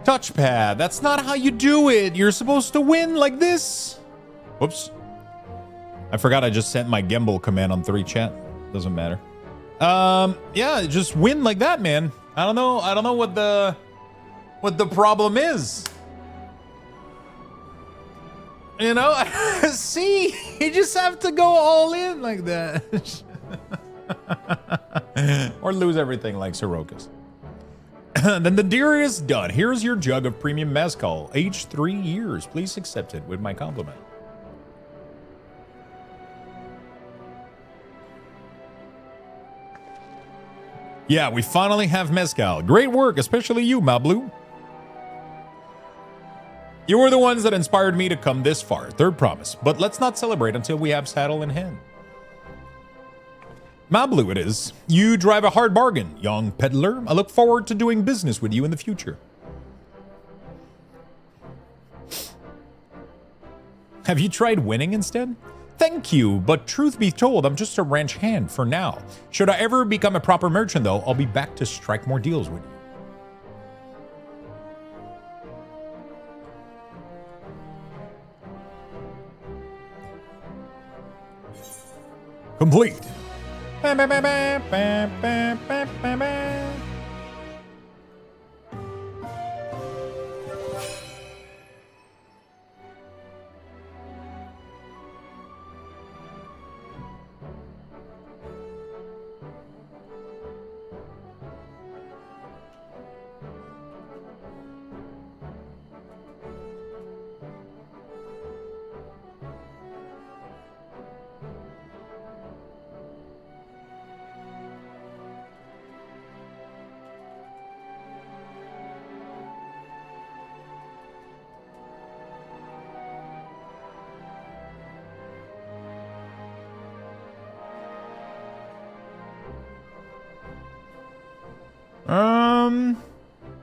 Touchpad. That's not how you do it. You're supposed to win like this. Whoops. I forgot I just sent my gimbal command on 3 chat. Doesn't matter. Yeah, just win like that, man. I don't know what the problem is. You know, see, you just have to go all in like that. Or lose everything like Sorokas. Then the deer is done. Here's your jug of premium mezcal, aged 3 years. Please accept it with my compliment. Yeah, we finally have mezcal. Great work, especially you, Mablu. You were the ones that inspired me to come this far. Third promise. But let's not celebrate until we have saddle in hand. Mablu it is. You drive a hard bargain, young peddler. I look forward to doing business with you in the future. Have you tried winning instead? Thank you, but truth be told, I'm just a ranch hand for now. Should I ever become a proper merchant, though, I'll be back to strike more deals with you. Complete.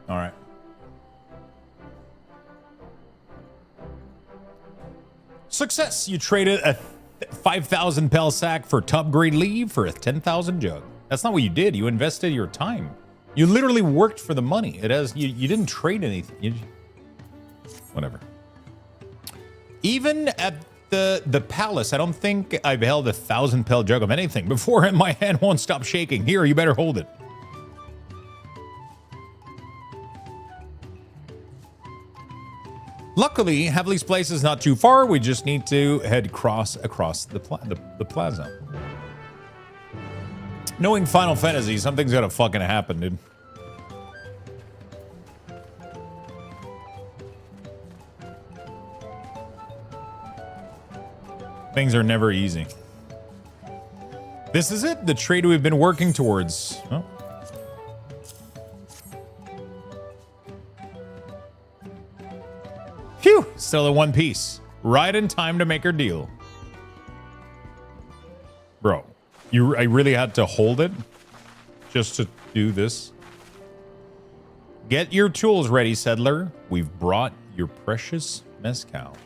All right. Success. You traded 5,000 pel sack for top grade leave for a 10,000 jug. That's not what you did. You invested your time. You literally worked for the money. It has you didn't trade anything. Whatever. Even at the palace, I don't think I've held 1,000 pel jug of anything before, and my hand won't stop shaking. Here, you better hold it. Luckily, Heavely's place is not too far. We just need to head across the plaza. Knowing Final Fantasy, something's gotta fucking happen, dude. Things are never easy. This is it, the trade we've been working towards. Oh. Phew, still in one piece. Right in time to make our deal. Bro, I really had to hold it just to do this. Get your tools ready, settler. We've brought your precious mezcal.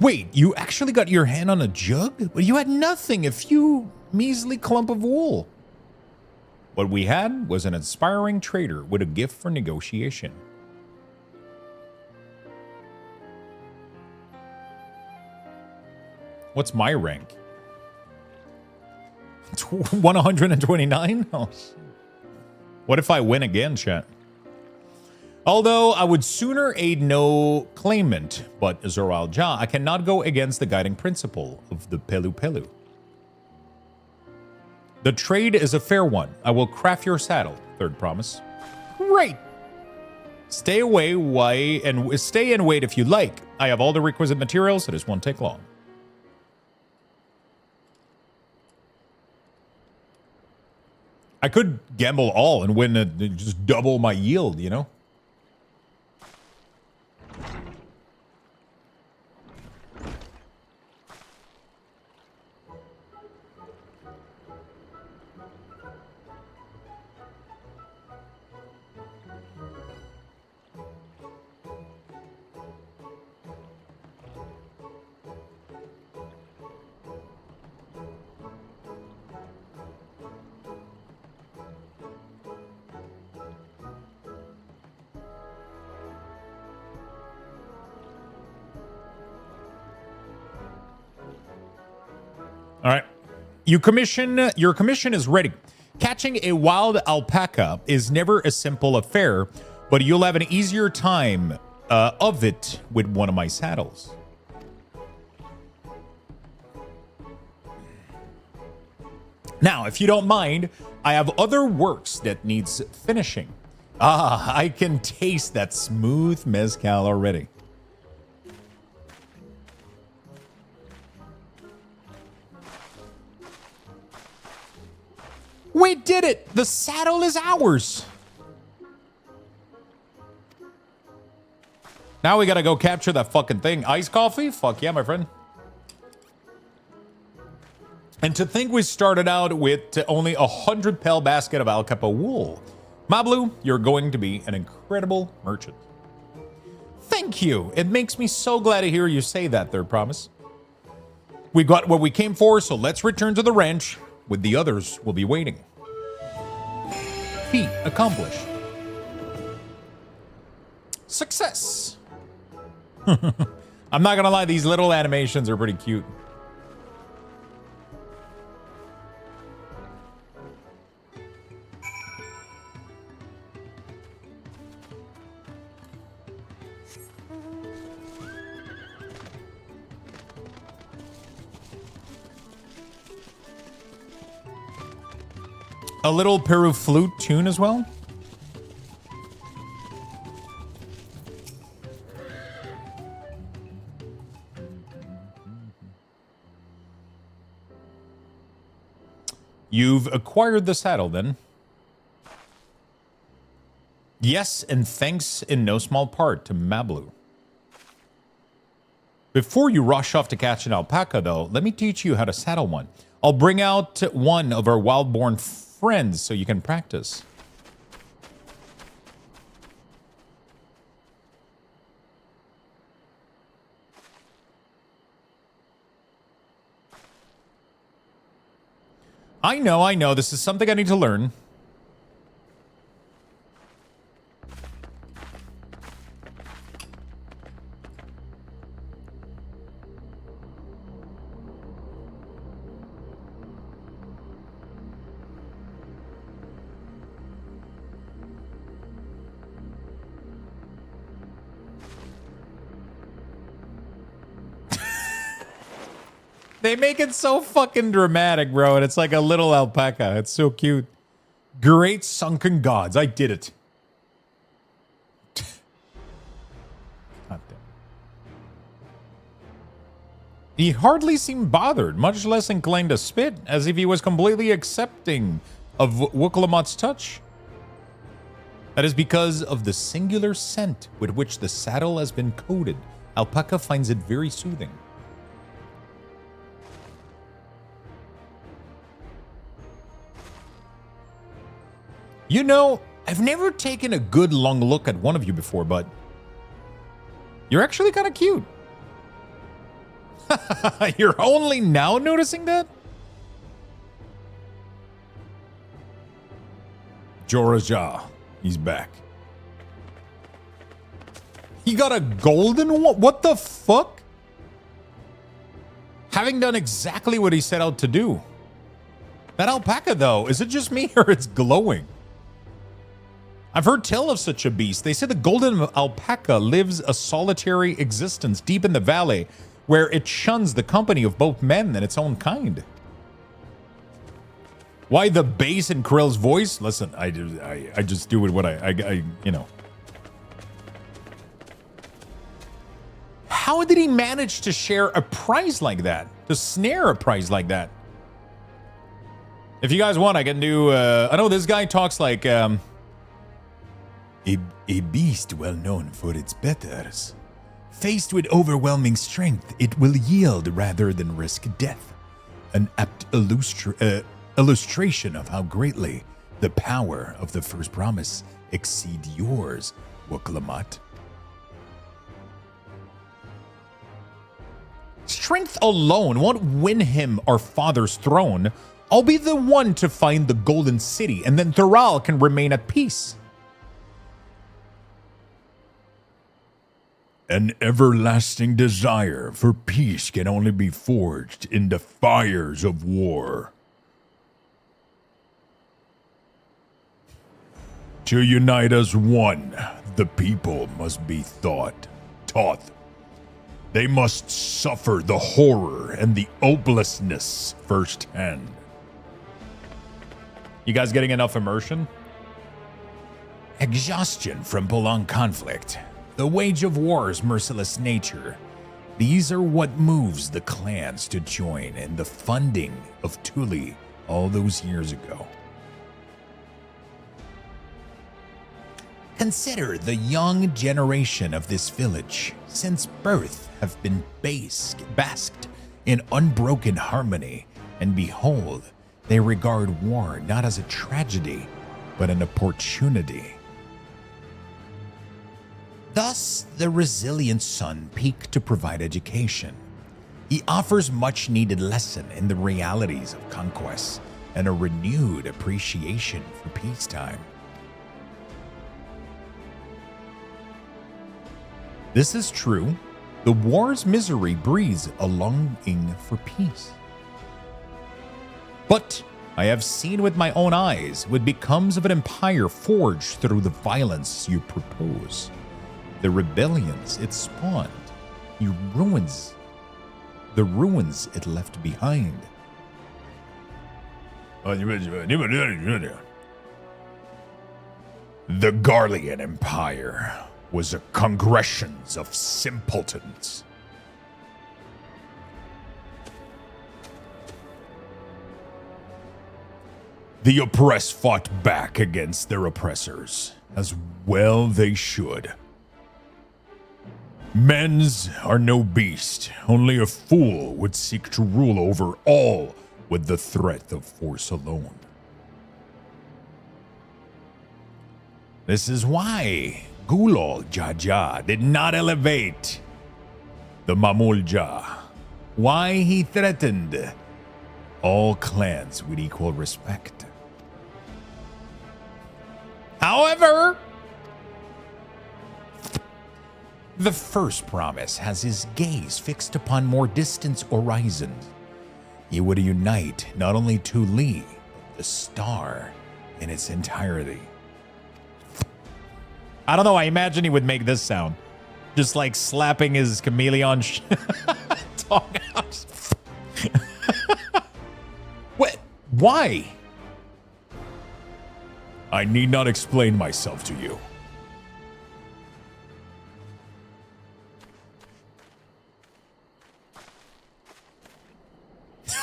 Wait, you actually got your hand on a jug? But you had nothing, a few measly clump of wool. What we had was an inspiring trader with a gift for negotiation. What's my rank? 129? Oh, what if I win again, chat? Although I would sooner aid no claimant, but Zoral Ja, I cannot go against the guiding principle of the Pelu Pelu. The trade is a fair one. I will craft your saddle. Third promise. Great. Stay and wait if you like. I have all the requisite materials, so this won't take long. I could gamble all and win just double my yield, you know? All right. Your commission is ready. Catching a wild alpaca is never a simple affair, but you'll have an easier time of it with one of my saddles. Now, if you don't mind, I have other works that needs finishing. Ah, I can taste that smooth mezcal already. We did it! The saddle is ours! Now we gotta go capture that fucking thing. Iced coffee? Fuck yeah, my friend. And to think we started out with only 100 pel basket of alcapa wool. Mablu, you're going to be an incredible merchant. Thank you. It makes me so glad to hear you say that, Third Promise. We got what we came for, so let's return to the ranch. With the others, we'll be waiting. Feat accomplished. Success. I'm not gonna lie, these little animations are pretty cute. A little Peru flute tune as well. You've acquired the saddle then. Yes, and thanks in no small part to Mablu. Before you rush off to catch an alpaca though, let me teach you how to saddle one. I'll bring out one of our wild-born friends so you can practice. I know. This is something I need to learn. They make it so fucking dramatic, bro. And it's like a little alpaca. It's so cute. Great sunken gods. I did it. God damn. He hardly seemed bothered, much less inclined to spit, as if he was completely accepting of Woklamat's touch. That is because of the singular scent with which the saddle has been coated. Alpaca finds it very soothing. You know, I've never taken a good long look at one of you before, but you're actually kind of cute. You're only now noticing that? Jorah, he's back. He got a golden one? What the fuck? Having done exactly what he set out to do. That alpaca, though, is it just me or it's glowing? I've heard tell of such a beast. They say the golden alpaca lives a solitary existence deep in the valley where it shuns the company of both men and its own kind. Why the bass in Krill's voice? Listen, I just do it what I you know. How did he manage to share a prize like that? To snare a prize like that? If you guys want, I can do, I know this guy talks like, A beast well known for its betters. Faced with overwhelming strength, it will yield rather than risk death. An apt illustration of how greatly the power of the first promise exceed yours, Woklamat. Strength alone won't win him our father's throne. I'll be the one to find the golden city, and then Thural can remain at peace. An everlasting desire for peace can only be forged in the fires of war. To unite as one, the people must be taught. They must suffer the horror and the hopelessness firsthand. You guys getting enough immersion? Exhaustion from prolonged conflict. The wage of war's merciless nature. These are what moves the clans to join in the funding of Tuli all those years ago. Consider the young generation of this village, since birth, have been basked in unbroken harmony, and behold, they regard war not as a tragedy, but an opportunity. Thus, the resilient son peaked to provide education. He offers much-needed lesson in the realities of conquest and a renewed appreciation for peacetime. This is true. The war's misery breeds a longing for peace. But I have seen with my own eyes what becomes of an empire forged through the violence you propose. The rebellions it spawned, the ruins it left behind. The Garlean Empire was a congregation of simpletons. The oppressed fought back against their oppressors, as well they should. Men's are no beast, only a fool would seek to rule over all with the threat of force alone. This is why Gulol Jaja did not elevate the Mamulja. Why he threatened all clans with equal respect. However, the first promise has his gaze fixed upon more distant horizons. He would unite not only Tu Li, but the star in its entirety. I don't know, I imagine he would make this sound. Just like slapping his chameleon tongue out. What? Why? I need not explain myself to you.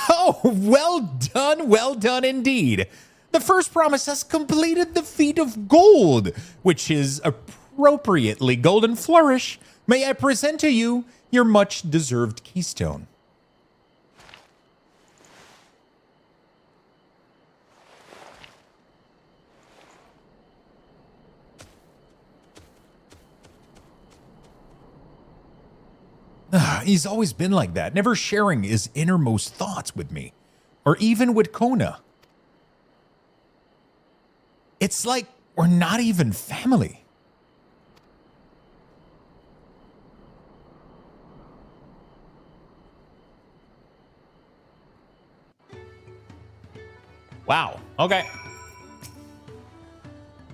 Oh, well done indeed. The first promise has completed the feat of gold, which is appropriately golden flourish. May I present to you your much deserved keystone. He's always been like that, never sharing his innermost thoughts with me, or even with Kona. It's like we're not even family. Wow, okay.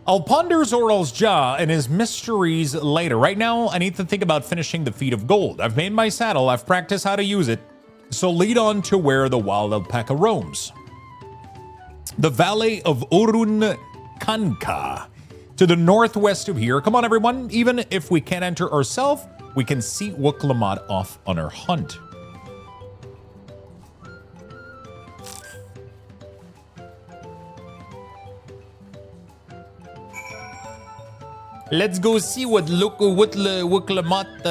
I'll ponder Zoral's jaw and his mysteries later. Right now, I need to think about finishing the feat of gold. I've made my saddle, I've practiced how to use it, so lead on to where the wild alpaca roams. The valley of Urun Kanka, to the northwest of here. Come on, everyone. Even if we can't enter ourselves, we can see Wuklamat off on her hunt. Let's go see what Wuklamat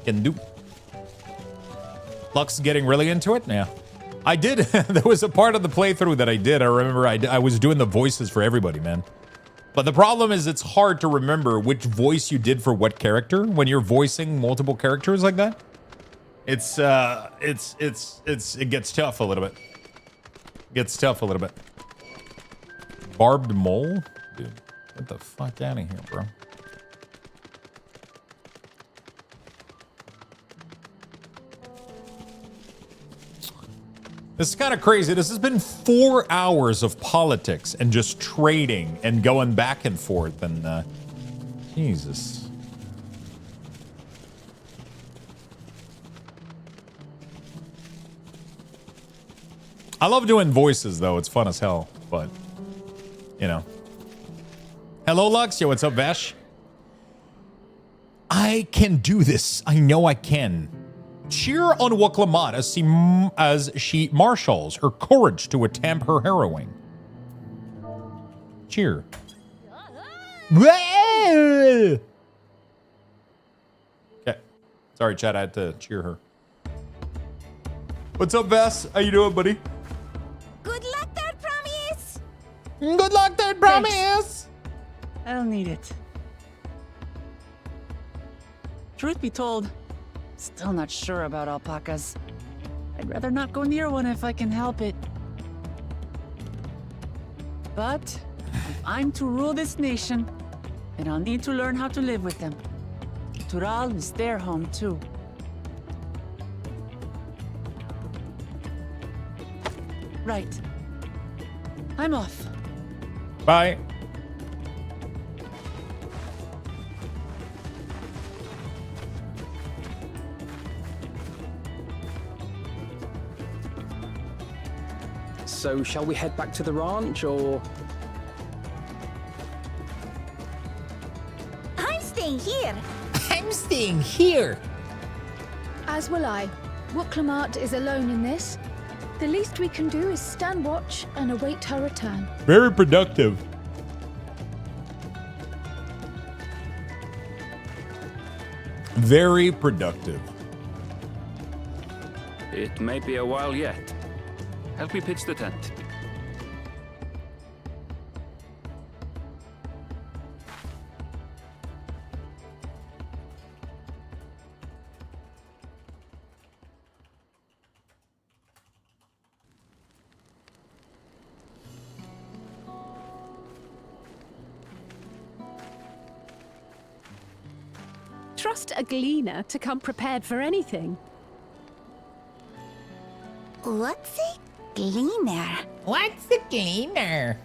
can do. Luck's getting really into it? Yeah. I did. There was a part of the playthrough that I did. I remember I was doing the voices for everybody, man. But the problem is it's hard to remember which voice you did for what character when you're voicing multiple characters like that. It gets tough a little bit. Barbed mole? Dude, get the fuck out of here, bro. This is kind of crazy. This has been 4 hours of politics and just trading and going back and forth and Jesus. I love doing voices though. It's fun as hell, but you know. Hello, Lux. Yo, what's up, Vash? I can do this. I know I can. Cheer on Wuklamat as she marshals her courage to attempt her harrowing. Cheer. Okay. Sorry, Chad. I had to cheer her. What's up, Vass? How you doing, buddy? Good luck, Third Promise! Good luck, Third Promise! I'll need it. Truth be told, still not sure about alpacas. I'd rather not go near one if I can help it. But if I'm to rule this nation, then I'll need to learn how to live with them. Tural is their home too. Right. I'm off. Bye. So, shall we head back to the ranch, or...? I'm staying here. I'm staying here. As will I. Wuklamat is alone in this. The least we can do is stand watch and await her return. Very productive. Very productive. It may be a while yet. Help me pitch the tent. trust a gleaner to come prepared for anything. What's a gleaner? What's a gleaner?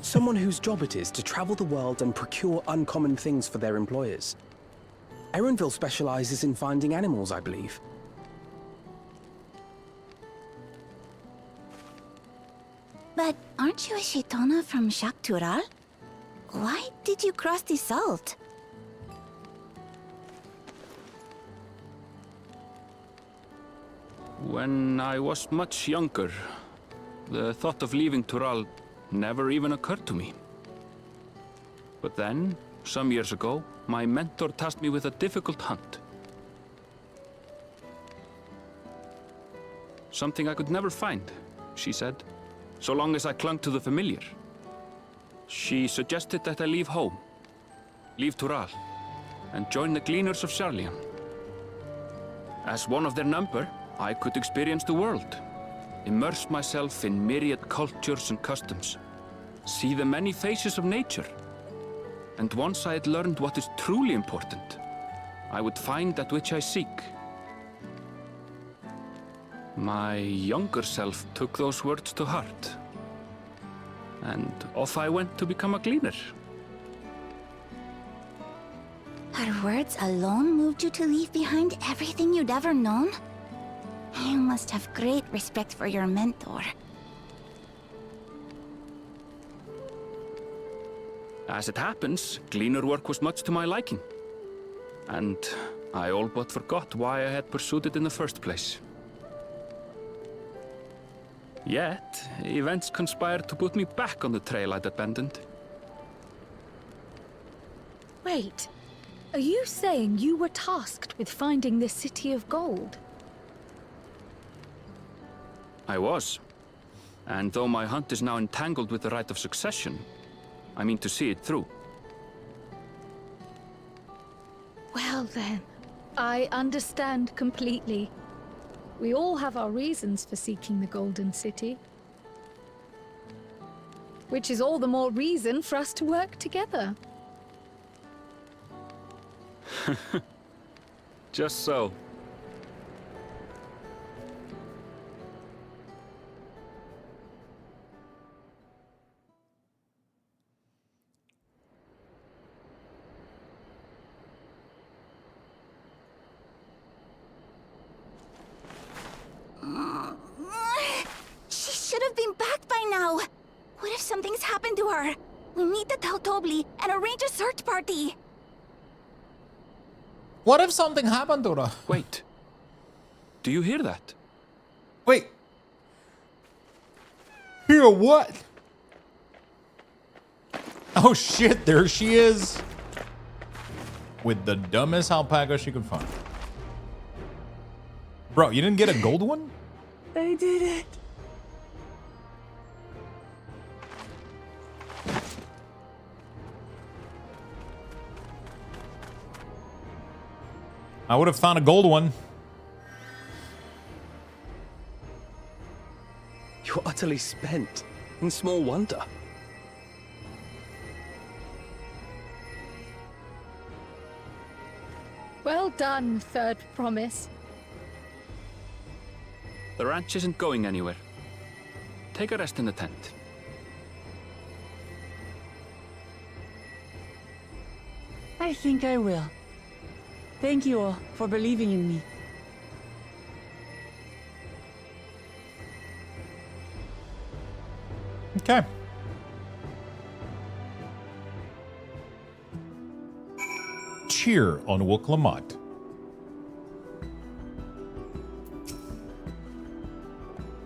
Someone whose job it is to travel the world and procure uncommon things for their employers. Erenville specializes in finding animals, I believe. But aren't you a Shaitana from Shaktural? Why did you cross the salt? When I was much younger, the thought of leaving Tural never even occurred to me. But then, some years ago, my mentor tasked me with a difficult hunt. Something I could never find, she said, so long as I clung to the familiar. She suggested that I leave home, leave Tural, and join the Gleaners of Sharlayan. As one of their number, I could experience the world, immerse myself in myriad cultures and customs, see the many faces of nature. And once I had learned what is truly important, I would find that which I seek. My younger self took those words to heart, and off I went to become a gleaner. Her words alone moved you to leave behind everything you'd ever known? You must have great respect for your mentor. As it happens, gleaner work was much to my liking, and I all but forgot why I had pursued it in the first place. Yet, events conspired to put me back on the trail I'd abandoned. Wait, are you saying you were tasked with finding this city of gold? I was. And though my hunt is now entangled with the right of succession, I mean to see it through. Well then, I understand completely. We all have our reasons for seeking the Golden City. Which is all the more reason for us to work together. Just so. She should have been back by now. What if something's happened to her? We need to tell Tobli and arrange a search party. What if something happened to her? Wait. Do you hear that? Wait. Hear what? Oh shit, there she is. With the dumbest alpaca she could find. Bro, you didn't get a gold one? I did it. I would have found a gold one. You're utterly spent, and small wonder. Well done, Third Promise. The ranch isn't going anywhere. Take a rest in the tent. I think I will. Thank you all for believing in me. Okay. Cheer on Wuklamat.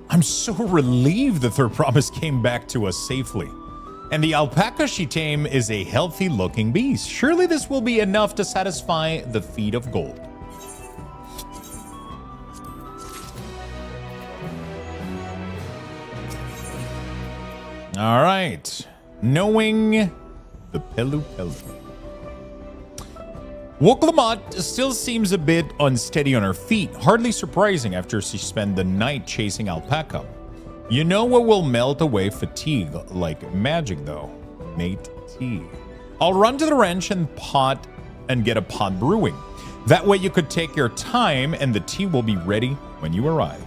I'm so relieved the Third Promise came back to us safely. And the alpaca she tamed is a healthy-looking beast. Surely this will be enough to satisfy the feat of gold. All right. Knowing the Pelu Pelu. Wuklamat still seems a bit unsteady on her feet, hardly surprising after she spent the night chasing alpaca. You know what will melt away fatigue like magic though? Mate tea. I'll run to the ranch and pot and get a pot brewing. That way you could take your time and the tea will be ready when you arrive.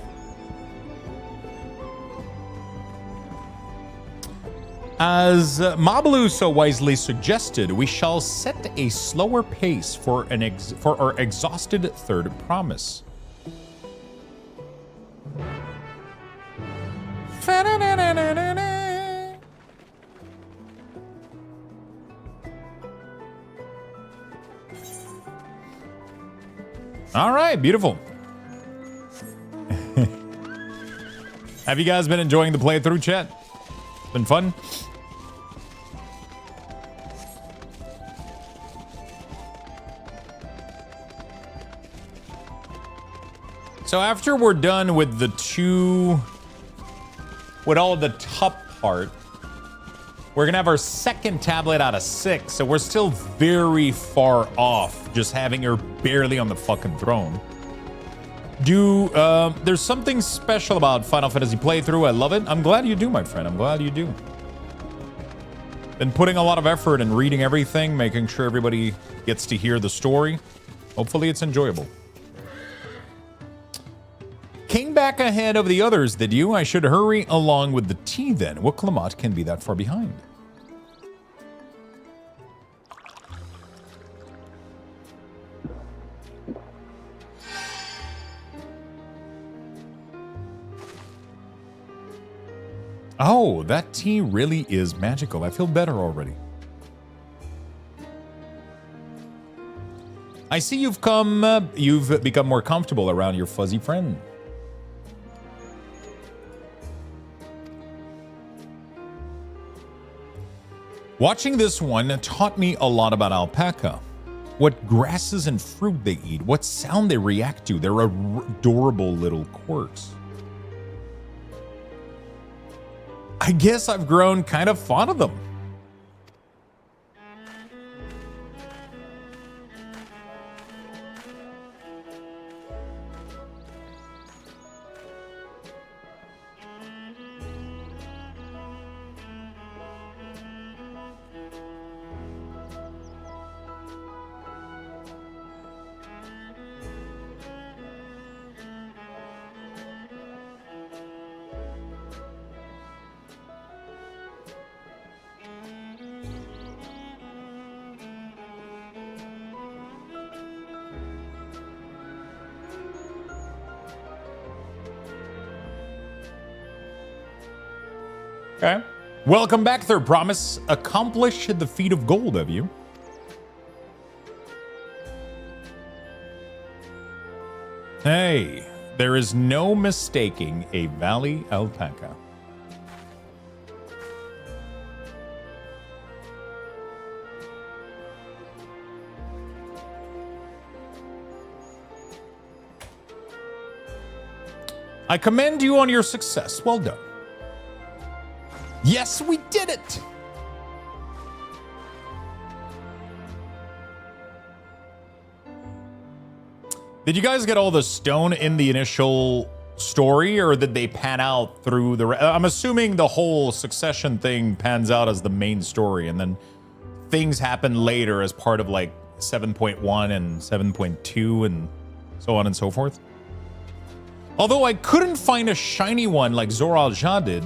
As Mabalu so wisely suggested, we shall set a slower pace for our exhausted third promise. All right, beautiful. Have you guys been enjoying the playthrough, chat? Been fun? So after we're done with the all the top part, we're gonna have our second tablet out of 6, so we're still very far off just having her barely on the fucking throne. There's something special about Final Fantasy playthrough. I love it. I'm glad you do, my friend. I'm glad you do. Been putting a lot of effort in reading everything, making sure everybody gets to hear the story. Hopefully it's enjoyable. Came back ahead of the others, did you? I should hurry along with the tea then. Wuklamot can be that far behind. Oh, that tea really is magical. I feel better already. I see you've become more comfortable around your fuzzy friend. Watching this one taught me a lot about alpaca. What grasses and fruit they eat, what sound they react to. They're adorable little quirks. I guess I've grown kind of fond of them. Okay. Welcome back, Third Promise. Accomplish the feat of gold, have you? Hey, there is no mistaking a valley alpaca. I commend you on your success. Well done. Yes, we did it! Did you guys get all the stone in the initial story, or did they pan out through the... I'm assuming the whole succession thing pans out as the main story, and then things happen later as part of, like, 7.1 and 7.2 and so on and so forth. Although I couldn't find a shiny one like Zoral Ja did.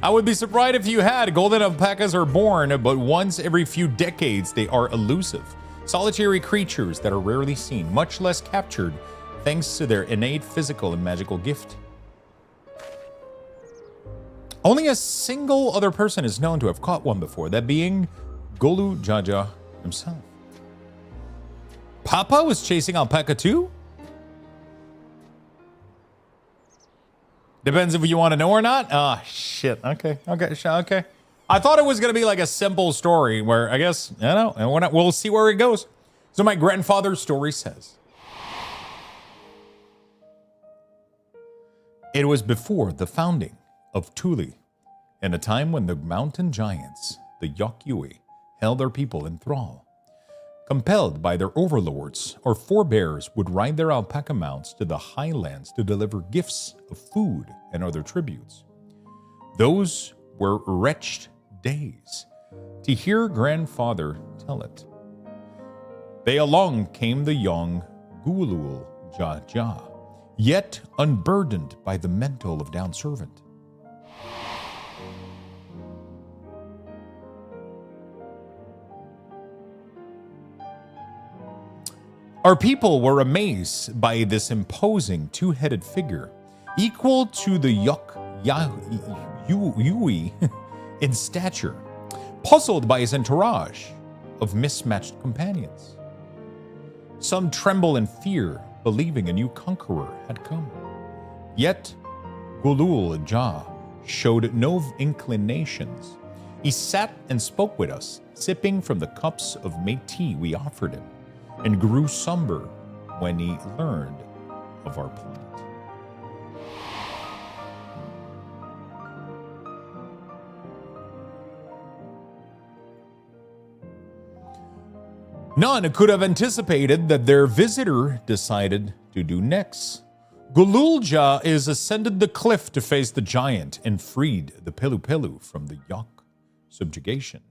I would be surprised if you had. Golden alpacas are born, but once every few decades they are elusive. Solitary creatures that are rarely seen, much less captured, thanks to their innate physical and magical gift. Only a single other person is known to have caught one before, that being Golu Jaja himself. Papa was chasing alpaca too? Depends if you want to know or not. Ah, shit. Okay. I thought it was going to be like a simple story where I guess, I don't know, we'll see where it goes. So my grandfather's story says, it was before the founding of Thule, in a time when the mountain giants, the Yokyui, held their people in thrall. Compelled by their overlords or forebears would ride their alpaca mounts to the highlands to deliver gifts of food and other tributes. Those were wretched days. to hear grandfather tell it. They along came the young Gulul Jaja, yet unburdened by the mental of down servant. Our people were amazed by this imposing two-headed figure, equal to the Yui in stature, puzzled by his entourage of mismatched companions. Some tremble in fear, believing a new conqueror had come. Yet Gulul Jah showed no inclinations. He sat and spoke with us, sipping from the cups of métis we offered him, and grew somber when he learned of our plight. None could have anticipated that their visitor decided to do next. Gululja is ascended the cliff to face the giant and freed the Pelu from the Yok subjugation.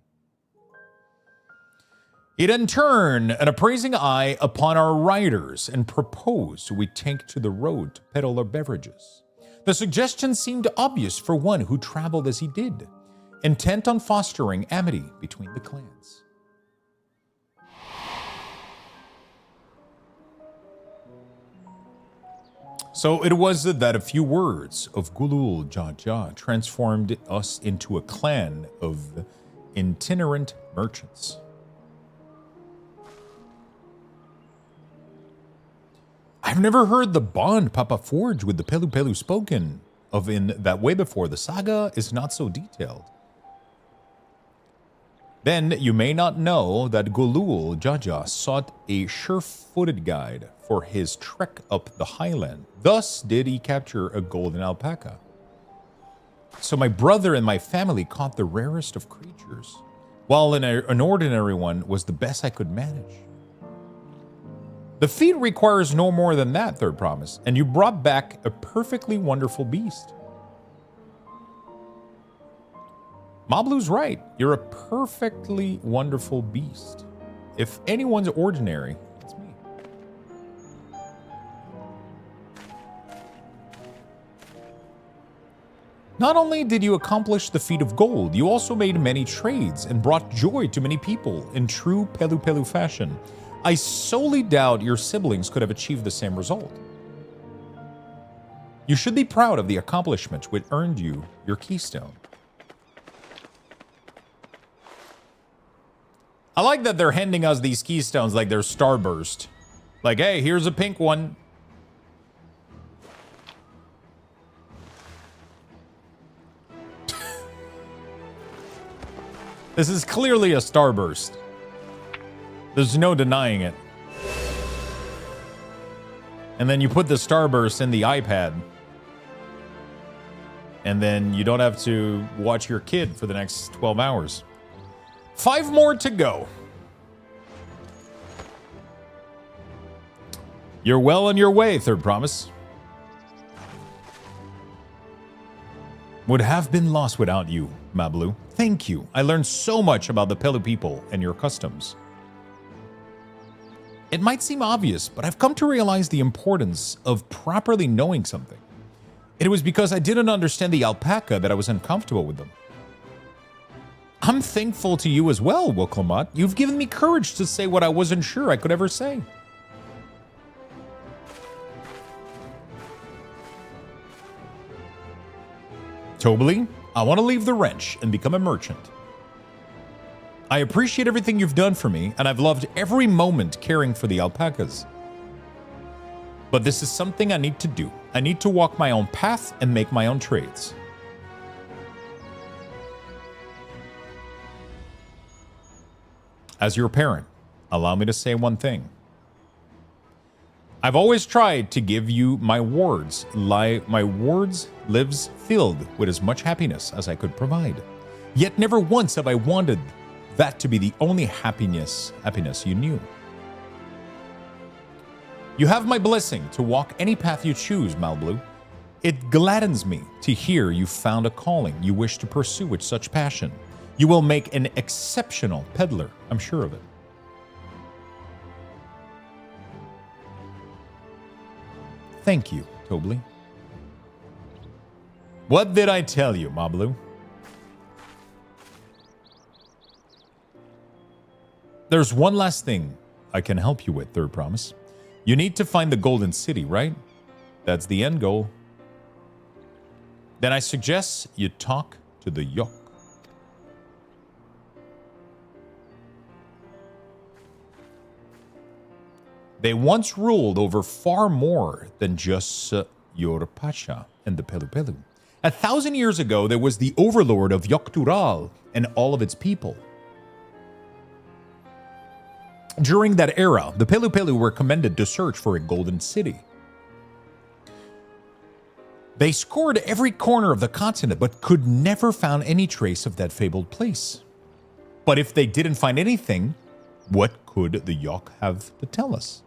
He then turned an appraising eye upon our riders and proposed we take to the road to peddle our beverages. The suggestion seemed obvious for one who traveled as he did, intent on fostering amity between the clans. So it was that a few words of Gulul Jaja transformed us into a clan of itinerant merchants. I've never heard the bond Papa forged with the Pelu spoken of in that way before. The saga is not so detailed. Then you may not know that Gulul Jaja sought a sure-footed guide for his trek up the highland. Thus did he capture a golden alpaca. So my brother and my family caught the rarest of creatures, while an ordinary one was the best I could manage. The feat requires no more than that, Third Promise, and you brought back a perfectly wonderful beast. Mablu's right. You're a perfectly wonderful beast. If anyone's ordinary, it's me. Not only did you accomplish the feat of gold, you also made many trades and brought joy to many people in true Pelu fashion. I solely doubt your siblings could have achieved the same result. You should be proud of the accomplishment which earned you your keystone. I like that they're handing us these keystones like they're Starburst. Like, hey, here's a pink one. This is clearly a Starburst. There's no denying it. And then you put the Starburst in the iPad. And then you don't have to watch your kid for the next 12 hours. 5 more to go. You're well on your way, Third Promise. Would have been lost without you, Mablu. Thank you. I learned so much about the Pelu people and your customs. It might seem obvious, but I've come to realize the importance of properly knowing something. It was because I didn't understand the alpaca that I was uncomfortable with them. I'm thankful to you as well, Woklamat. You've given me courage to say what I wasn't sure I could ever say. Tobali, I want to leave the wrench and become a merchant. I appreciate everything you've done for me, and I've loved every moment caring for the alpacas. But this is something I need to do. I need to walk my own path and make my own trades. As your parent, allow me to say one thing. I've always tried to give you my words lives filled with as much happiness as I could provide. Yet never once have I wanted that to be the only happiness you knew. You have my blessing to walk any path you choose, Malblue. It gladdens me to hear you found a calling you wish to pursue with such passion. You will make an exceptional peddler, I'm sure of it. Thank you, Tobly. What did I tell you, Mablu? There's one last thing I can help you with, Third Promise. You need to find the Golden City, right? That's the end goal. Then I suggest you talk to the Yok. They once ruled over far more than just your Pasha and the Pelu Pelu. 1,000 years ago, there was the overlord of Yoktural and all of its people. During that era, the Pelu Pelu were commanded to search for a golden city. They scoured every corner of the continent, but could never find any trace of that fabled place. But if they didn't find anything, what could the Yok have to tell us?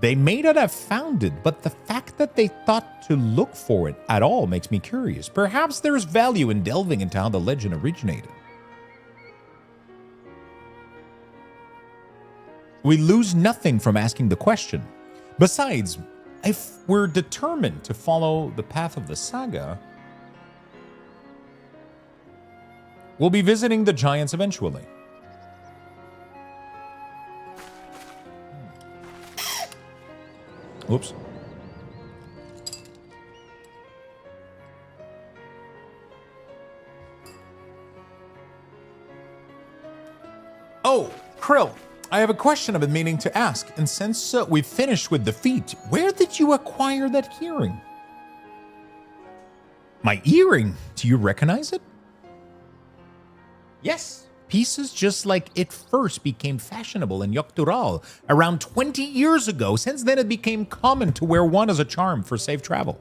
They may not have found it, but the fact that they thought to look for it at all makes me curious. Perhaps there's value in delving into how the legend originated. We lose nothing from asking the question. Besides, if we're determined to follow the path of the saga, we'll be visiting the giants eventually. Whoops. Oh, Krill, I have a question I've been meaning to ask, and since we've finished with the feat, where did you acquire that earring? My earring? Do you recognize it? Yes. Pieces just like it first became fashionable in Yoktural around 20 years ago. Since then, it became common to wear one as a charm for safe travel.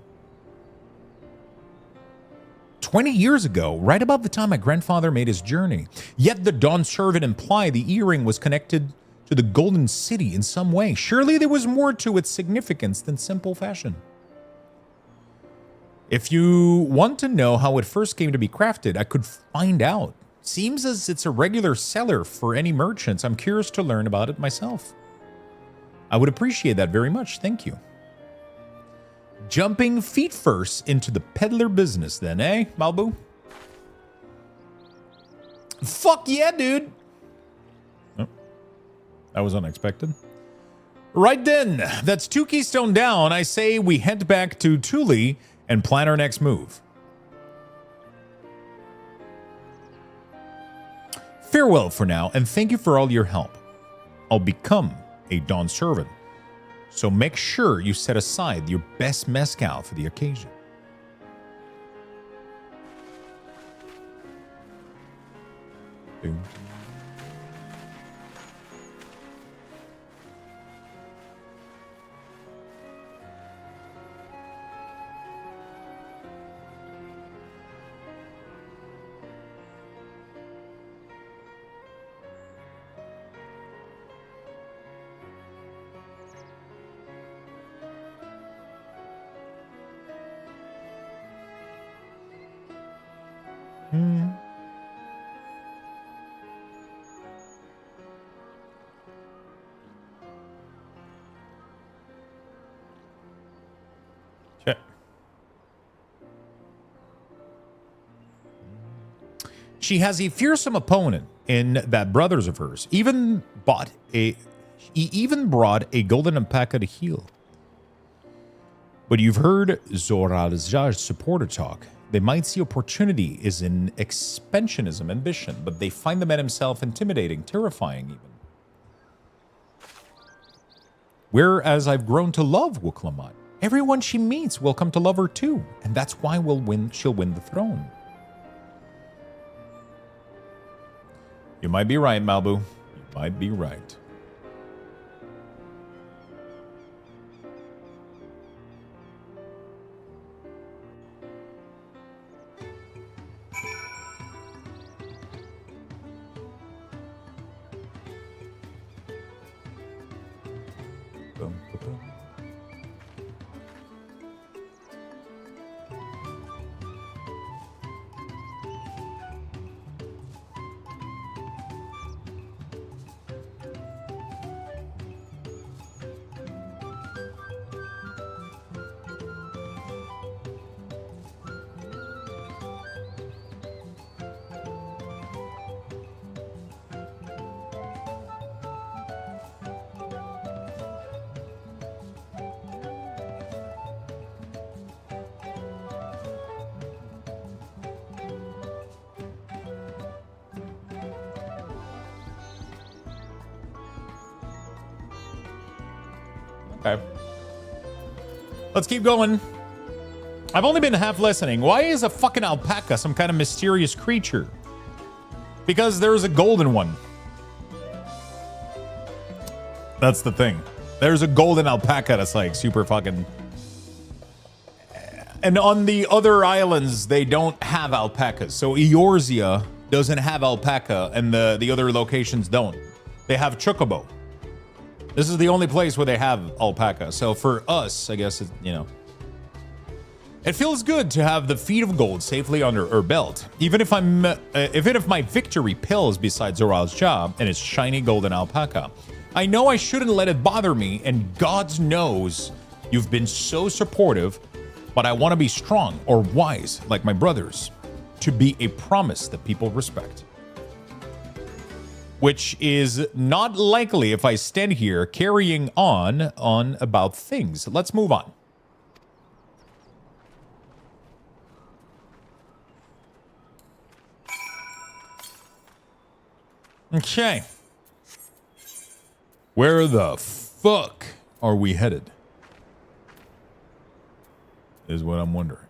20 years ago, right about the time my grandfather made his journey. Yet the Dawn servant implied the earring was connected to the Golden City in some way. Surely there was more to its significance than simple fashion. If you want to know how it first came to be crafted, I could find out. Seems as it's a regular seller for any merchants. I'm curious to learn about it myself. I would appreciate that very much. Thank you. Jumping feet first into the peddler business then, eh, Malbu? Fuck yeah, dude. Oh, that was unexpected. Right then, that's 2 keystone down. I say we head back to Thule and plan our next move. Farewell for now, and thank you for all your help. I'll become a Dawn servant, so make sure you set aside your best mezcal for the occasion. Boom. She has a fearsome opponent in that brothers of hers. He even brought a golden alpaca to heal. But you've heard Zora's supporter talk. They might see opportunity is in expansionism ambition, but they find the man himself intimidating, terrifying even. Whereas I've grown to love Wuklamat. Everyone she meets will come to love her too, and that's why she'll win the throne. You might be right, Malbu. You might be right. Okay. Let's keep going. I've only been half listening. Why is a fucking alpaca some kind of mysterious creature? Because there's a golden one. That's the thing. There's a golden alpaca that's like super fucking... And on the other islands, they don't have alpacas. So Eorzea doesn't have alpaca, and the other locations don't. They have chocobo. This is the only place where they have alpaca. So for us, I guess, you know, it feels good to have the feet of gold safely under our belt, even if my victory pales beside Zoral's job and its shiny golden alpaca. I know I shouldn't let it bother me, and God knows you've been so supportive, but I want to be strong or wise like my brothers, to be a promise that people respect. Which is not likely if I stand here carrying on about things. Let's move on. Okay. Where the fuck are we headed? Is what I'm wondering.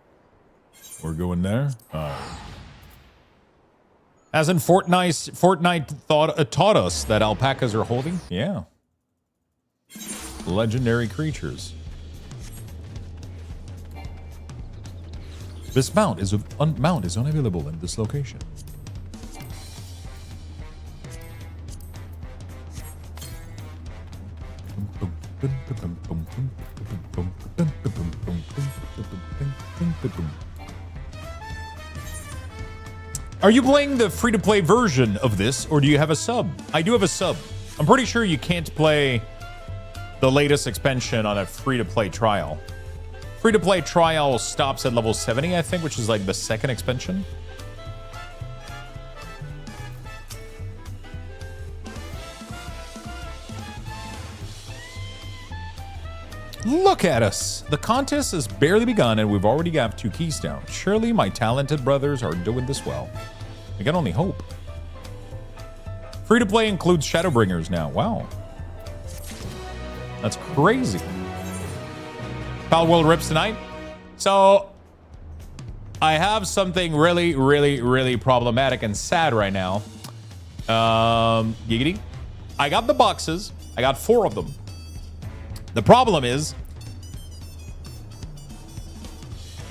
We're going there? Hasn't Fortnite taught us that alpacas are holding? Yeah. Legendary creatures. This mount is unavailable in this location. Are you playing the free-to-play version of this, or do you have a sub? I do have a sub. I'm pretty sure you can't play the latest expansion on a free-to-play trial. Free-to-play trial stops at level 70, I think, which is like the second expansion. Look at us. The contest has barely begun and we've already got 2 keys down. Surely my talented brothers are doing this well. I can only hope. Free to play includes Shadowbringers now. Wow. That's crazy. Palworld rips tonight. So I have something really, really, really problematic and sad right now. Giggity. I got the boxes. I got 4 of them. The problem is,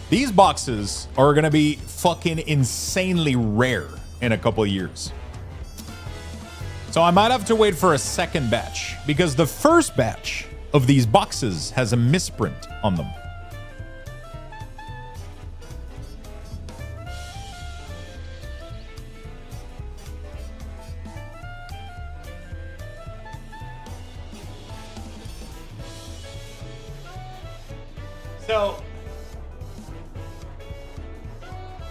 these boxes are going to be fucking insanely rare in a couple of years. So I might have to wait for a second batch, because the first batch of these boxes has a misprint on them. So,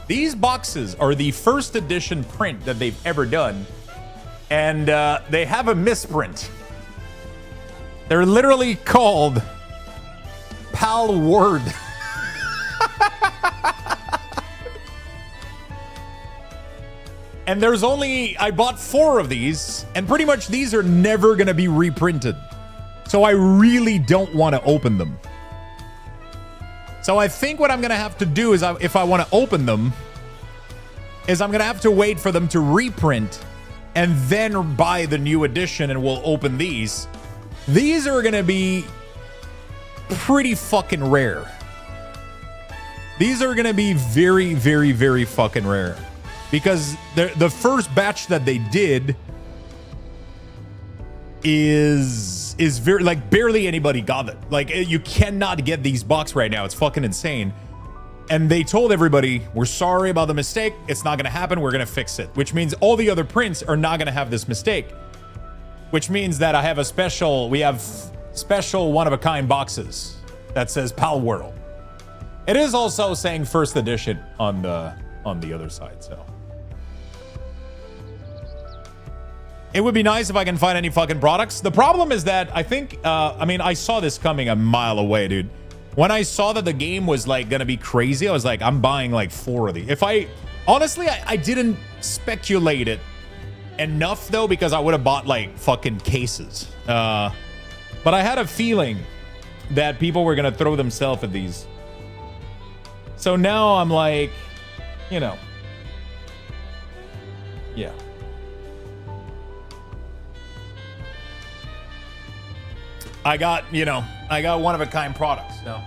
these boxes are the first edition print that they've ever done, and they have a misprint. They're literally called Pal Word. And there's only, I bought 4 of these, and pretty much these are never going to be reprinted. So I really don't want to open them. So I think what I'm going to have to do is, if I want to open them, is I'm going to have to wait for them to reprint and then buy the new edition, and we'll open these. These are going to be pretty fucking rare. These are going to be very, very, very fucking rare. Because the first batch that they did is very, like, barely anybody got it. Like, you cannot get these boxes right now. It's fucking insane. And they told everybody, we're sorry about the mistake. It's not going to happen. We're going to fix it. Which means all the other prints are not going to have this mistake. Which means that I have we have special one-of-a-kind boxes that says Pal World. It is also saying first edition on the other side, so. It would be nice if I can find any fucking products. The problem is that I think, I saw this coming a mile away, dude. When I saw that the game was like gonna be crazy, I was like, I'm buying like 4 of these. Honestly, I didn't speculate it enough though, because I would have bought like fucking cases. But I had a feeling that people were gonna throw themselves at these. So now I'm like, you know, yeah. I got, you know, I got one-of-a-kind products, so.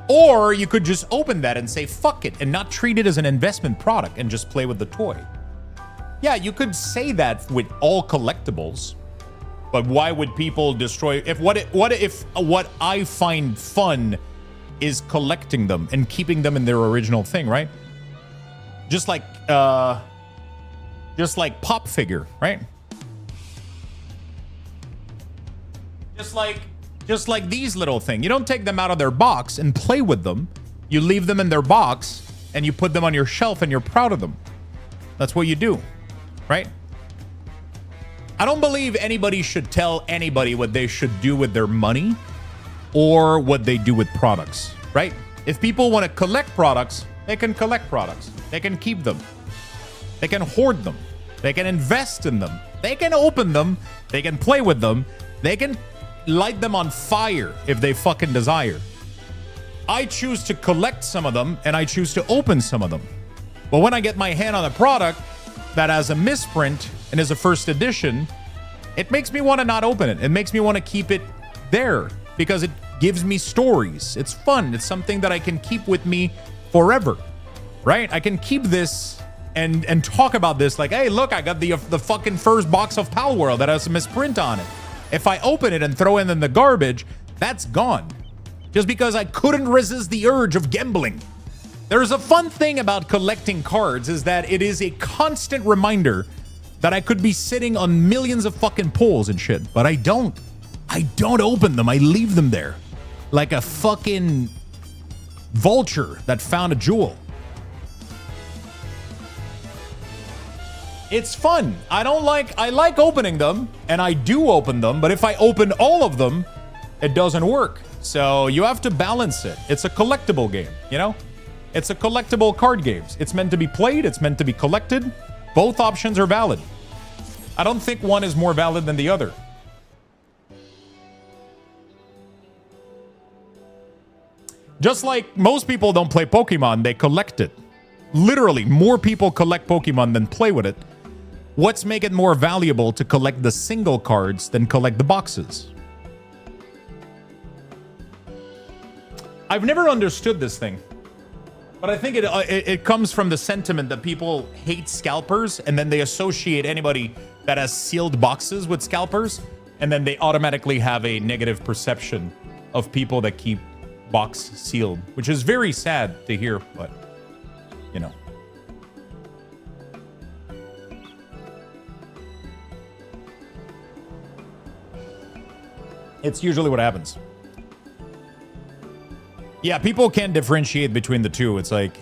Or you could just open that and say, fuck it, and not treat it as an investment product and just play with the toy. Yeah, you could say that with all collectibles, but why would people destroy? If what I find fun is collecting them and keeping them in their original thing, right? Just like pop figure, right? Just like these little things. You don't take them out of their box and play with them. You leave them in their box and you put them on your shelf and you're proud of them. That's what you do, right? I don't believe anybody should tell anybody what they should do with their money or what they do with products, right? If people want to collect products, they can collect products. They can keep them. They can hoard them. They can invest in them. They can open them. They can play with them. They can light them on fire if they fucking desire. I choose to collect some of them and I choose to open some of them. But when I get my hand on a product that has a misprint and is a first edition, it makes me want to not open it. It makes me want to keep it there because it gives me stories. It's fun. It's something that I can keep with me forever, right? I can keep this and talk about this like, hey, look, I got the fucking first box of Pal World that has a misprint on it. If I open it and throw it in the garbage, that's gone. Just because I couldn't resist the urge of gambling. There's a fun thing about collecting cards is that it is a constant reminder that I could be sitting on millions of fucking pulls and shit, but I don't. I don't open them. I leave them there like a fucking vulture that found a jewel. It's fun. I like opening them, and I do open them, but if I open all of them, it doesn't work. So you have to balance it. It's a collectible game, you know? It's a collectible card game. It's meant to be played. It's meant to be collected. Both options are valid. I don't think one is more valid than the other. Just like most people don't play Pokemon, they collect it. Literally, more people collect Pokemon than play with it. What's make it more valuable to collect the single cards than collect the boxes? I've never understood this thing, but I think it comes from the sentiment that people hate scalpers, and then they associate anybody that has sealed boxes with scalpers, and then they automatically have a negative perception of people that keep box sealed, which is very sad to hear, but you know. It's usually what happens. Yeah, people can't differentiate between the two. It's like,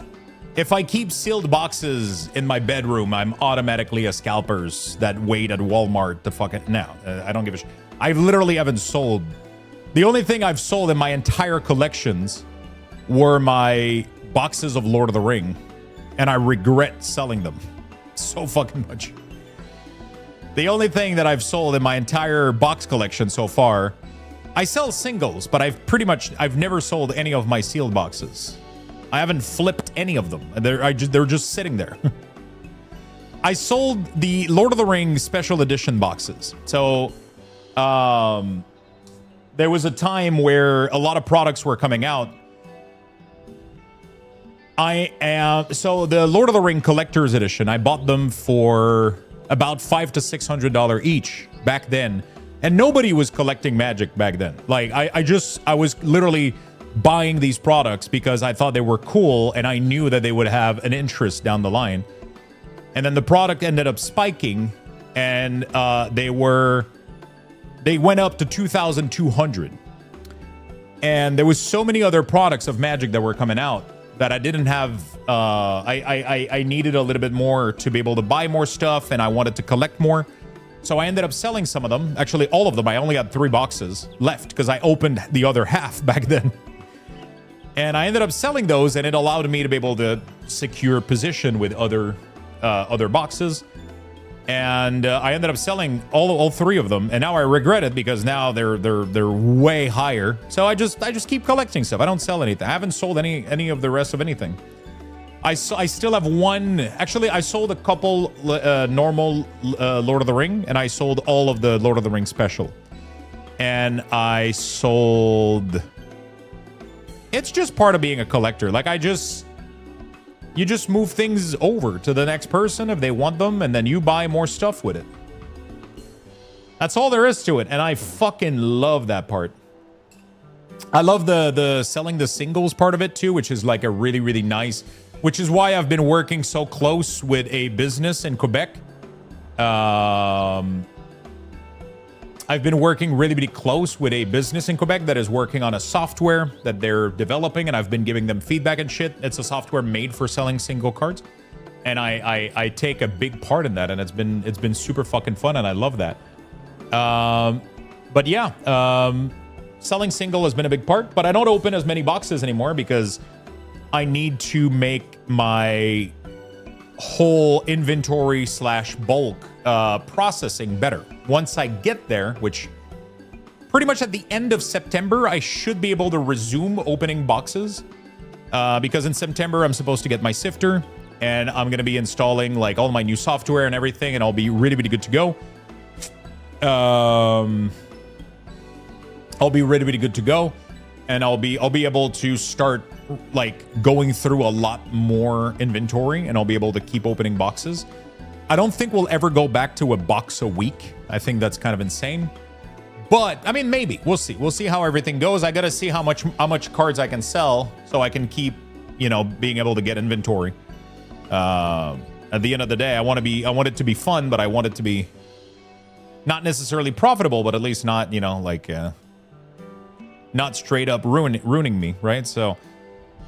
if I keep sealed boxes in my bedroom, I'm automatically a scalpers that wait at Walmart to fucking... No, I don't give a shit. I literally haven't sold... The only thing I've sold in my entire collections were my boxes of Lord of the Ring, and I regret selling them so fucking much. The only thing that I've sold in my entire box collection so far... I sell singles, but I've never sold any of my sealed boxes. I haven't flipped any of them. They're just sitting there. I sold the Lord of the Rings special edition boxes. So there was a time where a lot of products were coming out. So the Lord of the Ring collector's edition, I bought them for about $500 to $600 each back then. And nobody was collecting Magic back then. Like, I was literally buying these products because I thought they were cool and I knew that they would have an interest down the line. And then the product ended up spiking, and they went up to 2,200. And there was so many other products of Magic that were coming out that I didn't have. I needed a little bit more to be able to buy more stuff, and I wanted to collect more. So I ended up selling some of them. Actually, all of them. I only had 3 boxes left because I opened the other half back then. And I ended up selling those, and it allowed me to be able to secure position with other boxes. And I ended up selling all 3 of them, and now I regret it because now they're way higher. So I just keep collecting stuff. I don't sell anything. I haven't sold any of the rest of anything. I still have one. Actually, I sold a couple normal Lord of the Ring, and I sold all of the Lord of the Ring special. And I sold. It's just part of being a collector. Like you just move things over to the next person if they want them, and then you buy more stuff with it. That's all there is to it, and I fucking love that part. I love the selling the singles part of it too, which is like a really, really nice. Which is why I've been working so close with a business in Quebec. I've been working really, really close with a business in Quebec that is working on a software that they're developing, and I've been giving them feedback and shit. It's a software made for selling single cards, and I take a big part in that, and it's been super fucking fun, and I love that. But yeah, selling single has been a big part, but I don't open as many boxes anymore because I need to make my whole inventory / bulk processing better. Once I get there, which pretty much at the end of September, I should be able to resume opening boxes because in September, I'm supposed to get my sifter, and I'm going to be installing like all my new software and everything, and I'll be really, really good to go. I'll be really, really good to go, and I'll be able to start like going through a lot more inventory, and I'll be able to keep opening boxes. I don't think we'll ever go back to a box a week. I think that's kind of insane. But I mean, maybe we'll see. We'll see how everything goes. I gotta see how much cards I can sell so I can keep, being able to get inventory. At the end of the day, I want it to be fun, but I want it to be not necessarily profitable, but at least not, not straight up ruining me, right? So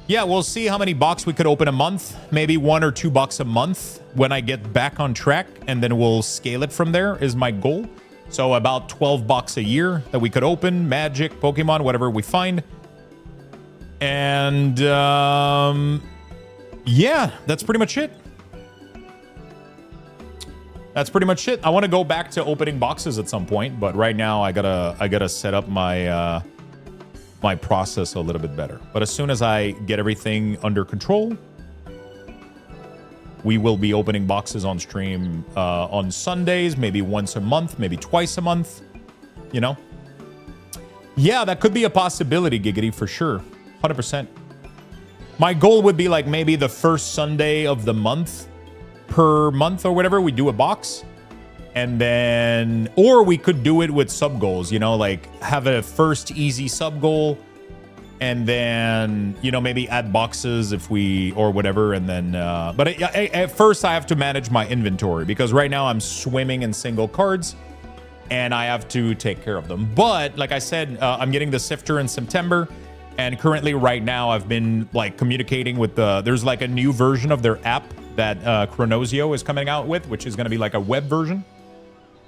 yeah, we'll see how many box we could open a month. Maybe 1 or 2 box a month when I get back on track, and then we'll scale it from there is my goal. So about 12 box a year that we could open, Magic, Pokemon, whatever we find. And yeah, that's pretty much it. That's pretty much it. I want to go back to opening boxes at some point, but right now I gotta set up my my process a little bit better. But as soon as I get everything under control, we will be opening boxes on stream on Sundays, maybe once a month, maybe twice a month, Yeah, that could be a possibility, Giggity, for sure. 100%. My goal would be like maybe the first Sunday of the month, per month or whatever, we do a box. And then, or we could do it with sub goals, like have a first easy sub goal, and then, maybe add boxes if we, or whatever. And then, but at first I have to manage my inventory because right now I'm swimming in single cards and I have to take care of them. But like I said, I'm getting the sifter in September, and currently right now I've been like communicating with there's like a new version of their app that Chronosio is coming out with, which is going to be like a web version.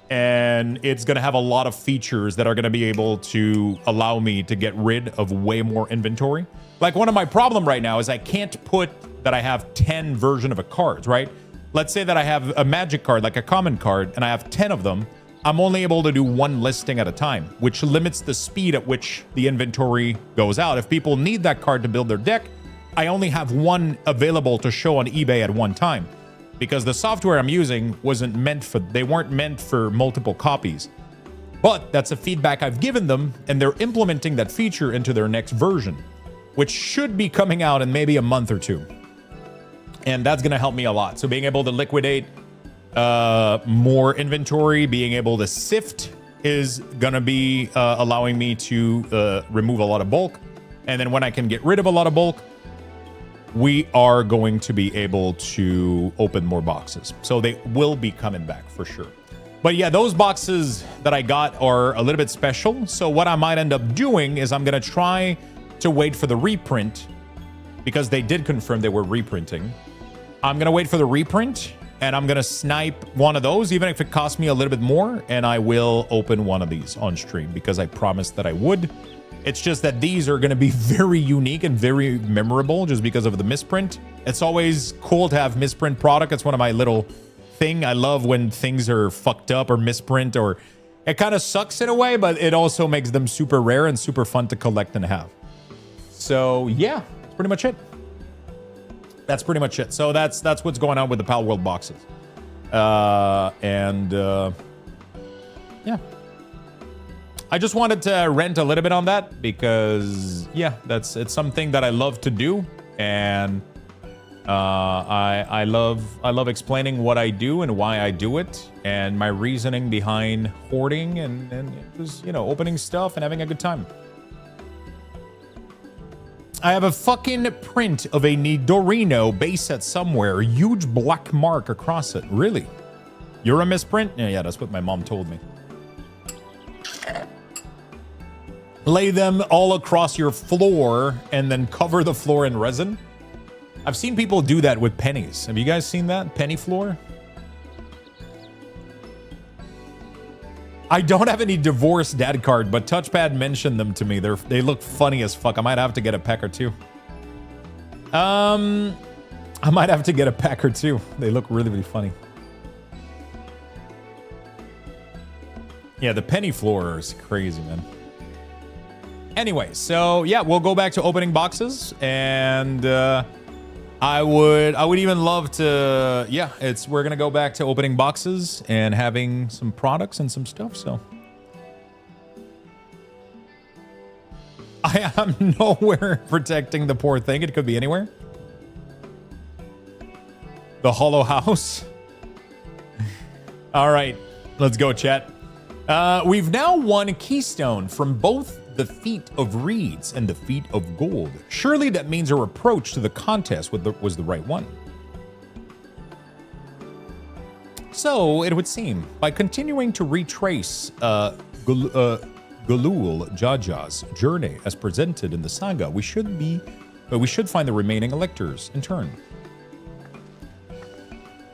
And it's going to have a lot of features that are going to be able to allow me to get rid of way more inventory. Like one of my problem right now is I can't put that I have 10 version of a card, right? Let's say that I have a magic card, like a common card, and I have 10 of them. I'm only able to do 1 listing at a time, which limits the speed at which the inventory goes out. If people need that card to build their deck, I only have 1 available to show on eBay at one time. Because the software I'm using they weren't meant for multiple copies. But that's a feedback I've given them, and they're implementing that feature into their next version, which should be coming out in maybe a month or 2. And that's going to help me a lot. So being able to liquidate more inventory, being able to sift is going to be allowing me to remove a lot of bulk. And then when I can get rid of a lot of bulk, we are going to be able to open more boxes. So they will be coming back for sure. But yeah, those boxes that I got are a little bit special. So what I might end up doing is I'm going to try to wait for the reprint, because they did confirm they were reprinting. I'm going to wait for the reprint, And I'm going to snipe one of those, even if it costs me a little bit more. And I will open one of these on stream because I promised that I would. It's just that these are going to be very unique and very memorable just because of the misprint. It's always cool to have misprint product. It's one of my little thing. I love when things are fucked up or misprint, or it kind of sucks in a way, but it also makes them super rare and super fun to collect and have. So yeah, that's pretty much it. That's pretty much it. So that's what's going on with the Pal World boxes. Yeah. I just wanted to rant a little bit on that because yeah, it's something that I love to do, and I love explaining what I do and why I do it and my reasoning behind hoarding and just, you know, opening stuff and having a good time. I have a fucking print of a Nidorino base set somewhere. Huge black mark across it. Really? You're a misprint? Yeah, that's what my mom told me. Lay them all across your floor and then cover the floor in resin. I've seen people do that with pennies. Have you guys seen that? Penny floor? I don't have any divorce dad card, but Touchpad mentioned them to me. They look funny as fuck. I might have to get a pack or two. I might have to get a pack or two. They look really, really funny. Yeah, the penny floor is crazy, man. Anyway, so yeah, we'll go back to opening boxes, and I would even love to, yeah, we're gonna go back to opening boxes and having some products and some stuff. So I am nowhere protecting the poor thing. It could be anywhere. The hollow house. All right, let's go, chat. We've now won a keystone from both the feat of reeds and the feat of gold. Surely that means our approach to the contest was the right one. So it would seem, by continuing to retrace Galul Jaja's journey as presented in the saga, we should find the remaining electors in turn.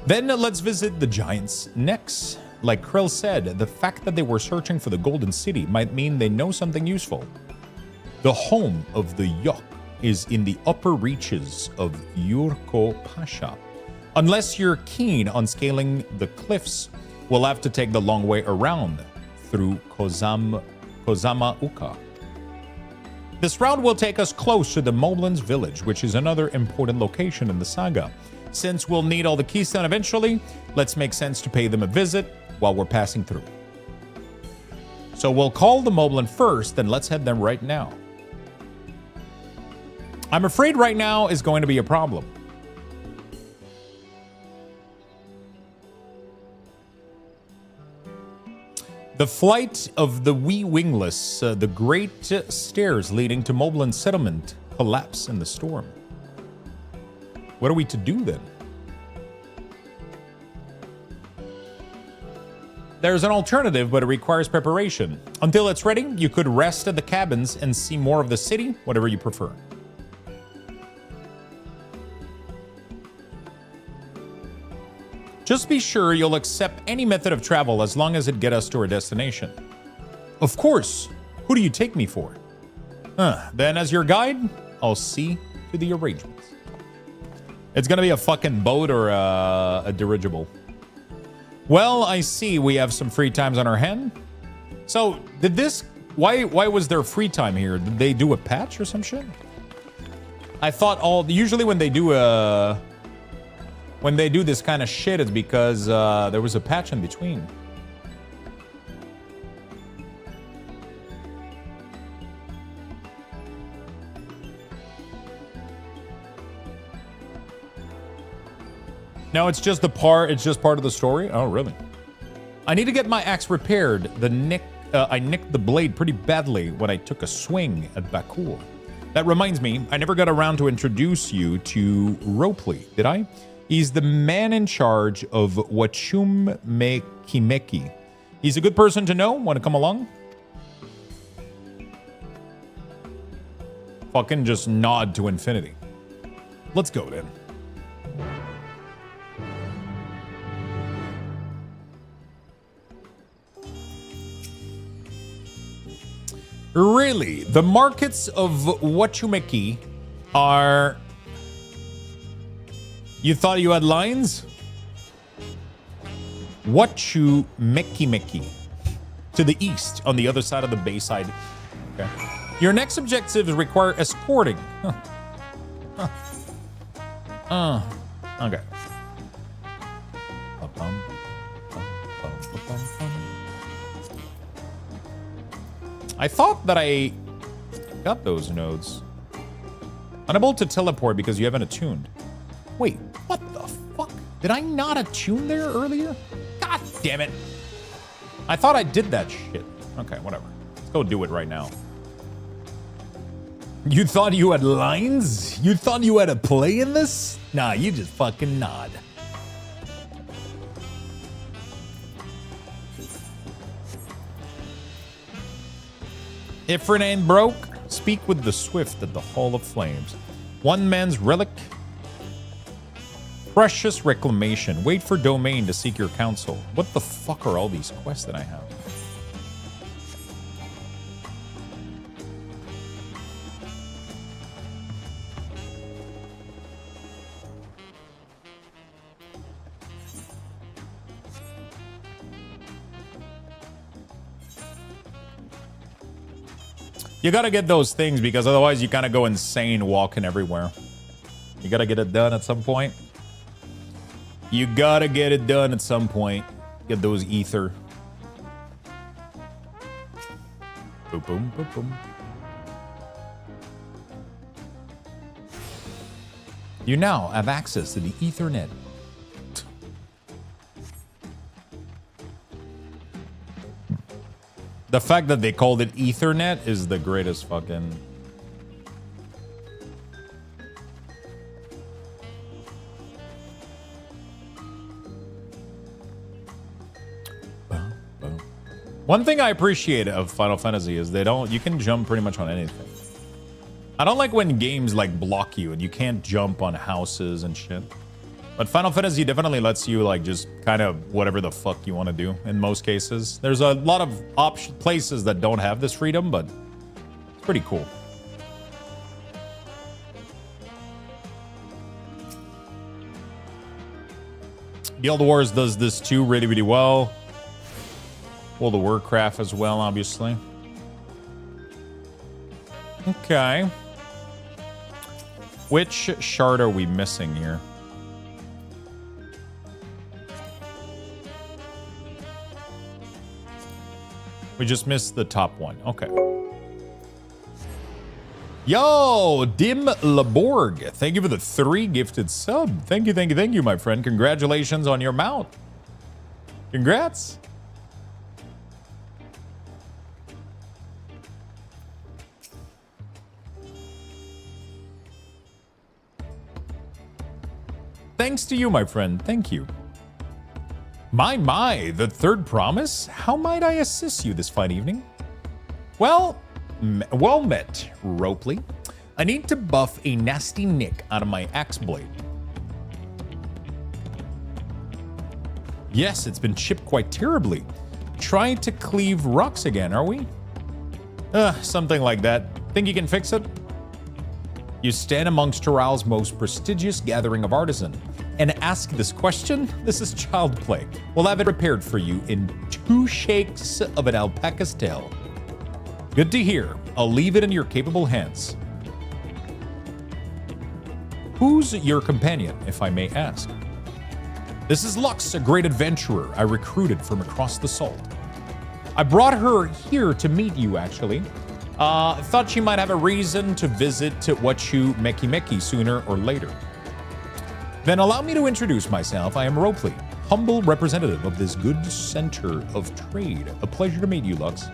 Then let's visit the giants next. Like Krill said, the fact that they were searching for the Golden City might mean they know something useful. The home of the Yok is in the upper reaches of Yurko Pasha. Unless you're keen on scaling the cliffs, we'll have to take the long way around through Kozama Uka. This route will take us close to the Moblins village, which is another important location in the saga. Since we'll need all the keystone eventually, let's make sense to pay them a visit while we're passing through. So we'll call the Moblin first, then let's head them right now. I'm afraid right now is going to be a problem. The flight of the wee wingless, the great stairs leading to Moblin settlement collapse in the storm. What are we to do then? There's an alternative, but it requires preparation. Until it's ready, you could rest at the cabins and see more of the city, whatever you prefer. Just be sure you'll accept any method of travel as long as it gets us to our destination. Of course. Who do you take me for? Then as your guide, I'll see to the arrangements. It's gonna be a fucking boat or a dirigible. Well, I see we have some free times on our hand. So, why was there free time here? Did they do a patch or some shit? I thought usually when they do this kind of shit, it's because there was a patch in between. No, it's just part of the story. Oh, really? I need to get my axe repaired. I nicked the blade pretty badly when I took a swing at Bakul. That reminds me, I never got around to introduce you to Ropley, did I? He's the man in charge of Wachum Mekimeki. He's a good person to know. Want to come along? Fucking just nod to infinity. Let's go then. Really, the markets of Wachumeki are... You thought you had lines? Wachumeki. To the east, on the other side of the Bayside. Okay. Your next objectives require escorting. Okay. I thought that I got those nodes. Unable to teleport because you haven't attuned. Wait, what the fuck? Did I not attune there earlier? God damn it. I thought I did that shit. Okay, whatever. Let's go do it right now. You thought you had lines? You thought you had a play in this? Nah, you just fucking nod. Ifrit ain't broke. Speak with the swift at the Hall of Flames. One man's relic. Precious reclamation. Wait for domain to seek your counsel. What the fuck are all these quests that I have? You gotta get those things because otherwise you kind of go insane walking everywhere. You gotta get it done at some point. You gotta get it done at some point. Get those ether. Boom, boom, boom, boom. You now have access to the Ethernet. The fact that they called it Ethernet is the greatest fucking... One thing I appreciate of Final Fantasy is you can jump pretty much on anything. I don't like when games like block you and you can't jump on houses and shit. But Final Fantasy definitely lets you like just kind of whatever the fuck you want to do in most cases. There's a lot of places that don't have this freedom, but it's pretty cool. Guild Wars does this too really, really well. World of Warcraft as well, obviously. Okay. Which shard are we missing here? We just missed the top one. Okay. Yo, Dim Laborg. Thank you for the 3 gifted sub. Thank you, my friend. Congratulations on your mount. Congrats. Thanks to you, my friend. Thank you. My, the third promise? How might I assist you this fine evening? Well met, Ropley. I need to buff a nasty nick out of my axe blade. Yes, it's been chipped quite terribly. Trying to cleave rocks again, are we? Something like that. Think you can fix it? You stand amongst Tural's most prestigious gathering of artisan and ask this question? This is child play. We'll have it repaired for you in 2 shakes of an alpaca's tail. Good to hear. I'll leave it in your capable hands. Who's your companion, if I may ask? This is Lux, a great adventurer I recruited from across the salt. I brought her here to meet you, actually. Thought she might have a reason to visit Wachumeki sooner or later. Then allow me to introduce myself. I am Ropley, humble representative of this good center of trade. A pleasure to meet you, Lux.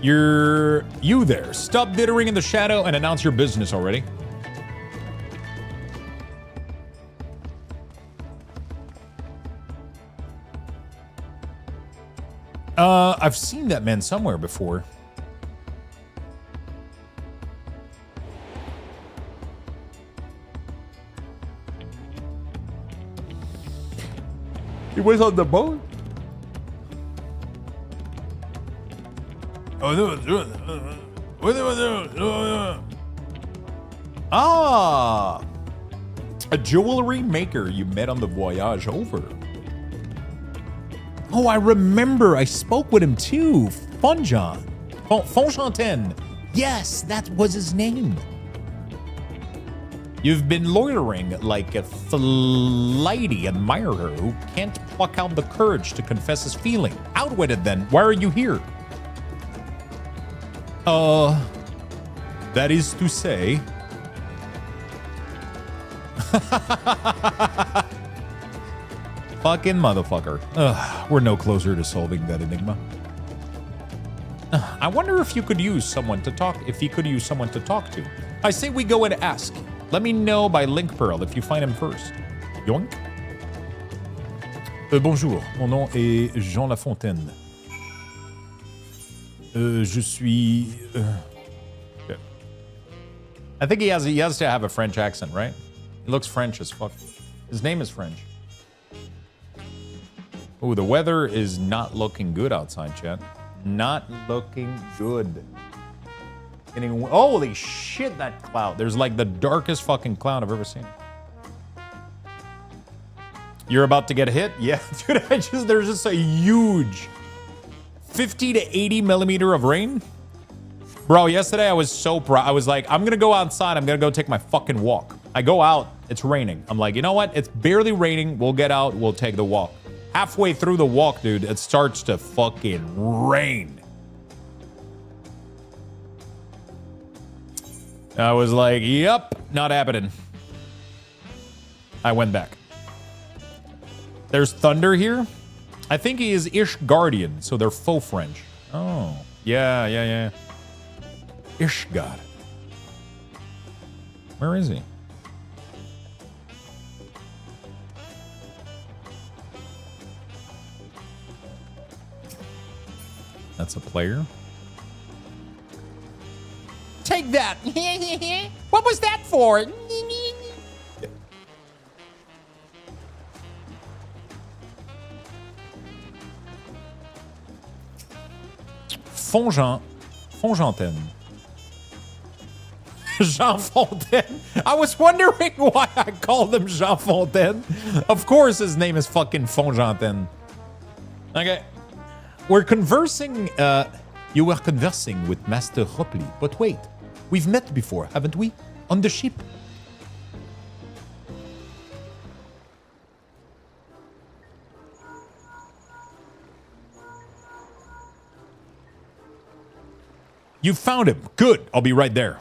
You there. Stop dittering in the shadow and announce your business already. I've seen that man somewhere before. He was on the boat? Ah, a jewelry maker you met on the voyage over. Oh, I remember. I spoke with him too. Fonjanten. Yes, that was his name. You've been loitering like a flighty admirer who can't pluck out the courage to confess his feeling. Out with it then. Why are you here? That is to say... Fucking motherfucker. We're no closer to solving that enigma. I wonder if you could use someone to talk, to. I say we go and ask. Let me know by Link Pearl if you find him first. Yoink. Bonjour, mon nom est Jean Lafontaine. Je suis... Okay. I think he has to have a French accent, right? He looks French as fuck. His name is French. Oh, the weather is not looking good outside, chat. Not looking good. Holy shit, that cloud. There's like the darkest fucking cloud I've ever seen. You're about to get hit? Yeah, dude, there's just a huge 50 to 80 millimeter of rain. Bro, yesterday I was so proud. I was like, I'm gonna go outside. I'm gonna go take my fucking walk. I go out, it's raining. I'm like, you know what? It's barely raining. We'll get out, we'll take the walk. Halfway through the walk, dude, it starts to fucking rain. I was like, yep, not happening. I went back. There's thunder here. I think he is Ish Guardian, so they're faux French. Oh, yeah. Ishgard. Where is he? That's a player. Take that. What was that for? Fonjanten. Jean Fontaine. I was wondering why I called him Jean Fontaine. Of course his name is fucking Fonjanten. Okay. We're conversing, you were conversing with Master Hopley, but wait, we've met before, haven't we? On the ship. You found him. Good. I'll be right there.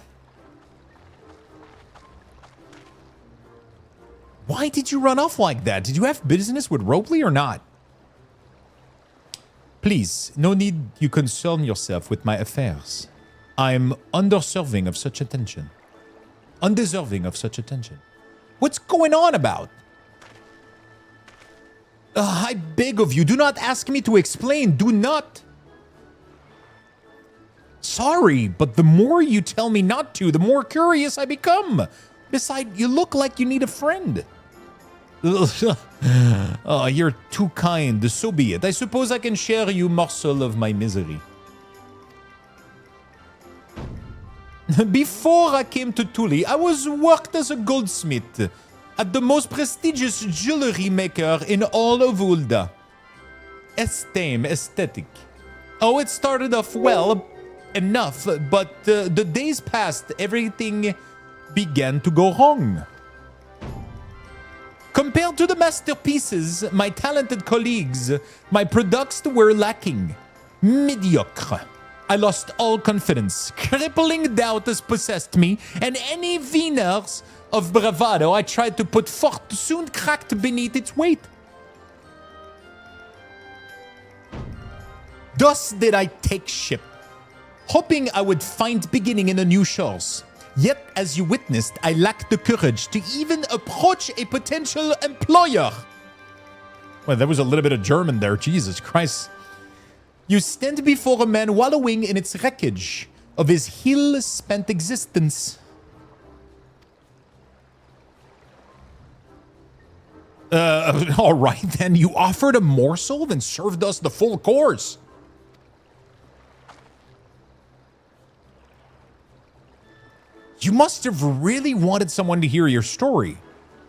Why did you run off like that? Did you have business with Ropley or not? Please, no need you concern yourself with my affairs. I'm undeserving of such attention. Undeserving of such attention. What's going on about? I beg of you, do not ask me to explain. Do not. Sorry, but the more you tell me not to, the more curious I become. Besides, you look like you need a friend. Oh, you're too kind. So be it. I suppose I can share you morsel of my misery. Before I came to Tuli, I was worked as a goldsmith at the most prestigious jewelry maker in all of Ulda. Estame Aesthetic. Oh, it started off well enough, but the days passed, everything began to go wrong. Compared to the masterpieces, my talented colleagues, my products were lacking. Mediocre. I lost all confidence. Crippling doubt has possessed me, and any veneers of bravado I tried to put forth soon cracked beneath its weight. Thus did I take ship, hoping I would find beginning in the new shores. Yet, as you witnessed, I lacked the courage to even approach a potential employer. Well, there was a little bit of German there. Jesus Christ. You stand before a man wallowing in its wreckage of his hill-spent existence. All right, then. You offered a morsel, then served us the full course. You must have really wanted someone to hear your story.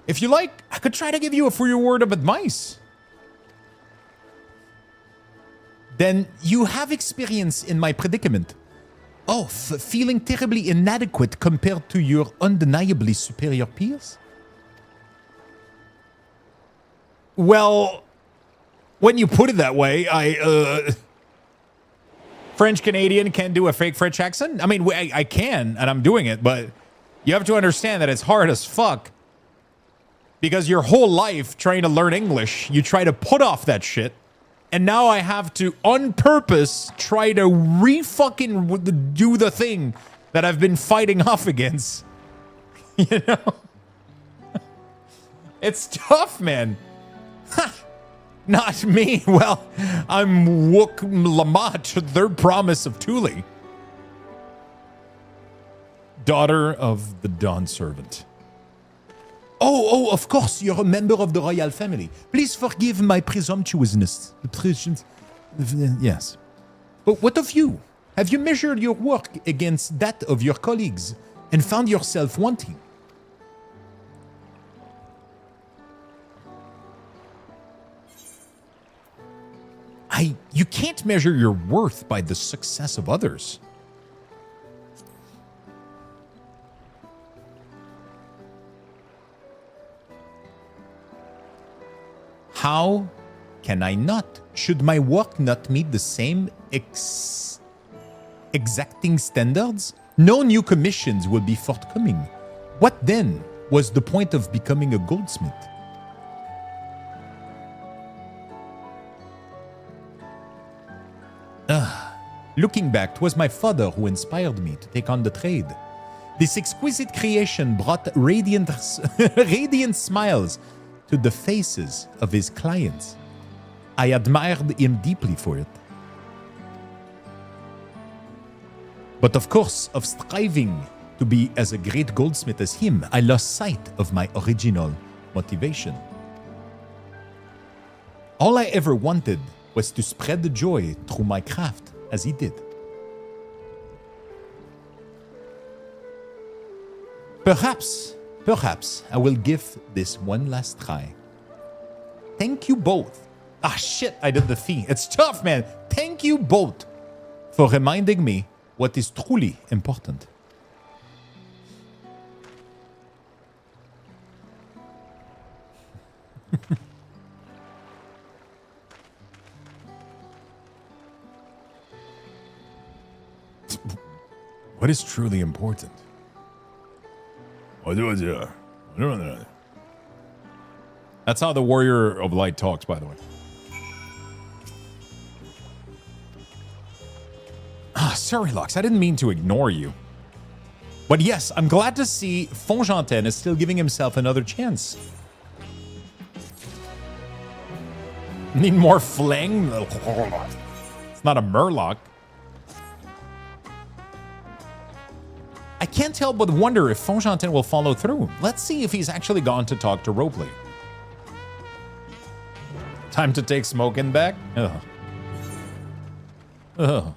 If you like, I could try to give you a free word of advice. Then you have experience in my predicament. Oh, feeling terribly inadequate compared to your undeniably superior peers? Well, when you put it that way, French-Canadian can't do a fake French accent? I mean, I can, and I'm doing it, but you have to understand that it's hard as fuck. Because your whole life trying to learn English, you try to put off that shit. And now I have to, on purpose, try to re-fucking do the thing that I've been fighting off against. You know? It's tough, man. Ha! Not me. Well, I'm Wook Lamat, third promise of Thule. Daughter of the Dawn Servant. Oh, of course, you're a member of the royal family. Please forgive my presumptuousness. Yes. But what of you? Have you measured your work against that of your colleagues and found yourself wanting? You can't measure your worth by the success of others. How can I not? Should my work not meet the same exacting standards? No new commissions will be forthcoming. What then was the point of becoming a goldsmith? Looking back, 'twas my father who inspired me to take on the trade. This exquisite creation brought radiant smiles to the faces of his clients. I admired him deeply for it. But of course, of striving to be as a great goldsmith as him, I lost sight of my original motivation. All I ever wanted was to spread the joy through my craft as he did. Perhaps I will give this one last try. Thank you both. Ah, shit, I did the thing. It's tough, man. Thank you both for reminding me what is truly important. What is truly important? That's how the Warrior of Light talks, by the way. Sorry, Lux, I didn't mean to ignore you. But yes, I'm glad to see Fongentin is still giving himself another chance. Need more fling? It's not a Murloc. I can't help but wonder if Fongentin will follow through. Let's see if he's actually gone to talk to Ropley. Time to take Smokin back? Ugh. Ugh.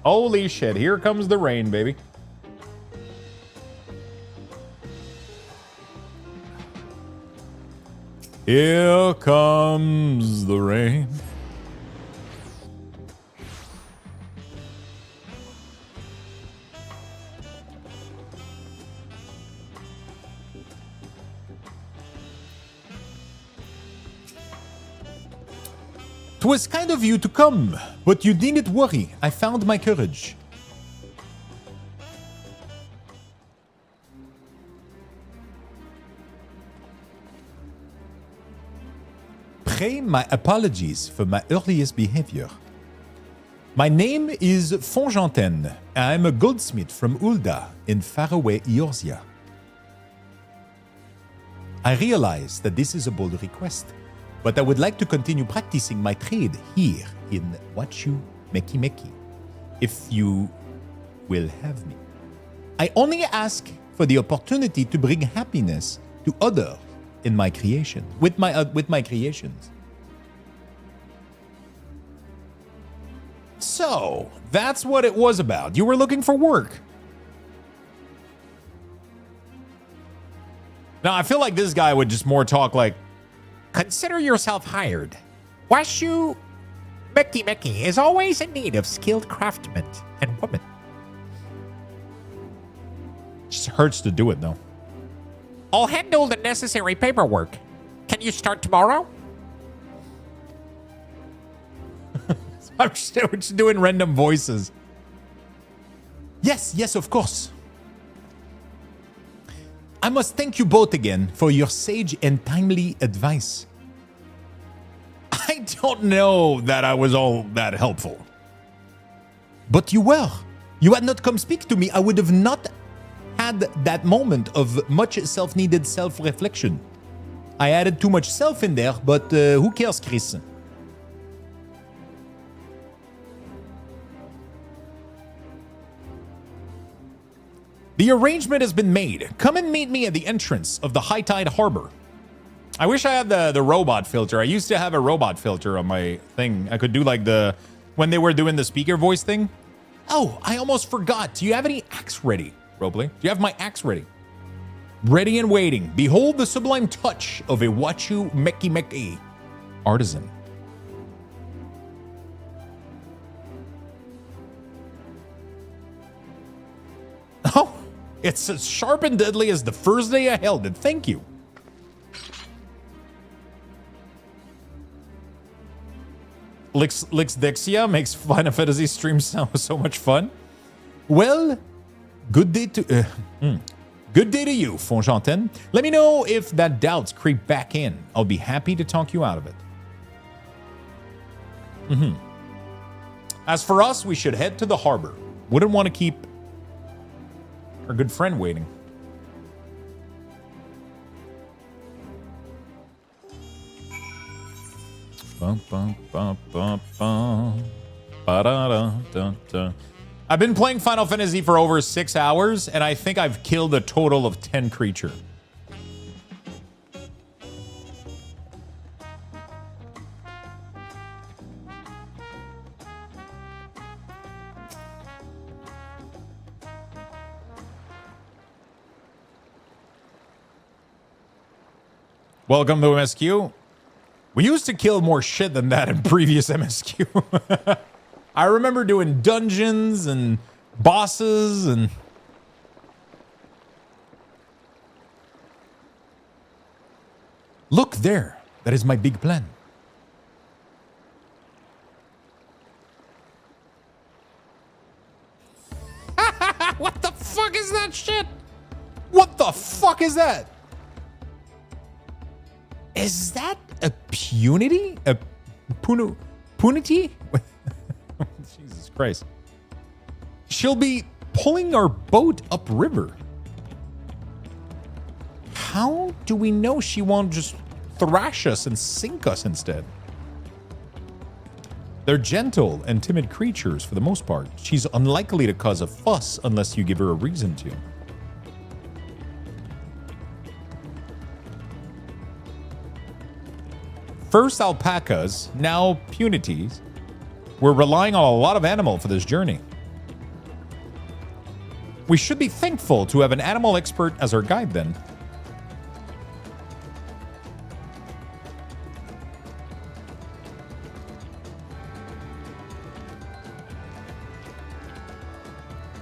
Holy shit, here comes the rain, baby. Here comes the rain. "'Twas kind of you to come, but you needn't worry. I found my courage." Pray my apologies for my earliest behavior. My name is Fongentin. I am a goldsmith from Ulda in faraway Eorzea. I realize that this is a bold request, but I would like to continue practicing my trade here in Wachu Meki Meki, if you will have me. I only ask for the opportunity to bring happiness to others in my creation, with my creations. So, that's what it was about. You were looking for work. Now, I feel like this guy would just more talk like, consider yourself hired. Washu Meki is always in need of skilled craftsmen and women. Just hurts to do it, though. I'll handle the necessary paperwork. Can you start tomorrow? I'm just doing random voices. Yes, of course. I must thank you both again for your sage and timely advice. I don't know that I was all that helpful. But you were. You had not come speak to me, I would have not had that moment of much self-needed self-reflection. I added too much self in there, but who cares, Chris? The arrangement has been made. Come and meet me at the entrance of the High Tide Harbor. I wish I had the robot filter. I used to have a robot filter on my thing. I could do like when they were doing the speaker voice thing. Oh, I almost forgot. Do you have any axe ready, Robley? Do you have my axe ready? Ready and waiting. Behold the sublime touch of a Wachu Meki artisan. Oh, it's as sharp and deadly as the first day I held it. Thank you. Lix Dexia makes Final Fantasy streams sound so much fun. Well, good day to you, Fonjanten. Let me know if that doubts creep back in. I'll be happy to talk you out of it. As for us, we should head to the harbor. Wouldn't want to keep our good friend waiting. I've been playing Final Fantasy for over 6 hours, and I think I've killed a total of 10 creatures. Welcome to MSQ. We used to kill more shit than that in previous MSQ. I remember doing dungeons and bosses and... Look there. That is my big plan. What the fuck is that shit? What the fuck is that? Is that a punity? A punity? Jesus Christ. She'll be pulling our boat upriver. How do we know she won't just thrash us and sink us instead? They're gentle and timid creatures for the most part. She's unlikely to cause a fuss unless you give her a reason to. First alpacas, now punities. We're relying on a lot of animal for this journey. We should be thankful to have an animal expert as our guide then.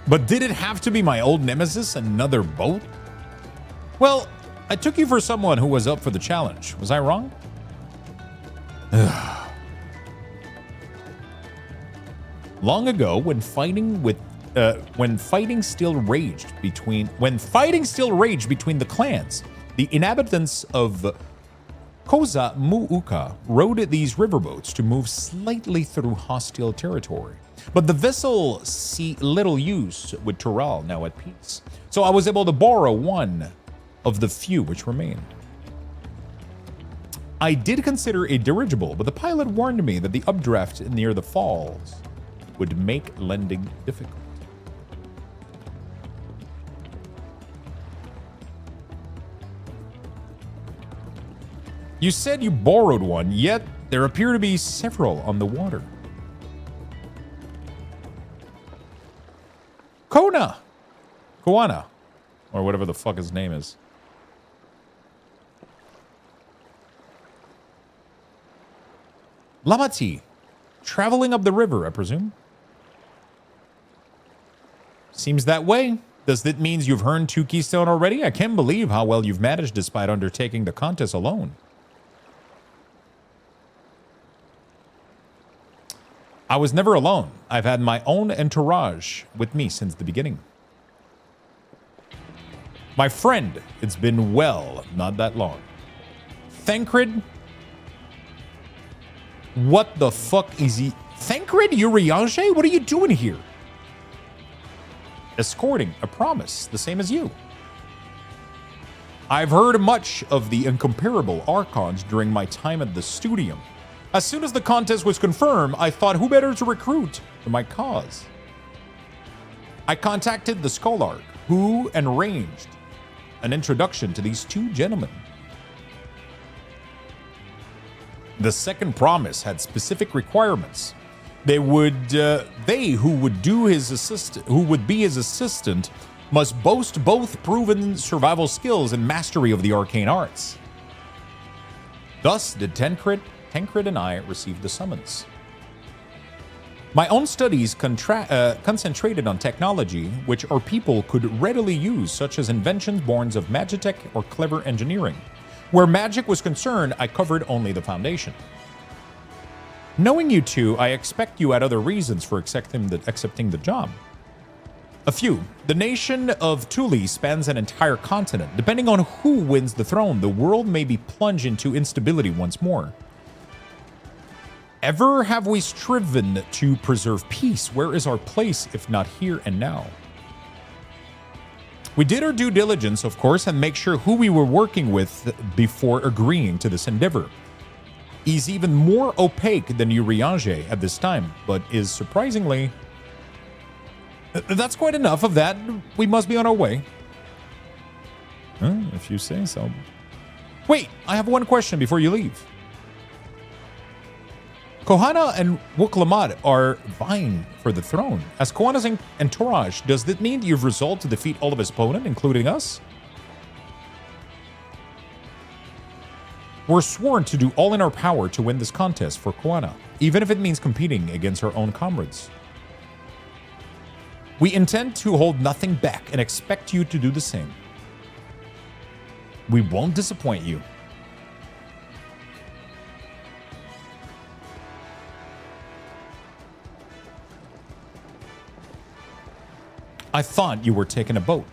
But did it have to be my old nemesis, another boat? Well, I took you for someone who was up for the challenge. Was I wrong? Long ago, when fighting still raged between the clans, the inhabitants of Koza Muuka rode these riverboats to move slightly through hostile territory. But the vessel see little use with Tural now at peace. So I was able to borrow one of the few which remained. I did consider a dirigible, but the pilot warned me that the updraft near the falls would make lending difficult. You said you borrowed one, yet there appear to be several on the water. Koana, or whatever the fuck his name is. Lamati, traveling up the river, I presume. Seems that way. Does that mean you've earned 2 keystone already? I can't believe how well you've managed despite undertaking the contest alone. I was never alone. I've had my own entourage with me since the beginning. My friend, it's been well, not that long. Thancred? What the fuck is he? Thancred Urianger? What are you doing here? Escorting a promise, the same as you. I've heard much of the incomparable Archons during my time at the Studium. As soon as the contest was confirmed, I thought who better to recruit for my cause. I contacted the Scholarch, who arranged an introduction to these 2 gentlemen. The second promise had specific requirements. They who would be his assistant must boast both proven survival skills and mastery of the arcane arts. Thus did Tancred and I receive the summons. My own studies concentrated on technology which our people could readily use, such as inventions born of magitech or clever engineering. Where magic was concerned, I covered only the foundation. Knowing you 2, I expect you had other reasons for accepting the job. A few. The nation of Thule spans an entire continent. Depending on who wins the throne, the world may be plunged into instability once more. Ever have we striven to preserve peace? Where is our place, if not here and now? We did our due diligence, of course, and make sure who we were working with before agreeing to this endeavor. He's even more opaque than Urianger at this time, but is surprisingly... That's quite enough of that. We must be on our way. If you say so. Wait, I have one question before you leave. Kohana and Wuklamat are vying for the throne. As Kohana's entourage, does that mean you've resolved to defeat all of his opponents, including us? We're sworn to do all in our power to win this contest for Kohana, even if it means competing against our own comrades. We intend to hold nothing back and expect you to do the same. We won't disappoint you. I thought you were taking a boat.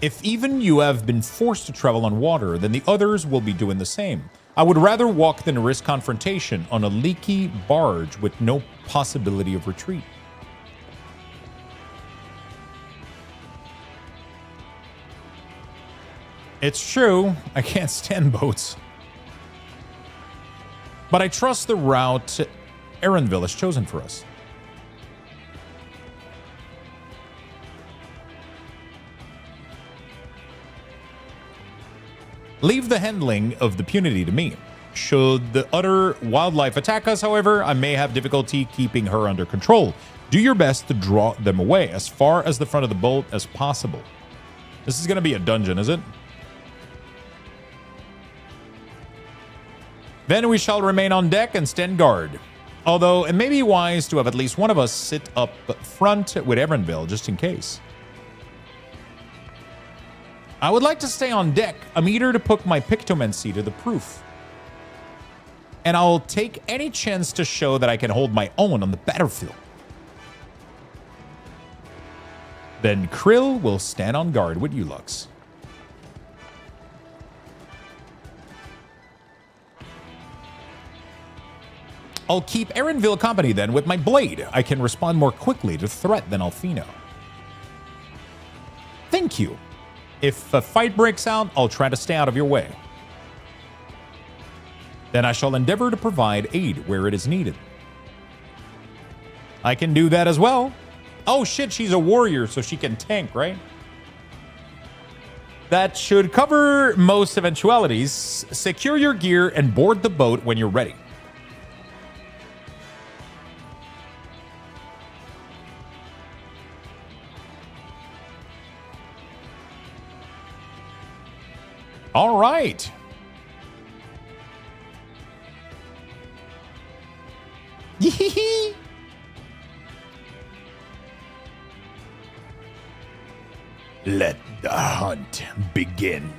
If even you have been forced to travel on water, then the others will be doing the same. I would rather walk than risk confrontation on a leaky barge with no possibility of retreat. It's true, I can't stand boats. But I trust the route Erenville has chosen for us. Leave the handling of the punity to me. Should the other wildlife attack us, however, I may have difficulty keeping her under control. Do your best to draw them away as far as the front of the boat as possible. This is going to be a dungeon, is it? Then we shall remain on deck and stand guard. Although it may be wise to have at least one of us sit up front with Erenville, just in case. I would like to stay on deck. I'm eager to put my Pictomancy to the proof. And I'll take any chance to show that I can hold my own on the battlefield. Then Krill will stand on guard with you, Lux. I'll keep Erenville company then with my blade. I can respond more quickly to threat than Alfino. Thank you. If a fight breaks out, I'll try to stay out of your way. Then I shall endeavor to provide aid where it is needed. I can do that as well. Oh shit, she's a warrior, so she can tank, right? That should cover most eventualities. Secure your gear and board the boat when you're ready. All right. Let the hunt begin.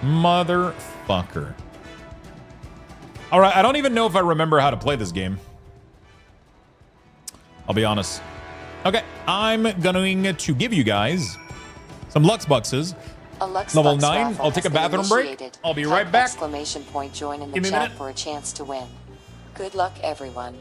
Motherfucker. All right, I don't even know if I remember how to play this game. I'll be honest. Okay, I'm going to give you guys some Lux Buxes. A Lux Level Bucks 9. raffle I'll take a has been bathroom break. initiated. I'll be Type right back. Exclamation point join in the Give me a chat minute. for a chance to win. Good luck, everyone.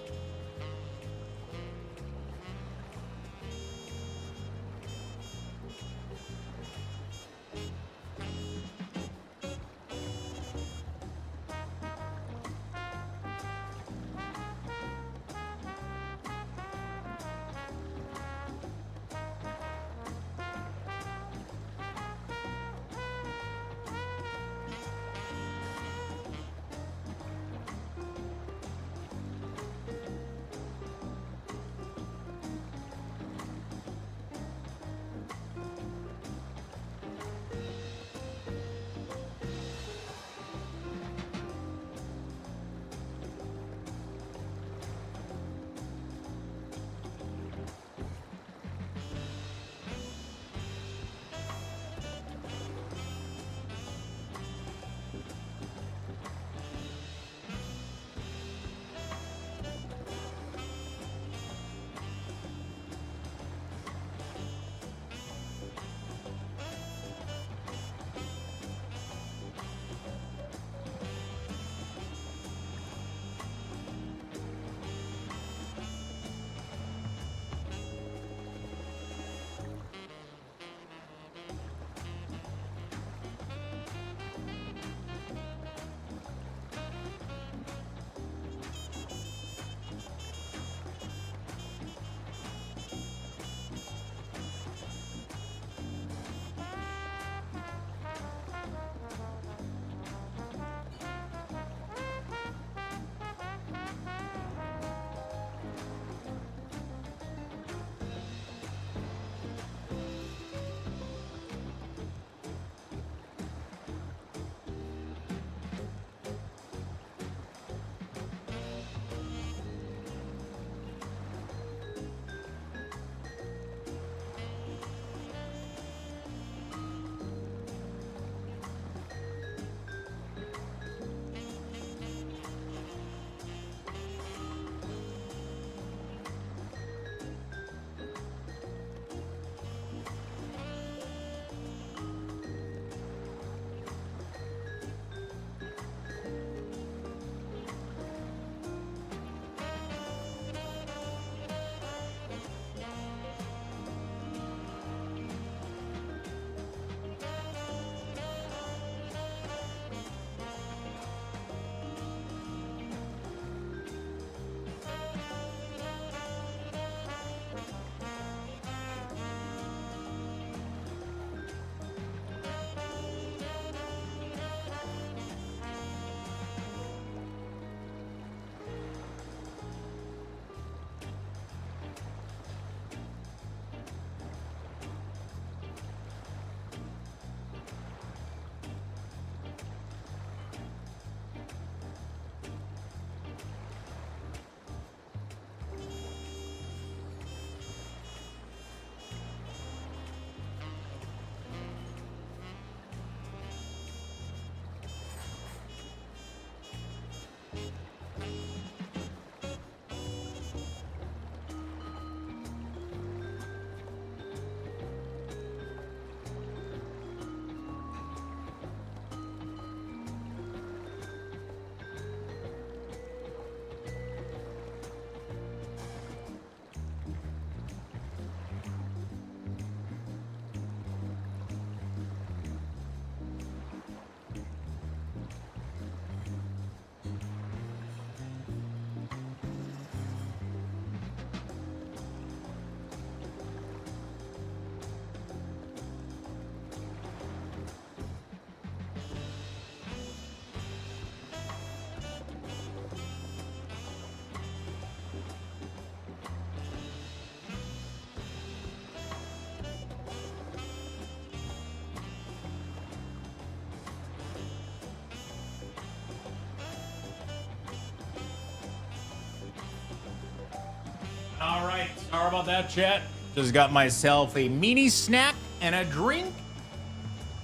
Sorry about that, chat. Just got myself a mini snack and a drink.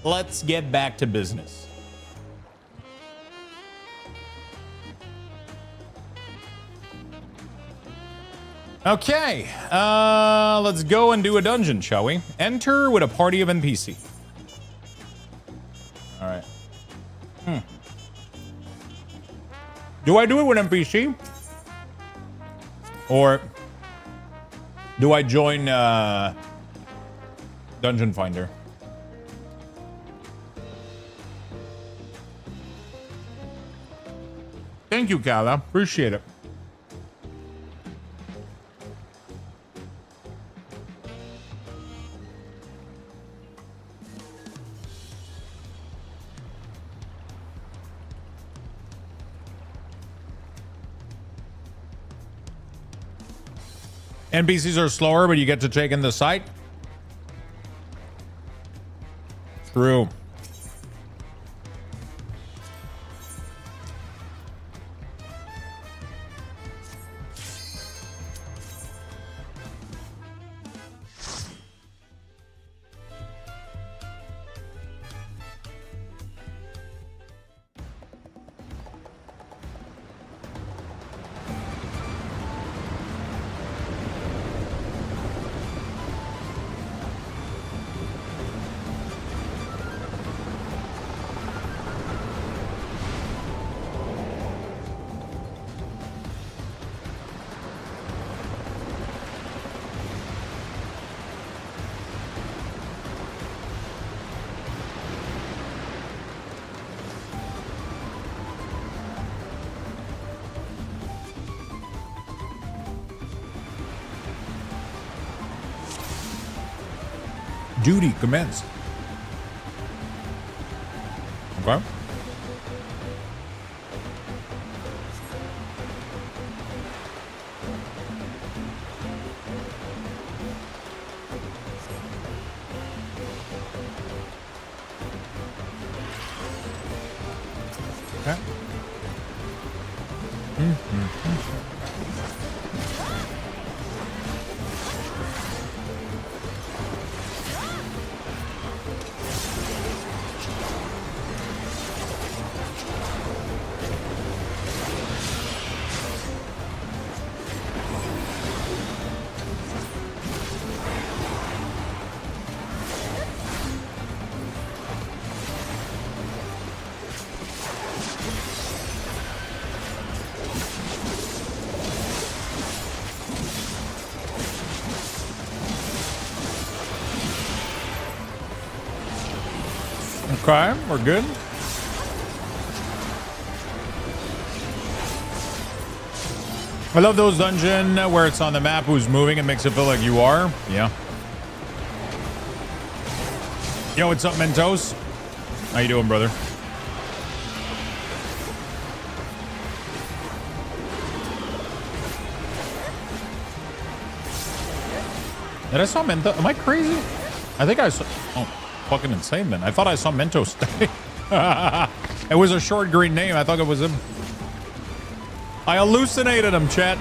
Let's get back to business. Okay, let's go and do a dungeon, shall we? Enter with a party of NPC. All right. Do I do it with NPC? Or do I join Dungeon Finder? Thank you, Kala. Appreciate it. NPCs are slower, but you get to take in the site. True. Duty commenced. Okay. Okay. Okay, we're good. I love those dungeon where it's on the map who's moving. It makes it feel like you are. Yeah. Yo, what's up, Mentos? How you doing, brother? Did I saw Mentos? Am I crazy? I think I saw... Oh. Fucking insane then. I thought I saw Mentos. It was a short green name. I thought it was him. I hallucinated him, chat.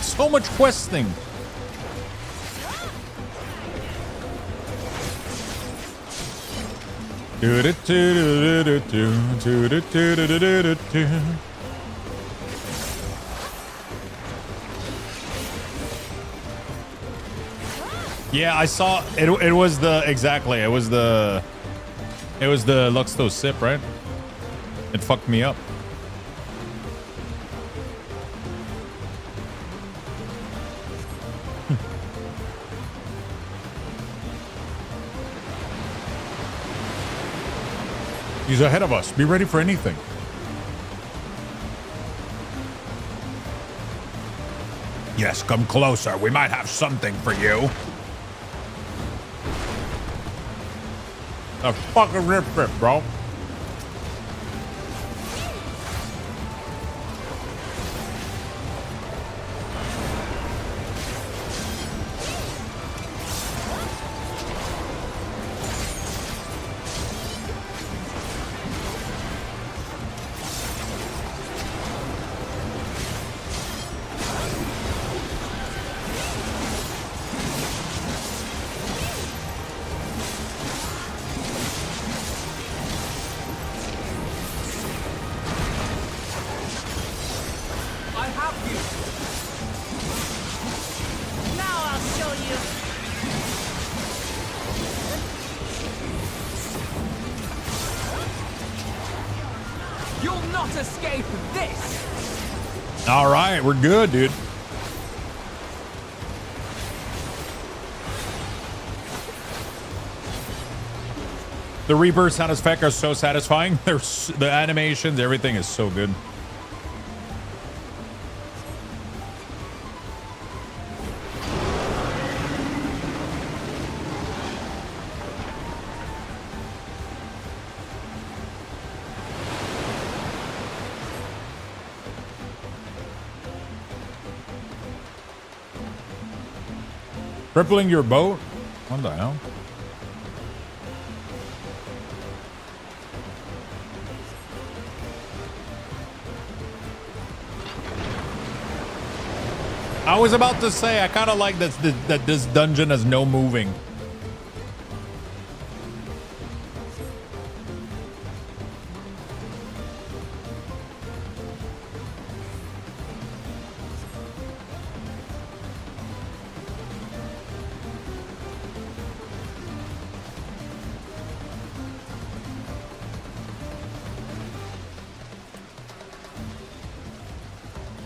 So much questing. Yeah, I saw it. It was the exactly. It was the Luxto sip, right? It fucked me up. He's ahead of us. Be ready for anything. Yes, come closer. We might have something for you. A fucking rip, bro. Escape this. All right, we're good, dude. The rebirth sound effects are so satisfying. The animations, everything is so good. Crippling your boat? What the hell? I was about to say, I kind of like that this dungeon has no moving.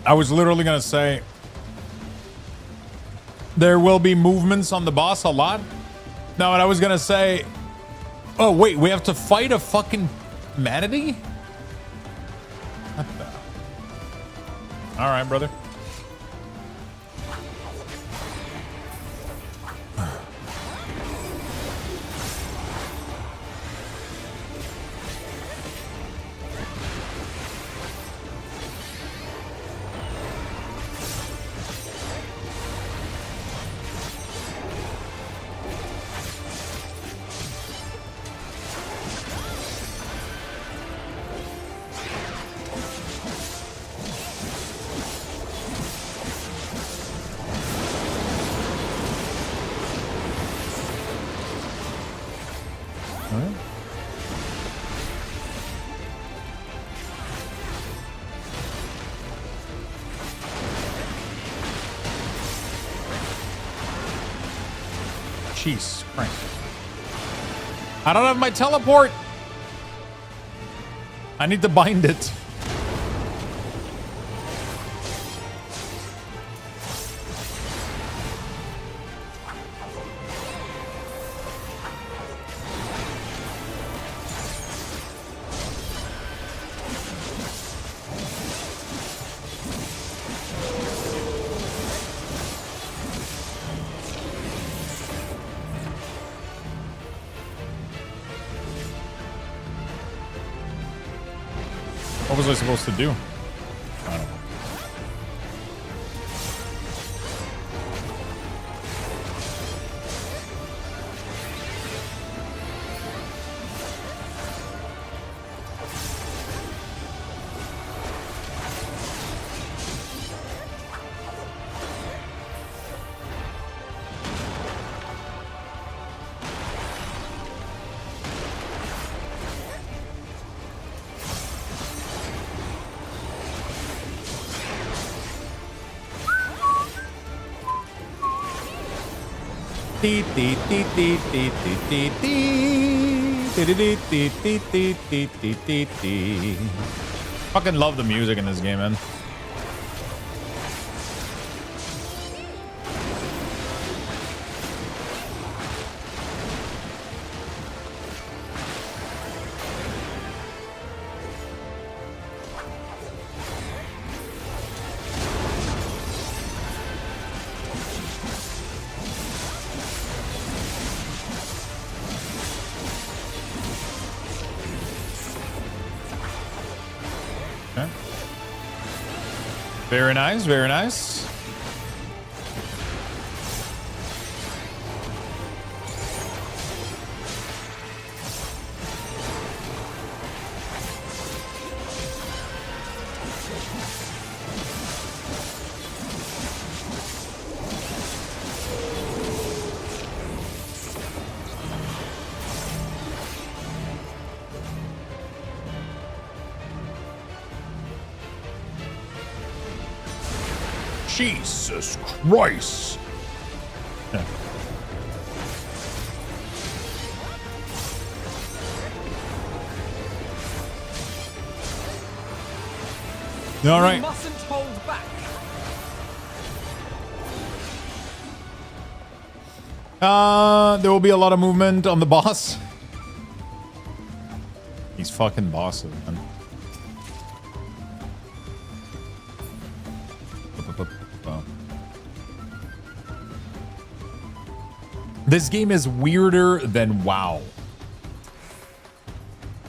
I was literally gonna say there will be movements on the boss a lot. No, and I was gonna say, oh wait, we have to fight a fucking manatee? What the? All right, brother. Jeez, Frank. I don't have my teleport. I need to bind it. What was I supposed to do? I don't know. Fucking love the music in this game, man. Very nice, very nice. Jesus Christ. Yeah. All right. We mustn't hold back. There will be a lot of movement on the boss. He's fucking bossy, man. This game is weirder than WoW.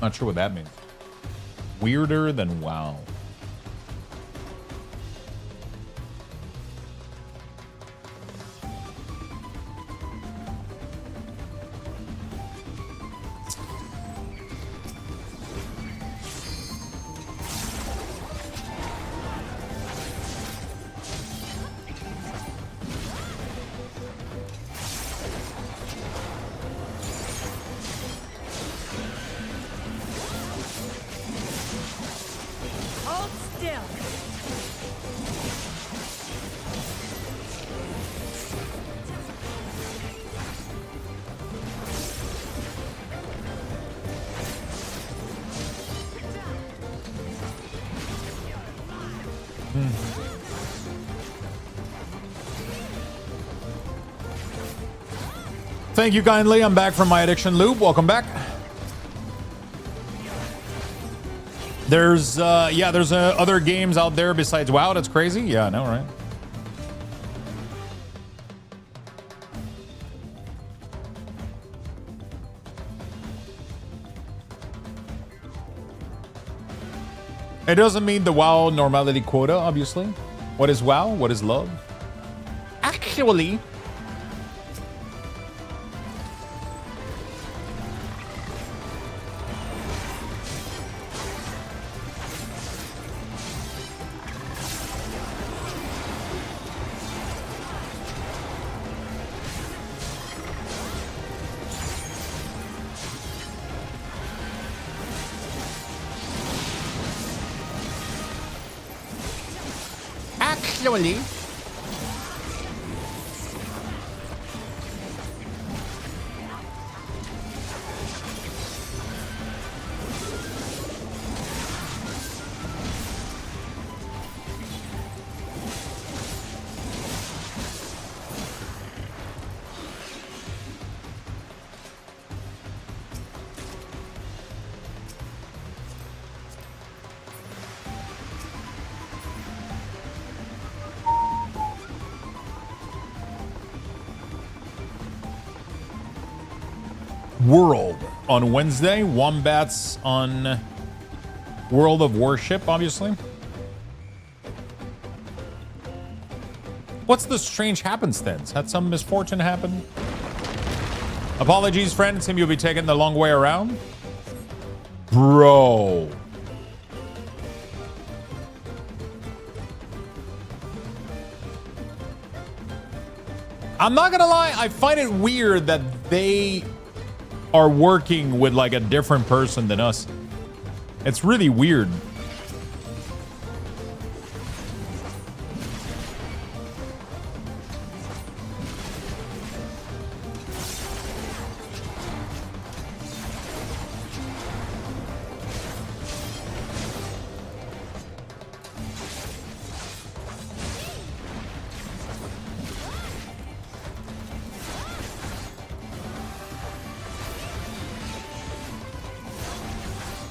Not sure what that means. Weirder than WoW. Hold still. Thank you kindly. I'm back from my addiction loop. Welcome back. There's other games out there besides WoW. That's crazy. Yeah, I know, right? It doesn't mean the WoW normality quota, obviously. What is WoW? What is love? Actually, World on Wednesday, Wombats on World of Worship, obviously. What's the strange happenstance? Had some misfortune happen? Apologies, friend. It seems you'll be taking the long way around. Bro. I'm not gonna lie, I find it weird that they are working with like a different person than us. It's really weird.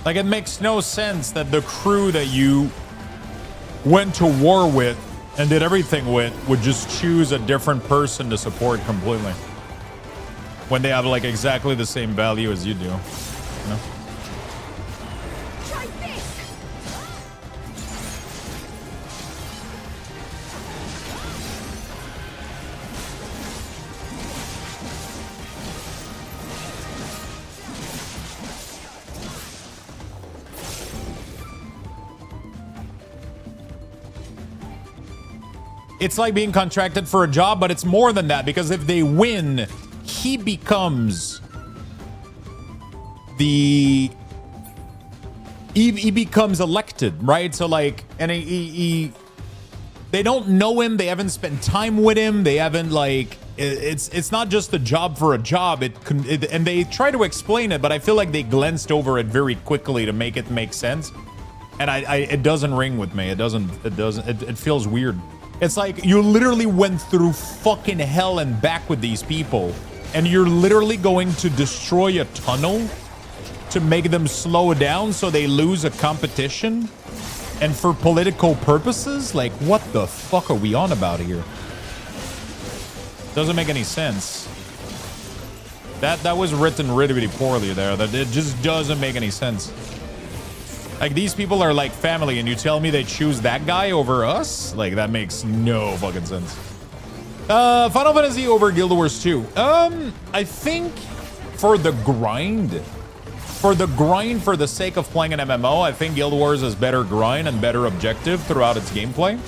Like, it makes no sense that the crew that you went to war with and did everything with would just choose a different person to support completely when they have like exactly the same value as you do, you know? it's like being contracted for a job, but it's more than that, because if they win, he becomes he becomes elected, right? So like, and they don't know him, they haven't spent time with him, they haven't like, it's not just a job for a job. And they try to explain it, but I feel like they glanced over it very quickly to make it make sense. And it doesn't ring with me. It feels weird. It's like you literally went through fucking hell and back with these people, and you're literally going to destroy a tunnel to make them slow down so they lose a competition, and for political purposes? Like, what the fuck are we on about here? Doesn't make any sense. That was written really, really poorly there. That it just doesn't make any sense. Like, these people are like family, and you tell me they choose that guy over us? Like, that makes no fucking sense. Final Fantasy over Guild Wars 2. I think for the grind, for the sake of playing an MMO, I think Guild Wars is better grind and better objective throughout its gameplay.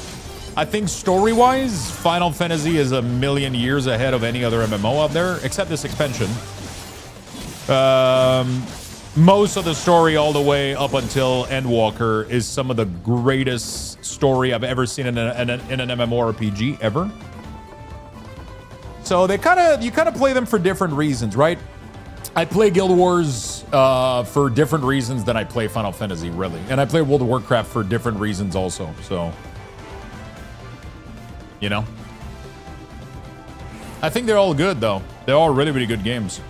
I think story-wise, Final Fantasy is a million years ahead of any other MMO out there, except this expansion. Most of the story all the way up until Endwalker is some of the greatest story I've ever seen in an MMORPG ever. So you kind of play them for different reasons, right? I play Guild Wars for different reasons than I play Final Fantasy, really. And I play World of Warcraft for different reasons also, so... You know? I think they're all good, though. They're all really, really good games.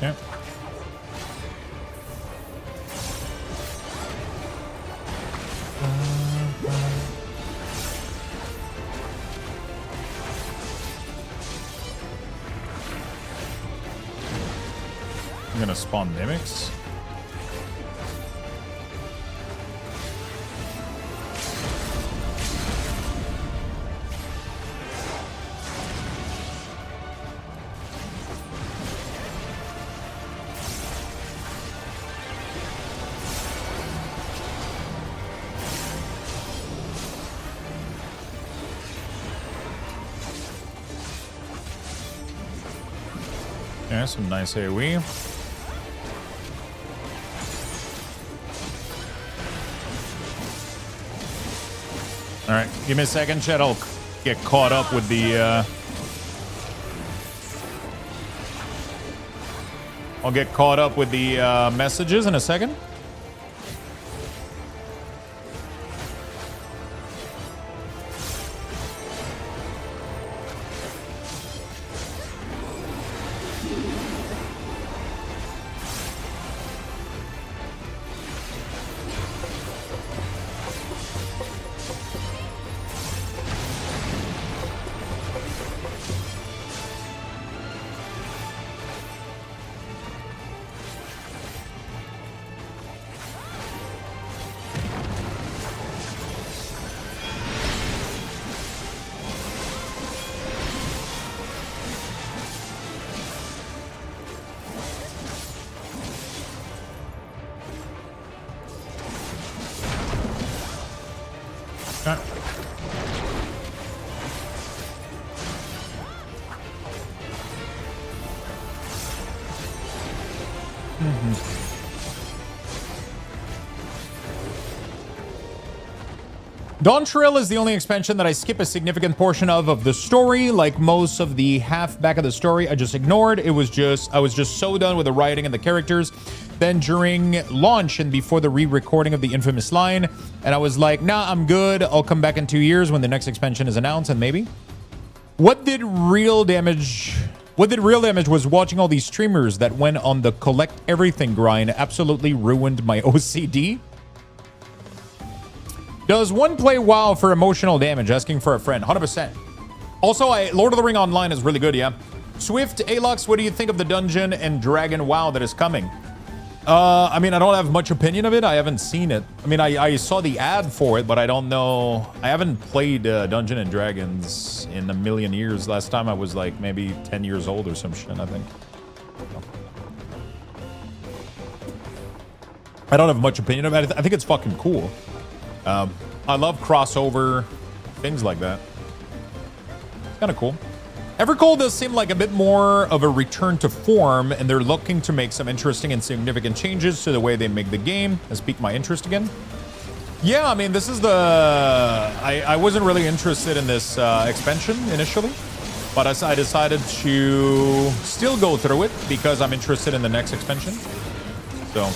Yeah. I'm gonna spawn mimics. Yeah, some nice AoE. All right, give me a second, chat. I'll get caught up with the. I'll get caught up with the messages in a second. Dawntrail is the only expansion that I skip a significant portion of the story. Like most of the half back of the story, I just ignored. I was just so done with the writing and the characters. Then during launch and before the re-recording of the infamous line, and I was like, nah, I'm good. I'll come back in 2 years when the next expansion is announced, and maybe. What did real damage was watching all these streamers that went on the collect everything grind absolutely ruined my OCD. Does one play WoW for emotional damage? Asking for a friend. 100%. Also, Lord of the Ring Online is really good, yeah. Swift, Alux, what do you think of the Dungeon and Dragon WoW that is coming? I mean, I don't have much opinion of it. I haven't seen it. I mean, I saw the ad for it, but I don't know. I haven't played Dungeon and Dragons in a million years. Last time I was like maybe 10 years old or some shit, I think. I don't have much opinion of it. I think it's fucking cool. I love crossover, things like that. It's kind of cool. Evercold does seem like a bit more of a return to form, and they're looking to make some interesting and significant changes to the way they make the game. Has piqued my interest again. Yeah, I mean, this is the... I wasn't really interested in this expansion initially, but I decided to still go through it because I'm interested in the next expansion. So...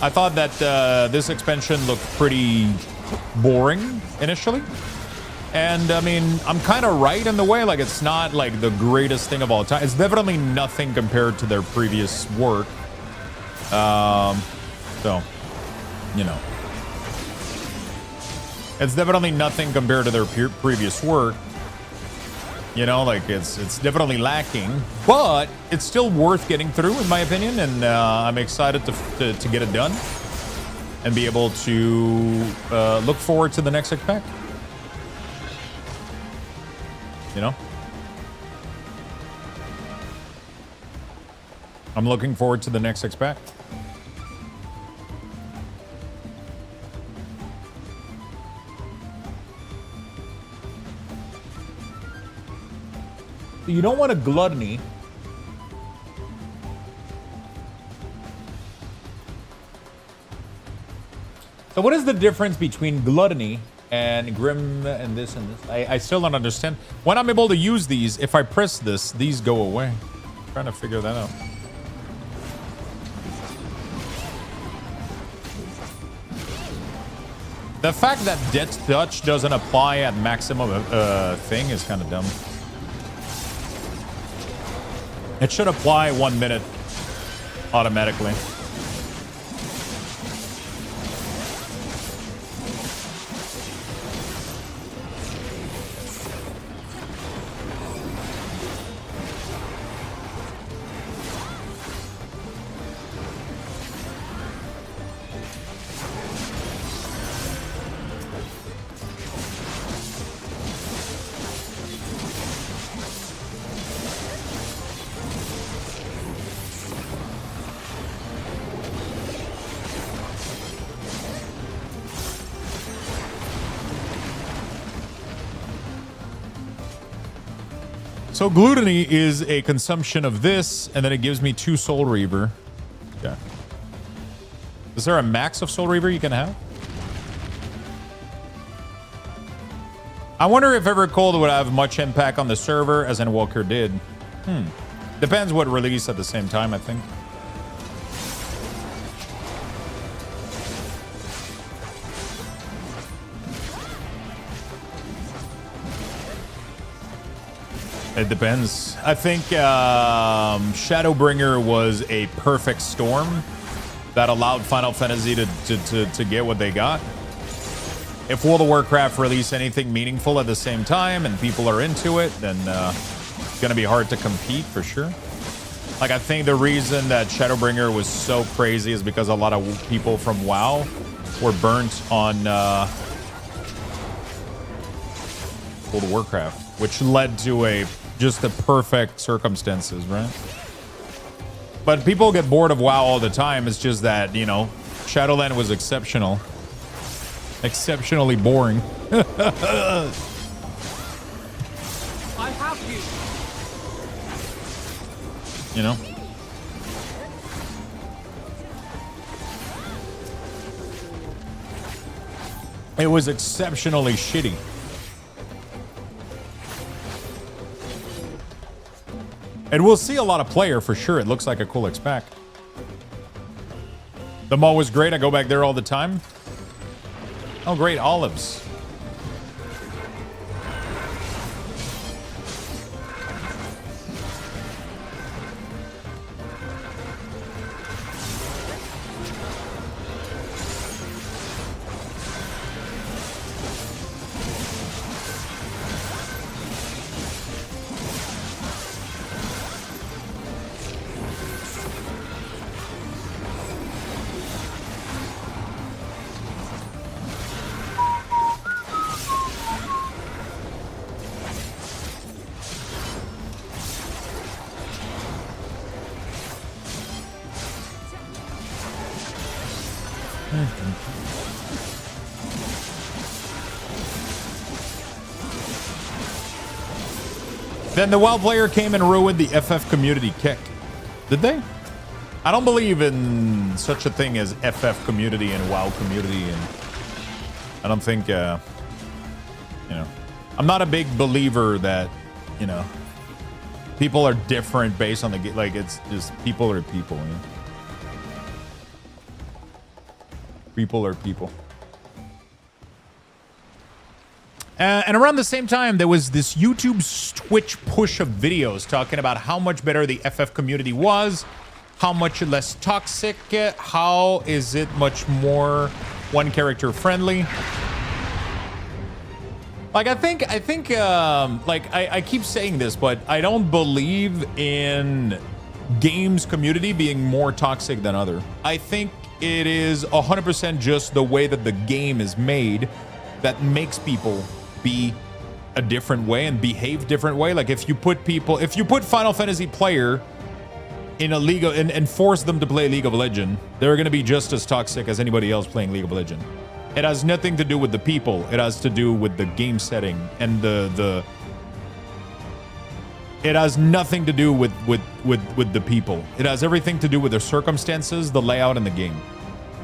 I thought that this expansion looked pretty boring initially. And I mean, I'm kind of right in the way. Like, it's not like the greatest thing of all time. It's definitely nothing compared to their previous work. So, you know. It's definitely nothing compared to their previous work. You know, like, it's definitely lacking, but it's still worth getting through, in my opinion, and I'm excited to get it done and be able to look forward to the next pack. You know? I'm looking forward to the next pack. You don't want a gluttony. So what is the difference between gluttony and grim and this and this? I still don't understand. When I'm able to use these, if I press this, these go away. I'm trying to figure that out. The fact that Death Touch doesn't apply at maximum thing is kind of dumb. It should apply 1 minute automatically. So gluttony is a consumption of this, and then it gives me 2 Soul Reaver. Yeah. Is there a max of Soul Reaver you can have? I wonder if Evercold would have much impact on the server as Endwalker did. Depends what release at the same time, I think. It depends. I think Shadowbringer was a perfect storm that allowed Final Fantasy to get what they got. If World of Warcraft release anything meaningful at the same time and people are into it, then it's going to be hard to compete for sure. Like, I think the reason that Shadowbringer was so crazy is because a lot of people from WoW were burnt on World of Warcraft, which led to just the perfect circumstances, right? But people get bored of WoW all the time. It's just that, you know, Shadowland was exceptional. Exceptionally boring. I have you. You know? It was exceptionally shitty. And we'll see a lot of player for sure. It looks like a cool expec. The mall was great. I go back there all the time. Oh, great. Olives. Then the WoW player came and ruined the FF community kick. Did they? I don't believe in such a thing as FF community and WoW community, and I don't think, you know, I'm not a big believer that, you know, people are different based on the game. Like, it's just people are people, you know? People are people. And around the same time, there was this YouTube Twitch push of videos talking about how much better the FF community was, how much less toxic, how is it much more one character friendly. Like, I think, like, I keep saying this, but I don't believe in games community being more toxic than other. I think it is 100% just the way that the game is made that makes people be a different way and behave different way. Like, if you put Final Fantasy player in a league and force them to play League of Legends, they're going to be just as toxic as anybody else playing League of Legends. It has nothing to do with the people. It has to do with the game setting and the it has nothing to do with the people. It has everything to do with the circumstances, the layout, and the game.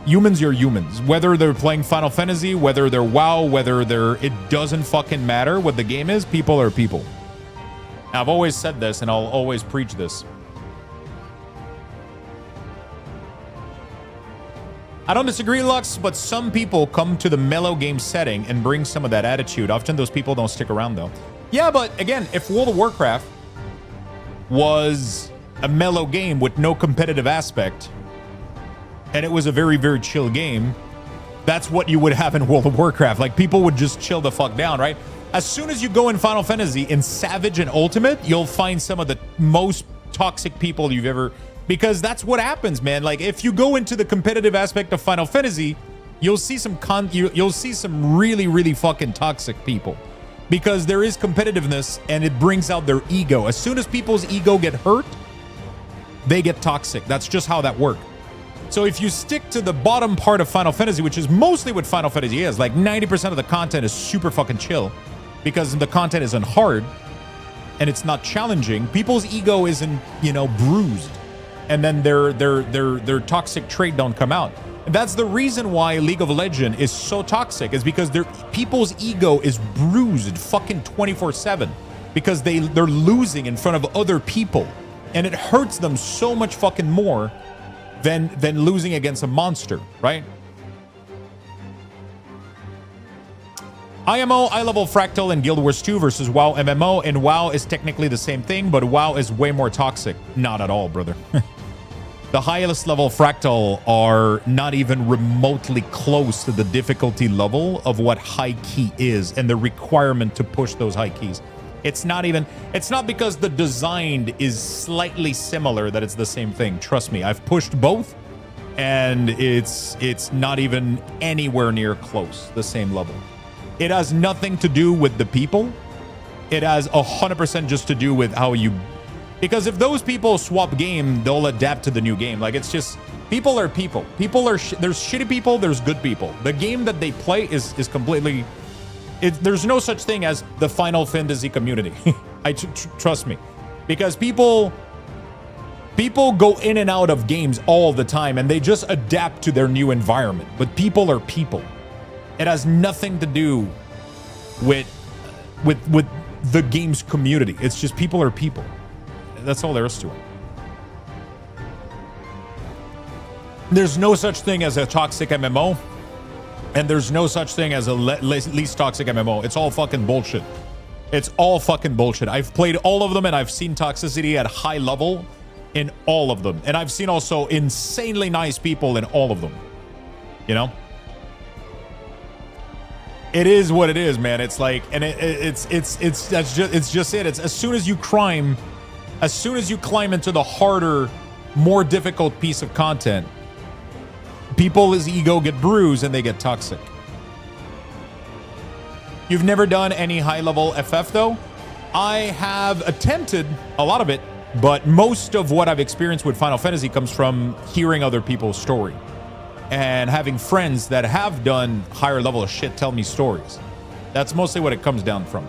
Humans are humans. Whether they're playing Final Fantasy, whether they're WoW, whether they're... It doesn't fucking matter what the game is. People are people. I've always said this, and I'll always preach this. I don't disagree, Lux, but some people come to the mellow game setting and bring some of that attitude. Often those people don't stick around, though. Yeah, but again, if World of Warcraft was a mellow game with no competitive aspect, and it was a very, very chill game, that's what you would have in World of Warcraft. Like, people would just chill the fuck down, right? As soon as you go in Final Fantasy, in Savage and Ultimate, you'll find some of the most toxic people you've ever... Because that's what happens, man. Like, if you go into the competitive aspect of Final Fantasy, you'll see some you'll see some really, really fucking toxic people. Because there is competitiveness, and it brings out their ego. As soon as people's ego get hurt, they get toxic. That's just how that works. So if you stick to the bottom part of Final Fantasy, which is mostly what Final Fantasy is, like 90% of the content is super fucking chill because the content isn't hard and it's not challenging. People's ego isn't, you know, bruised, and then their toxic trait don't come out. And that's the reason why League of Legends is so toxic, is because people's ego is bruised fucking 24/7 because they're losing in front of other people, and it hurts them so much fucking more than losing against a monster, right? IMO, I-level Fractal, and Guild Wars 2 versus WoW MMO, and WoW is technically the same thing, but WoW is way more toxic. Not at all, brother. The highest level Fractal are not even remotely close to the difficulty level of what high key is and the requirement to push those high keys. It's not because the design is slightly similar that it's the same thing. Trust me, I've pushed both, and it's not even anywhere near close, the same level. It has nothing to do with the people. It has 100% just to do with how you Because if those people swap game, they'll adapt to the new game. Like, it's just, people are people. People are, there's shitty people, there's good people. The game that they play is completely, there's no such thing as the Final Fantasy community. Trust me. Because people go in and out of games all the time, and they just adapt to their new environment. But people are people. It has nothing to do with the game's community. It's just people are people. That's all there is to it. There's no such thing as a toxic MMO, and there's no such thing as a least toxic MMO. It's all fucking bullshit. It's all fucking bullshit. I've played all of them, and I've seen toxicity at high level in all of them. And I've seen also insanely nice people in all of them. You know? It is what it is, man. It's like, and it's just it. It's as soon as you climb into the harder, more difficult piece of content, people's ego get bruised and they get toxic. You've never done any high-level FF, though? I have attempted a lot of it, but most of what I've experienced with Final Fantasy comes from hearing other people's story and having friends that have done higher level of shit tell me stories. That's mostly what it comes down from.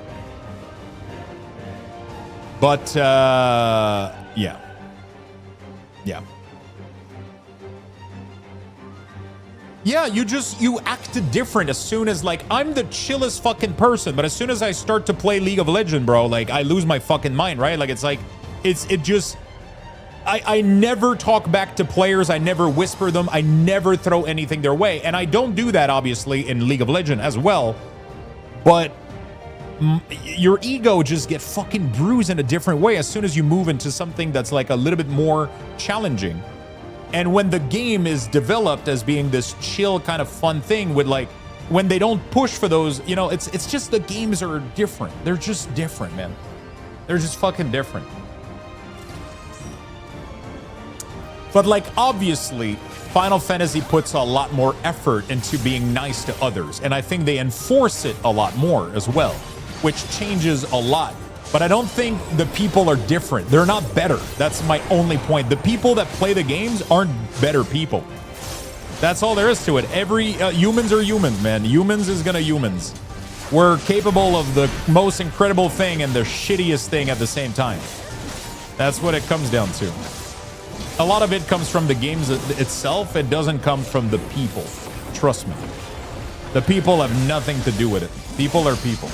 But, yeah. Yeah, you act different as soon as, like, I'm the chillest fucking person, but as soon as I start to play League of Legends, bro, like, I lose my fucking mind, right? Like, it's like, I never talk back to players. I never whisper them. I never throw anything their way. And I don't do that, obviously, in League of Legends as well. But your ego just get fucking bruised in a different way as soon as you move into something that's like a little bit more challenging. And when the game is developed as being this chill kind of fun thing with, like, when they don't push for those, you know, it's just the games are different. They're just different, man. They're just fucking different. But, like, obviously, Final Fantasy puts a lot more effort into being nice to others. And I think they enforce it a lot more as well, which changes a lot. But I don't think the people are different. They're not better. That's my only point. The people that play the games aren't better people. That's all there is to it. Humans are humans, man. Humans is gonna humans. We're capable of the most incredible thing and the shittiest thing at the same time. That's what it comes down to. A lot of it comes from the games itself. It doesn't come from the people. Trust me. The people have nothing to do with it. People are people.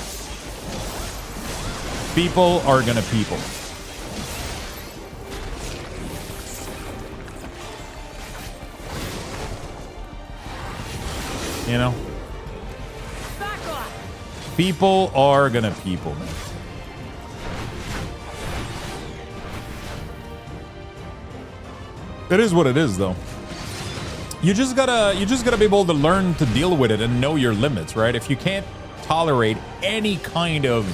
People are gonna people. You know? People are gonna people, man. It is what it is, though. You just gotta be able to learn to deal with it and know your limits, right? If you can't tolerate any kind of,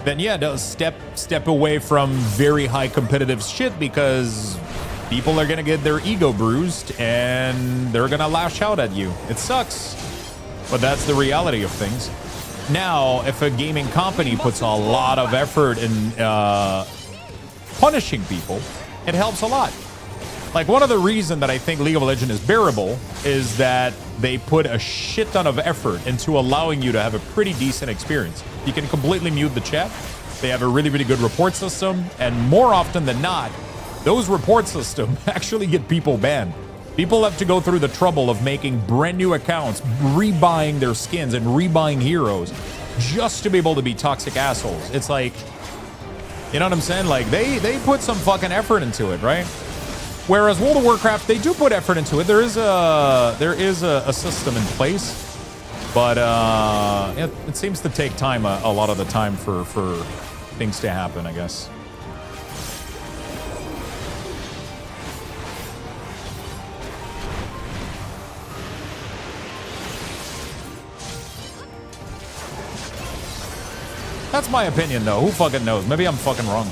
then yeah, step away from very high competitive shit, because people are gonna get their ego bruised and they're gonna lash out at you. It sucks, but that's the reality of things. Now, if a gaming company puts a lot of effort in punishing people, it helps a lot. Like, one of the reasons that I think League of Legends is bearable is that they put a shit ton of effort into allowing you to have a pretty decent experience. You can completely mute the chat. They have a really, really good report system. And more often than not, those report systems actually get people banned. People have to go through the trouble of making brand new accounts, rebuying their skins and rebuying heroes just to be able to be toxic assholes. It's like, you know what I'm saying? Like, they put some fucking effort into it, right? Whereas World of Warcraft, they do put effort into it. There is a system in place, but it seems to take time a lot of the time for things to happen, I guess. That's my opinion, though. Who fucking knows? Maybe I'm fucking wrong.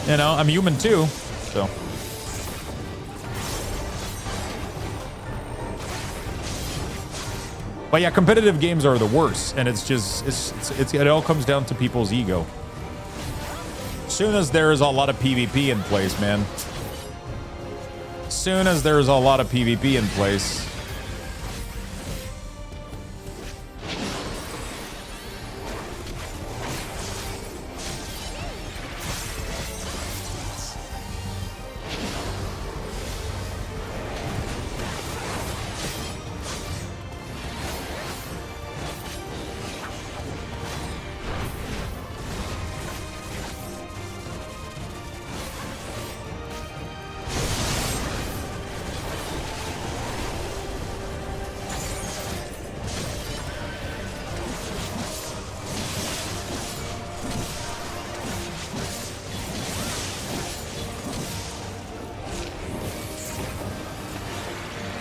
You know, I'm human too, so. But yeah, competitive games are the worst, and it's just, it all comes down to people's ego. Soon as there is a lot of PvP in place, man. Soon as there's a lot of PvP in place.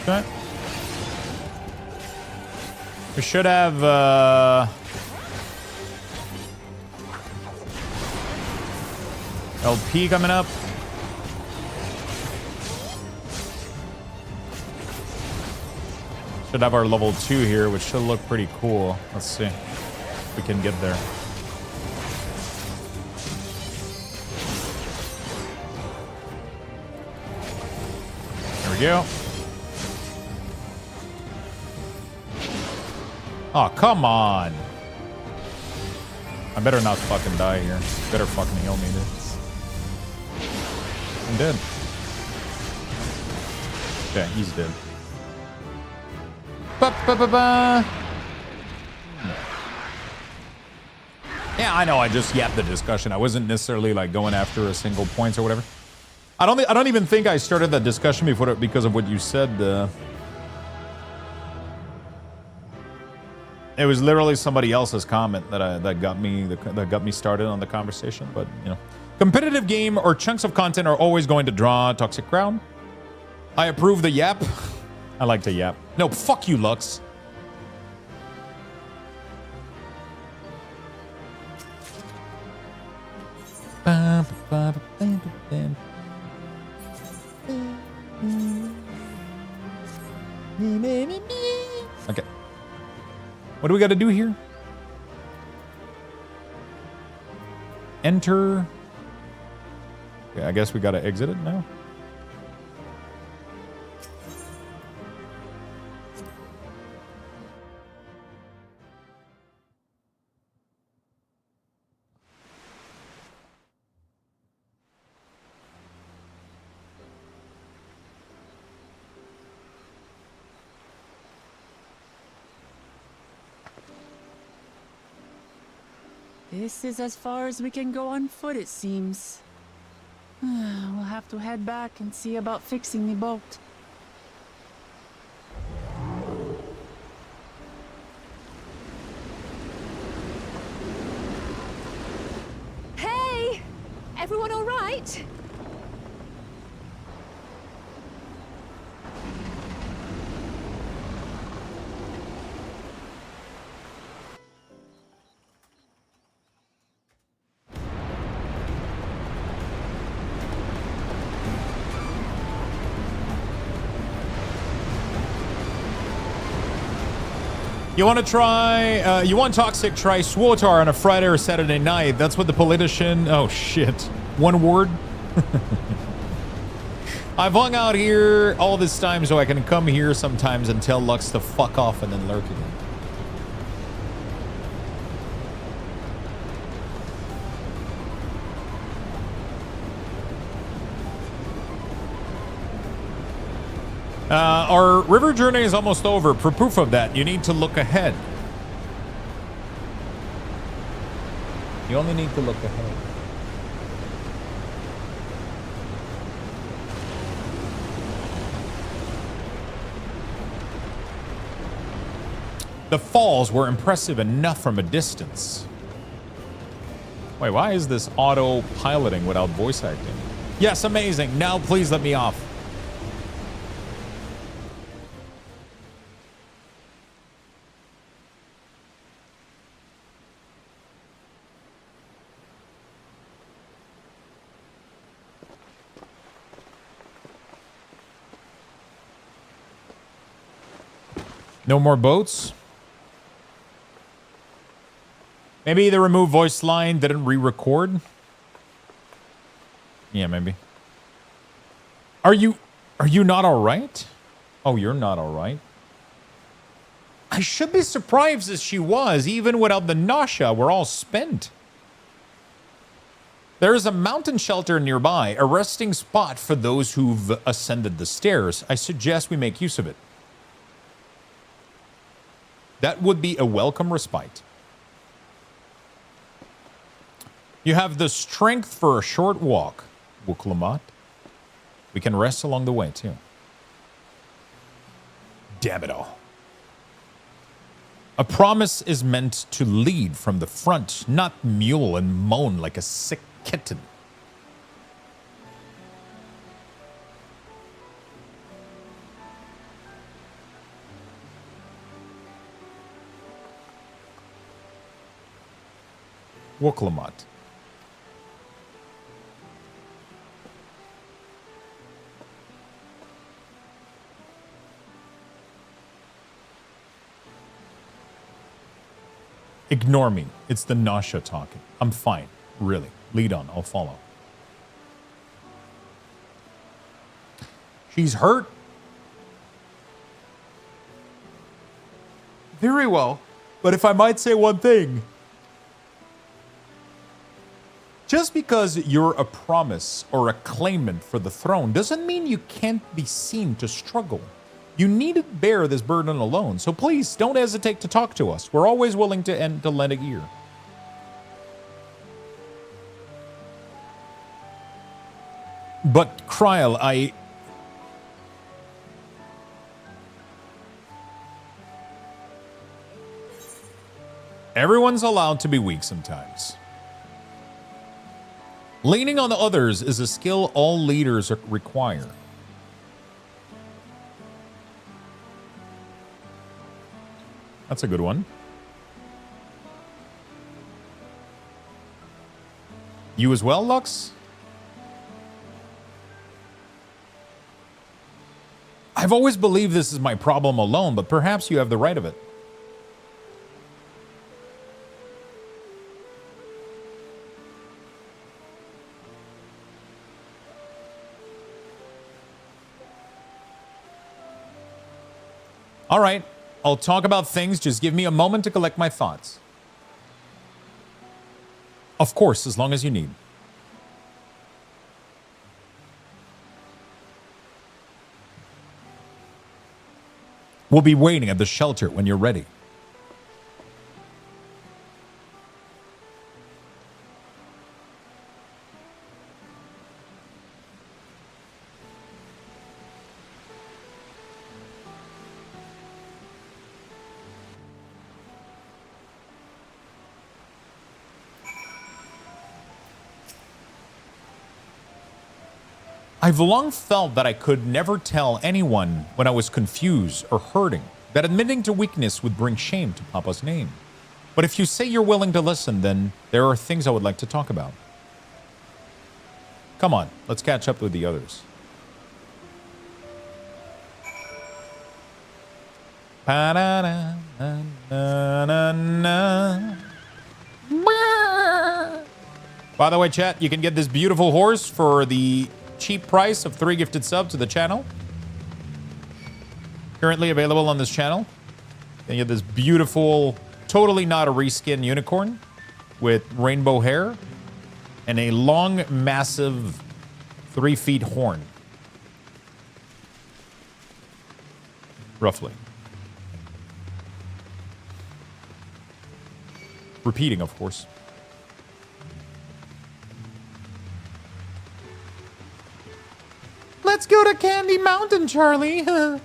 Okay. We should have LP coming up. Should have our level 2 here, which should look pretty cool. Let's see if we can get there. There we go. Oh, come on. I better not fucking die here. Better fucking heal me, dude. I'm dead. Okay, he's dead. Ba-ba-ba-ba. Yeah, I know. I just yapped the discussion. I wasn't necessarily like going after a single points or whatever. I don't even think I started that discussion before because of what you said. It was literally somebody else's comment that got me started on the conversation. But you know, competitive game or chunks of content are always going to draw a toxic crowd. I approve the yap. I like to yap. No, fuck you, Lux. Okay. What do we got to do here? Enter. Okay, I guess we got to exit it now. This is as far as we can go on foot, it seems. We'll have to head back and see about fixing the boat. Hey! Everyone all right? You want to try, you want Toxic, try Swotar on a Friday or Saturday night. That's what the politician, oh shit. One word. I've hung out here all this time so I can come here sometimes and tell Lux to fuck off and then lurk again. Our river journey is almost over. For proof of that, you need to look ahead. You only need to look ahead. The falls were impressive enough from a distance. Wait, why is this auto-piloting without voice acting? Yes, amazing. Now please let me off. No more boats? Maybe the remove voice line didn't re-record? Yeah, maybe. Are you not all right? Oh, you're not all right. I should be surprised as she was, even without the nausea. We're all spent. There is a mountain shelter nearby, a resting spot for those who've ascended the stairs. I suggest we make use of it. That would be a welcome respite. You have the strength for a short walk, Wuklamat. We can rest along the way, too. Damn it all. A promise is meant to lead from the front, not mule and moan like a sick kitten. Wuklamat. Ignore me. It's the nausea talking. I'm fine. Really. Lead on. I'll follow. She's hurt. Very well. But if I might say one thing. Just because you're a promise or a claimant for the throne doesn't mean you can't be seen to struggle. You need to bear this burden alone, so please don't hesitate to talk to us. We're always willing to lend an ear. But, Kryl, everyone's allowed to be weak sometimes. Leaning on others is a skill all leaders require. That's a good one. You as well, Lux? I've always believed this is my problem alone, but perhaps you have the right of it. All right. I'll talk about things. Just give me a moment to collect my thoughts. Of course, as long as you need. We'll be waiting at the shelter when you're ready. I've long felt that I could never tell anyone when I was confused or hurting, that admitting to weakness would bring shame to Papa's name. But if you say you're willing to listen, then there are things I would like to talk about. Come on, let's catch up with the others. By the way, chat, you can get this beautiful horse for the cheap price of 3 gifted subs to the channel. Currently available on this channel. And you have this beautiful, totally not a reskin unicorn with rainbow hair and a long, massive 3 feet horn. Roughly. Repeating, of course. Let's go to Candy Mountain, Charlie. Okay.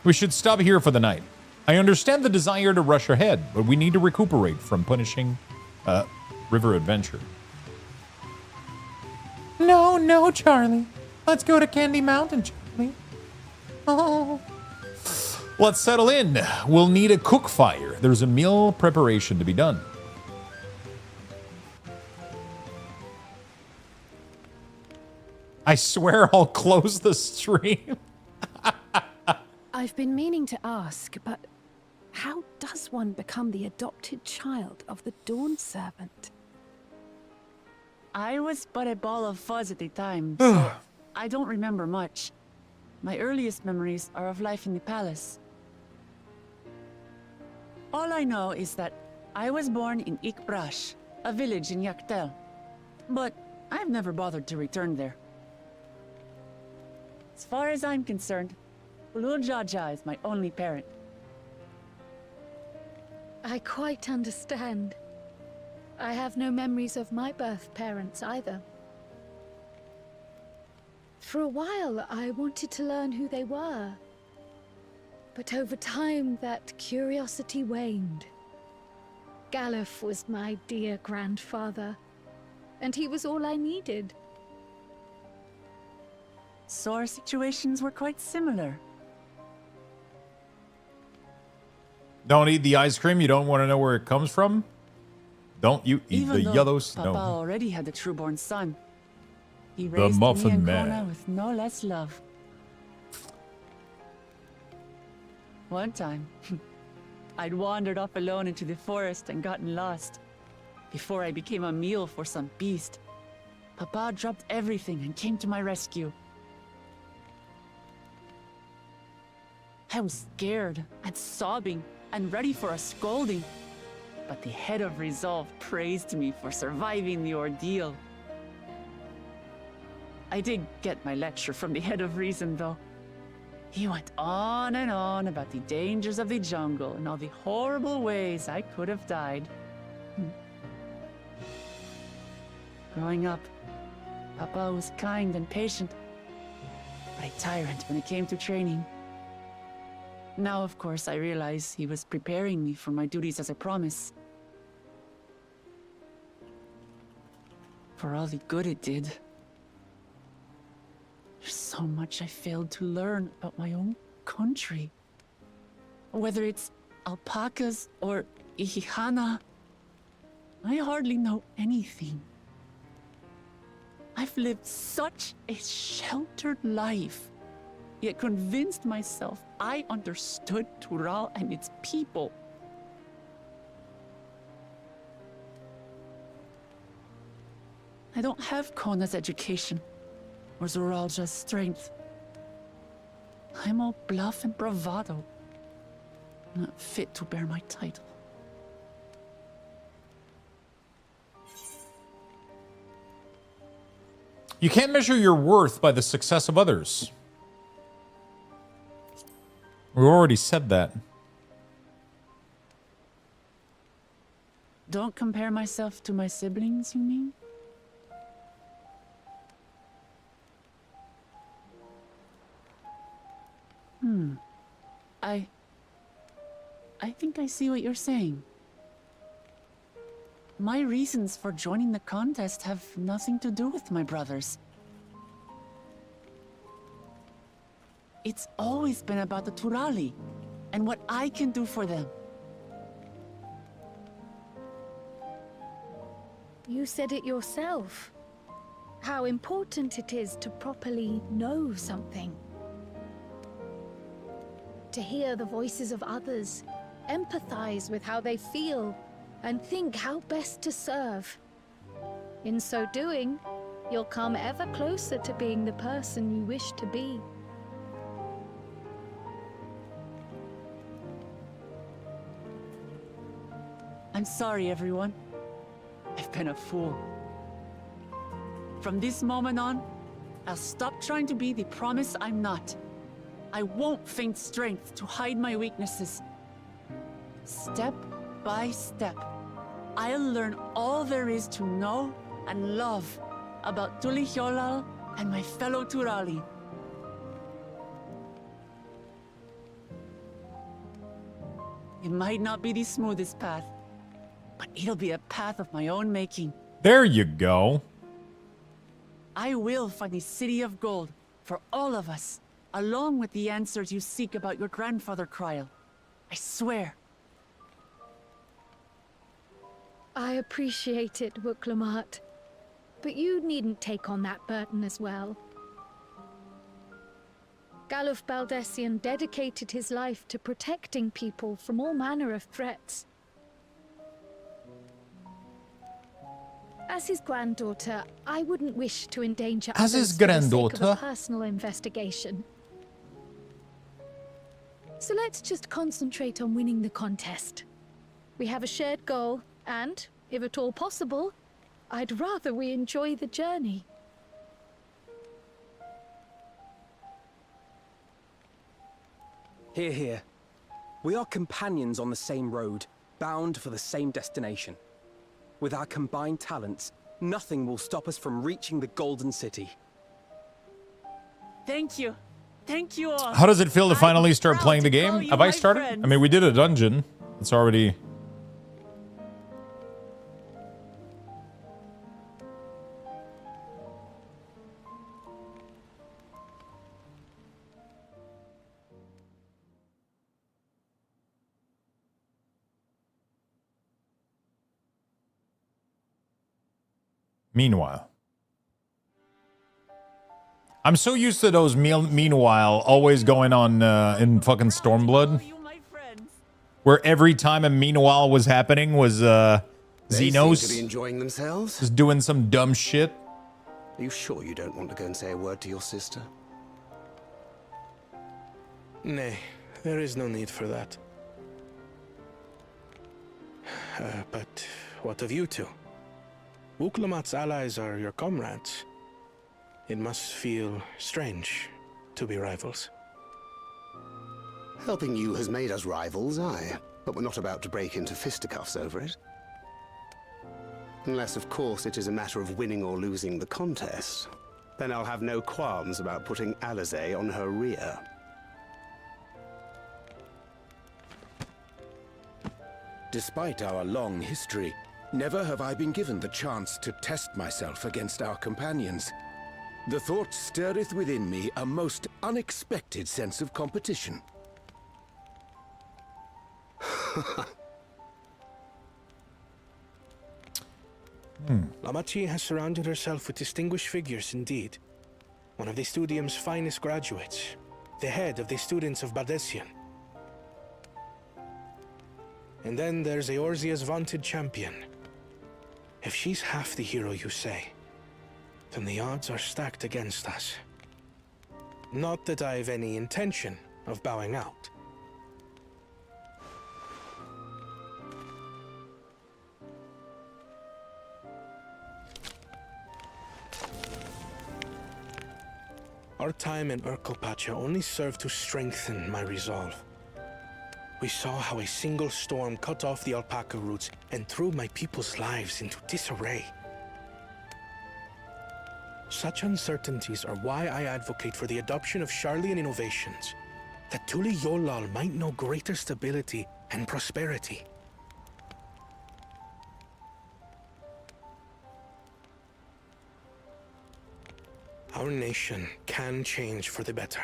We should stop here for the night. I understand the desire to rush ahead, but we need to recuperate from punishing river adventure. No, Charlie. Let's go to Candy Mountain, Charlie. Oh. Let's settle in. We'll need a cook fire. There's a meal preparation to be done. I swear I'll close the stream. I've been meaning to ask, but How does one become the adopted child of the Dawn Servant? I was but a ball of fuzz at the time, so I don't remember much. My earliest memories are of life in the palace. All I know is that I was born in Ikbrash, a village in Yaktel. But I've never bothered to return there. As far as I'm concerned, Ulul Jaja is my only parent. I quite understand. I have no memories of my birth parents either. For a while, I wanted to learn who they were. But over time, that curiosity waned. Galuf was my dear grandfather, and he was all I needed. So our situations were quite similar. Don't eat the ice cream. You don't want to know where it comes from. Don't you eat Even the though yellow snow. Papa already had a trueborn son. He The raised me Muffin and Man. Kona with no less love. One time, I'd wandered off alone into the forest and gotten lost. Before I became a meal for some beast, Papa dropped everything and came to my rescue. I was scared and sobbing and ready for a scolding, but the head of resolve praised me for surviving the ordeal. I did get my lecture from the head of reason, though. He went on and on about the dangers of the jungle and all the horrible ways I could have died. Growing up, Papa was kind and patient, but a tyrant when it came to training. Now, of course, I realize he was preparing me for my duties as a promise. For all the good it did. There's so much I failed to learn about my own country. Whether it's alpacas or Ihihana, I hardly know anything. I've lived such a sheltered life, yet convinced myself I understood Tural and its people. I don't have Kona's education, or Zoralja's strength. I'm all bluff and bravado, not fit to bear my title. You can't measure your worth by the success of others. We already said that. Don't compare myself to my siblings, you mean? I think I see what you're saying. My reasons for joining the contest have nothing to do with my brothers. It's always been about the Turali and what I can do for them. You said it yourself. How important it is to properly know something. To hear the voices of others, empathize with how they feel, and think how best to serve. In so doing, you'll come ever closer to being the person you wish to be. I'm sorry, everyone. I've been a fool. From this moment on, I'll stop trying to be the promise I'm not. I won't feign strength to hide my weaknesses. Step by step, I'll learn all there is to know and love about Tulihyolal and my fellow Turali. It might not be the smoothest path, but it'll be a path of my own making. There you go. I will find the City of Gold for all of us, along with the answers you seek about your grandfather, Kryl. I swear. I appreciate it, Wuklamat. But you needn't take on that burden as well. Galuf Baldessian dedicated his life to protecting people from all manner of threats. As his granddaughter, I wouldn't wish to endanger As others his for the sake of granddaughter? a personal investigation. So let's just concentrate on winning the contest. We have a shared goal, and, if at all possible, I'd rather we enjoy the journey. Hear, hear. We are companions on the same road, bound for the same destination. With our combined talents, nothing will stop us from reaching the Golden City. Thank you. Thank you all. How does it feel to finally start playing the call game? you Have I my started? friends. I mean, we did a dungeon. It's already... Meanwhile. I'm so used to those meanwhile always going on in fucking Stormblood. Where every time a meanwhile was happening was They seem to be Xenos enjoying themselves. just doing some dumb shit. Are you sure you don't want to go and say a word to your sister? Nay, there is no need for that. But what of you two? Wuklamat's allies are your comrades. It must feel strange to be rivals. Helping you has made us rivals, aye. But we're not about to break into fisticuffs over it. Unless, of course, it is a matter of winning or losing the contest. Then I'll have no qualms about putting Alizé on her rear. Despite our long history, never have I been given the chance to test myself against our companions. The thought stirreth within me a most unexpected sense of competition. Lamachi has surrounded herself with distinguished figures indeed. One of the Studium's finest graduates, the head of the students of Bardessian. And then there's Eorzea's vaunted champion. If she's half the hero you say, then the odds are stacked against us. Not that I've any intention of bowing out. Our time in Urkelpacha only served to strengthen my resolve. We saw how a single storm cut off the alpaca roots and threw my people's lives into disarray. Such uncertainties are why I advocate for the adoption of Sharlayan innovations, that Tuli Yolal might know greater stability and prosperity. Our nation can change for the better.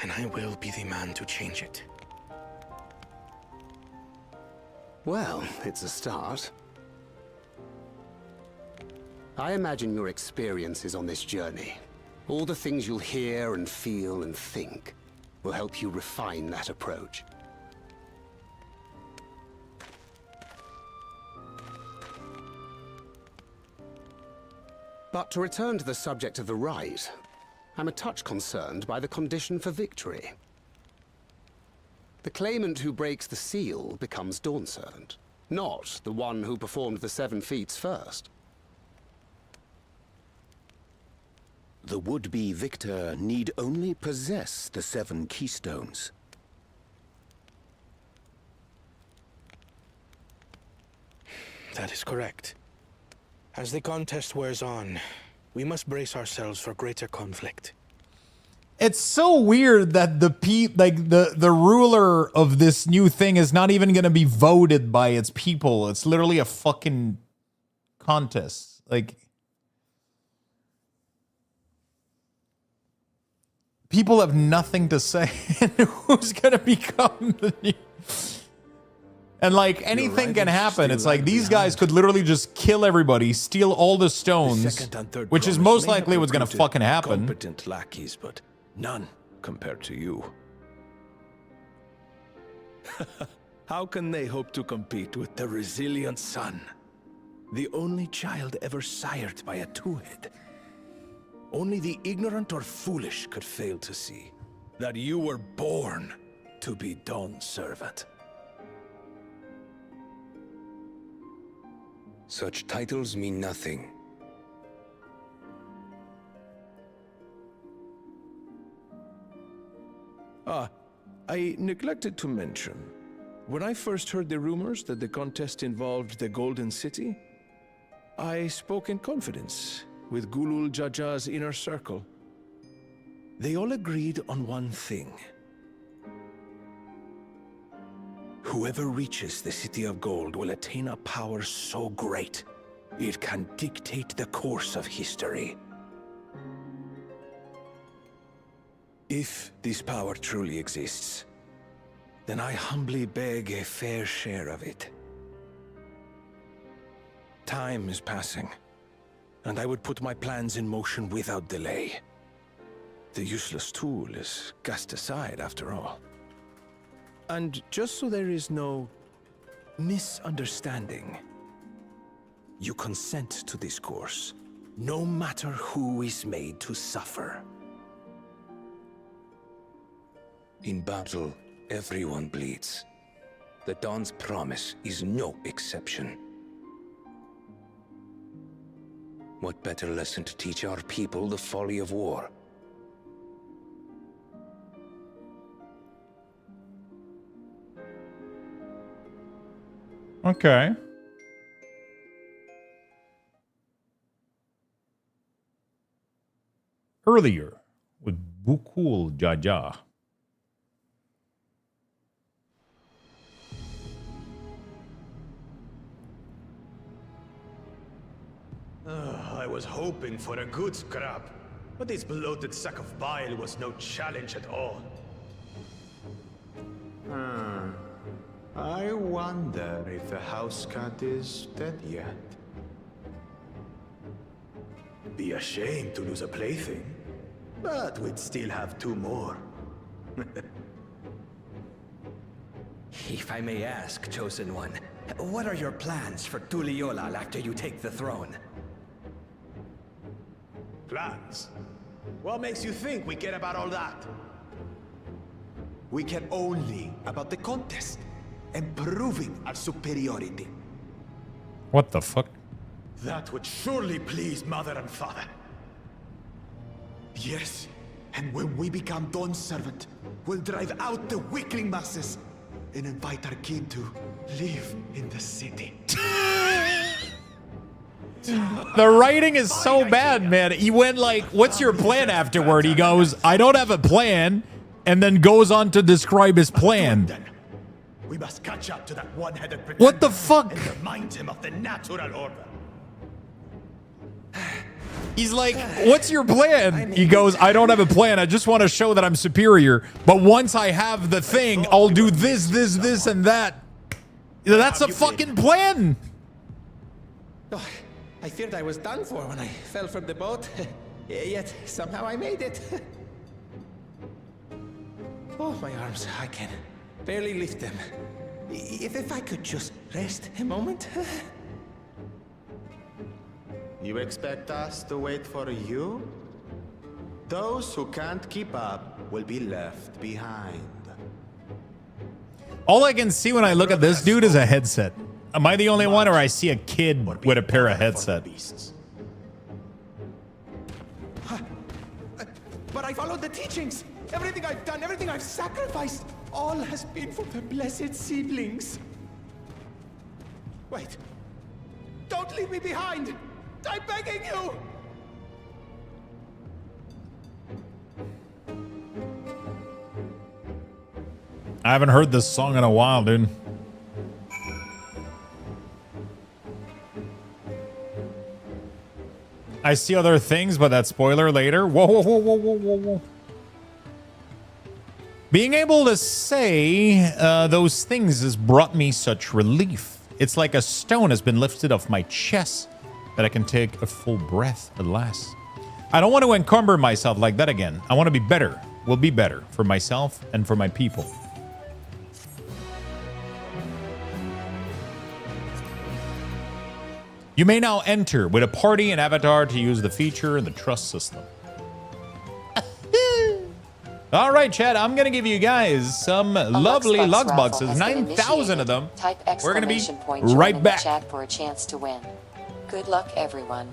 And I will be the man to change it. Well, it's a start. I imagine your experiences on this journey, all the things you'll hear and feel and think, will help you refine that approach. But to return to the subject of the rite, I'm a touch concerned by the condition for victory. The claimant who breaks the seal becomes Dawnservant, not the one who performed the 7 feats first. The would-be victor need only possess the 7 keystones. That is correct. As the contest wears on, we must brace ourselves for greater conflict. It's so weird that the ruler of this new thing is not even going to be voted by its people. It's literally a fucking contest. Like, people have nothing to say. Who's going to become the new... And like anything can happen. It's like these guys could literally just kill everybody, steal all the stones, which is most likely what's going to fucking happen. Competent lackeys, but None compared to you. How can they hope to compete with the resilient sun? The only child ever sired by a two-head. Only the ignorant or foolish could fail to see that you were born to be Dawn's servant. Such titles mean nothing. I neglected to mention. When I first heard the rumors that the contest involved the Golden City, I spoke in confidence with Gulul Jaja's inner circle. They all agreed on one thing. Whoever reaches the City of Gold will attain a power so great, it can dictate the course of history. If this power truly exists, then I humbly beg a fair share of it. Time is passing, and I would put my plans in motion without delay. The useless tool is cast aside after all. And just so there is no misunderstanding, you consent to this course, no matter who is made to suffer. In battle, everyone bleeds. The Dawn's promise is no exception. What better lesson to teach our people the folly of war? Okay. Earlier with Bukul Jaja. I was hoping for a good scrap, but this bloated sack of bile was no challenge at all. I wonder if the house cat is dead yet. Be a shame to lose a plaything, but we'd still have two more. If I may ask, Chosen One, what are your plans for Tuliolal after you take the throne? Plans? What makes you think we care about all that? We care only about the contest and proving our superiority. What the fuck? That would surely please Mother and Father. Yes, and when we become Dawn's servant, we'll drive out the weakling masses and invite our kin to live in the city. The writing is so bad, man. He went like, what's your plan afterward? He goes, I don't have a plan, and then goes on to describe his plan. We must catch up to that one-headed pretender. What the fuck? And remind him of the natural order. He's like, what's your plan? He goes, I don't have a plan. I just want to show that I'm superior. But once I have the thing, I'll do this, this, this, and that. That's a fucking plan. Oh, I feared I was done for when I fell from the boat. Yet somehow I made it. Oh, my arms, I can barely lift them. If I could just rest a moment. You expect us to wait for you? Those who can't keep up will be left behind. All I can see when I look at this dude is a headset. Am I the only one, or I see a kid with a pair of headsets? But I followed the teachings. Everything I've done, everything I've sacrificed, all has been for the blessed seedlings. Wait. Don't leave me behind. I'm begging you. I haven't heard this song in a while, dude. I see other things, but that's spoiler later. Whoa, whoa, whoa, whoa, whoa, whoa, whoa. Being able to say those things has brought me such relief. It's like a stone has been lifted off my chest that I can take a full breath at last. I don't want to encumber myself like that again. I want to be better. Will be better for myself and for my people. You may now enter with a party and avatar to use the feature in the trust system. All right, Chad, I'm going to give you guys some lovely Lux boxes, 9,000 of them. We're going to be right back. Chat for a chance to win. Good luck, everyone.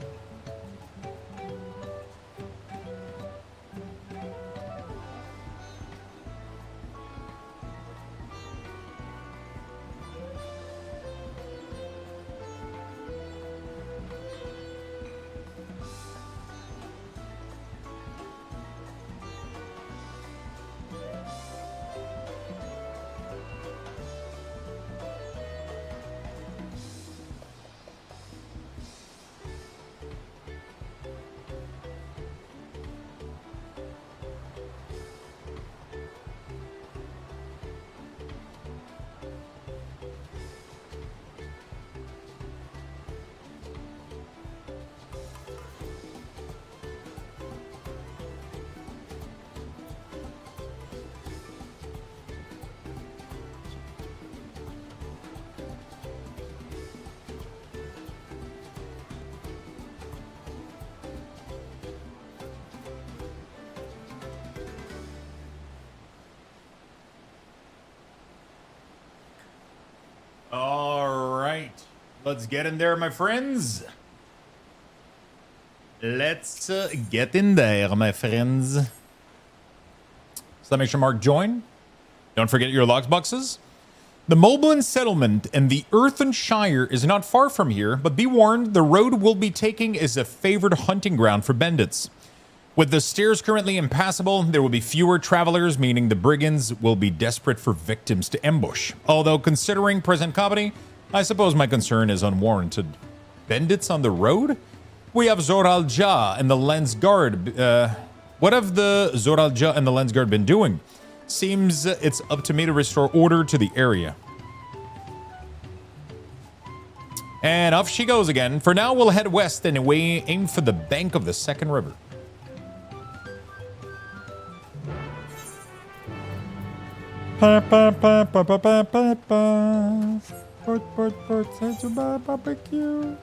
Let's get in there, my friends. Let's get in there, my friends. Exclamation mark join. Don't forget your lockboxes. The Moblin settlement and the Earthen Shire is not far from here, but be warned, the road we'll be taking is a favored hunting ground for bandits. With the stairs currently impassable, there will be fewer travelers, meaning the brigands will be desperate for victims to ambush. Although, considering present company, I suppose my concern is unwarranted. Bandits on the road? We have Zoralja and the Lens Guard. What have the Zoralja and the Lens Guard been doing? Seems it's up to me to restore order to the area. And off she goes again. For now, we'll head west and away, aim for the bank of the second river. Barbecue.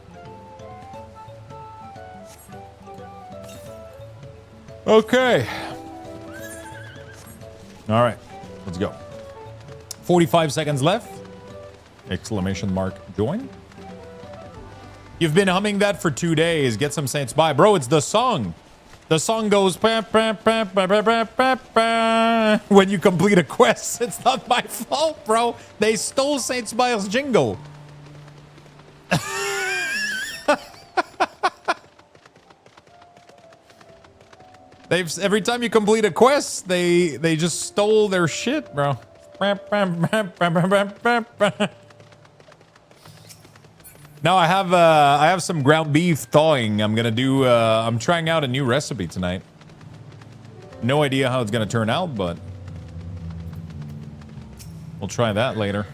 Okay. All right, let's go. 45 seconds left. Exclamation mark join. You've been humming that for 2 days. Get some Saints by. Bro, it's the song. The song goes when you complete a quest. It's not my fault, bro. They stole Saint Smile's jingle. Every time you complete a quest, they just stole their shit, bro. Now I have some ground beef thawing. I'm gonna do. I'm trying out a new recipe tonight. No idea how it's gonna turn out, but we'll try that later.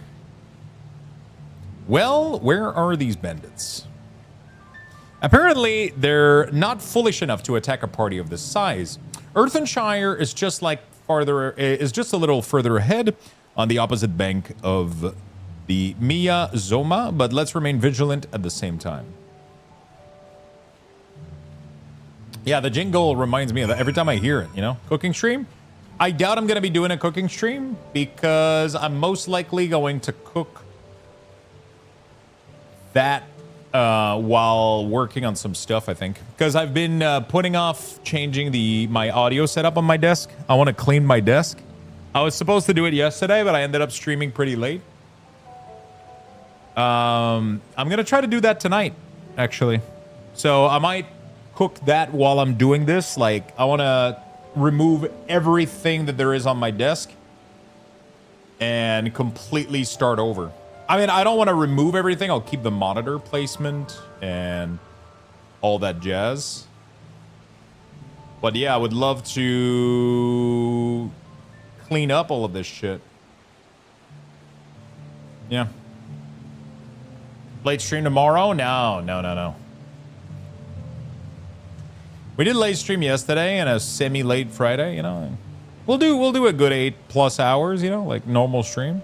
Well, where are these bandits? Apparently, they're not foolish enough to attack a party of this size. Earthenshire is just a little further ahead on the opposite bank of the Mia Zoma, but let's remain vigilant at the same time. Yeah, the jingle reminds me of that every time I hear it, you know? Cooking stream? I doubt I'm going to be doing a cooking stream because I'm most likely going to cook that while working on some stuff, I think. Because I've been putting off changing my audio setup on my desk. I want to clean my desk. I was supposed to do it yesterday, but I ended up streaming pretty late. I'm going to try to do that tonight, actually. So I might cook that while I'm doing this. Like, I want to remove everything that there is on my desk and completely start over. I mean, I don't want to remove everything. I'll keep the monitor placement and all that jazz. But yeah, I would love to clean up all of this shit. Yeah. Late stream tomorrow? No. We did late stream yesterday and a semi-late Friday, you know. We'll do a good 8+ hours, you know, like normal stream.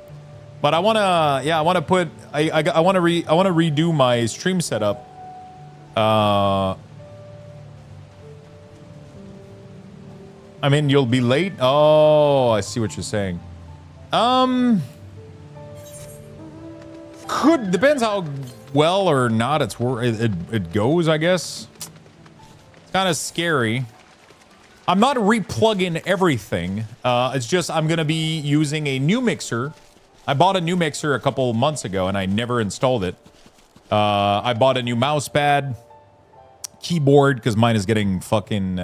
But I wanna, yeah, I wanna redo my stream setup. I mean, you'll be late. Oh, I see what you're saying. Depends how well or not it goes, I guess. It's kind of scary. I'm not replugging everything. It's just I'm gonna be using a new mixer. I bought a new mixer a couple months ago and I never installed it. I bought a new mouse pad, keyboard, because mine is getting fucking,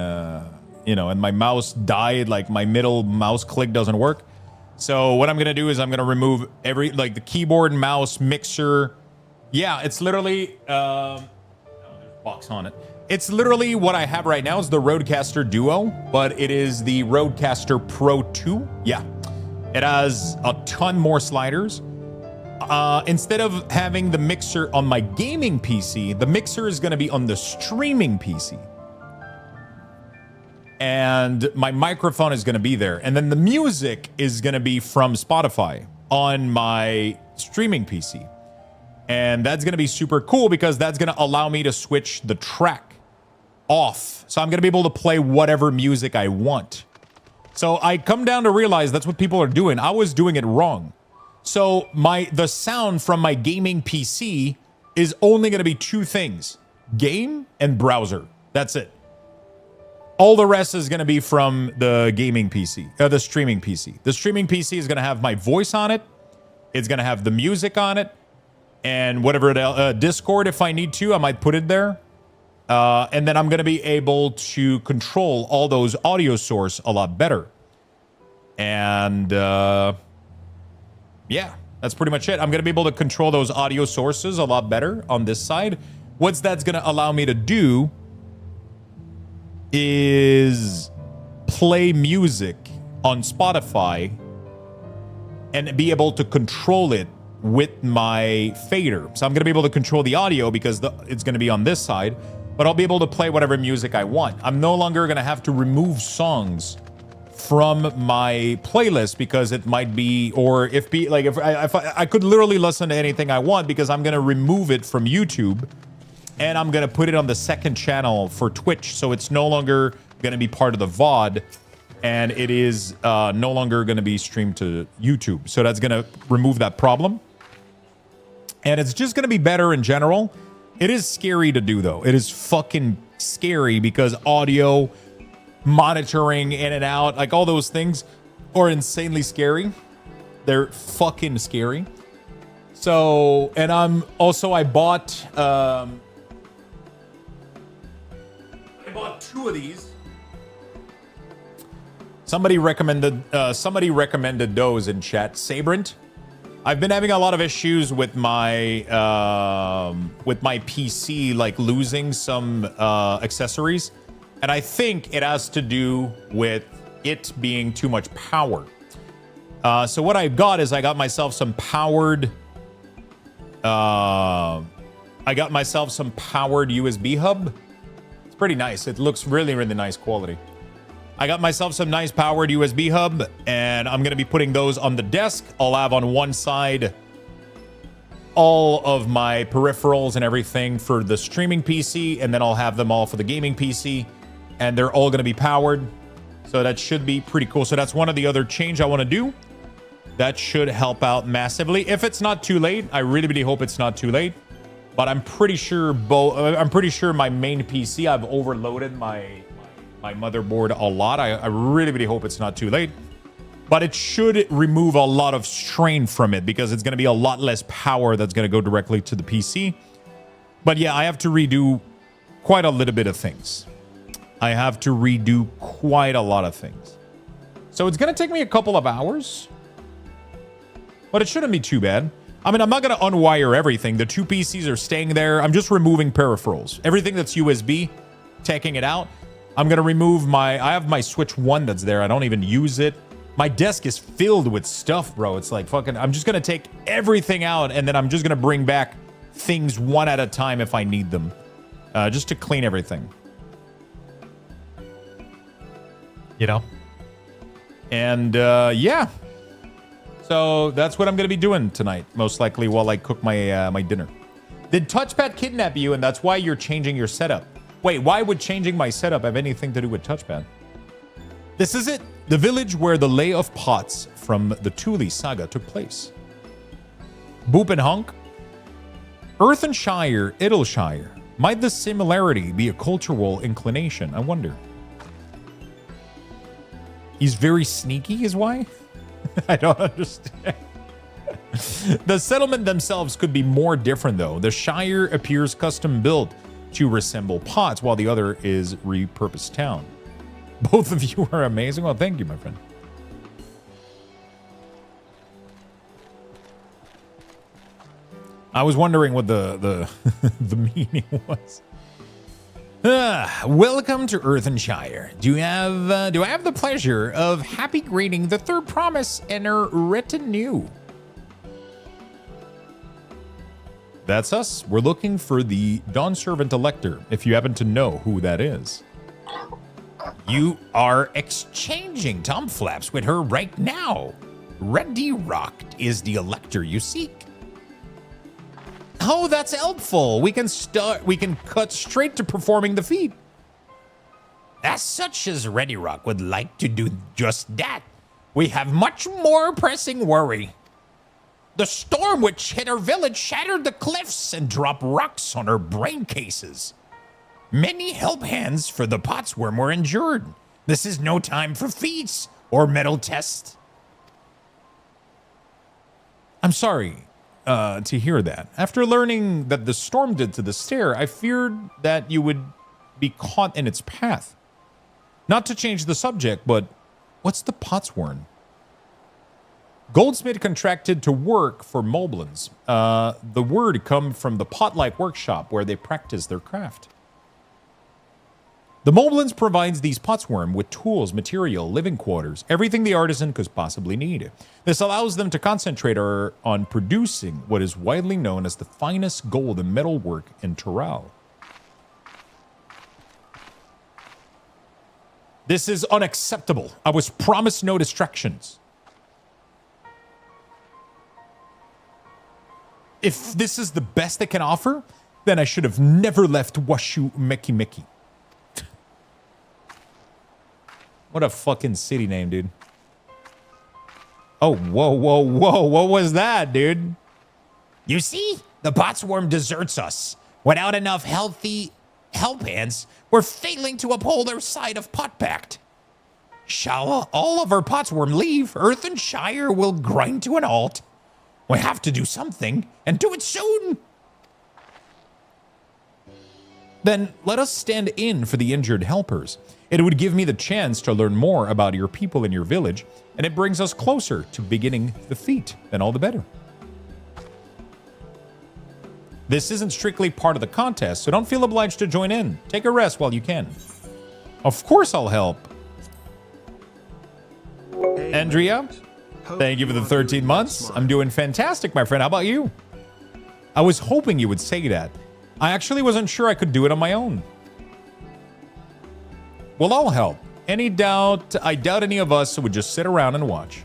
you know, and my mouse died. Like my middle mouse click doesn't work. So what I'm gonna do is I'm gonna remove the keyboard, mouse, mixer. Yeah, it's literally box on it. It's literally what I have right now is the Rodecaster Duo, but it is the Rodecaster Pro 2. Yeah, it has a ton more sliders. Instead of having the mixer on my gaming PC, the mixer is gonna be on the streaming PC. And my microphone is going to be there. And then the music is going to be from Spotify on my streaming PC. And that's going to be super cool because that's going to allow me to switch the track off. So I'm going to be able to play whatever music I want. So I come down to realize that's what people are doing. I was doing it wrong. So the sound from my gaming PC is only going to be two things: game and browser. That's it. All the rest is going to be from the gaming PC, the streaming PC. The streaming PC is going to have my voice on it. It's going to have the music on it. And whatever, Discord, if I need to, I might put it there. And then I'm going to be able to control all those audio source a lot better. And yeah, that's pretty much it. I'm going to be able to control those audio sources a lot better on this side. What that's going to allow me to do is play music on Spotify and be able to control it with my fader. So I'm going to be able to control the audio because it's going to be on this side, but I'll be able to play whatever music I want. I'm no longer going to have to remove songs from my playlist because it might be, or if I could literally listen to anything I want because I'm going to remove it from YouTube. And I'm going to put it on the second channel for Twitch. So it's no longer going to be part of the VOD. And it is no longer going to be streamed to YouTube. So that's going to remove that problem. And it's just going to be better in general. It is scary to do, though. It is fucking scary because audio, monitoring in and out, like all those things are insanely scary. They're fucking scary. So, and I bought... I bought 2 of these. Somebody recommended those in chat. Sabrent. I've been having a lot of issues with my PC, like losing some accessories, and I think it has to do with it being too much power. So what I got is I got myself some powered USB hub. It's pretty nice. It looks really, really nice quality. I got myself some nice powered USB hub, and I'm going to be putting those on the desk. I'll have on one side all of my peripherals and everything for the streaming PC, and then I'll have them all for the gaming PC, and they're all going to be powered. So that should be pretty cool. So that's one of the other change I want to do. That should help out massively. If it's not too late, I really, really hope it's not too late. But I'm pretty sure my main PC, I've overloaded my motherboard a lot. I really, really hope it's not too late. But it should remove a lot of strain from it because it's going to be a lot less power that's going to go directly to the PC. But yeah, I have to redo quite a little bit of things. I have to redo quite a lot of things. So it's going to take me a couple of hours. But it shouldn't be too bad. I mean, I'm not going to unwire everything. The 2 PCs are staying there. I'm just removing peripherals. Everything that's USB, taking it out. I'm going to remove I have my Switch 1 that's there. I don't even use it. My desk is filled with stuff, bro. It's like fucking, I'm just going to take everything out and then I'm just going to bring back things one at a time if I need them. Just to clean everything. You know? And yeah. So that's what I'm going to be doing tonight, most likely while I cook my my dinner. Did Touchpad kidnap you and that's why you're changing your setup? Wait, why would changing my setup have anything to do with Touchpad? This is it. The village where the Lay of Pots from the Thule saga took place. Boop and Hunk. Earthenshire, Idleshire. Might the similarity be a cultural inclination? I wonder. He's very sneaky is why? I don't understand. The settlement themselves could be more different though. The Shire appears custom built to resemble Pots while the other is repurposed town. Both of you are amazing. Well, thank you, my friend. I was wondering what the the meaning was. Welcome to Earthenshire. Do I have the pleasure of happy greeting the third promise and her retinue? That's us. We're looking for the Dawn Servant Elector, if you happen to know who that is. You are exchanging tomflaps with her right now. Ready Rocked is the Elector you seek. Oh, that's helpful. We can cut straight to performing the feat. As such as Ready Rock would like to do just that. We have much more pressing worry. The storm which hit our village shattered the cliffs and dropped rocks on our brain cases. Many help hands for the Potsworm were injured. This is no time for feats or metal tests. I'm sorry to hear that. After learning that the storm did to the stair, I feared that you would be caught in its path. Not to change the subject, but what's the Potsworm? Goldsmith contracted to work for Moblins. The word come from the pot-like workshop where they practice their craft. The Moblins provides these Potsworm with tools, material, living quarters, everything the artisan could possibly need. This allows them to concentrate on producing what is widely known as the finest gold and metalwork in Tural. This is unacceptable. I was promised no distractions. If this is the best they can offer, then I should have never left Washu Meki Meki. What a fucking city name, dude. Oh, whoa, whoa, whoa. What was that, dude? You see? The Potsworm deserts us. Without enough healthy help hands, we're failing to uphold our side of Pot Pact. Shall all of our Potsworm leave, Earthenshire will grind to an halt. We have to do something, and do it soon. Then let us stand in for the injured helpers. It would give me the chance to learn more about your people in your village, and it brings us closer to beginning the feat. Then all the better. This isn't strictly part of the contest, so don't feel obliged to join in. Take a rest while you can. Of course I'll help. Andrea, thank you for the 13 months. I'm doing fantastic, my friend. How about you? I was hoping you would say that. I actually wasn't sure I could do it on my own. Well, I'll help. I doubt any of us would just sit around and watch.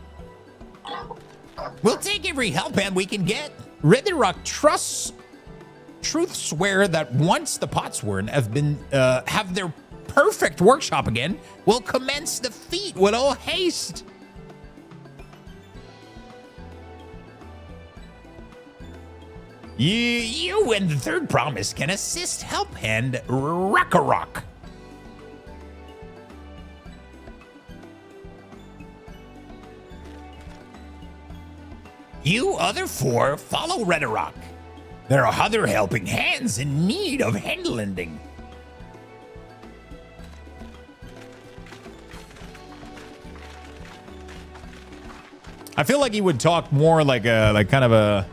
We'll take every help hand we can get. Red Rock truth swear that once the Potsworm have their perfect workshop again, we'll commence the feat with all haste. You and the third promise can assist help hand Rakarok. You other four follow Redrock. There are other helping hands in need of handlending. I feel like he would talk more like kind of a,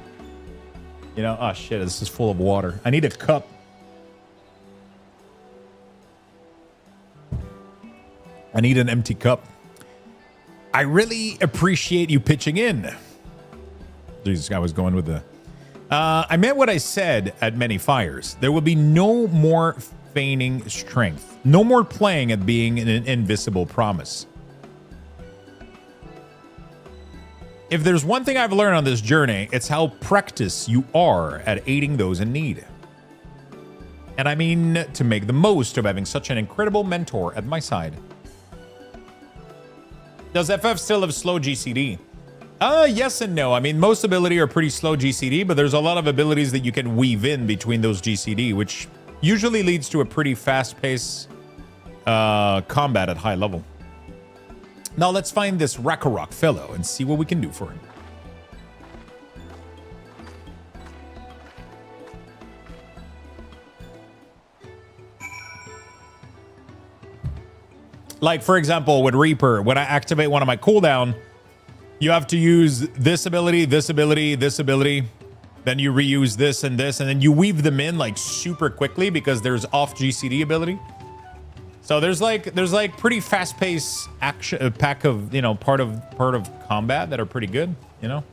you know, oh shit, this is full of water. I need a cup. I need an empty cup. I really appreciate you pitching in. Jesus, I was going with the... I meant what I said at many fires. There will be no more feigning strength. No more playing at being an invisible promise. If there's one thing I've learned on this journey, it's how practiced you are at aiding those in need. And I mean to make the most of having such an incredible mentor at my side. Does FF still have slow GCD? Yes and no. I mean, most ability are pretty slow GCD, but there's a lot of abilities that you can weave in between those GCD, which usually leads to a pretty fast-paced combat at high level. Now let's find this Rakarok fellow and see what we can do for him. Like, for example, with Reaper, when I activate one of my cooldown, you have to use this ability, this ability, this ability. Then you reuse this, and then you weave them in like super quickly because there's off GCD ability. So there's like pretty fast-paced action pack of, you know, part of combat that are pretty good, you know.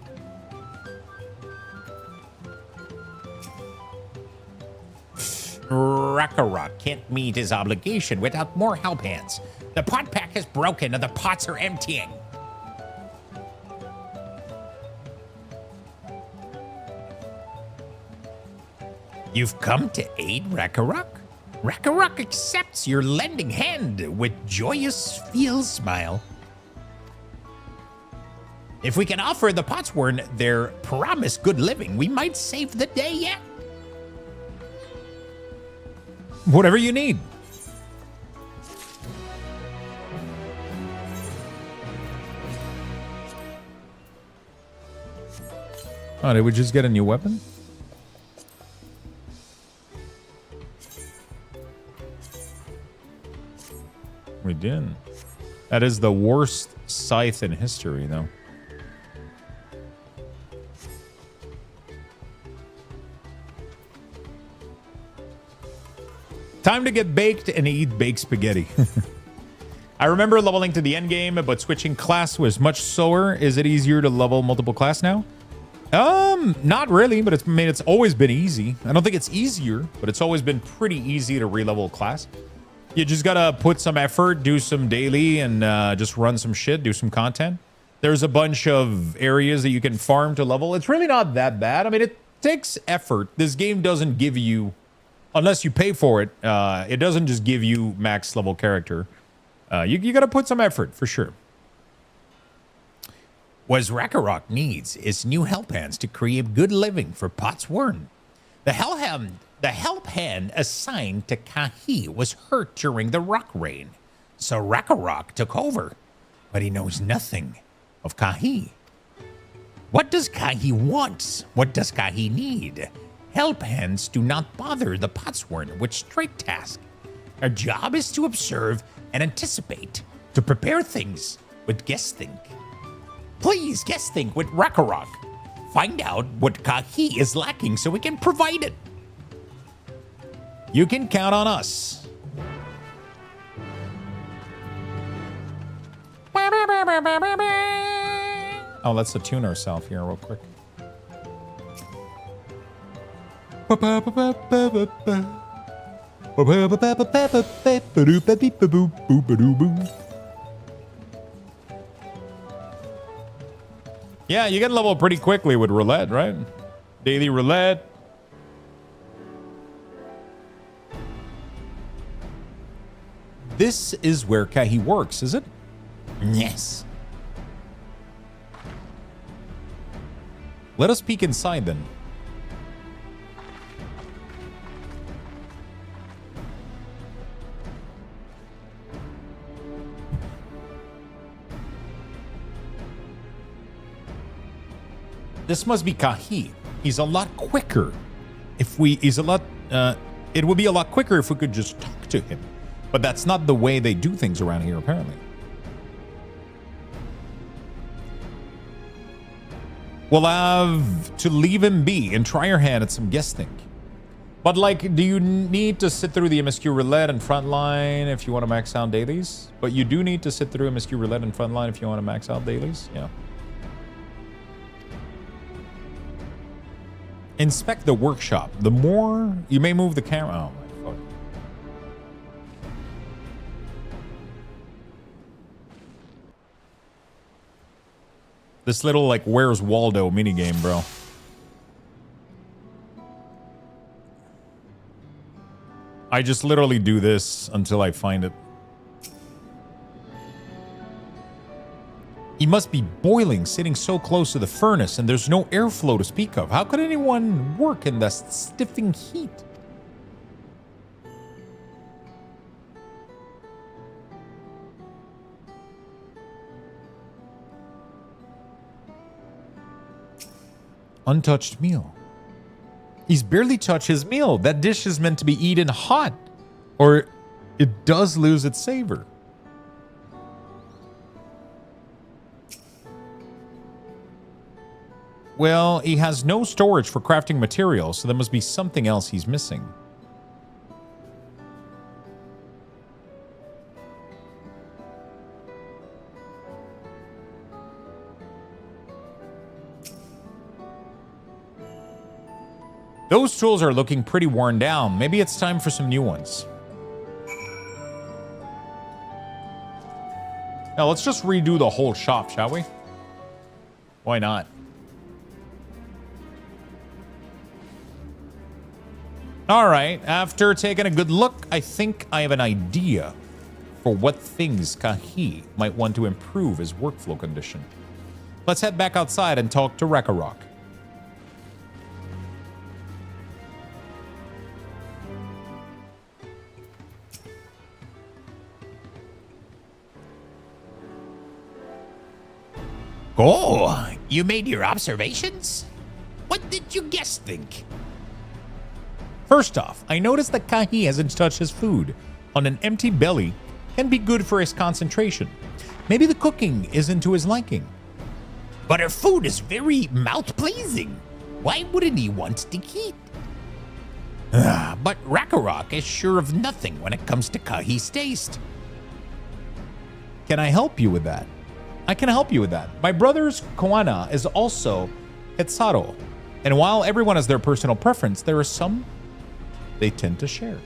Rakarok can't meet his obligation without more help hands. The pot pack is broken and the pots are emptying. You've come to aid Rakarok? Rakarok accepts your lending hand with joyous feel smile. If we can offer the Potsworn their promised good living, we might save the day yet. Whatever you need. Oh, did we just get a new weapon? We did. That is the worst scythe in history, though. Time to get baked and eat baked spaghetti. I remember leveling to the end game, but switching class was much slower. Is it easier to level multiple class now? Not really, but it's always been easy. I don't think it's easier, but it's always been pretty easy to re-level class. You just gotta put some effort, do some daily, and just run some shit, do some content. There's a bunch of areas that you can farm to level. It's really not that bad. I mean, it takes effort. This game doesn't give you, unless you pay for it, it doesn't just give you max level character. You gotta put some effort, for sure. What Rakarok needs is new help hands to create good living for Potsworn. The help hand assigned to Kahi was hurt during the rock rain, so Rakarok took over, but he knows nothing of Kahi. What does Kahi want? What does Kahi need? Help hands do not bother the Potsworn with straight tasks. Our job is to observe and anticipate, to prepare things with guest think. Please guest think with Rakarok. Find out what Kahi is lacking so we can provide it. You can count on us. Oh, let's attune ourselves here real quick. Yeah, you get level pretty quickly with roulette, right? Daily roulette. This is where Kahi works, is it? Yes. Let us peek inside then. This must be Kahi. He's a lot quicker. It would be a lot quicker if we could just talk to him. But that's not the way they do things around here, apparently. We'll have to leave him be and try our hand at some guesting. But, like, do you need to sit through the MSQ roulette and frontline if you want to max out dailies? But you do need to sit through MSQ roulette and frontline if you want to max out dailies? Yeah. Inspect the workshop. The more you may move the camera. Oh my fuck. This little, like, Where's Waldo minigame, bro. I just literally do this until I find it. He must be boiling, sitting so close to the furnace, and there's no airflow to speak of. How could anyone work in the stiffing heat? Untouched meal. He's barely touched his meal. That dish is meant to be eaten hot, or it does lose its savor. Well, he has no storage for crafting materials, so there must be something else he's missing. Those tools are looking pretty worn down. Maybe it's time for some new ones. Now, let's just redo the whole shop, shall we? Why not? All right, after taking a good look, I think I have an idea for what things Kahi might want to improve his workflow condition. Let's head back outside and talk to Rakarok. Oh, you made your observations? What did you guess think? First off, I noticed that Kahi hasn't touched his food. On an empty belly can be good for his concentration. Maybe the cooking isn't to his liking. But her food is very mouth-pleasing. Why wouldn't he want to eat? But Rakarok is sure of nothing when it comes to Kahi's taste. Can I help you with that? I can help you with that. My brother's Koana is also Hetsaro. And while everyone has their personal preference, there are some they tend to share.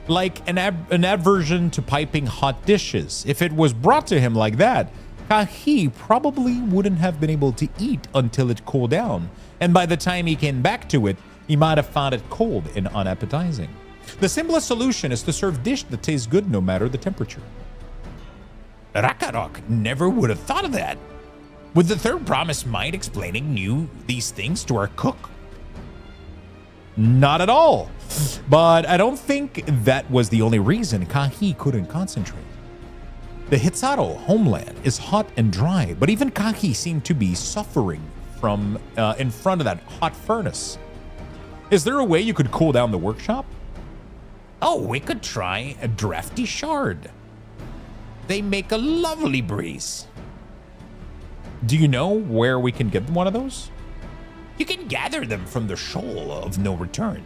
Like an aversion to piping hot dishes. If it was brought to him like that, Kahi probably wouldn't have been able to eat until it cooled down. And by the time he came back to it, he might have found it cold and unappetizing. The simplest solution is to serve dish that tastes good no matter the temperature. Rakarok never would have thought of that. Would the third promise mind explaining these things to our cook? Not at all. But I don't think that was the only reason Kahi couldn't concentrate. The Hitsaro homeland is hot and dry, but even Kahi seemed to be suffering from in front of that hot furnace. Is there a way you could cool down the workshop? Oh, we could try a drafty shard. They make a lovely breeze. Do you know where we can get one of those? You can gather them from the shoal of no return.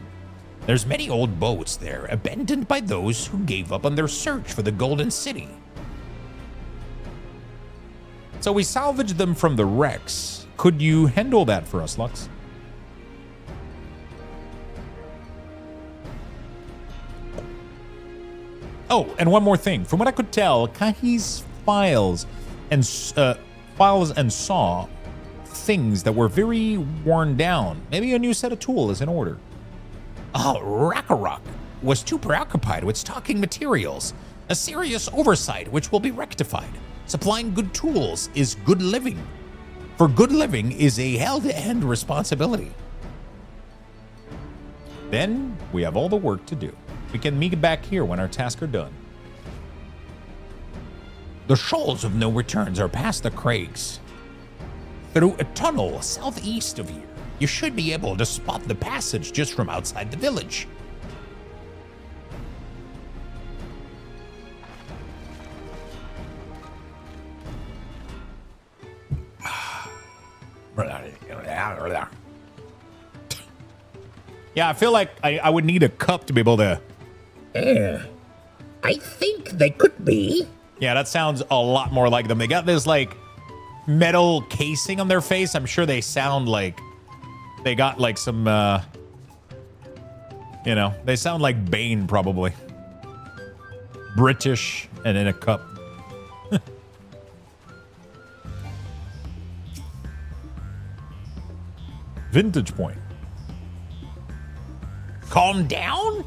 There's many old boats there, abandoned by those who gave up on their search for the Golden City. So we salvaged them from the wrecks. Could you handle that for us, Lux? Oh, and one more thing. From what I could tell, Kahi's files and saw things that were very worn down. Maybe a new set of tools is in order. Oh, Rakarok was too preoccupied with stocking materials. A serious oversight which will be rectified. Supplying good tools is good living. For good living is a held-to-end responsibility. Then we have all the work to do. We can meet back here when our tasks are done. The shoals of no returns are past the crags. Through a tunnel southeast of here, you should be able to spot the passage just from outside the village. Yeah, I feel like I would need a cup to be able to... I think they could be. Yeah, that sounds a lot more like them. They got this, like, metal casing on their face. I'm sure they sound like they got, like, some, you know, they sound like Bane, probably. British and in a cup. Vintage point. Calm down?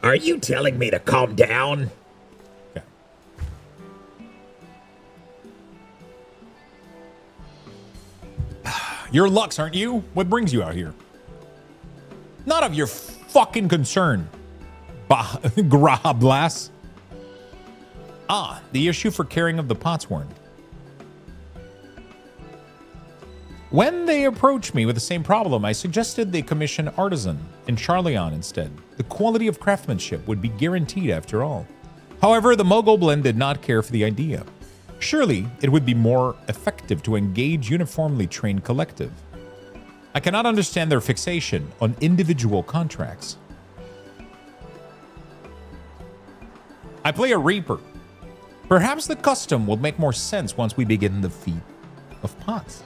Are you telling me to calm down? Okay. You're Lux, aren't you? What brings you out here? Not of your fucking concern. Grablas. Ah, the issue for carrying of the Potsworn. When they approached me with the same problem, I suggested they commission artisan in Charleon instead. The quality of craftsmanship would be guaranteed after all. However, the Mogoblin did not care for the idea. Surely, it would be more effective to engage uniformly trained collective. I cannot understand their fixation on individual contracts. I play a Reaper. Perhaps the custom will make more sense once we begin the feat of pots.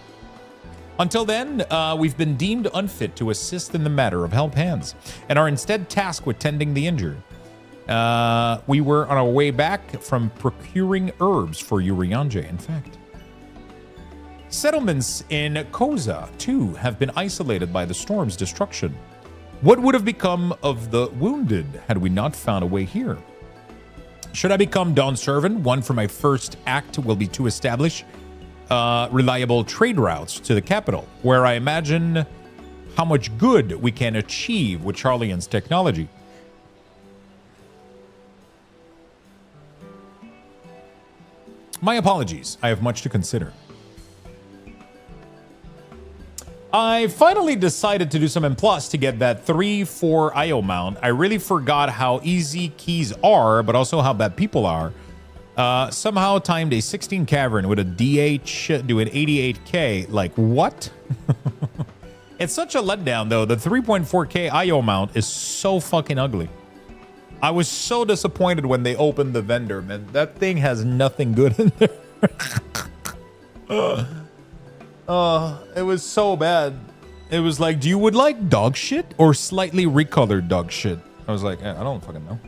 Until then, we've been deemed unfit to assist in the matter of help hands, and are instead tasked with tending the injured. We were on our way back from procuring herbs for Urianger, in fact. Settlements in Koza, too, have been isolated by the storm's destruction. What would have become of the wounded had we not found a way here? Should I become Dawn Servant, one for my first act will be to establish reliable trade routes to the capital, where I imagine how much good we can achieve with Charleon's technology. My apologies, I have much to consider. I finally decided to do some M+ to get that 3-4 IO mount. I really forgot how easy keys are, but also how bad people are. Somehow timed a 16 cavern with a DH doing 88k. Like, what? It's such a letdown, though. The 3.4k IO mount is so fucking ugly. I was so disappointed when they opened the vendor, man. That thing has nothing good in there. It was so bad. It was like, do you would like dog shit or slightly recolored dog shit? I was like, I don't fucking know.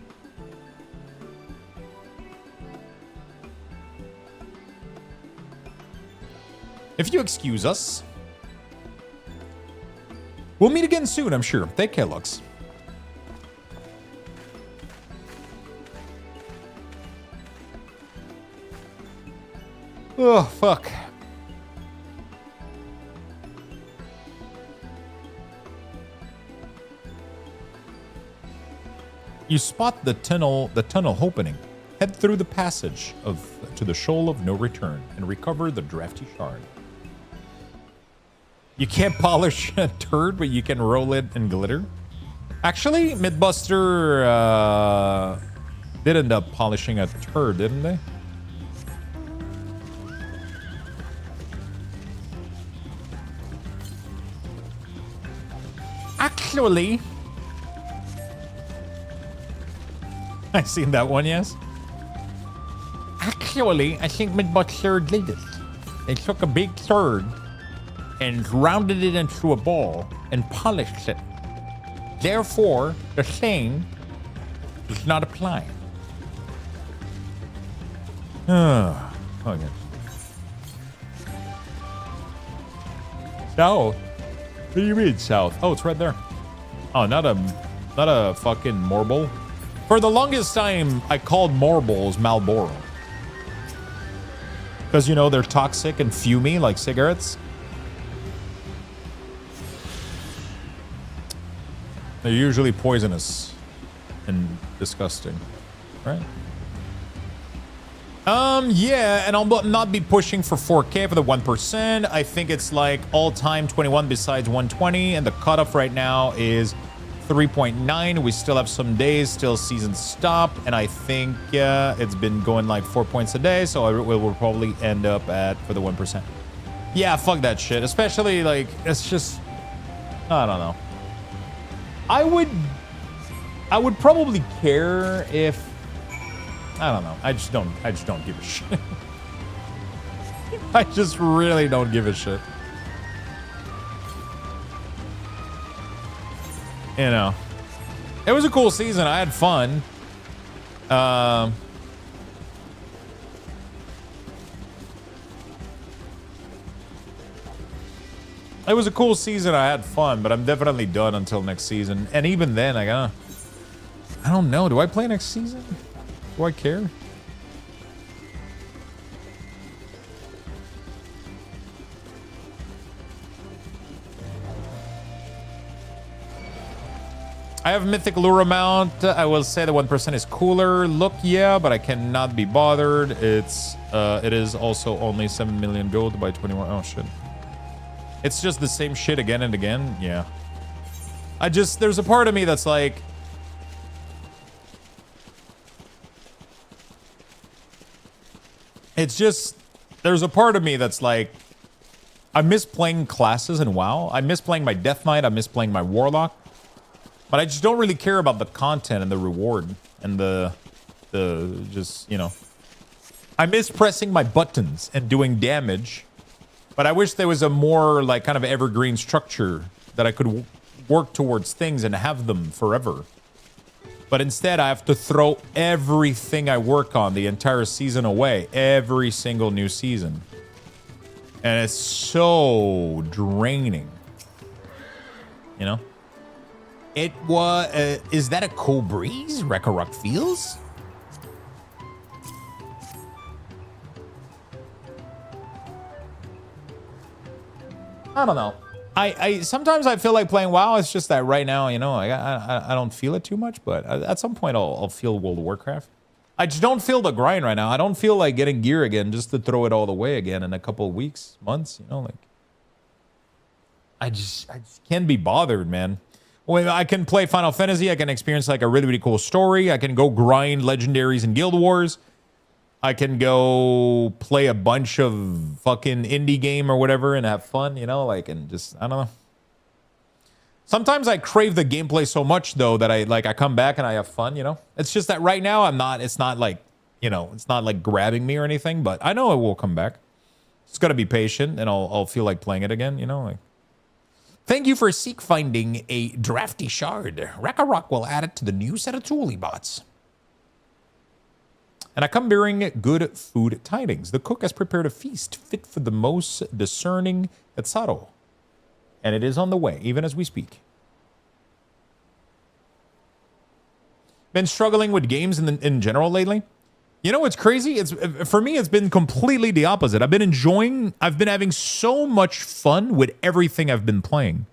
If you excuse us, we'll meet again soon, I'm sure. Take care, Lux. Oh, fuck. You spot the tunnel opening. Head through the passage to the shoal of no return and recover the drafty shard. You can't polish a turd, but you can roll it in glitter. Actually, Mythbuster did end up polishing a turd, didn't they? Actually, I've seen that one, yes. Actually, I think Mythbuster did it. They took a big turd and rounded it into a ball and polished it. Therefore, the stain does not apply. Okay. South? What do you mean south? Oh, it's right there. Oh, not a fucking Morble. For the longest time, I called Morbles Marlboro. Because, you know, they're toxic and fumey like cigarettes. They're usually poisonous and disgusting, right? Yeah, and I'll not be pushing for 4K for the 1%. I think it's like all-time 21 besides 120, and the cutoff right now is 3.9. We still have some days, still season stop, and I think it's been going like 4 points a day, so we'll probably end up at for the 1%. Yeah, fuck that shit. Especially like it's just, I don't know. I would probably care if, I don't know. I just don't give a shit. I just really don't give a shit. You know, it was a cool season. I had fun. It was a cool season. I had fun, but I'm definitely done until next season. And even then, I don't know. Do I play next season? Do I care? I have Mythic Lure Mount. I will say the 1% is cooler. Look, yeah, but I cannot be bothered. It is also only 7 million gold by 21. Oh, shit. It's just the same shit again and again. Yeah. There's a part of me that's like, there's a part of me that's like, I miss playing classes in WoW. I miss playing my Death Knight. I miss playing my Warlock. But I just don't really care about the content and the reward and the just, you know. I miss pressing my buttons and doing damage. But I wish there was a more like kind of evergreen structure that I could work towards things and have them forever. But instead, I have to throw everything I work on the entire season away. Every single new season. And it's so draining. You know? It was... is that a cold breeze? Rakarok feels? I don't know. I sometimes I feel like playing WoW. It's just that right now, you know, I don't feel it too much. But at some point, I'll feel World of Warcraft. I just don't feel the grind right now. I don't feel like getting gear again just to throw it all away again in a couple of weeks, months. You know, like I just can't be bothered, man. When I can play Final Fantasy, I can experience like a really, really cool story. I can go grind legendaries in Guild Wars. I can go play a bunch of fucking indie game or whatever and have fun, you know, like, and just, I don't know. Sometimes I crave the gameplay so much though that I come back and I have fun, you know. It's just that right now it's not like, you know, it's not like grabbing me or anything, but I know it will come back. Just gotta be patient and I'll feel like playing it again, you know, like. Thank you for seek finding a drafty shard. Rakarok will add it to the new set of toolie bots. And I come bearing good food tidings. The cook has prepared a feast fit for the most discerning Etzaro. And it is on the way, even as we speak. Been struggling with games in general lately. You know what's crazy? For me, it's been completely the opposite. I've been having so much fun with everything I've been playing.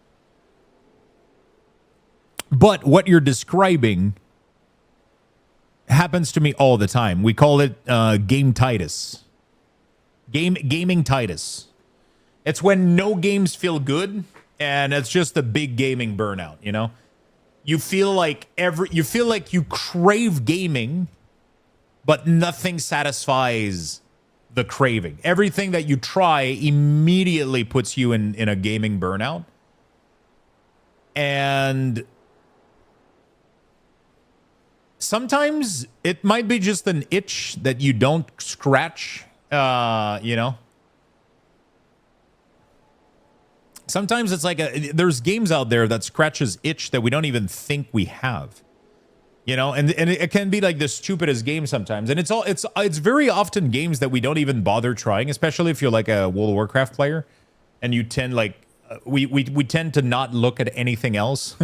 But what you're describing happens to me all the time. We call it game-titus. Gaming-titus. It's when no games feel good, and it's just a big gaming burnout, you know? You feel like you crave gaming, but nothing satisfies the craving. Everything that you try immediately puts you in a gaming burnout. And sometimes it might be just an itch that you don't scratch, you know. Sometimes it's like there's games out there that scratches itch that we don't even think we have. You know, and it can be like the stupidest game sometimes. And it's very often games that we don't even bother trying, especially if you're like a World of Warcraft player and you tend like we tend to not look at anything else.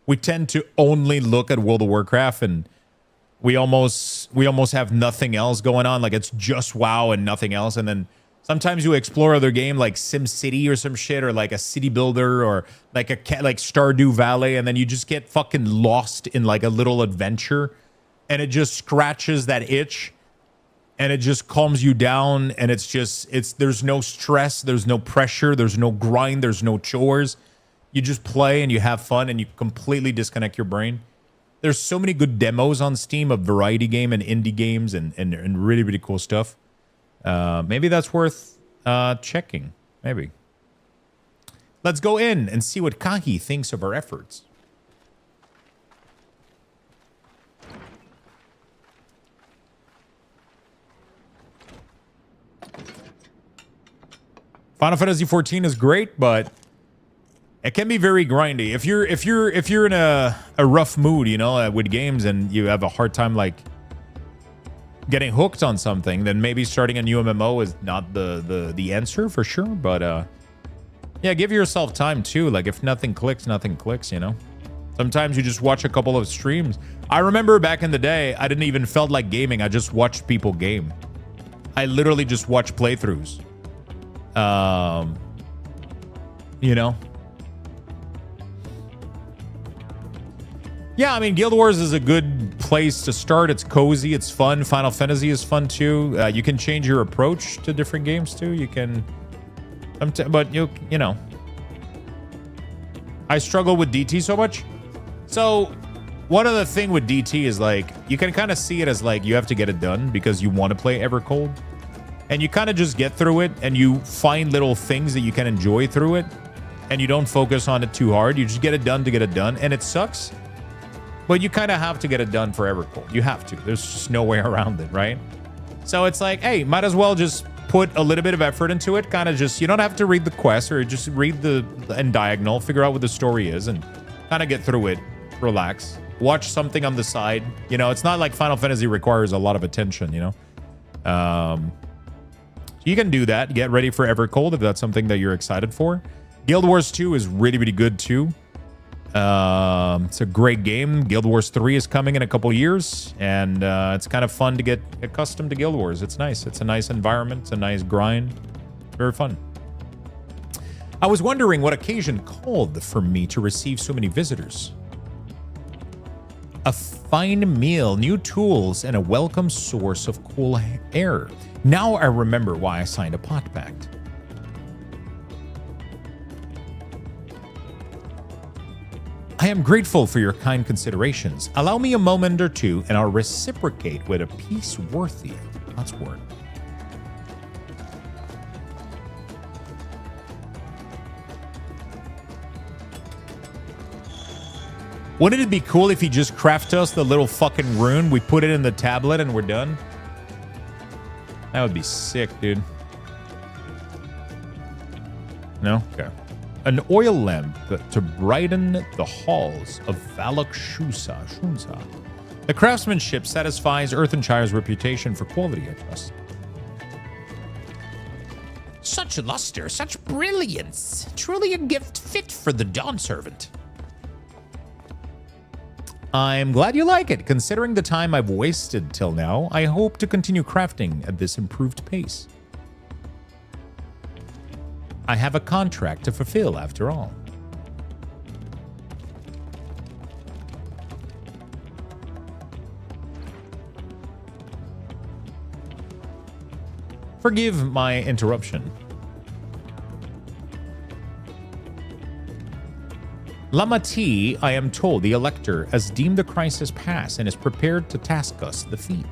We tend to only look at World of Warcraft, and we almost have nothing else going on. Like it's just WoW and nothing else. And then sometimes you explore other game like SimCity or some shit, or like a city builder, or like like Stardew Valley, and then you just get fucking lost in like a little adventure, and it just scratches that itch, and it just calms you down, and there's no stress, there's no pressure, there's no grind, there's no chores. You just play and you have fun and you completely disconnect your brain. There's so many good demos on Steam of variety game and indie games and really, really cool stuff. Maybe that's worth checking. Maybe. Let's go in and see what Kahi thinks of our efforts. Final Fantasy XIV is great, but it can be very grindy. If you're in a rough mood, you know, with games, and you have a hard time like getting hooked on something, then maybe starting a new MMO is not the answer for sure. But Yeah, give yourself time too. Like if nothing clicks, nothing clicks, you know? Sometimes you just watch a couple of streams. I remember back in the day, I didn't even felt like gaming. I just watched people game. I literally just watched playthroughs. You know? Yeah, I mean, Guild Wars is a good place to start. It's cozy, it's fun. Final Fantasy is fun too. You can change your approach to different games too. You can, but you know, I struggle with DT so much. So one other thing with DT is like, you can kind of see it as like you have to get it done because you want to play Evercold, and you kind of just get through it and you find little things that you can enjoy through it, and you don't focus on it too hard. You just get it done to get it done, and it sucks. But you kind of have to get it done for Evercold. You have to. There's just no way around it, right? So it's like, hey, might as well just put a little bit of effort into it. Kind of just, you don't have to read the quest or just read the and diagonal, figure out what the story is, and kind of get through it. Relax. Watch something on the side. You know, it's not like Final Fantasy requires a lot of attention, you know? You can do that. Get ready for Evercold if that's something that you're excited for. Guild Wars 2 is really, really good too. It's a great game. Guild Wars 3 is coming in a couple years, and it's kind of fun to get accustomed to Guild Wars. It's nice. It's a nice environment. It's a nice grind. Very fun. I was wondering what occasion called for me to receive so many visitors. A fine meal, new tools, and a welcome source of cool air. Now I remember why I signed a pot pact. I am grateful for your kind considerations. Allow me a moment or two, and I'll reciprocate with a piece worthy of God's word. Wouldn't it be cool if he just crafted us the little fucking rune? We put it in the tablet and we're done. That would be sick, dude. No? Okay. An oil lamp to brighten the halls of Valak Shunsa. The craftsmanship satisfies Earthenshire's reputation for quality, I trust. Such luster, such brilliance. Truly a gift fit for the dawn servant. I'm glad you like it. Considering the time I've wasted till now, I hope to continue crafting at this improved pace. I have a contract to fulfill after all. Forgive my interruption. Lamati, I am told the Elector has deemed the crisis past and is prepared to task us the feat.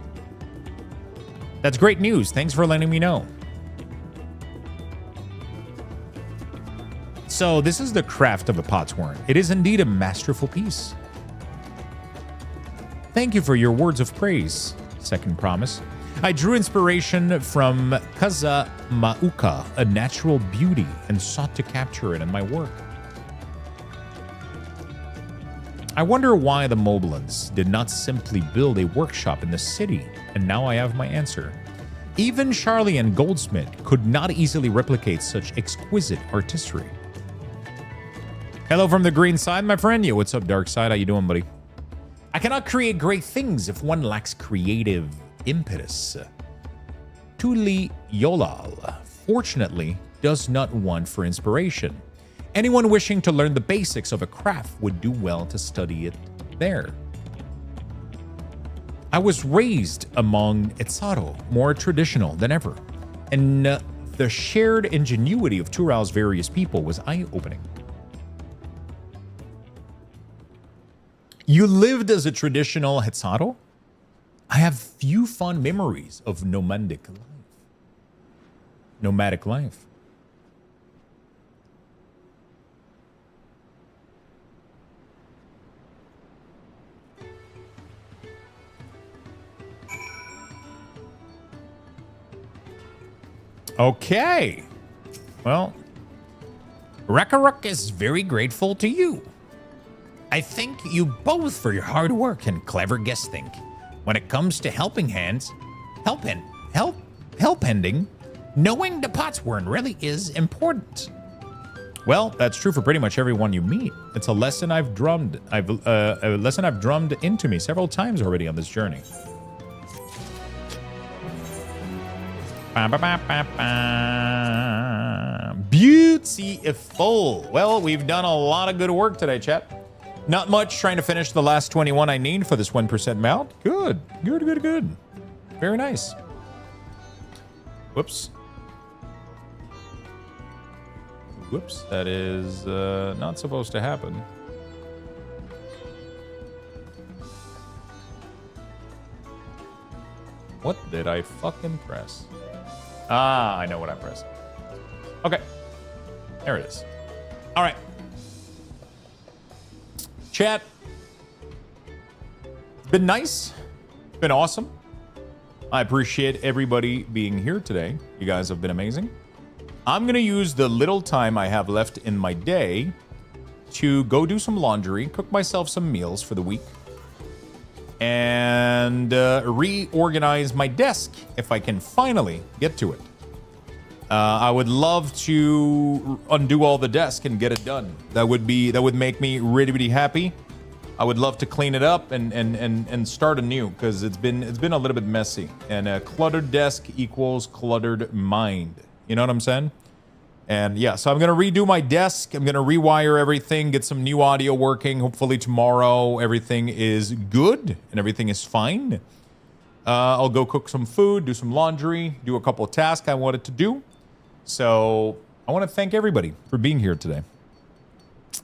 That's great news. Thanks for letting me know. So this is the craft of a potsworn. It is indeed a masterful piece. Thank you for your words of praise. Second promise. I drew inspiration from Kaza Mauka, a natural beauty, and sought to capture it in my work. I wonder why the Moblins did not simply build a workshop in the city, and now I have my answer. Even Charlie and Goldsmith could not easily replicate such exquisite artistry. Hello from the green side, my friend. Yo, what's up, dark side? How you doing, buddy? I cannot create great things if one lacks creative impetus. Tuli Yolal, fortunately, does not want for inspiration. Anyone wishing to learn the basics of a craft would do well to study it there. I was raised among Etzaro, more traditional than ever, and the shared ingenuity of Tural's various people was eye-opening. You lived as a traditional Hetzaro? I have few fond memories of nomadic life. Okay. Well, Rakaruk is very grateful to you. I thank you both for your hard work and clever guessing. When it comes to helping hands, help-ending, knowing the potsworn really is important. Well, that's true for pretty much everyone you meet. It's a lesson I've drummed. A lesson I've drummed into me several times already on this journey. Beautiful. Well, we've done a lot of good work today, chat. Not much. Trying to finish the last 21 I need for this 1% mount. Good. Good, good, good. Very nice. Whoops. Whoops. That is not supposed to happen. What did I fucking press? Ah, I know what I pressed. Okay. There it is. All right. Chat. It's been nice. It's been awesome. I appreciate everybody being here today. You guys have been amazing. I'm going to use the little time I have left in my day to go do some laundry, cook myself some meals for the week, and reorganize my desk if I can finally get to it. I would love to undo all the desk and get it done. That would make me really, really happy. I would love to clean it up and start anew because it's been a little bit messy. And a cluttered desk equals cluttered mind. You know what I'm saying? And yeah, so I'm gonna redo my desk. I'm gonna rewire everything, get some new audio working. Hopefully tomorrow everything is good and everything is fine. I'll go cook some food, do some laundry, do a couple of tasks I wanted to do. So I want to thank everybody for being here today.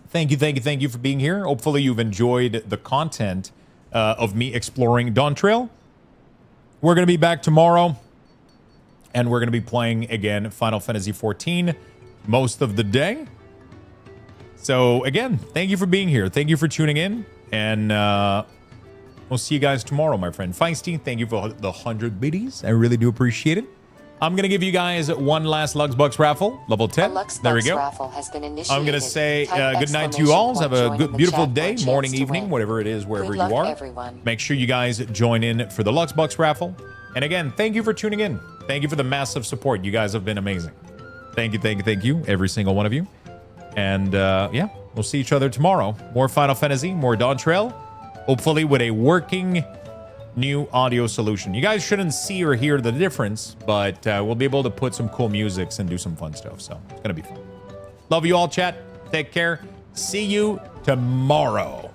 Thank you for being here. Hopefully you've enjoyed the content of me exploring Dawntrail. We're going to be back tomorrow, and we're going to be playing again Final Fantasy XIV most of the day. So again, thank you for being here. Thank you for tuning in, and we'll see you guys tomorrow, my friend. Feisty, thank you for the 100 biddies. I really do appreciate it. I'm going to give you guys one last Luxbox raffle, level 10. There we go. Raffle has been initiated. I'm going to say good night to you all. Have a good, beautiful day, morning, evening, whatever it is, wherever you are. Everyone. Make sure you guys join in for the Luxbox raffle. And again, thank you for tuning in. Thank you for the massive support. You guys have been amazing. Thank you, every single one of you. And yeah, we'll see each other tomorrow. More Final Fantasy, more Dawntrail. Hopefully with a working new audio solution. You guys shouldn't see or hear the difference, but we'll be able to put some cool musics and do some fun stuff. So it's going to be fun. Love you all, chat. Take care. See you tomorrow.